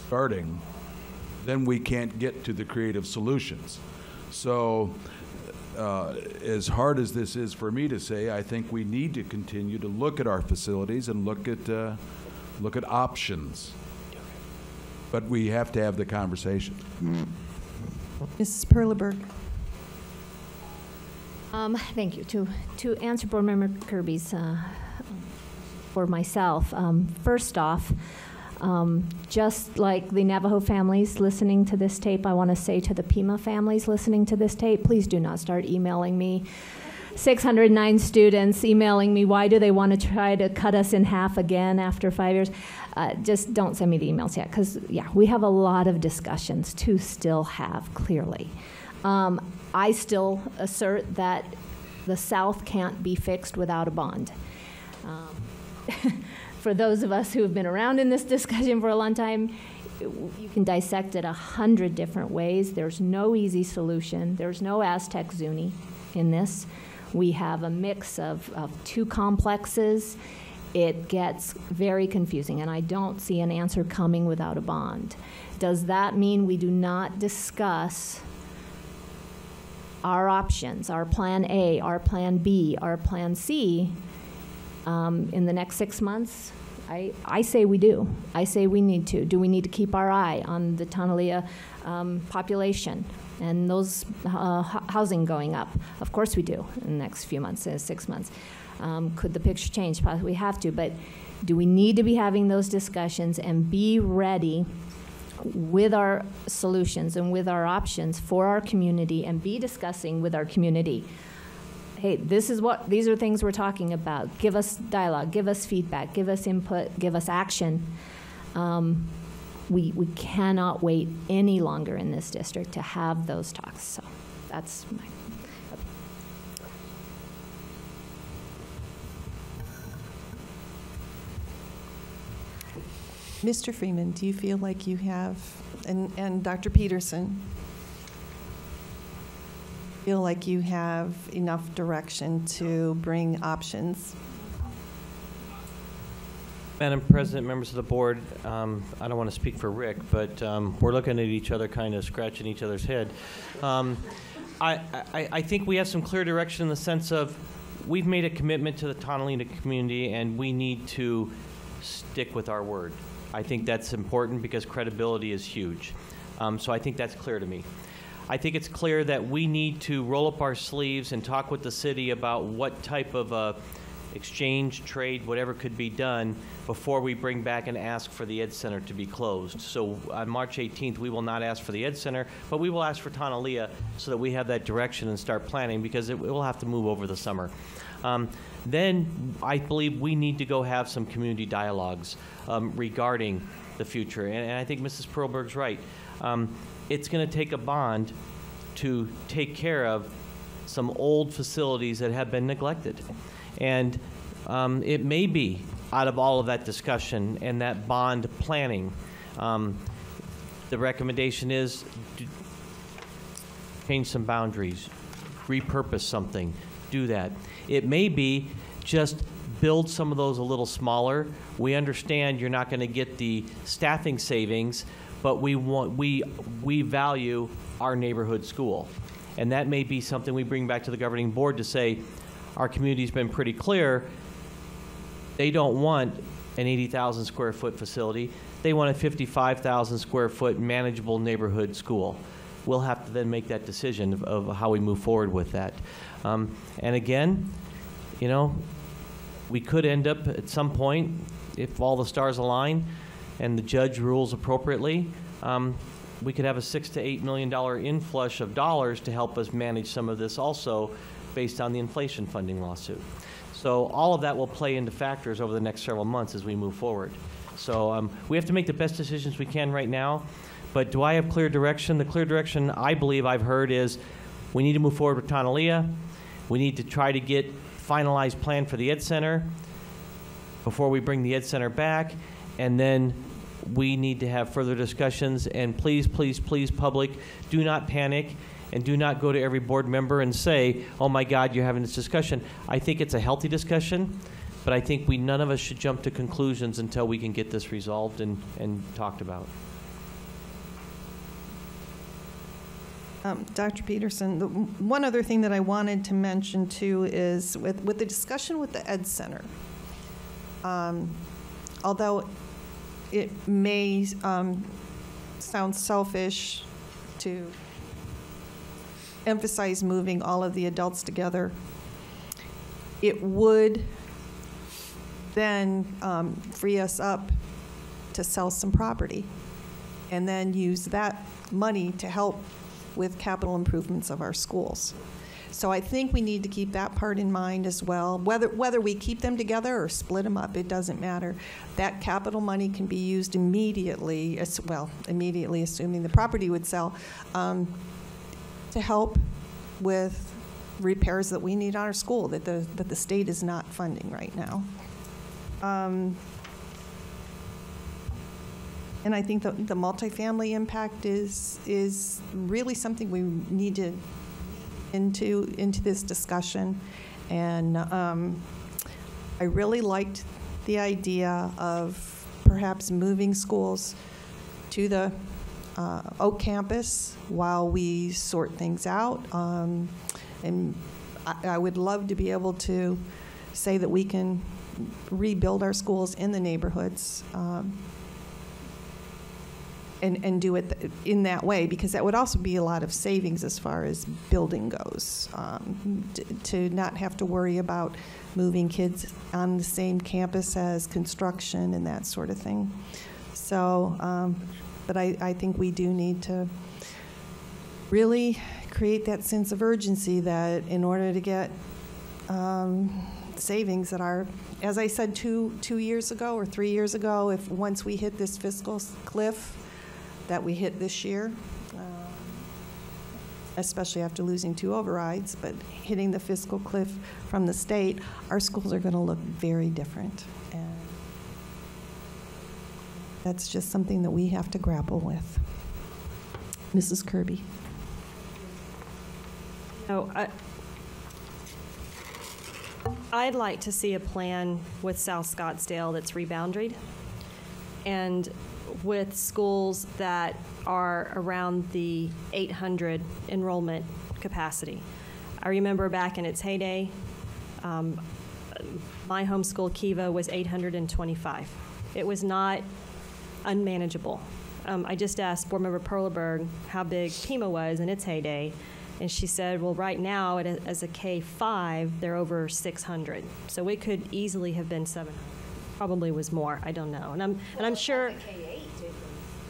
starting, then we can't get to the creative solutions. So as hard as this is for me to say, I think we need to continue to look at our facilities and look at options. But we have to have the conversation. Mrs. Perleberg. Thank you. To answer Board Member Kirby's for myself, first off, just like the Navajo families listening to this tape, I want to say to the Pima families listening to this tape, please do not start emailing me. 609 students emailing me, why do they want to try to cut us in half again after 5 years? Just don't send me the emails yet, because, yeah, we have a lot of discussions to still have, clearly. I still assert that the South can't be fixed without a bond. For those of us who have been around in this discussion for a long time, you can dissect it 100 different ways. There's no easy solution. There's no Aztec Zuni in this. We have a mix of 2 complexes. It gets very confusing, and I don't see an answer coming without a bond. Does that mean we do not discuss our options, our plan A, our plan B, our plan C, in the next 6 months? I say we do. I say we need to. Do we need to keep our eye on the Tonalea population and those housing going up? Of course we do in the next few months, 6 months. Could the picture change? Possibly we have to, but do we need to be having those discussions and be ready with our solutions and with our options for our community and be discussing with our community? Hey, these are things we're talking about. Give us dialogue, give us feedback, give us input, give us action. We cannot wait any longer in this district to have those talks. So that's my. Mr. Freeman, do you feel like you have, and Dr. Peterson, feel like you have enough direction to bring options? Madam President, members of the board, I don't want to speak for Rick, but we're looking at each other, kind of scratching each other's head. I think we have some clear direction in the sense of we've made a commitment to the Tonalea community, and we need to stick with our word. I think that's important because credibility is huge. So I think that's clear to me. I think it's clear that we need to roll up our sleeves and talk with the city about what type of exchange, trade, whatever could be done before we bring back and ask for the Ed Center to be closed. So on March 18th, we will not ask for the Ed Center, but we will ask for Tonalea so that we have that direction and start planning, because it will have to move over the summer. Then I believe we need to go have some community dialogues regarding the future. And I think Mrs. Perlberg's right. It's going to take a bond to take care of some old facilities that have been neglected. And it may be out of all of that discussion and that bond planning, the recommendation is change some boundaries, repurpose something, do that. It may be just build some of those a little smaller. We understand you're not going to get the staffing savings, but we value our neighborhood school. And that may be something we bring back to the governing board to say, our community's been pretty clear, they don't want an 80,000 square foot facility. They want a 55,000 square foot manageable neighborhood school. We'll have to then make that decision of how we move forward with that. And again, you know, we could end up at some point, if all the stars align and the judge rules appropriately, we could have a $6 to $8 million inflush of dollars to help us manage some of this also based on the inflation funding lawsuit. So all of that will play into factors over the next several months as we move forward. So we have to make the best decisions we can right now, but do I have clear direction? The clear direction I believe I've heard is we need to move forward with Tonalea. We need to try to get finalized plan for the Ed Center before we bring the Ed Center back, and then we need to have further discussions. And please, please, please, public, do not panic and do not go to every board member and say, oh my God, you're having this discussion. I think it's a healthy discussion, but I think none of us should jump to conclusions until we can get this resolved and talked about. Dr. Peterson, one other thing that I wanted to mention too is with the discussion with the Ed Center, although it may sound selfish to emphasize moving all of the adults together, it would then free us up to sell some property and then use that money to help with capital improvements of our schools. So I think we need to keep that part in mind as well. Whether we keep them together or split them up, it doesn't matter. That capital money can be used immediately, immediately assuming the property would sell, to help with repairs that we need on our school that the state is not funding right now. And I think the multifamily impact is really something we need to into this discussion. And I really liked the idea of perhaps moving schools to the Oak campus while we sort things out. And I would love to be able to say that we can rebuild our schools in the neighborhoods and do it in that way, because that would also be a lot of savings as far as building goes, to not have to worry about moving kids on the same campus as construction and that sort of thing. So, but I think we do need to really create that sense of urgency that in order to get savings that are, as I said 2 years ago or 3 years ago, if once we hit this fiscal cliff that we hit this year, especially after losing 2 overrides, but hitting the fiscal cliff from the state, our schools are going to look very different. And that's just something that we have to grapple with. Mrs. Kirby. I'd like to see a plan with South Scottsdale that's reboundaried and with schools that are around the 800 enrollment capacity. I remember back in its heyday, my homeschool Kiva was 825. It was not unmanageable. I just asked Board Member Perleberg how big Pima was in its heyday, and she said, well, right now, as a K-5, they're over 600. So it could easily have been 700. Probably was more, I don't know. And I'm sure.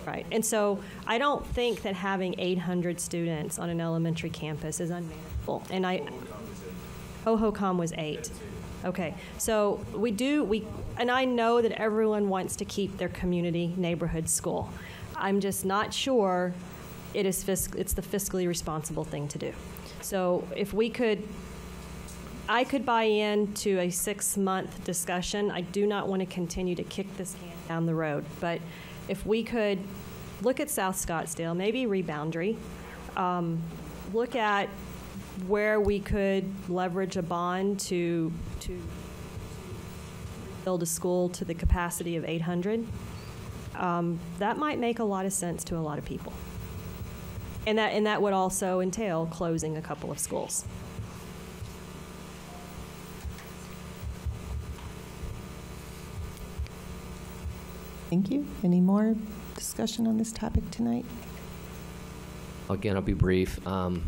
Right, and so I don't think that having 800 students on an elementary campus is unmanageable. And Hohocom was 8. Okay, so and I know that everyone wants to keep their community neighborhood school. I'm just not sure it's the fiscally responsible thing to do. So if I could buy into a 6-month discussion. I do not want to continue to kick this can down the road, but if we could look at South Scottsdale, maybe reboundary, look at where we could leverage a bond to build a school to the capacity of 800, that might make a lot of sense to a lot of people. And that would also entail closing a couple of schools. Thank you. Any more discussion on this topic tonight? Again, I'll be brief. Board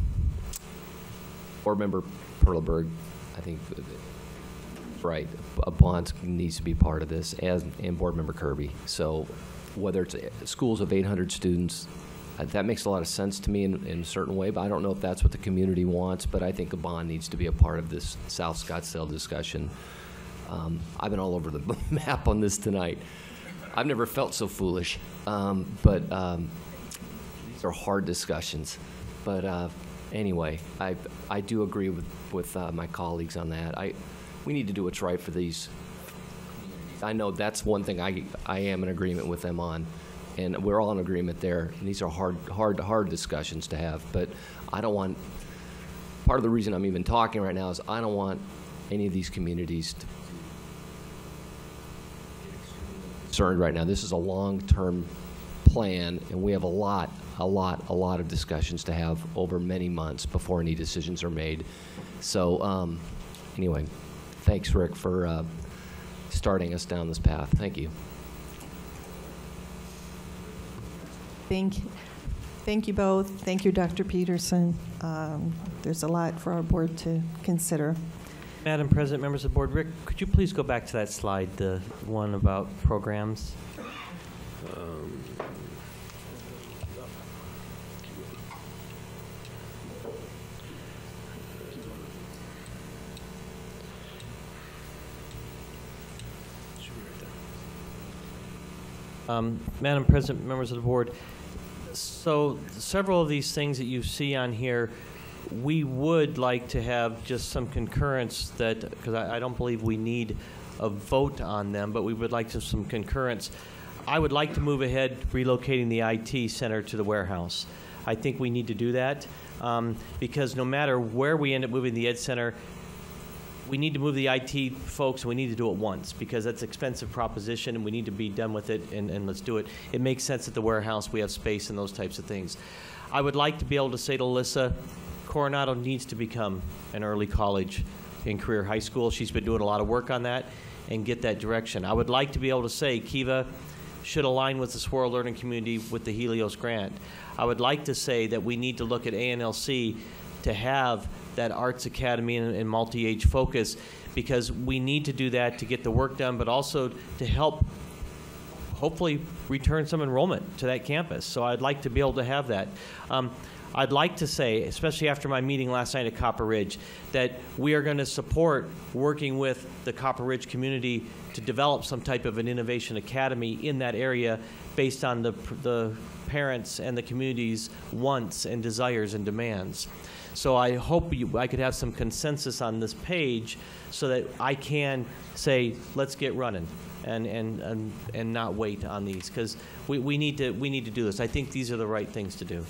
Member Perleberg, I think, right, a bond needs to be part of this, and Board Member Kirby. So whether it's schools of 800 students, that makes a lot of sense to me in a certain way, but I don't know if that's what the community wants, but I think a bond needs to be a part of this South Scottsdale discussion. I've been all over the map on this tonight. I've never felt so foolish, but these are hard discussions. But anyway, I do agree with my colleagues on that. We need to do what's right for these. I know that's one thing I am in agreement with them on, and we're all in agreement there. And these are hard discussions to have. But I don't want. Part of the reason I'm even talking right now is I don't want any of these communities to concerned right now. This is a long-term plan, and we have a lot of discussions to have over many months before any decisions are made. So anyway, thanks, Rick, for starting us down this path. Thank you. Thank you both. Thank you, Dr. Peterson. There's a lot for our board to consider. Madam President, members of the board, Rick, could you please go back to that slide, the one about programs? Madam President, members of the board, so several of these things that you see on here, we would like to have just some concurrence that, because I don't believe we need a vote on them, but we would like some concurrence. I would like to move ahead relocating the IT center to the warehouse. I think we need to do that because no matter where we end up moving the Ed Center, we need to move the IT folks, and we need to do it once because that's an expensive proposition, and we need to be done with it, and let's do it. It makes sense at the warehouse. We have space and those types of things. I would like to be able to say to Alyssa, Coronado needs to become an early college and career high school. She's been doing a lot of work on that and get that direction. I would like to be able to say Kiva should align with the Swirl Learning Community with the Helios grant. I would like to say that we need to look at ANLC to have that Arts Academy and multi-age focus because we need to do that to get the work done, but also to help hopefully return some enrollment to that campus. So I'd like to be able to have that. I'd like to say, especially after my meeting last night at Copper Ridge, that we are going to support working with the Copper Ridge community to develop some type of an innovation academy in that area based on the parents and the community's wants and desires and demands. So I hope I could have some consensus on this page so that I can say, let's get running and not wait on these because we need to do this. I think these are the right things to do.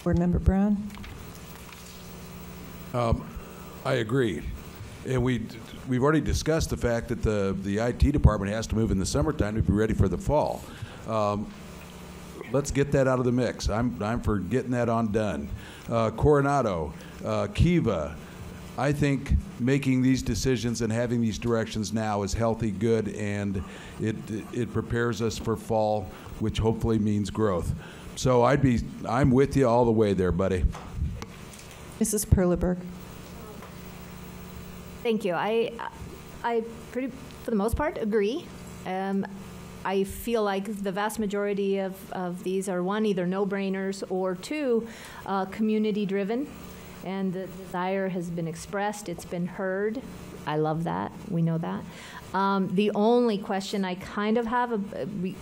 Board Member Brown. I agree, and we've already discussed the fact that the IT department has to move in the summertime to be ready for the fall. Let's get that out of the mix. I'm for getting that on done. Coronado, Kiva. I think making these decisions and having these directions now is healthy, good, and it prepares us for fall, which hopefully means growth. So I'm with you all the way there, buddy. Mrs. Perleberg. Thank you. I for the most part, agree. I feel like the vast majority of these are, one, either no-brainers, or two, community-driven. And the desire has been expressed. It's been heard. I love that. We know that. The only question I kind of have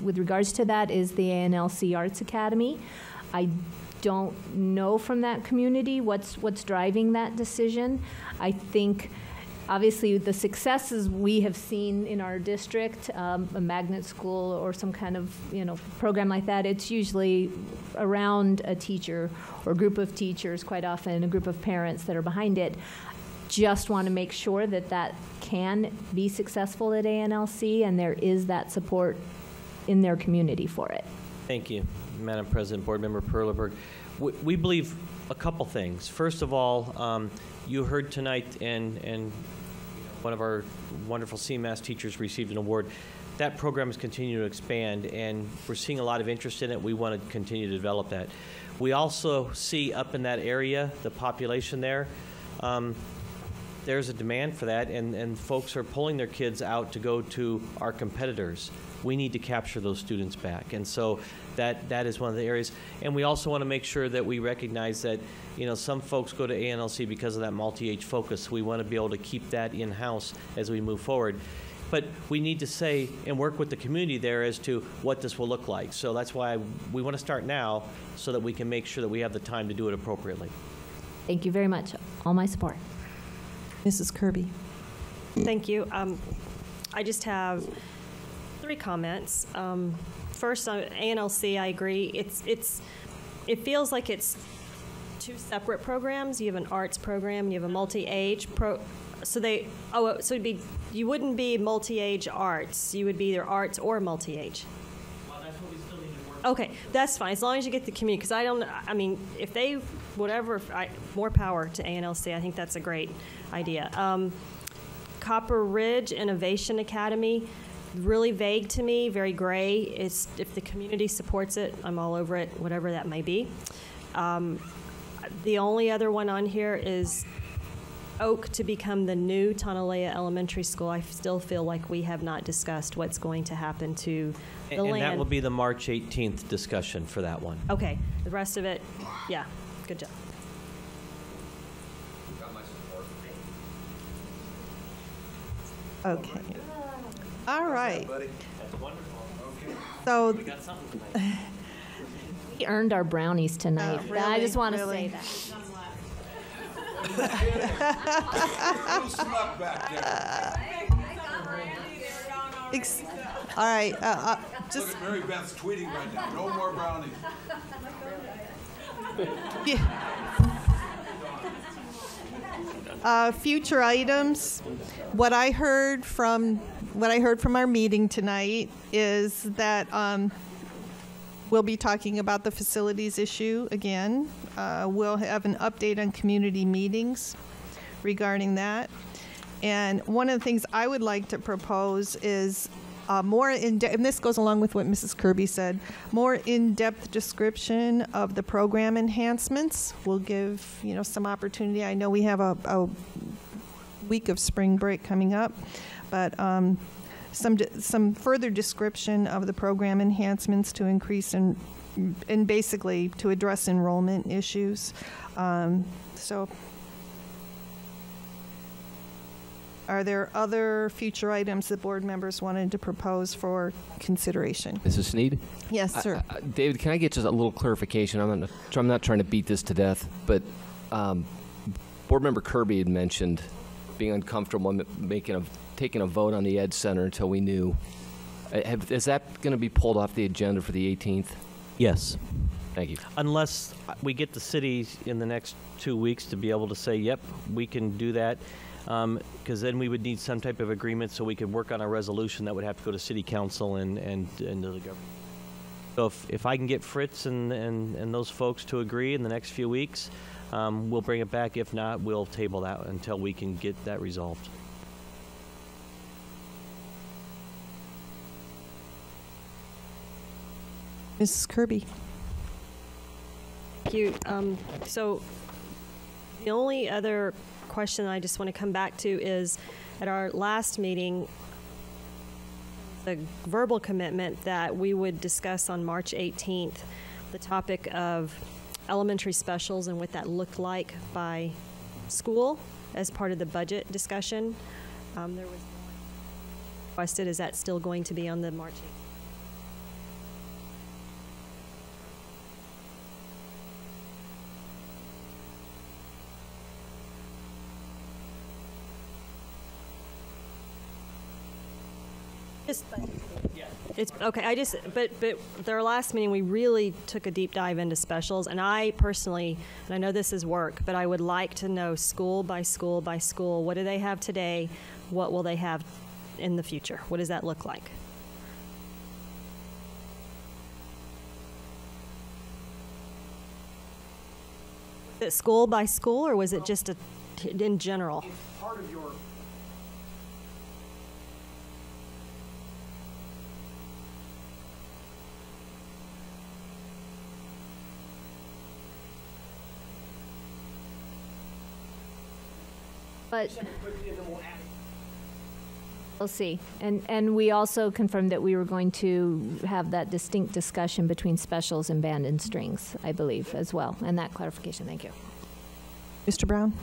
with regards to that is the ANLC Arts Academy. I don't know from that community what's driving that decision. I think obviously the successes we have seen in our district, a magnet school or some kind of program like that, it's usually around a teacher or group of teachers, quite often a group of parents that are behind it. Just want to make sure that can be successful at ANLC, and there is that support in their community for it. Thank you, Madam President, Board Member Perleberg. We believe a couple things. First of all, you heard tonight, and one of our wonderful CMAS teachers received an award. That program is continuing to expand, and we're seeing a lot of interest in it. We want to continue to develop that. We also see up in that area, the population there, there's a demand for that, and folks are pulling their kids out to go to our competitors. We need to capture those students back, and so that is one of the areas. And we also want to make sure that we recognize that, you know, some folks go to ANLC because of that multi-age focus. We want to be able to keep that in-house as we move forward. But we need to say and work with the community there as to what this will look like. So that's why we want to start now so that we can make sure that we have the time to do it appropriately. Thank you very much. All my support. Mrs. Kirby. Thank you. I just have 3 comments. First, on ANLC, I agree. It feels like it's 2 separate programs. You have an arts program, and you have a multi-age so it'd be, you wouldn't be multi-age arts. You would be either arts or multi-age. Well, that's what we still need to work. Okay, that's fine, as long as you get the community, because I mean, if they, whatever, more power to ANLC, I think that's a great idea. Copper Ridge Innovation Academy, really vague to me, very gray. If the community supports it, I'm all over it, whatever that may be. The only other one on here is Oak to become the new Tonalea Elementary School. I still feel like we have not discussed what's going to happen to the land. And that will be the March 18th discussion for that one. Okay, the rest of it, yeah, good job. Okay. All right. That's wonderful. Okay. So We got something tonight. We earned our brownies tonight. Really? I just want to Really? say that. All right. Look at Mary Beth's tweeting right now. No more brownies. Future items. What I heard from our meeting tonight is that we'll be talking about the facilities issue again. We'll have an update on community meetings regarding that. And one of the things I would like to propose is more in-depth, and this goes along with what Mrs. Kirby said, more in-depth description of the program enhancements. We'll give, you know, some opportunity. I know we have a week of spring break coming up, but some further description of the program enhancements to increase and basically to address enrollment issues. So are there other future items that board members wanted to propose for consideration? Mrs. Sneed? Yes, sir. David, can I get just a little clarification? I'm not trying to beat this to death, but Board Member Kirby had mentioned being uncomfortable taking a vote on the Ed Center until we knew. Is that going to be pulled off the agenda for the 18th? Yes. Thank you. Unless we get the city in the next 2 weeks to be able to say, yep, we can do that. Because then we would need some type of agreement so we could work on a resolution that would have to go to city council and to the government. So if I can get Fritz and those folks to agree in the next few weeks, we'll bring it back. If not, we'll table that until we can get that resolved. Mrs. Kirby. Thank you. So the only other question I just want to come back to is, at our last meeting, the verbal commitment that we would discuss on March 18th the topic of elementary specials and what that looked like by school as part of the budget discussion. There was requested, is that still going to be on the March 18th? It's okay. But at our last meeting, we really took a deep dive into specials, and I personally, and I know this is work, but I would like to know school by school by school, what do they have today? what will they have in the future? What does that look like? Was it school by school, or was it just in general? It's part of your. But we'll see. And we also confirmed that we were going to have that distinct discussion between specials and band and strings, I believe, as well. And that clarification, thank you. Mr. Brown?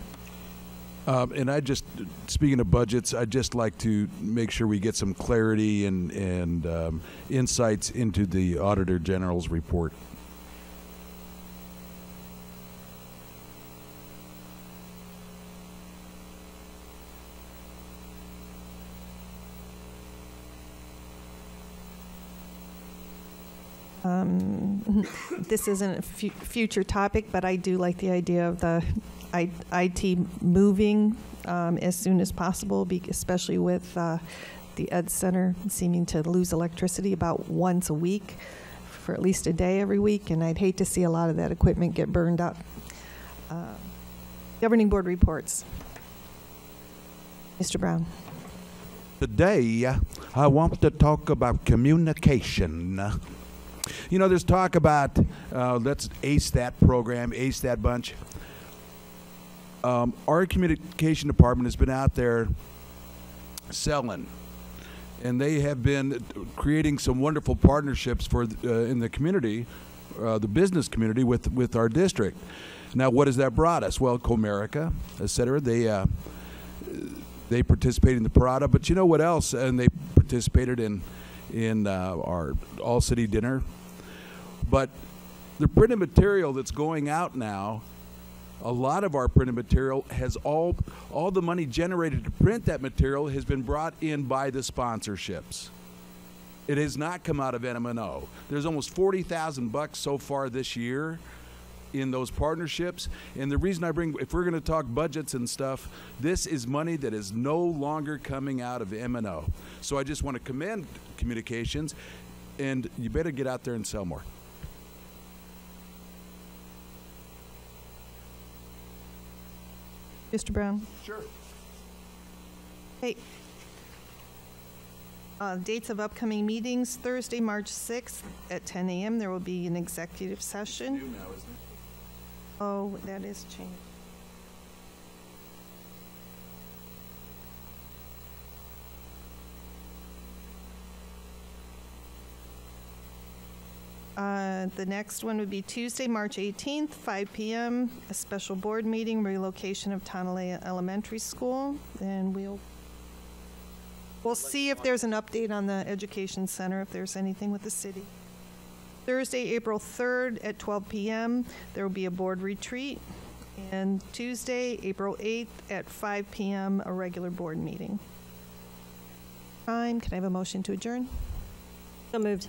And I just, speaking of budgets, I'd just like to make sure we get some clarity and insights into the Auditor General's report. This isn't a future topic, but I do like the idea of the IT moving as soon as possible, especially with the Ed Center seeming to lose electricity about once a week for at least a day every week, and I'd hate to see a lot of that equipment get burned up. Governing Board reports. Mr. Brown. Today, I want to talk about communication. You know, there's talk about let's ace that program, ace that bunch. Our communication department has been out there selling, and they have been creating some wonderful partnerships for in the community, the business community with our district. Now, what has that brought us? Well, Comerica, et cetera, they participated in the Parada, but you know what else? And they participated in our all-city dinner. But the printed material that's going out now, a lot of our printed material has all the money generated to print that material has been brought in by the sponsorships. It has not come out of NMNO. There's almost $40,000 so far this year in those partnerships. And the reason I bring, if we're going to talk budgets and stuff, this is money that is no longer coming out of M&O. So I just want to commend communications, and you better get out there and sell more. Mr. Brown? Sure. Hey. Dates of upcoming meetings: Thursday, March 6th at 10 a.m. There will be an executive session. It's new now, isn't it? Oh, that is changed. The next one would be Tuesday, March 18th, 5 p.m., a special board meeting, relocation of Tonalea Elementary School, and we'll see if there's an update on the Education Center, if there's anything with the city. Thursday, April 3rd at 12 p.m., there will be a board retreat, and Tuesday, April 8th at 5 p.m., a regular board meeting. Can I have a motion to adjourn? So moved.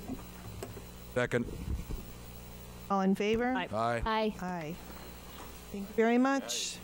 Second. All in favor? Aye. Aye. Aye. Aye. Thank you very much.